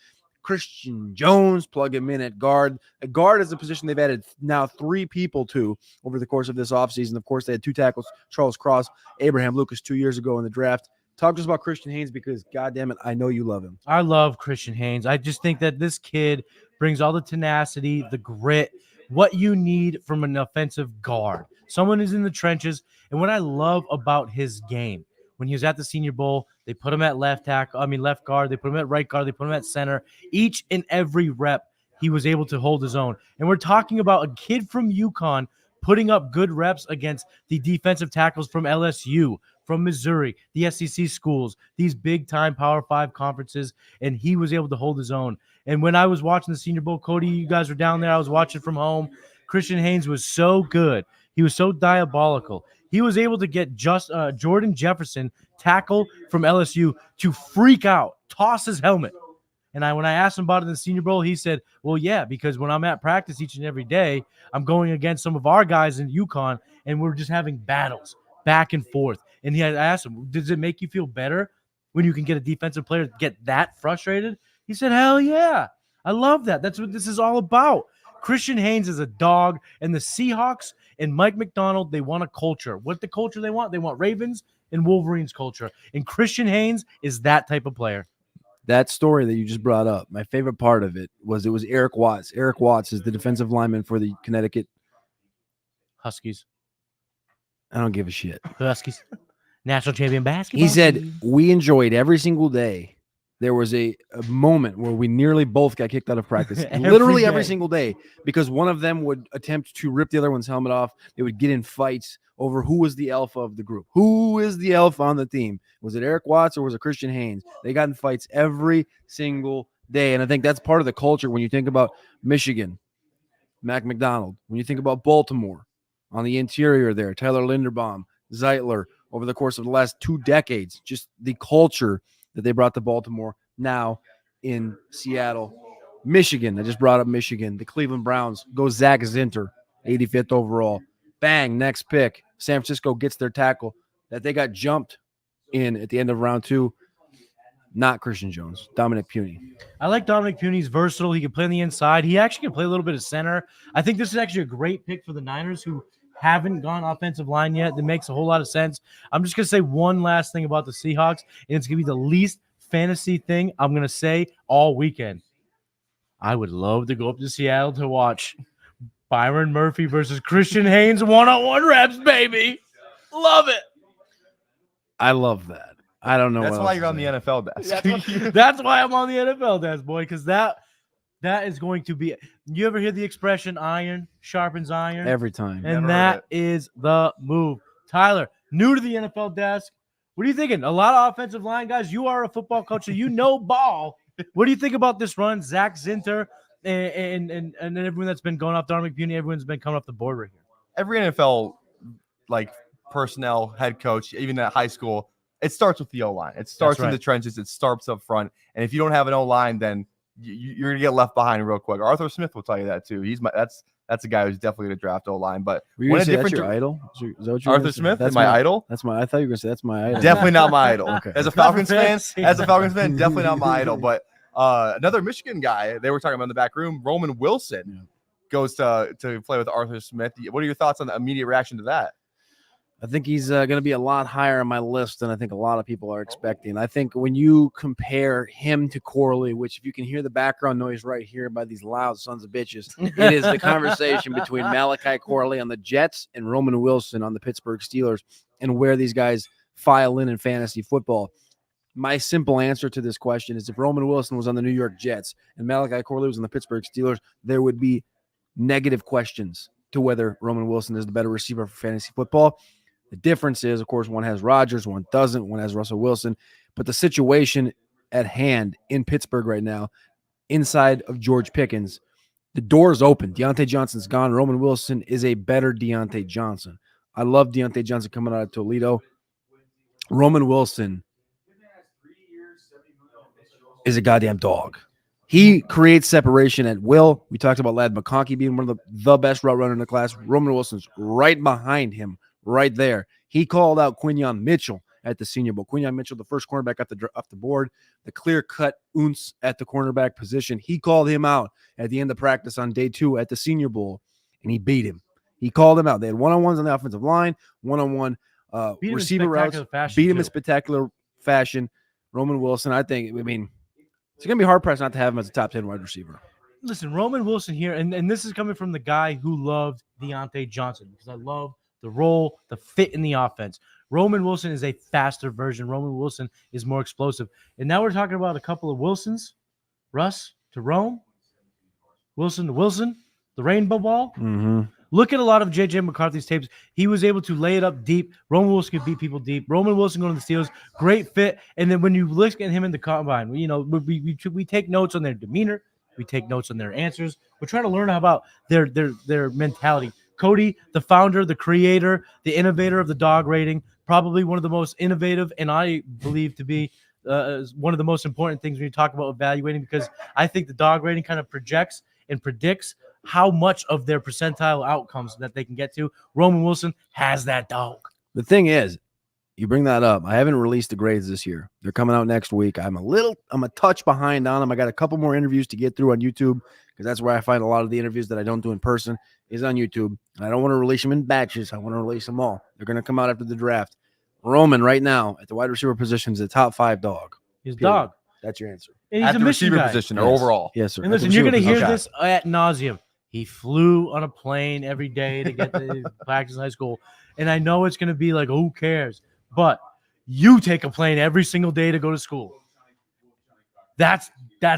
Christian Jones, plug him in at guard. A guard is a position they've added now 3 people to over the course of this offseason. Of course, they had 2 tackles, Charles Cross, Abraham Lucas 2 years ago in the draft. Talk to us about Christian Haynes because, goddamn it, I know you love him. I love Christian Haynes. I just think that this kid brings all the tenacity, the grit, what you need from an offensive guard. Someone who's in the trenches. And what I love about his game, when he was at the Senior Bowl, they put him at left guard. They put him at right guard. They put him at center. Each and every rep, he was able to hold his own. And we're talking about a kid from UConn putting up good reps against the defensive tackles from LSU, from Missouri, the SEC schools, these big-time Power 5 conferences, and he was able to hold his own. And when I was watching the Senior Bowl, Cody, you guys were down there. I was watching from home. Christian Haynes was so good. He was so diabolical. He was able to get Jordan Jefferson, tackle from LSU, to freak out, toss his helmet. And when I asked him about it in the Senior Bowl, he said, well, yeah, because when I'm at practice each and every day, I'm going against some of our guys in UConn, and we're just having battles back and forth. And I asked him, does it make you feel better when you can get a defensive player to get that frustrated? He said, hell yeah. I love that. That's what this is all about. Christian Haynes is a dog, and the Seahawks and Mike McDonald, they want a culture. What the culture they want? They want Ravens and Wolverines culture. And Christian Haynes is that type of player. That story that you just brought up, my favorite part of it was Eric Watts. Eric Watts is the defensive lineman for the Connecticut Huskies. I don't give a shit. Huskies. National champion basketball. He said, we enjoyed every single day. There was a moment where we nearly both got kicked out of practice, literally every single day, because one of them would attempt to rip the other one's helmet off. They would get in fights over who was the alpha of the group. Who is the alpha on the team? Was it Eric Watts or was it Christian Haynes? They got in fights every single day. And I think that's part of the culture when you think about Michigan, Mac McDonald. When you think about Baltimore, on the interior there, Tyler Linderbaum, Zeitler, over the course of the last 2 decades, just the culture that they brought to Baltimore, now in Seattle. Michigan, I just brought up Michigan. The Cleveland Browns go Zach Zinter, 85th overall. Bang, next pick. San Francisco gets their tackle that they got jumped in at the end of round 2. Not Christian Jones, Dominic Puny. I like Dominic Puny. He's versatile. He can play on the inside. He actually can play a little bit of center. I think this is actually a great pick for the Niners, who haven't gone offensive line yet. That makes a whole lot of sense. I'm just going to say one last thing about the Seahawks, and it's going to be the least fantasy thing I'm going to say all weekend. I would love to go up to Seattle to watch Byron Murphy versus Christian Haynes one-on-one reps, baby. Love it. I love that. I don't know. That's why you're on the NFL desk. That's why I'm on the NFL desk, boy, because that is going to be – you ever hear the expression iron sharpens iron? Every time. And that is the move. Tyler, new to the NFL desk. What are you thinking? A lot of offensive line guys. You are a football coach, so you know ball. What do you think about this run? Zach Zinter and everyone that's been going off, Dominic Puny, everyone's been coming off the board right here. Every NFL personnel, head coach, even at high school, it starts with the O-line. It starts in the trenches. It starts up front. And if you don't have an O-line, then you're gonna get left behind real quick. Arthur Smith will tell you that too. That's a guy who's definitely gonna draft O-line. But when that's your idol, is that what Arthur Smith is my idol. I thought you were gonna say that's my idol. Definitely not my idol. Okay. As a Falcons fan, definitely not my idol. But another Michigan guy they were talking about in the back room, Roman Wilson, goes to play with Arthur Smith. What are your thoughts on the immediate reaction to that? I think he's going to be a lot higher on my list than I think a lot of people are expecting. I think when you compare him to KoolAid, which if you can hear the background noise right here by these loud sons of bitches, it is the conversation between Malachi KoolAid on the Jets and Roman Wilson on the Pittsburgh Steelers and where these guys file in fantasy football. My simple answer to this question is if Roman Wilson was on the New York Jets and Malachi KoolAid was on the Pittsburgh Steelers, there would be negative questions to whether Roman Wilson is the better receiver for fantasy football. The difference is, of course, one has Rodgers, one doesn't, one has Russell Wilson. But the situation at hand in Pittsburgh right now, inside of George Pickens, the door is open. Deontay Johnson's gone. Roman Wilson is a better Deontay Johnson. I love Deontay Johnson coming out of Toledo. Roman Wilson is a goddamn dog. He creates separation at will. We talked about Ladd McConkey being one of the best route runner in the class. Roman Wilson's right behind him, right there. He called out Quinyon Mitchell at the Senior Bowl. Quinyon Mitchell, the first cornerback off the board, the clear-cut ounce at the cornerback position. He called him out at the end of practice on day 2 at the Senior Bowl, and he beat him. He called him out. They had one-on-ones on the offensive line, one-on-one receiver routes, beat him in spectacular fashion. Roman Wilson, it's going to be hard-pressed not to have him as a top 10 wide receiver. Listen, Roman Wilson here, and this is coming from the guy who loved Deontay Johnson, because I love the role, the fit in the offense. Roman Wilson is a faster version. Roman Wilson is more explosive. And now we're talking about a couple of Wilsons. Russ to Rome. Wilson to Wilson. The rainbow ball. Mm-hmm. Look at a lot of J.J. McCarthy's tapes. He was able to lay it up deep. Roman Wilson could beat people deep. Roman Wilson going to the Steelers. Great fit. And then when you look at him in the combine, we take notes on their demeanor. We take notes on their answers. We're trying to learn about their mentality. Cody, the founder, the creator, the innovator of the dog rating, probably one of the most innovative, and I believe to be one of the most important things when you talk about evaluating, because I think the dog rating kind of projects and predicts how much of their percentile outcomes that they can get to. Roman Wilson has that dog. The thing is, you bring that up. I haven't released the grades this year. They're coming out next week. I'm a touch behind on them. I got a couple more interviews to get through on YouTube, because that's where I find a lot of the interviews that I don't do in person is on YouTube. And I don't want to release them in batches. I want to release them all. They're going to come out after the draft. Roman right now at the wide receiver position is a top 5 dog. He's dog. That's your answer. And he's at a the Michigan receiver guy. position or overall. Yes, sir. And listen, you're going to hear this ad nauseum. He flew on a plane every day to get to practice in high school. And I know it's going to be like, who cares? But you take a plane every single day to go to school. That's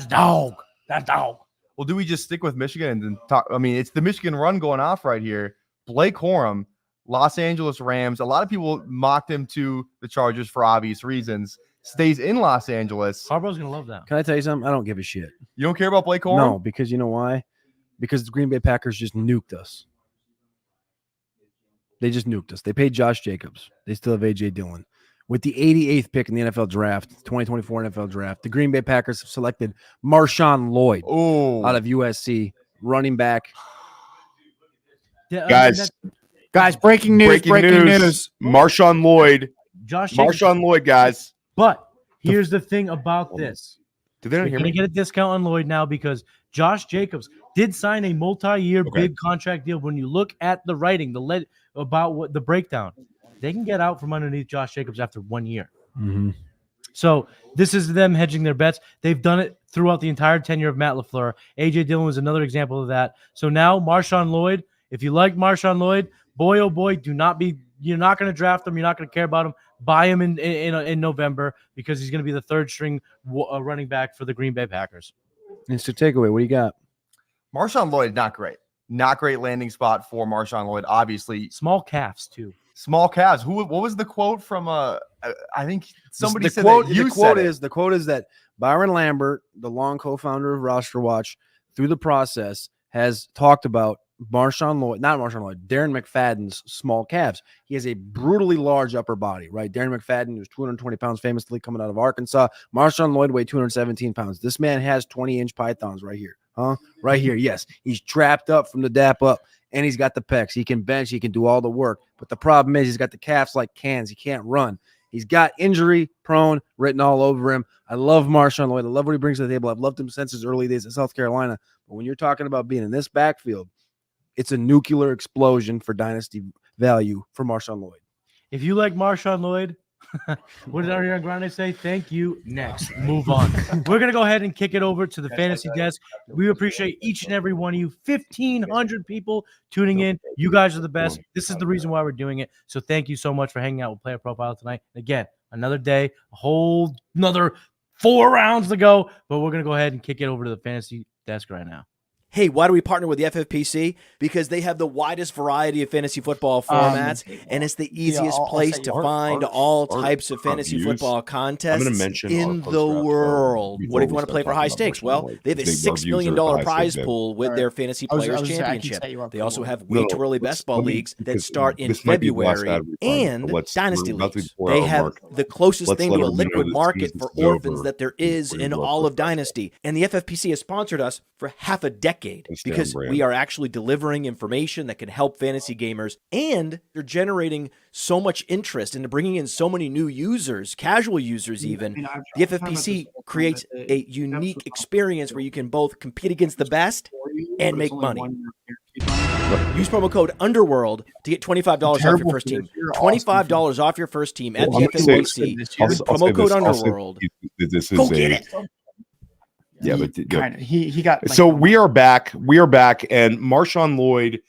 dog. That's dog. Well, do we just stick with Michigan and then talk? I mean, it's the Michigan run going off right here. Blake Corum, Los Angeles Rams. A lot of people mocked him to the Chargers for obvious reasons. Stays in Los Angeles. Harbaugh's going to love that. Can I tell you something? I don't give a shit. You don't care about Blake Corum? No, because you know why? Because the Green Bay Packers just nuked us. They just nuked us. They paid Josh Jacobs. They still have A.J. Dillon. With the 88th pick in the NFL draft, 2024 NFL draft, the Green Bay Packers have selected Marshawn Lloyd out of USC, running back. Guys, breaking news. Marshawn Lloyd. Marshawn Lloyd, guys. But here's the thing about this. Do they not You're hear going me? to get a discount on Lloyd now because Josh Jacobs did sign a multi-year big contract deal. When you look at the writing, about what the breakdown, they can get out from underneath Josh Jacobs after 1 year. Mm-hmm. So this is them hedging their bets. They've done it throughout the entire tenure of Matt LaFleur. A.J. Dillon was another example of that. So now Marshawn Lloyd, if you like Marshawn Lloyd, boy, oh boy, you're not going to draft him. You're not going to care about him. Buy him in November because he's going to be the third string running back for the Green Bay Packers. Instant takeaway. What do you got? Marshawn Lloyd, not great. Not great landing spot for Marshawn Lloyd. Obviously, small calves too. Small calves. What was the quote from? I think somebody the said quote. that you The said quote it. is the quote is that Byron Lambert, the long co-founder of Roster Watch, through the process has talked about Darren McFadden's small calves. He has a brutally large upper body, right? Darren McFadden was 220 pounds, famously coming out of Arkansas. Marshawn Lloyd weighed 217 pounds. This man has 20-inch pythons right here. Right here. Yes. He's trapped up from the dap up, and he's got the pecs. He can bench. He can do all the work. But the problem is he's got the calves like cans. He can't run. He's got injury prone written all over him. I love Marshawn Lloyd. I love what he brings to the table. I've loved him since his early days at South Carolina. But when you're talking about being in this backfield, it's a nuclear explosion for dynasty value for Marshawn Lloyd. If you like Marshawn Lloyd, what did Ariana Grande say? Thank you. Next, move on. We're going to go ahead and kick it over to the fantasy desk. We appreciate each and every one of you. 1,500 people tuning in. You guys are the best. This is the reason why we're doing it. So thank you so much for hanging out with Player Profile tonight. Again, another day, another 4 rounds to go. But we're going to go ahead and kick it over to the fantasy desk right now. Hey, why do we partner with the FFPC? Because they have the widest variety of fantasy football formats, and it's the easiest place to find all types of fantasy football contests in the world. What if you want to play for high stakes? Well, they have a $6 million prize pool with their Fantasy Players Championship. They also have way too early best ball leagues that start in February and Dynasty leagues. They have the closest thing to a liquid market for orphans that there is in all of Dynasty. And the FFPC has sponsored us for half a decade because we are actually delivering information that can help fantasy gamers, and they're generating so much interest into bringing in so many new users, casual users even. The FFPC creates a unique experience where you can both compete against the best and make money. Use promo code Underworld to get $25 off your first team. $25 off your first team at the FFPC. With promo code Underworld. Go get it. Yeah, but he got so we are back. We are back, and Marshawn Lloyd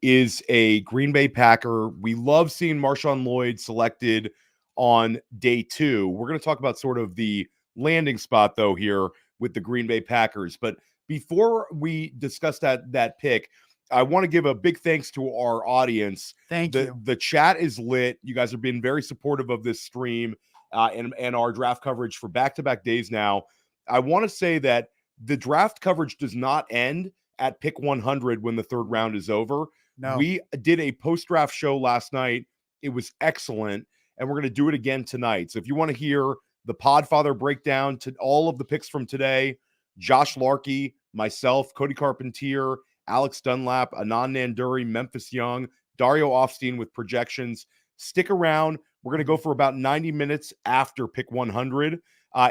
is a Green Bay Packer. We love seeing Marshawn Lloyd selected on day 2. We're going to talk about sort of the landing spot though here with the Green Bay Packers. But before we discuss that pick, I want to give a big thanks to our audience. Thank you. The chat is lit. You guys have been very supportive of this stream and our draft coverage for back-to-back days now. I want to say that the draft coverage does not end at pick 100 when the third round is over. No. We did a post-draft show last night. It was excellent, and we're going to do it again tonight. So if you want to hear the Podfather breakdown to all of the picks from today, Josh Larkey, myself, Cody Carpentier, Alex Dunlap, Anand Nanduri, Memphis Young, Dario Offstein with projections, stick around. We're going to go for about 90 minutes after pick 100.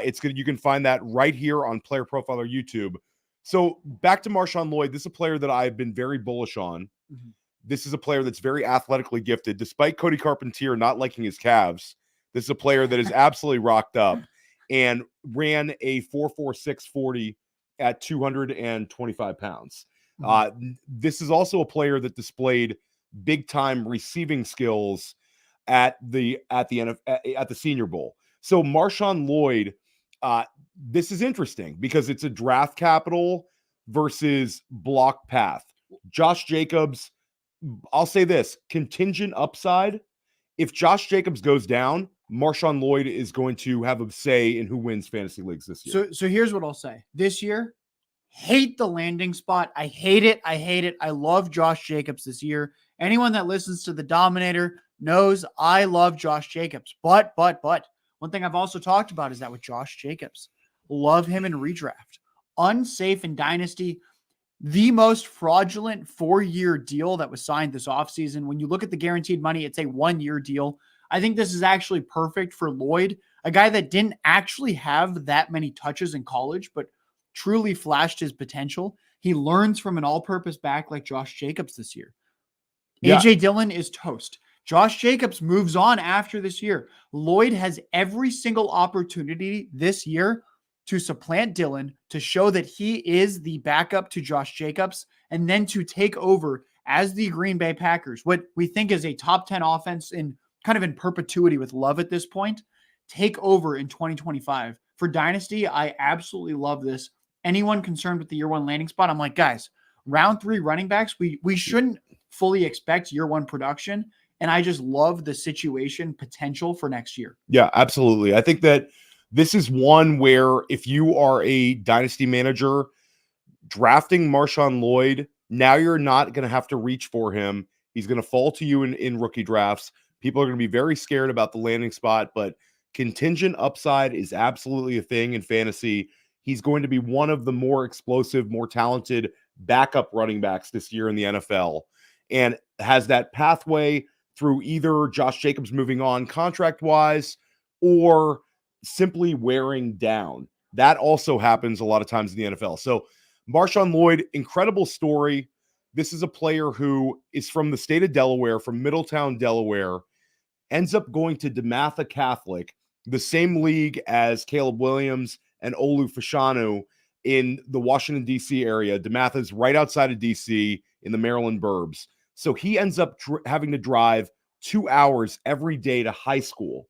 It's good. You can find that right here on Player Profiler YouTube. So back to Marshawn Lloyd. This is a player that I've been very bullish on. Mm-hmm. This is a player that's very athletically gifted, despite Cody Carpentier not liking his calves. This is a player that is absolutely rocked up and ran a 4.46 40 at 225 pounds. This is also a player that displayed big time receiving skills at the Senior Bowl. So Marshawn Lloyd, this is interesting because it's a draft capital versus block path. Josh Jacobs, I'll say this, contingent upside. If Josh Jacobs goes down, Marshawn Lloyd is going to have a say in who wins fantasy leagues this year. So here's what I'll say. This year, hate the landing spot. I hate it. I love Josh Jacobs this year. Anyone that listens to the Dominator knows I love Josh Jacobs. But one thing I've also talked about is that with Josh Jacobs, love him in redraft. Unsafe in Dynasty. The most fraudulent 4-year deal that was signed this offseason. When you look at the guaranteed money, it's a 1-year deal. I think this is actually perfect for Lloyd, a guy that didn't actually have that many touches in college, but truly flashed his potential. He learns from an all-purpose back like Josh Jacobs this year. Yeah. A.J. Dillon is toast. Josh Jacobs moves on after this year. Lloyd has every single opportunity this year to supplant Dillon, to show that he is the backup to Josh Jacobs, and then to take over as the Green Bay Packers, what we think is a top 10 offense in kind of in perpetuity with Love at this point, take over in 2025. For Dynasty, I absolutely love this. Anyone concerned with the year 1 landing spot, I'm like, guys, round 3 running backs, we shouldn't fully expect year 1 production. And I just love the situation potential for next year. Yeah, absolutely. I think that this is one where if you are a dynasty manager drafting Marshawn Lloyd, now you're not going to have to reach for him. He's going to fall to you in rookie drafts. People are going to be very scared about the landing spot, but contingent upside is absolutely a thing in fantasy. He's going to be one of the more explosive, more talented backup running backs this year in the NFL, and has that pathway through either Josh Jacobs moving on contract-wise or simply wearing down. That also happens a lot of times in the NFL. So Marshawn Lloyd, incredible story. This is a player who is from the state of Delaware, from Middletown, Delaware, ends up going to DeMatha Catholic, the same league as Caleb Williams and Olu Fashanu in the Washington, D.C. area. DeMatha is right outside of D.C. in the Maryland burbs. So he ends up having to drive 2 hours every day to high school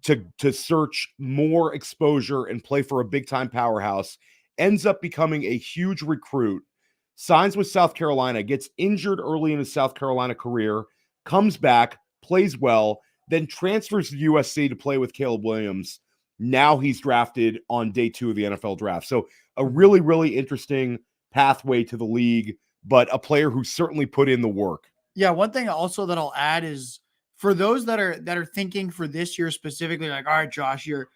to search more exposure and play for a big-time powerhouse. Ends up becoming a huge recruit, signs with South Carolina, gets injured early in his South Carolina career, comes back, plays well, then transfers to USC to play with Caleb Williams. Now he's drafted on day 2 of the NFL draft. So a really, really interesting pathway to the league, but a player who certainly put in the work. Yeah, one thing also that I'll add is for those that are thinking for this year specifically, like, all right, Josh, you're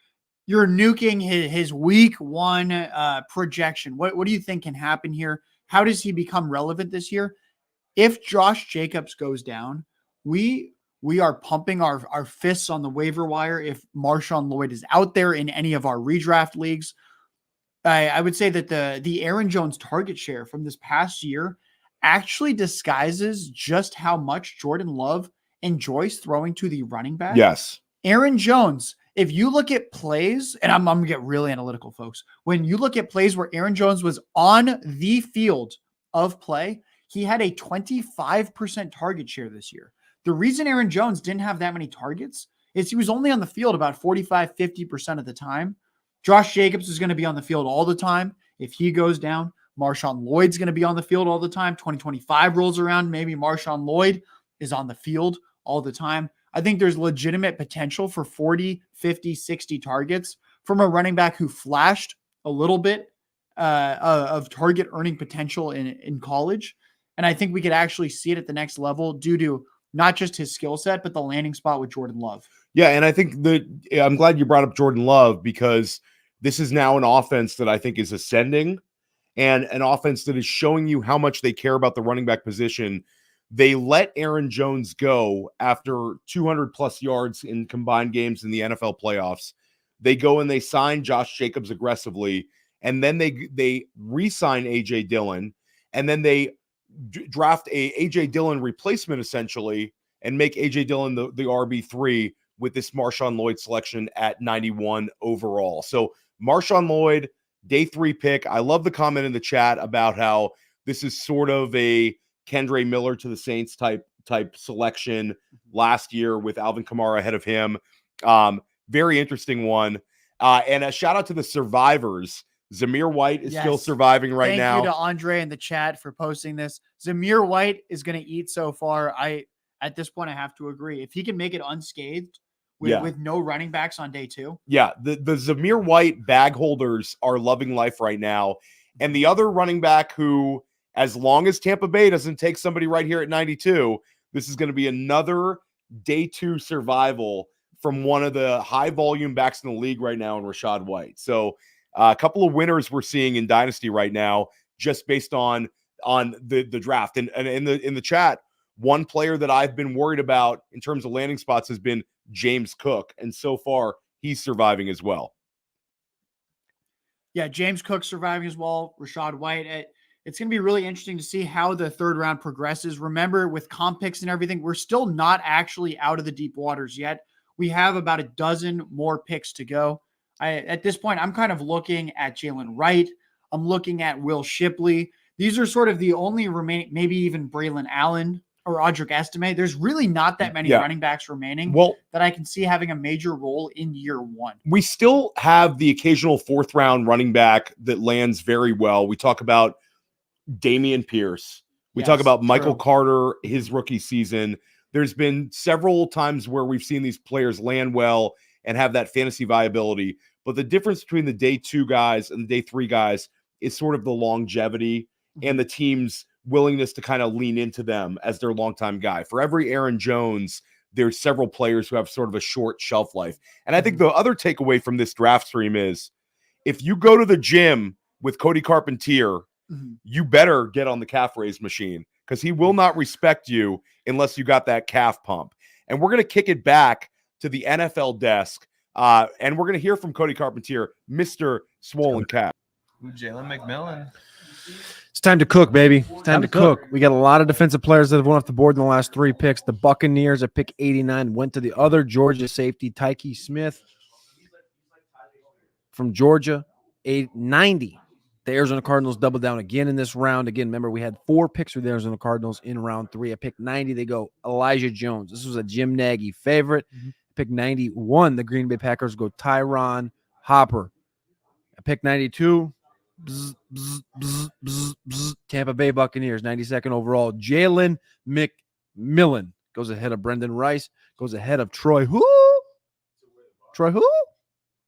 nuking his week 1 projection. What do you think can happen here? How does he become relevant this year? If Josh Jacobs goes down, we are pumping our fists on the waiver wire if Marshawn Lloyd is out there in any of our redraft leagues. I would say that the Aaron Jones target share from this past year actually disguises just how much Jordan Love enjoys throwing to the running back. Yes. Aaron Jones, if you look at plays, and I'm going to get really analytical, folks. When you look at plays where Aaron Jones was on the field of play, he had a 25% target share this year. The reason Aaron Jones didn't have that many targets is he was only on the field about 45, 50% of the time. Josh Jacobs is going to be on the field all the time. If he goes down, Marshawn Lloyd's going to be on the field all the time. 2025 rolls around, maybe Marshawn Lloyd is on the field all the time. I think there's legitimate potential for 40, 50, 60 targets from a running back who flashed a little bit of target earning potential in college. And I think we could actually see it at the next level due to not just his skill set, but the landing spot with Jordan Love. Yeah, and I think I'm glad you brought up Jordan Love because this is now an offense that I think is ascending and an offense that is showing you how much they care about the running back position. They let Aaron Jones go after 200 plus yards in combined games in the NFL playoffs. They go and they sign Josh Jacobs aggressively, and then they re-sign A.J. Dillon, and then they draft a A.J. Dillon replacement essentially and make A.J. Dillon the RB3 with this Marshawn Lloyd selection at 91 overall. So Marshawn Lloyd, day 3 pick. I love the comment in the chat about how this is sort of a Kendre Miller to the Saints type selection last year with Alvin Kamara ahead of him. Very interesting one. And a shout out to the survivors. Zamir White is still surviving right now. Thank you to Andre in the chat for posting this. Zamir White is going to eat so far. At this point, I have to agree. If he can make it unscathed with no running backs on day 2. Yeah, the Zamir White bag holders are loving life right now. And the other running back who, as long as Tampa Bay doesn't take somebody right here at 92, this is going to be another day 2 survival from one of the high volume backs in the league right now in Rachaad White. So a couple of winners we're seeing in Dynasty right now, just based on the draft. And in the chat, one player that I've been worried about in terms of landing spots has been James Cook. And so far, he's surviving as well. Yeah, James Cook surviving as well. Rachaad White. It's going to be really interesting to see how the 3rd round progresses. Remember, with comp picks and everything, we're still not actually out of the deep waters yet. We have about a dozen more picks to go. At this point, I'm kind of looking at Jalen Wright. I'm looking at Will Shipley. These are sort of the only remaining, maybe even Braylon Allen or Audric Estime. There's really not that many running backs remaining that I can see having a major role in year 1. We still have the occasional 4th round running back that lands very well. We talk about Dameon Pierce. We talk about Michael Carter, his rookie season. There's been several times where we've seen these players land well and have that fantasy viability. But the difference between the day 2 guys and the day 3 guys is sort of the longevity and the team's willingness to kind of lean into them as their longtime guy. For every Aaron Jones, there's several players who have sort of a short shelf life. And I think the other takeaway from this draft stream is if you go to the gym with Cody Carpentier, you better get on the calf raise machine because he will not respect you unless you got that calf pump. And we're going to kick it back to the NFL desk. And we're going to hear from Cody Carpentier, Mr. Swollen Calf. Jalen McMillan. It's time to cook, baby. It's time to cook. We got a lot of defensive players that have went off the board in the last 3 picks. The Buccaneers at pick 89 went to the other Georgia safety, Tyke Smith from Georgia, 90. The Arizona Cardinals doubled down again in this round. Again, remember, we had 4 picks for the Arizona Cardinals in round 3. At pick 90, they go Elijah Jones. This was a Jim Nagy favorite. Pick 91, the Green Bay Packers go Tyron Hopper. At pick 92, Tampa Bay Buccaneers, 92nd overall. Jaylen McMillan goes ahead of Brendan Rice, goes ahead of Troy who? Troy who?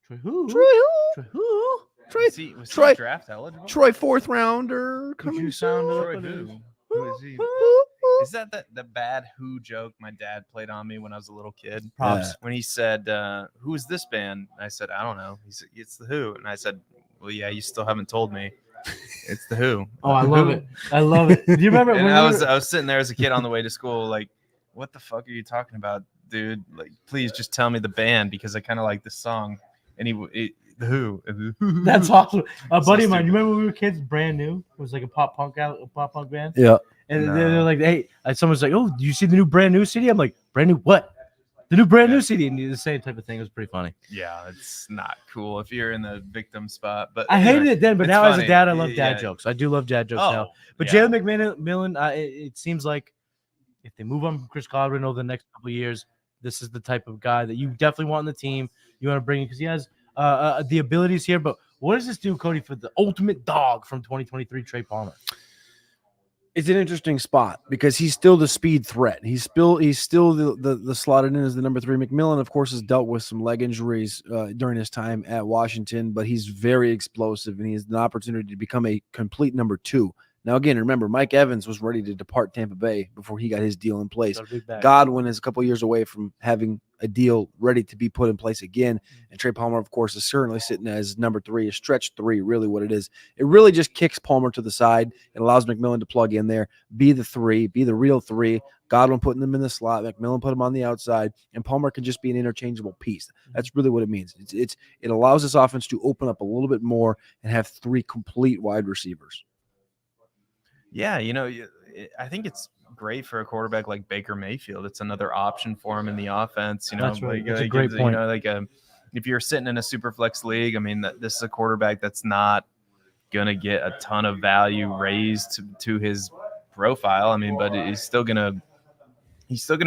Troy who? Troy who? Troy who? Troy, Was he Troy, draft eligible? Troy 4th rounder. Would Coming you sound soon. it up Troy with who? his- Who is he? Is that the bad Who joke my dad played on me when I was a little kid? Props. When he said, "Who is this band?" I said, "I don't know." He said, "It's the Who," and I said, "Well, yeah, you still haven't told me. It's the Who." Oh, I The love Who. it. I love it. Do you remember And when I we was were- I was sitting there as a kid on the way to school, like, "What the fuck are you talking about, dude? Like, please just tell me the band because I kind of like this song." And the Who. That's awesome. A So buddy of mine, stupid. you remember when we were kids? Brand New it was like a pop punk band. Yeah. And No. they're like, "Hey," someone's like, "Oh, do you see the new Brand New CD?" I'm like, "Brand new what? The new Brand New CD?" And the same type of thing. It was pretty funny. Yeah, it's not cool if you're in the victim spot. But I hated anyway, it then, but it's now as a funny. dad, I love dad Yeah. jokes. I do love dad jokes now. Oh, But yeah. Jaylen McMillan, it seems like if they move on from Chris Godwin over the next couple of years, this is the type of guy that you definitely want in the team. You want to bring in because he has the abilities here. But what does this do, Cody, for the ultimate dog from 2023, Trey Palmer? It's an interesting spot because he's still the speed threat. He's still the slotted in as the number 3. McMillan, of course, has dealt with some leg injuries during his time at Washington, but he's very explosive and he has an opportunity to become a complete number 2. Now, again, remember, Mike Evans was ready to depart Tampa Bay before he got his deal in place. Got a big bag. Godwin is a couple years away from having a deal ready to be put in place again. And Trey Palmer, of course, is certainly sitting as number 3, a stretch 3, really what it is. It really just kicks Palmer to the side. It allows McMillan to plug in there, be the 3, be the real 3. Godwin putting them in the slot, McMillan put him on the outside, and Palmer can just be an interchangeable piece. That's really what it means. It allows this offense to open up a little bit more and have 3 complete wide receivers. Yeah, I think it's great for a quarterback like Baker Mayfield. It's another option for him in the offense. That's right. That's a great point. If you're sitting in a super flex league, I mean, this is a quarterback that's not gonna get a ton of value raised to his profile. I mean, but he's still gonna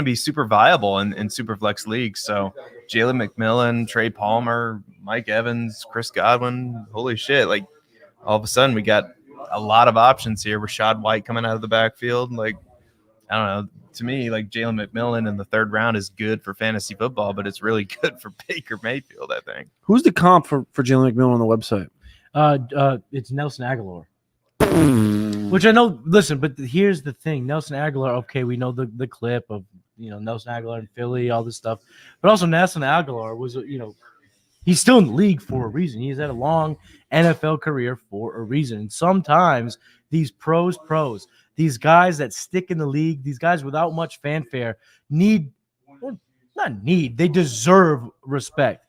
be super viable in super flex leagues. So Jaylen McMillan, Trey Palmer, Mike Evans, Chris Godwin, holy shit! Like all of a sudden we got a lot of options here. Rashad White coming out of the backfield. Like, I don't know. To me, like Jaylen McMillan in the 3rd round is good for fantasy football, but it's really good for Baker Mayfield, I think. Who's the comp for Jaylen McMillan on the website? It's Nelson Aguilar. Which I know, listen, but here's the thing. Nelson Aguilar, okay, we know the clip of, Nelson Aguilar in Philly, all this stuff. But also Nelson Aguilar was, he's still in the league for a reason. He's had a long NFL career for a reason. And sometimes these pros, these guys that stick in the league, these guys without much fanfare they deserve respect.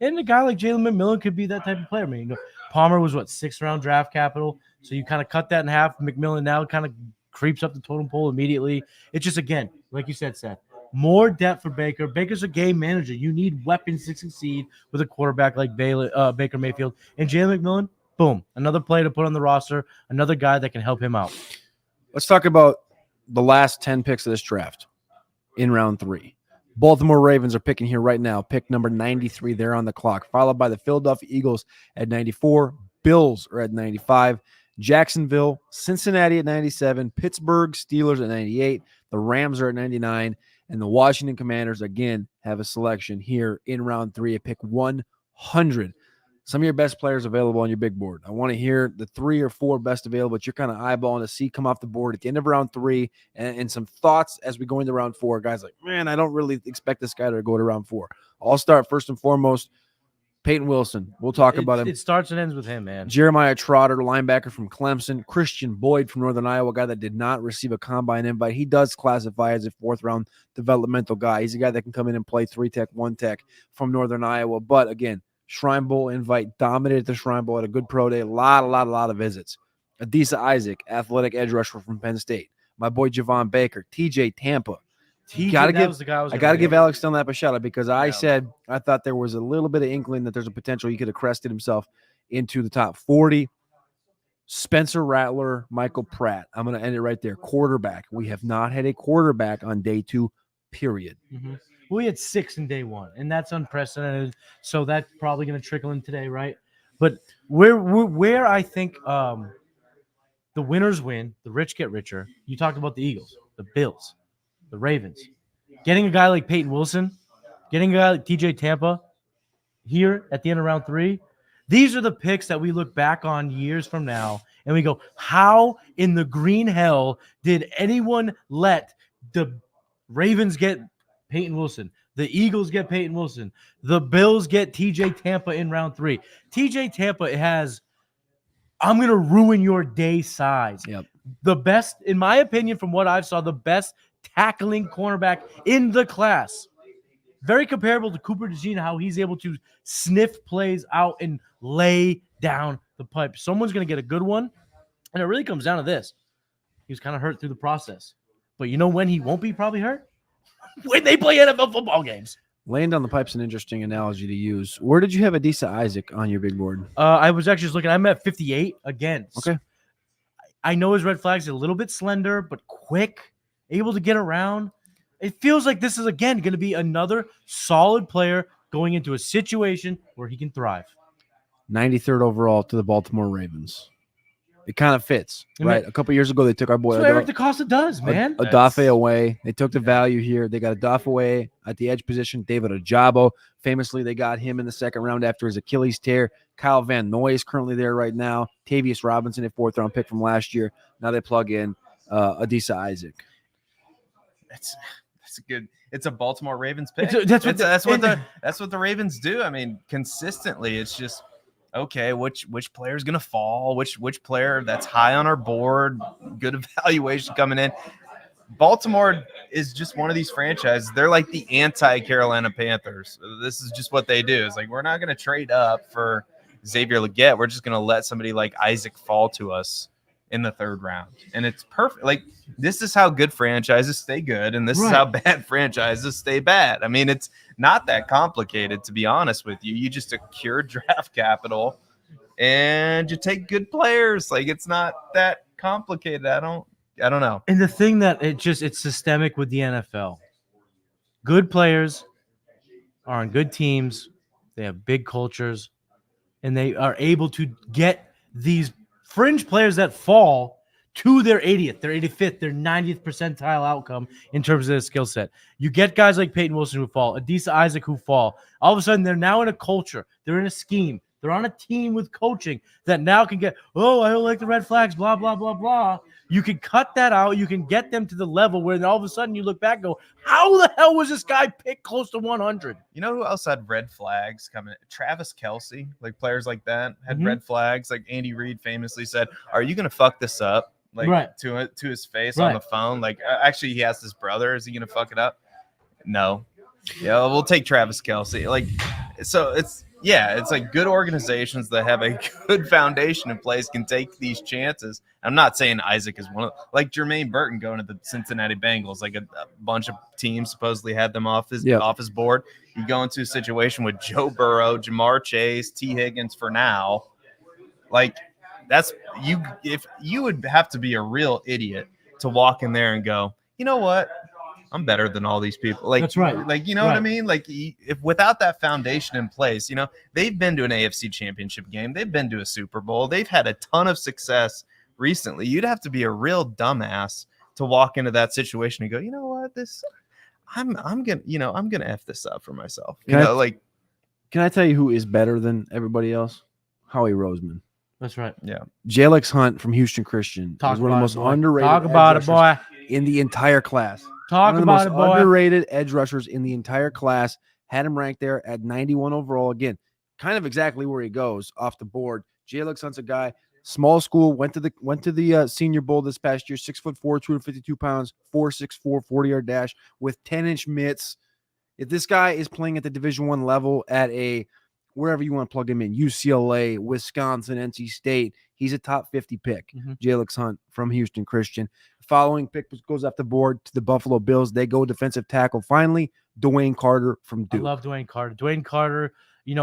And a guy like Jaylen McMillan could be that type of player. I mean, Palmer was 6th round draft capital. So you kind of cut that in half. McMillan now kind of creeps up the totem pole immediately. It's just, again, like you said, Seth, more depth for Baker. Baker's a game manager. You need weapons to succeed with a quarterback like Baker Mayfield. And Jaylen McMillan, boom, another player to put on the roster, another guy that can help him out. Let's talk about the last 10 picks of this draft in round 3. Baltimore Ravens are picking here right now. Pick number 93. They're on the clock, followed by the Philadelphia Eagles at 94. Bills are at 95. Jacksonville, Cincinnati at 97. Pittsburgh Steelers at 98. The Rams are at 99. And the Washington Commanders, again, have a selection here in round 3 at pick 100. Some of your best players available on your big board. I want to hear the 3 or 4 best available that you're kind of eyeballing to see come off the board at the end of round 3 and some thoughts as we go into round 4. Guys like, man, I don't really expect this guy to go to round 4. I'll start first and foremost. Peyton Wilson. We'll talk about him. It starts and ends with him, man. Jeremiah Trotter, linebacker from Clemson. Christian Boyd from Northern Iowa, guy that did not receive a combine invite. He does classify as a 4th-round developmental guy. He's a guy that can come in and play 3-tech, 1-tech from Northern Iowa. But, again, Shrine Bowl invite, dominated the Shrine Bowl at a good pro day. A lot of visits. Adisa Isaac, athletic edge rusher from Penn State. My boy Javon Baker, TJ Tampa. I got to give Alex Dunlap a shout out because I said I thought there was a little bit of inkling that there's a potential he could have crested himself into the top 40. Spencer Rattler, Michael Pratt. I'm going to end it right there. Quarterback. We have not had a quarterback on day 2, period. Mm-hmm. We had 6 in day 1, and that's unprecedented. So that's probably going to trickle in today, right? But where I think the winners win, the rich get richer. You talked about the Eagles, the Bills, the Ravens. Getting a guy like Peyton Wilson, getting a guy like TJ Tampa here at the end of round 3. These are the picks that we look back on years from now and we go, how in the green hell did anyone let the Ravens get Peyton Wilson, the Eagles get Peyton Wilson, the Bills get TJ Tampa in round 3? TJ Tampa has, I'm going to ruin your day size. Yep. The best, in my opinion, from what I've saw, the best tackling cornerback in the class. Very comparable to Cooper DeJean, how he's able to sniff plays out and lay down the pipe. Someone's going to get a good one, and it really comes down to this. He was kind of hurt through the process. But you know when he won't be probably hurt? When they play NFL football games. Laying down the pipe's an interesting analogy to use. Where did you have Adisa Isaac on your big board? I was actually just looking. I'm at 58 again. Okay. I know his red flag's a little bit slender, but quick, able to get around. It feels like this is, again, going to be another solid player going into a situation where he can thrive. 93rd overall to the Baltimore Ravens. It kind of fits, And right? A couple years ago, they took our boy That's what Eric DeCosta does, man. Odafe away. They took the value here. They got Odafe away at the edge position. David Ojabo, famously, they got him in the second round after his Achilles tear. Kyle Van Noy is currently there right now. Tavius Robinson, a 4th-round pick from last year. Now they plug in Adisa Isaac. That's a good. It's a Baltimore Ravens pick. That's what the Ravens do. I mean, consistently, it's just okay. Which player is going to fall? Which player that's high on our board? Good evaluation coming in. Baltimore is just one of these franchises. They're like the anti-Carolina Panthers. This is just what they do. It's like we're not going to trade up for Xavier Legette. We're just going to let somebody like Isaac fall to us in the 3rd round. And it's perfect. Like, this is how good franchises stay good, and this is how bad franchises stay bad. I mean, it's not that complicated, to be honest with you. You just secure draft capital and you take good players. Like, it's not that complicated. I don't know. And the thing that it's systemic with the NFL. Good players are on good teams. They have big cultures, and they are able to get these fringe players that fall to their 80th, their 85th, their 90th percentile outcome in terms of their skill set. You get guys like Peyton Wilson who fall, Adisa Isaac who fall. All of a sudden, they're now in a culture. They're in a scheme. They're on a team with coaching that now can get, oh, I don't like the red flags, blah, blah, blah, blah. You can cut that out. You can get them to the level where then all of a sudden you look back and go, how the hell was this guy picked close to 100? You know who else had red flags coming? Travis Kelce, like players like that had red flags. Like Andy Reid famously said, are you going to fuck this up? Like to his face on the phone. Like, actually, he asked his brother, is he going to fuck it up? No. Yeah, we'll take Travis Kelce. Like, so it's like good organizations that have a good foundation in place can take these chances. I'm not saying Isaac is one of, like Jermaine Burton going to the Cincinnati Bengals. Like a bunch of teams supposedly had them off his board. You go into a situation with Joe Burrow, Jamar Chase, T. Higgins for now. Like, that's you. If you would have to be a real idiot to walk in there and go, you know what? I'm better than all these people. Like, that's right. Like, you know what I mean? Like, if without that foundation in place, you know, they've been to an AFC championship game. They've been to a Super Bowl. They've had a ton of success recently. You'd have to be a real dumbass to walk into that situation and go, you know what? I'm gonna F this up for myself. Can I tell you who is better than everybody else? Howie Roseman. That's right. Yeah. Jalex Hunt from Houston Christian is one of the most underrated. Talk about it, boy. In the entire class. Talk about it, boy. Underrated edge rushers in the entire class. Had him ranked there at 91 overall. Again, kind of exactly where he goes off the board. Jalex Hunt's a guy, small school, went to the Senior Bowl this past year. 6'4", 252 pounds, 4.64 40-yard dash with 10-inch mitts. If this guy is playing at the Division I level at a wherever you want to plug him in, UCLA, Wisconsin, NC State, he's a top 50 pick. Jalex Hunt from Houston Christian. Following pick goes off the board to the Buffalo Bills. They go defensive tackle. Finally, Dwayne Carter from Duke. I love Dwayne Carter. Dwayne Carter,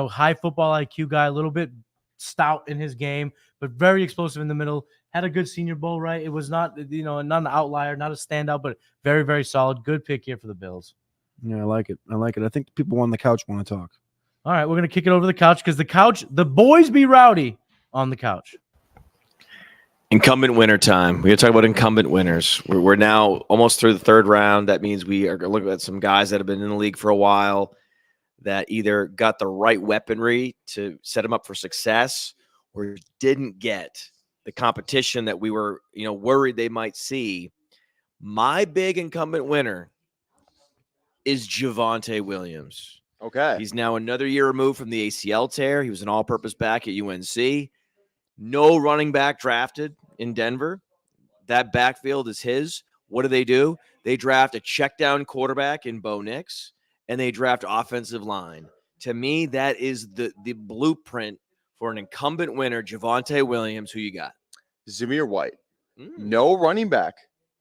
high football IQ guy, a little bit stout in his game, but very explosive in the middle. Had a good Senior Bowl, right? It was not, not an outlier, not a standout, but very, very solid. Good pick here for the Bills. Yeah, I like it. I think the people on the couch want to talk. All right, we're going to kick it over the couch because the boys be rowdy on the couch. Incumbent winner time. We're going to talk about incumbent winners. We're now almost through the third round. That means we are going to look at some guys that have been in the league for a while that either got the right weaponry to set them up for success or didn't get the competition that we were, worried they might see. My big incumbent winner is Javonte Williams. Okay. He's now another year removed from the ACL tear. He was an all-purpose back at UNC. No running back drafted in Denver. That backfield is his. What do? They draft a check-down quarterback in Bo Nix, and they draft offensive line. To me, that is the blueprint for an incumbent winner, Javonte Williams. Who you got? Zamir White. No running back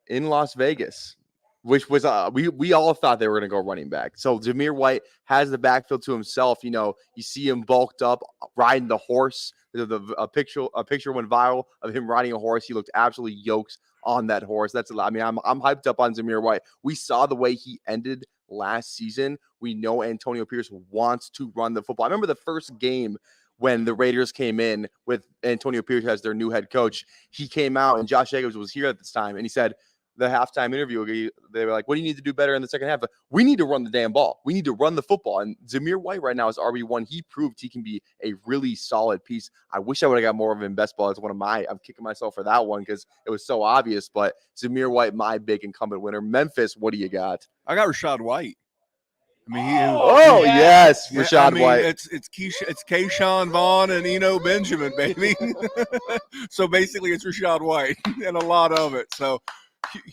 in Las Vegas, which was we all thought they were going to go running back. So Zamir White has the backfield to himself. You see him bulked up, riding the horse. A picture went viral of him riding a horse. He looked absolutely yoked on that horse. I'm hyped up on Zamir White. We saw the way he ended last season. We know Antonio Pierce wants to run the football. I remember the first game when the Raiders came in with Antonio Pierce as their new head coach. He came out, and Josh Jacobs was here at this time, and he said, the halftime interview, they were like, what do you need to do better in the second half? We need to run the damn ball. We need to run the football. And Zamir White right now is RB1. He proved he can be a really solid piece. I wish I would have got more of him in best ball. It's I'm kicking myself for that one because it was so obvious. But Zamir White, my big incumbent winner. Memphis, what do you got? I got Rashad White. Yes, Rashad White. It's Keyshawn Vaughn and Eno Benjamin, baby. So basically, it's Rashad White and a lot of it. So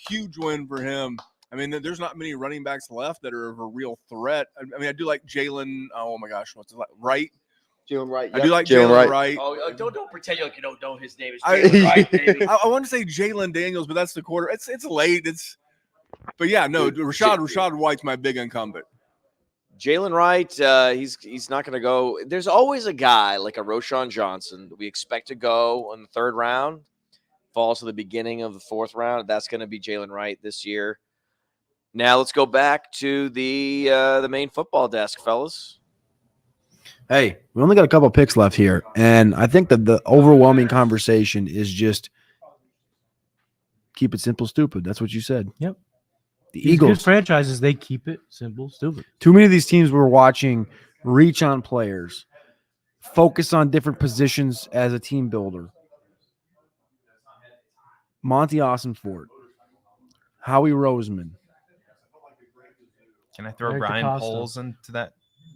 huge win for him. There's not many running backs left that are of a real threat. I do like Jaylen. Oh my gosh, what's his name? Wright? Jaylen Wright. I do like Jaylen Wright. Oh, don't pretend like you don't know his name. It's Jaylen Wright, baby. I want to say Jaylen Daniels, but that's the quarter. It's late. Rashad White's my big incumbent. Jaylen Wright, he's not going to go. There's always a guy like a Roschon Johnson that we expect to go in the third round, falls to the beginning of the fourth round. That's going to be Jaylen Wright this year. Now let's go back to the main football desk, fellas. Hey, we only got a couple picks left here, and I think that the overwhelming conversation is just keep it simple, stupid. That's what you said. Yep. The Eagles good franchises, they keep it simple, stupid. Too many of these teams we're watching reach on players, focus on different positions as a team builder. Monty Ossenfort, Howie Roseman. Can I throw Eric Ryan DeCosta. Poles into that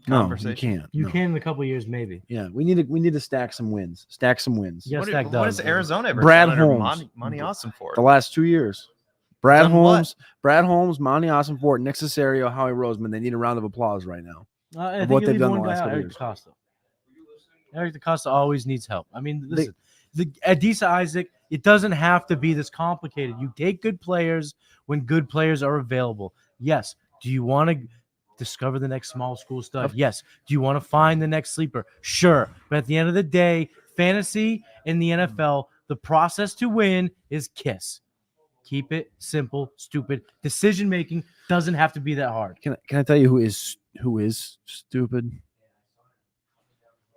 No, conversation? you can't. You No. can in a couple of years, maybe. Yeah, we need to stack some wins. Yeah, What stack has dubs. Arizona ever Brad done under Holmes. Monty Ossenfort? The last 2 years. Brad Done what? Holmes, Monty Ossenfort, Nick Caserio, Howie Roseman. They need a round of applause right now. I of think what you they've leave done one the guy last out, couple Eric years. DeCosta. Eric DeCosta always needs help. Listen, the Adisa Isaac, it doesn't have to be this complicated. You take good players when good players are available. Yes. Do you want to discover the next small school stud? Yes. Do you want to find the next sleeper? Sure. But at the end of the day, fantasy in the NFL, the process to win is KISS. Keep it simple, stupid. Decision making doesn't have to be that hard. Can I tell you who is stupid?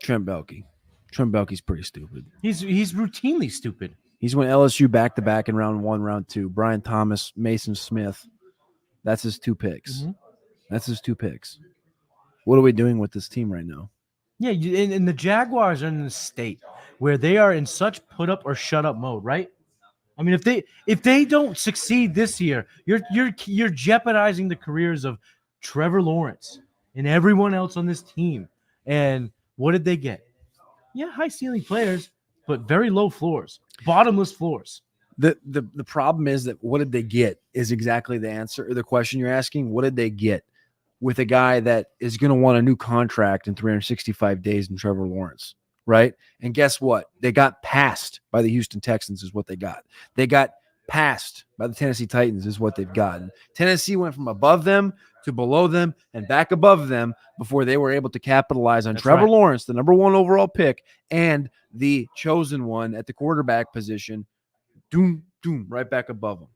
Trent Baalke. Trent Baalke's pretty stupid. He's routinely stupid. He's went LSU back to back in round 1, round 2. Brian Thomas, Mason Smith. That's his 2 picks. Mm-hmm. That's his 2 picks. What are we doing with this team right now? Yeah, and the Jaguars are in the state where they are in such put up or shut up mode, right? If they don't succeed this year, you're jeopardizing the careers of Trevor Lawrence and everyone else on this team. And what did they get? Yeah, high ceiling players, but very low floors, bottomless floors. The problem is that what did they get is exactly the answer or the question you're asking. What did they get with a guy that is going to want a new contract in 365 days in Trevor Lawrence, right? And guess what? They got passed by the Houston Texans is what they got. They got passed by the Tennessee Titans is what they've gotten. Tennessee went from above them to below them and back above them before they were able to capitalize on Trevor Lawrence, the number 1 overall pick, and the chosen one at the quarterback position. Doom, right back above them.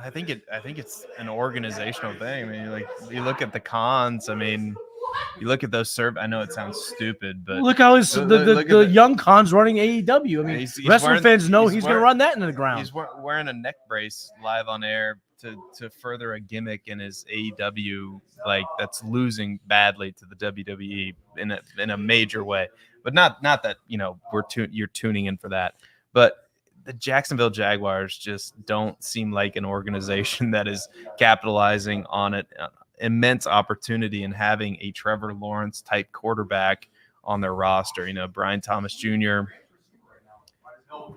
I think it's an organizational thing. You look at the cons. you look at those I know it sounds stupid, but Look how the at young Khan's running AEW. I mean, he's wrestling wearing- fans know he's going to wearing- run that into the ground. He's wearing a neck brace live on air to further a gimmick in his AEW, like that's losing badly to the WWE in a major way. But not that you're tuning in for that. But the Jacksonville Jaguars just don't seem like an organization that is capitalizing on an immense opportunity and having a Trevor Lawrence type quarterback on their roster. Brian Thomas Jr.,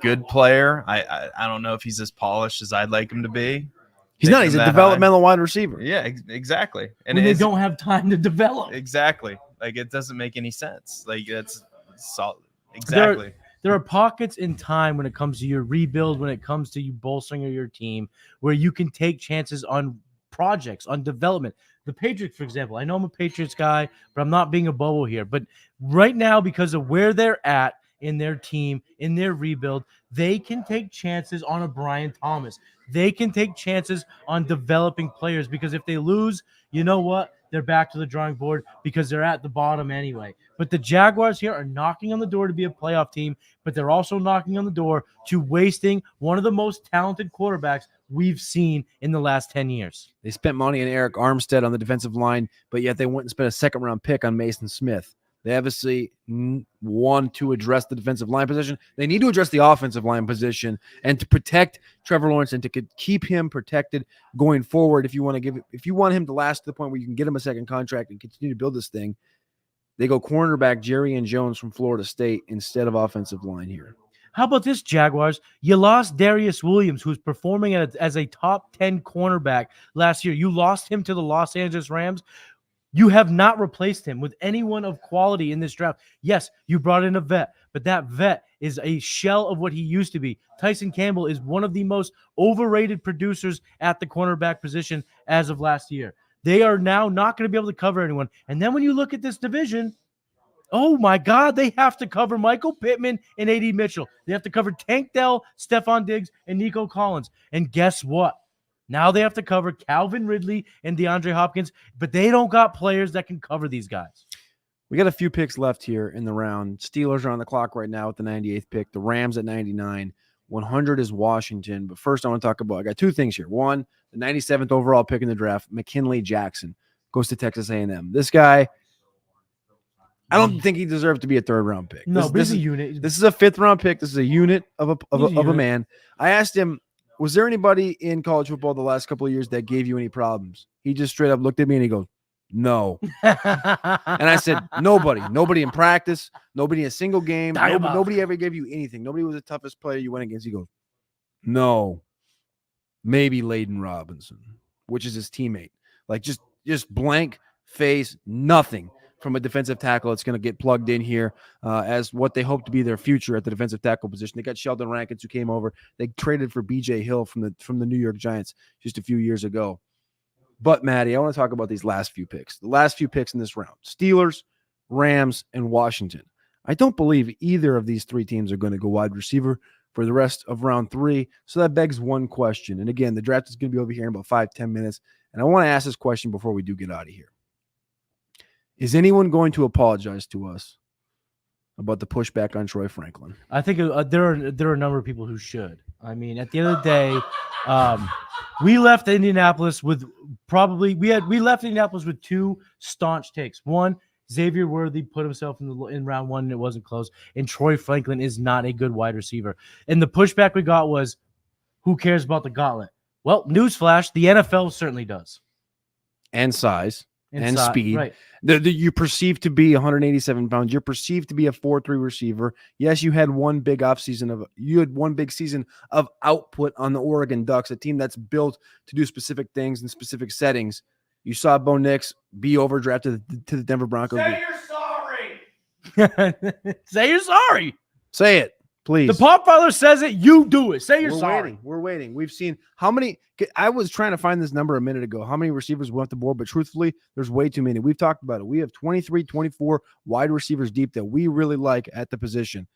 good player. I don't know if he's as polished as I'd like him to be. He's not. He's a developmental wide receiver. Yeah, exactly. And When they don't have time to develop. Exactly. Like, it doesn't make any sense. Like, that's solid. Exactly. There are pockets in time when it comes to your rebuild, when it comes to you bolstering your team, where you can take chances on projects, on development. The Patriots, for example, I know I'm a Patriots guy, but I'm not being a bubble here. But right now, because of where they're at in their team, in their rebuild, they can take chances on a Brian Thomas. They can take chances on developing players, because if they lose, you know what? They're back to the drawing board because they're at the bottom anyway. But the Jaguars here are knocking on the door to be a playoff team, but they're also knocking on the door to wasting one of the most talented quarterbacks we've seen in the last 10 years. They spent money on Eric Armstead on the defensive line, but yet they went and spent a second-round pick on Mason Smith. They obviously want to address the defensive line position. They need to address the offensive line position and to protect Trevor Lawrence and to keep him protected going forward. If you want him to last to the point where you can get him a second contract and continue to build this thing, they go cornerback Jerry and Jones from Florida State instead of offensive line here. How about this, Jaguars? You lost Darius Williams, who's performing as a top 10 cornerback last year. You lost him to the Los Angeles Rams. You have not replaced him with anyone of quality in this draft. Yes, you brought in a vet, but that vet is a shell of what he used to be. Tyson Campbell is one of the most overrated producers at the cornerback position as of last year. They are now not going to be able to cover anyone. And then when you look at this division, oh my God, they have to cover Michael Pittman and A.D. Mitchell. They have to cover Tank Dell, Stephon Diggs, and Nico Collins. And guess what? Now they have to cover Calvin Ridley and DeAndre Hopkins, but they don't got players that can cover these guys. We got a few picks left here in the round. Steelers are on the clock right now with the 98th pick. The Rams at 99. 100 is Washington. But first, I got two things here. One, the 97th overall pick in the draft, McKinley Jackson, goes to Texas A&M. This guy, I don't think he deserved to be a third-round pick. No, this is a unit. This is a fifth-round pick. This is a unit of a man. I asked him, was there anybody in college football the last couple of years that gave you any problems? He just straight up looked at me and he goes, no. And I said, nobody in practice, nobody in a single game, nobody ever gave you anything. Nobody was the toughest player you went against. He goes, no, maybe Layden Robinson, which is his teammate. Like just blank face, nothing from a defensive tackle. It's going to get plugged in here as what they hope to be their future at the defensive tackle position. They got Sheldon Rankins, who came over. They traded for B.J. Hill from the New York Giants just a few years ago. But, Maddie, I want to talk about these last few picks. The last few picks in this round. Steelers, Rams, and Washington. I don't believe either of these three teams are going to go wide receiver for the rest of round 3. So that begs one question. And, again, the draft is going to be over here in about 5-10 minutes. And I want to ask this question before we do get out of here. Is anyone going to apologize to us about the pushback on Troy Franklin? I think there are a number of people who should. I mean, at the end of the day, we left Indianapolis with two staunch takes. One, Xavier Worthy put himself in round 1 and it wasn't close. And Troy Franklin is not a good wide receiver. And the pushback we got was, who cares about the gauntlet? Well, newsflash, the NFL certainly does. And size. And size, speed. right. You're perceived to be 187 pounds. You're perceived to be a 4.3 receiver. Yes, you had one big season of output on the Oregon Ducks, a team that's built to do specific things in specific settings. You saw Bo Nix be overdrafted to the Denver Broncos. Say you're sorry. Say you're sorry. Say it, please. The Podfather says it. You do it. Say you're sorry. We're waiting. We've seen how many. I was trying to find this number a minute ago. How many receivers went off the board? But truthfully, there's way too many. We've talked about it. We have 23, 24 wide receivers deep that we really like at the position.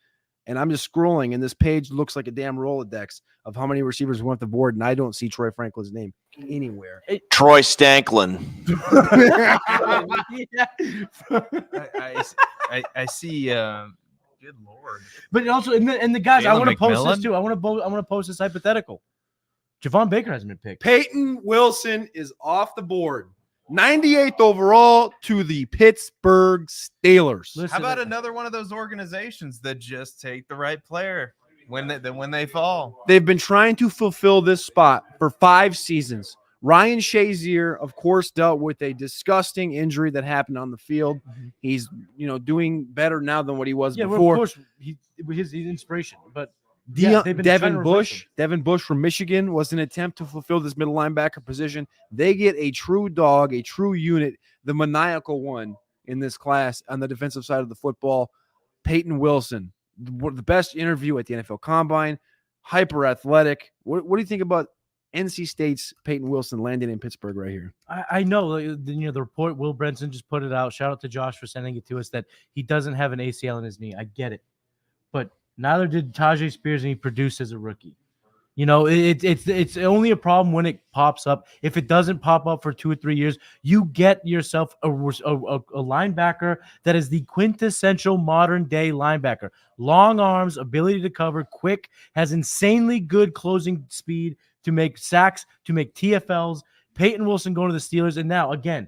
And I'm just scrolling, and this page looks like a damn Rolodex of how many receivers went off the board, and I don't see Troy Franklin's name anywhere. Troy Stanklin. I see. Good Lord. But also, and the guys, I Jalen want to post this McMillan? too. I want to post this hypothetical. Javon Baker hasn't been picked. Peyton Wilson is off the board. 98th overall to the Pittsburgh Steelers. How about another one of those organizations that just take the right player when they fall? They've been trying to fulfill this spot for 5 seasons. Ryan Shazier, of course, dealt with a disgusting injury that happened on the field. He's, doing better now than what he was Yeah, well, before. of course, he's inspiration. But yeah, they've been trying to Devin Bush from Michigan was an attempt to fulfill this middle linebacker position. They get a true dog, a true unit, the maniacal one in this class on the defensive side of the football. Peyton Wilson, the best interview at the NFL Combine, hyper athletic. What do you think about NC State's Peyton Wilson landing in Pittsburgh right here? I know, the report, Will Brenson just put it out. Shout out to Josh for sending it to us that he doesn't have an ACL in his knee. I get it. But neither did Tajay Spears, and he produced as a rookie. It's only a problem when it pops up. If it doesn't pop up for 2 or 3 years, you get yourself a linebacker that is the quintessential modern day linebacker. Long arms, ability to cover, quick, has insanely good closing speed to make sacks, to make TFLs. Peyton Wilson going to the Steelers, and now again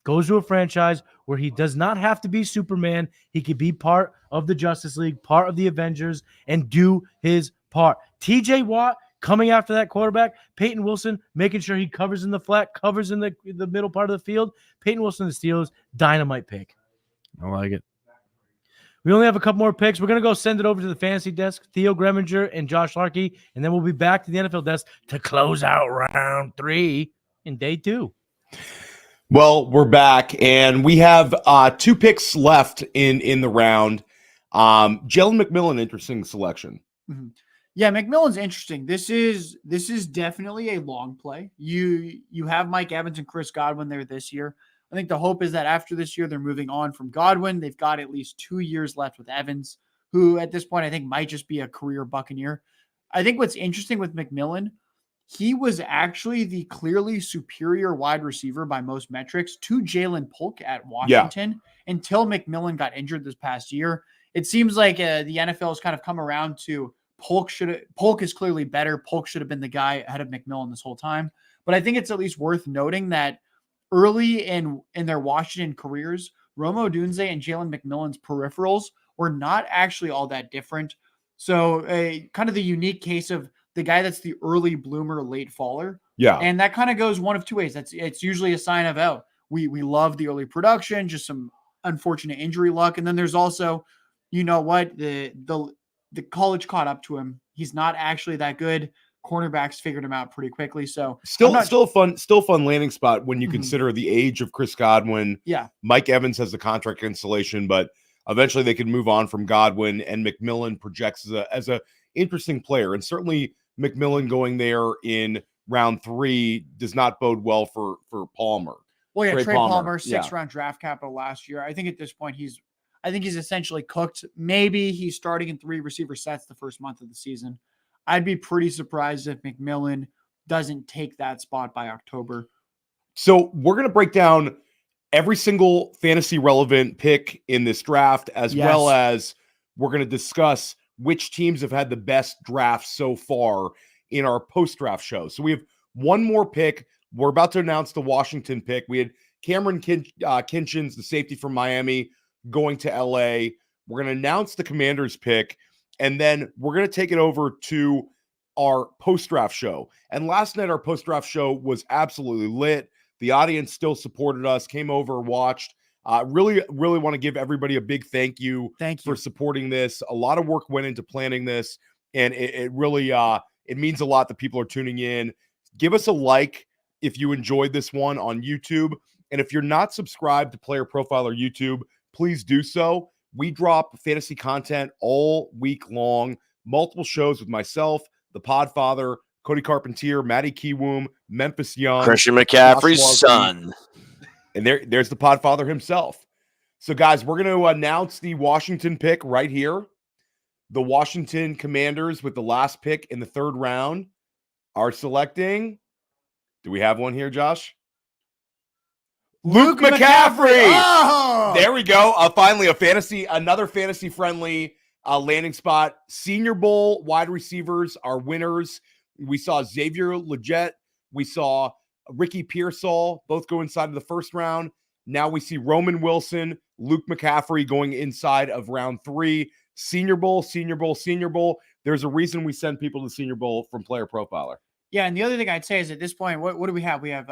goes to a franchise where he does not have to be Superman. He could be part of the Justice League, part of the Avengers, and do his part. TJ Watt coming after that quarterback. Peyton Wilson making sure he covers in the flat, covers in the middle part of the field. Peyton Wilson, the Steelers, dynamite pick. I like it. We only have a couple more picks. We're going to go send it over to the fantasy desk, Theo Greminger and Josh Larkey, and then we'll be back to the NFL desk to close out round 3 in day 2. Well, we're back, and we have 2 picks left in the round. Jaylen McMillan, interesting selection. Mm-hmm. Yeah, McMillan's interesting. This is definitely a long play. You have Mike Evans and Chris Godwin there this year. I think the hope is that after this year, they're moving on from Godwin. They've got at least 2 years left with Evans, who at this point I think might just be a career Buccaneer. I think what's interesting with McMillan, he was actually the clearly superior wide receiver by most metrics to Jaylen Polk at Washington until McMillan got injured this past year. It seems like the NFL has kind of come around to Polk is clearly better. Polk should have been the guy ahead of McMillan this whole time. But I think it's at least worth noting that early in their Washington careers, Rome Odunze and Jalen McMillan's peripherals were not actually all that different. So kind of the unique case of the guy that's the early bloomer, late faller. Yeah. And that kind of goes one of 2 ways. It's usually a sign of, we love the early production, just some unfortunate injury luck. And then there's also, the college caught up to him. He's not actually that good. Cornerbacks figured him out pretty quickly. So still fun landing spot when you consider the age of Chris Godwin. Yeah. Mike Evans has the contract cancellation, but eventually they can move on from Godwin, and McMillan projects as a interesting player. And certainly McMillan going there in round 3 does not bode well for Palmer. Well, yeah, Trey Palmer, 6th yeah. round draft capital last year. I think at this point he's essentially cooked. Maybe he's starting in 3 receiver sets the first month of the season. I'd be pretty surprised if McMillan doesn't take that spot by October. So we're going to break down every single fantasy relevant pick in this draft, as well as we're going to discuss which teams have had the best draft so far in our post-draft show. So we have one more pick. We're about to announce the Washington pick. We had Cameron Kinchins, the safety from Miami, going to LA. We're going to announce the Commanders pick, and then we're going to take it over to our post-draft show. And last night, our post-draft show was absolutely lit. The audience still supported us, came over, watched. Really want to give everybody a big thank you for supporting this. A lot of work went into planning this, and it really it means a lot that people are tuning in. Give us a like if you enjoyed this one on YouTube. And if you're not subscribed to Player Profiler YouTube, please do so. We drop fantasy content all week long, multiple shows with myself, the Podfather, Cody Carpentier, Matty Kiwoom, Memphis Young, Christian McCaffrey's son. And there's the Podfather himself. So, guys, we're going to announce the Washington pick right here. The Washington Commanders, with the last pick in the 3rd round, are selecting Do we have one here, Josh? Luke McCaffrey. Oh! There we go. Finally, another fantasy-friendly landing spot. Senior Bowl wide receivers are winners. We saw Xavier Legette. We saw Ricky Pearsall both go inside of the first round. Now we see Roman Wilson, Luke McCaffrey going inside of round 3. Senior Bowl, Senior Bowl, Senior Bowl. There's a reason we send people to the Senior Bowl from Player Profiler. Yeah, and the other thing I'd say is at this point, what do we have? We have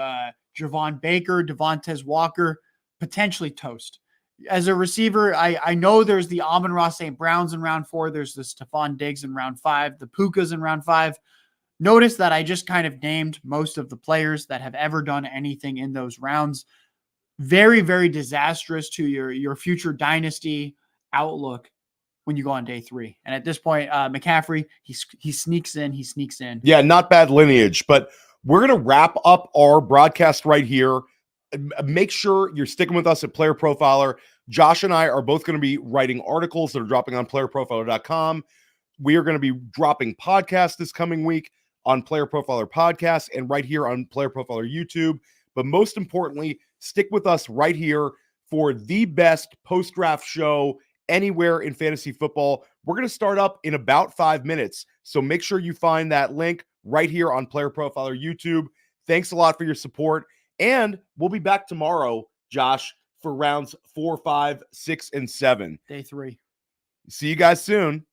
Javon Baker, Devontae Walker, potentially toast. As a receiver, I know there's the Amon-Ra St. Browns in round 4. There's the Stephon Diggs in round 5, the Pukas in round 5. Notice that I just kind of named most of the players that have ever done anything in those rounds. Very, very disastrous to your future dynasty outlook when you go on day 3. And at this point, McCaffrey, he sneaks in. Yeah, not bad lineage, but we're going to wrap up our broadcast right here. Make sure you're sticking with us at Player Profiler. Josh and I are both going to be writing articles that are dropping on playerprofiler.com. We are going to be dropping podcasts this coming week on Player Profiler Podcast and right here on Player Profiler YouTube. But most importantly, stick with us right here for the best post-draft show anywhere in fantasy football. We're going to start up in about 5 minutes. So make sure you find that link right here on Player Profiler YouTube. Thanks a lot for your support. And we'll be back tomorrow, Josh, for rounds 4, 5, 6, and 7. Day 3. See you guys soon.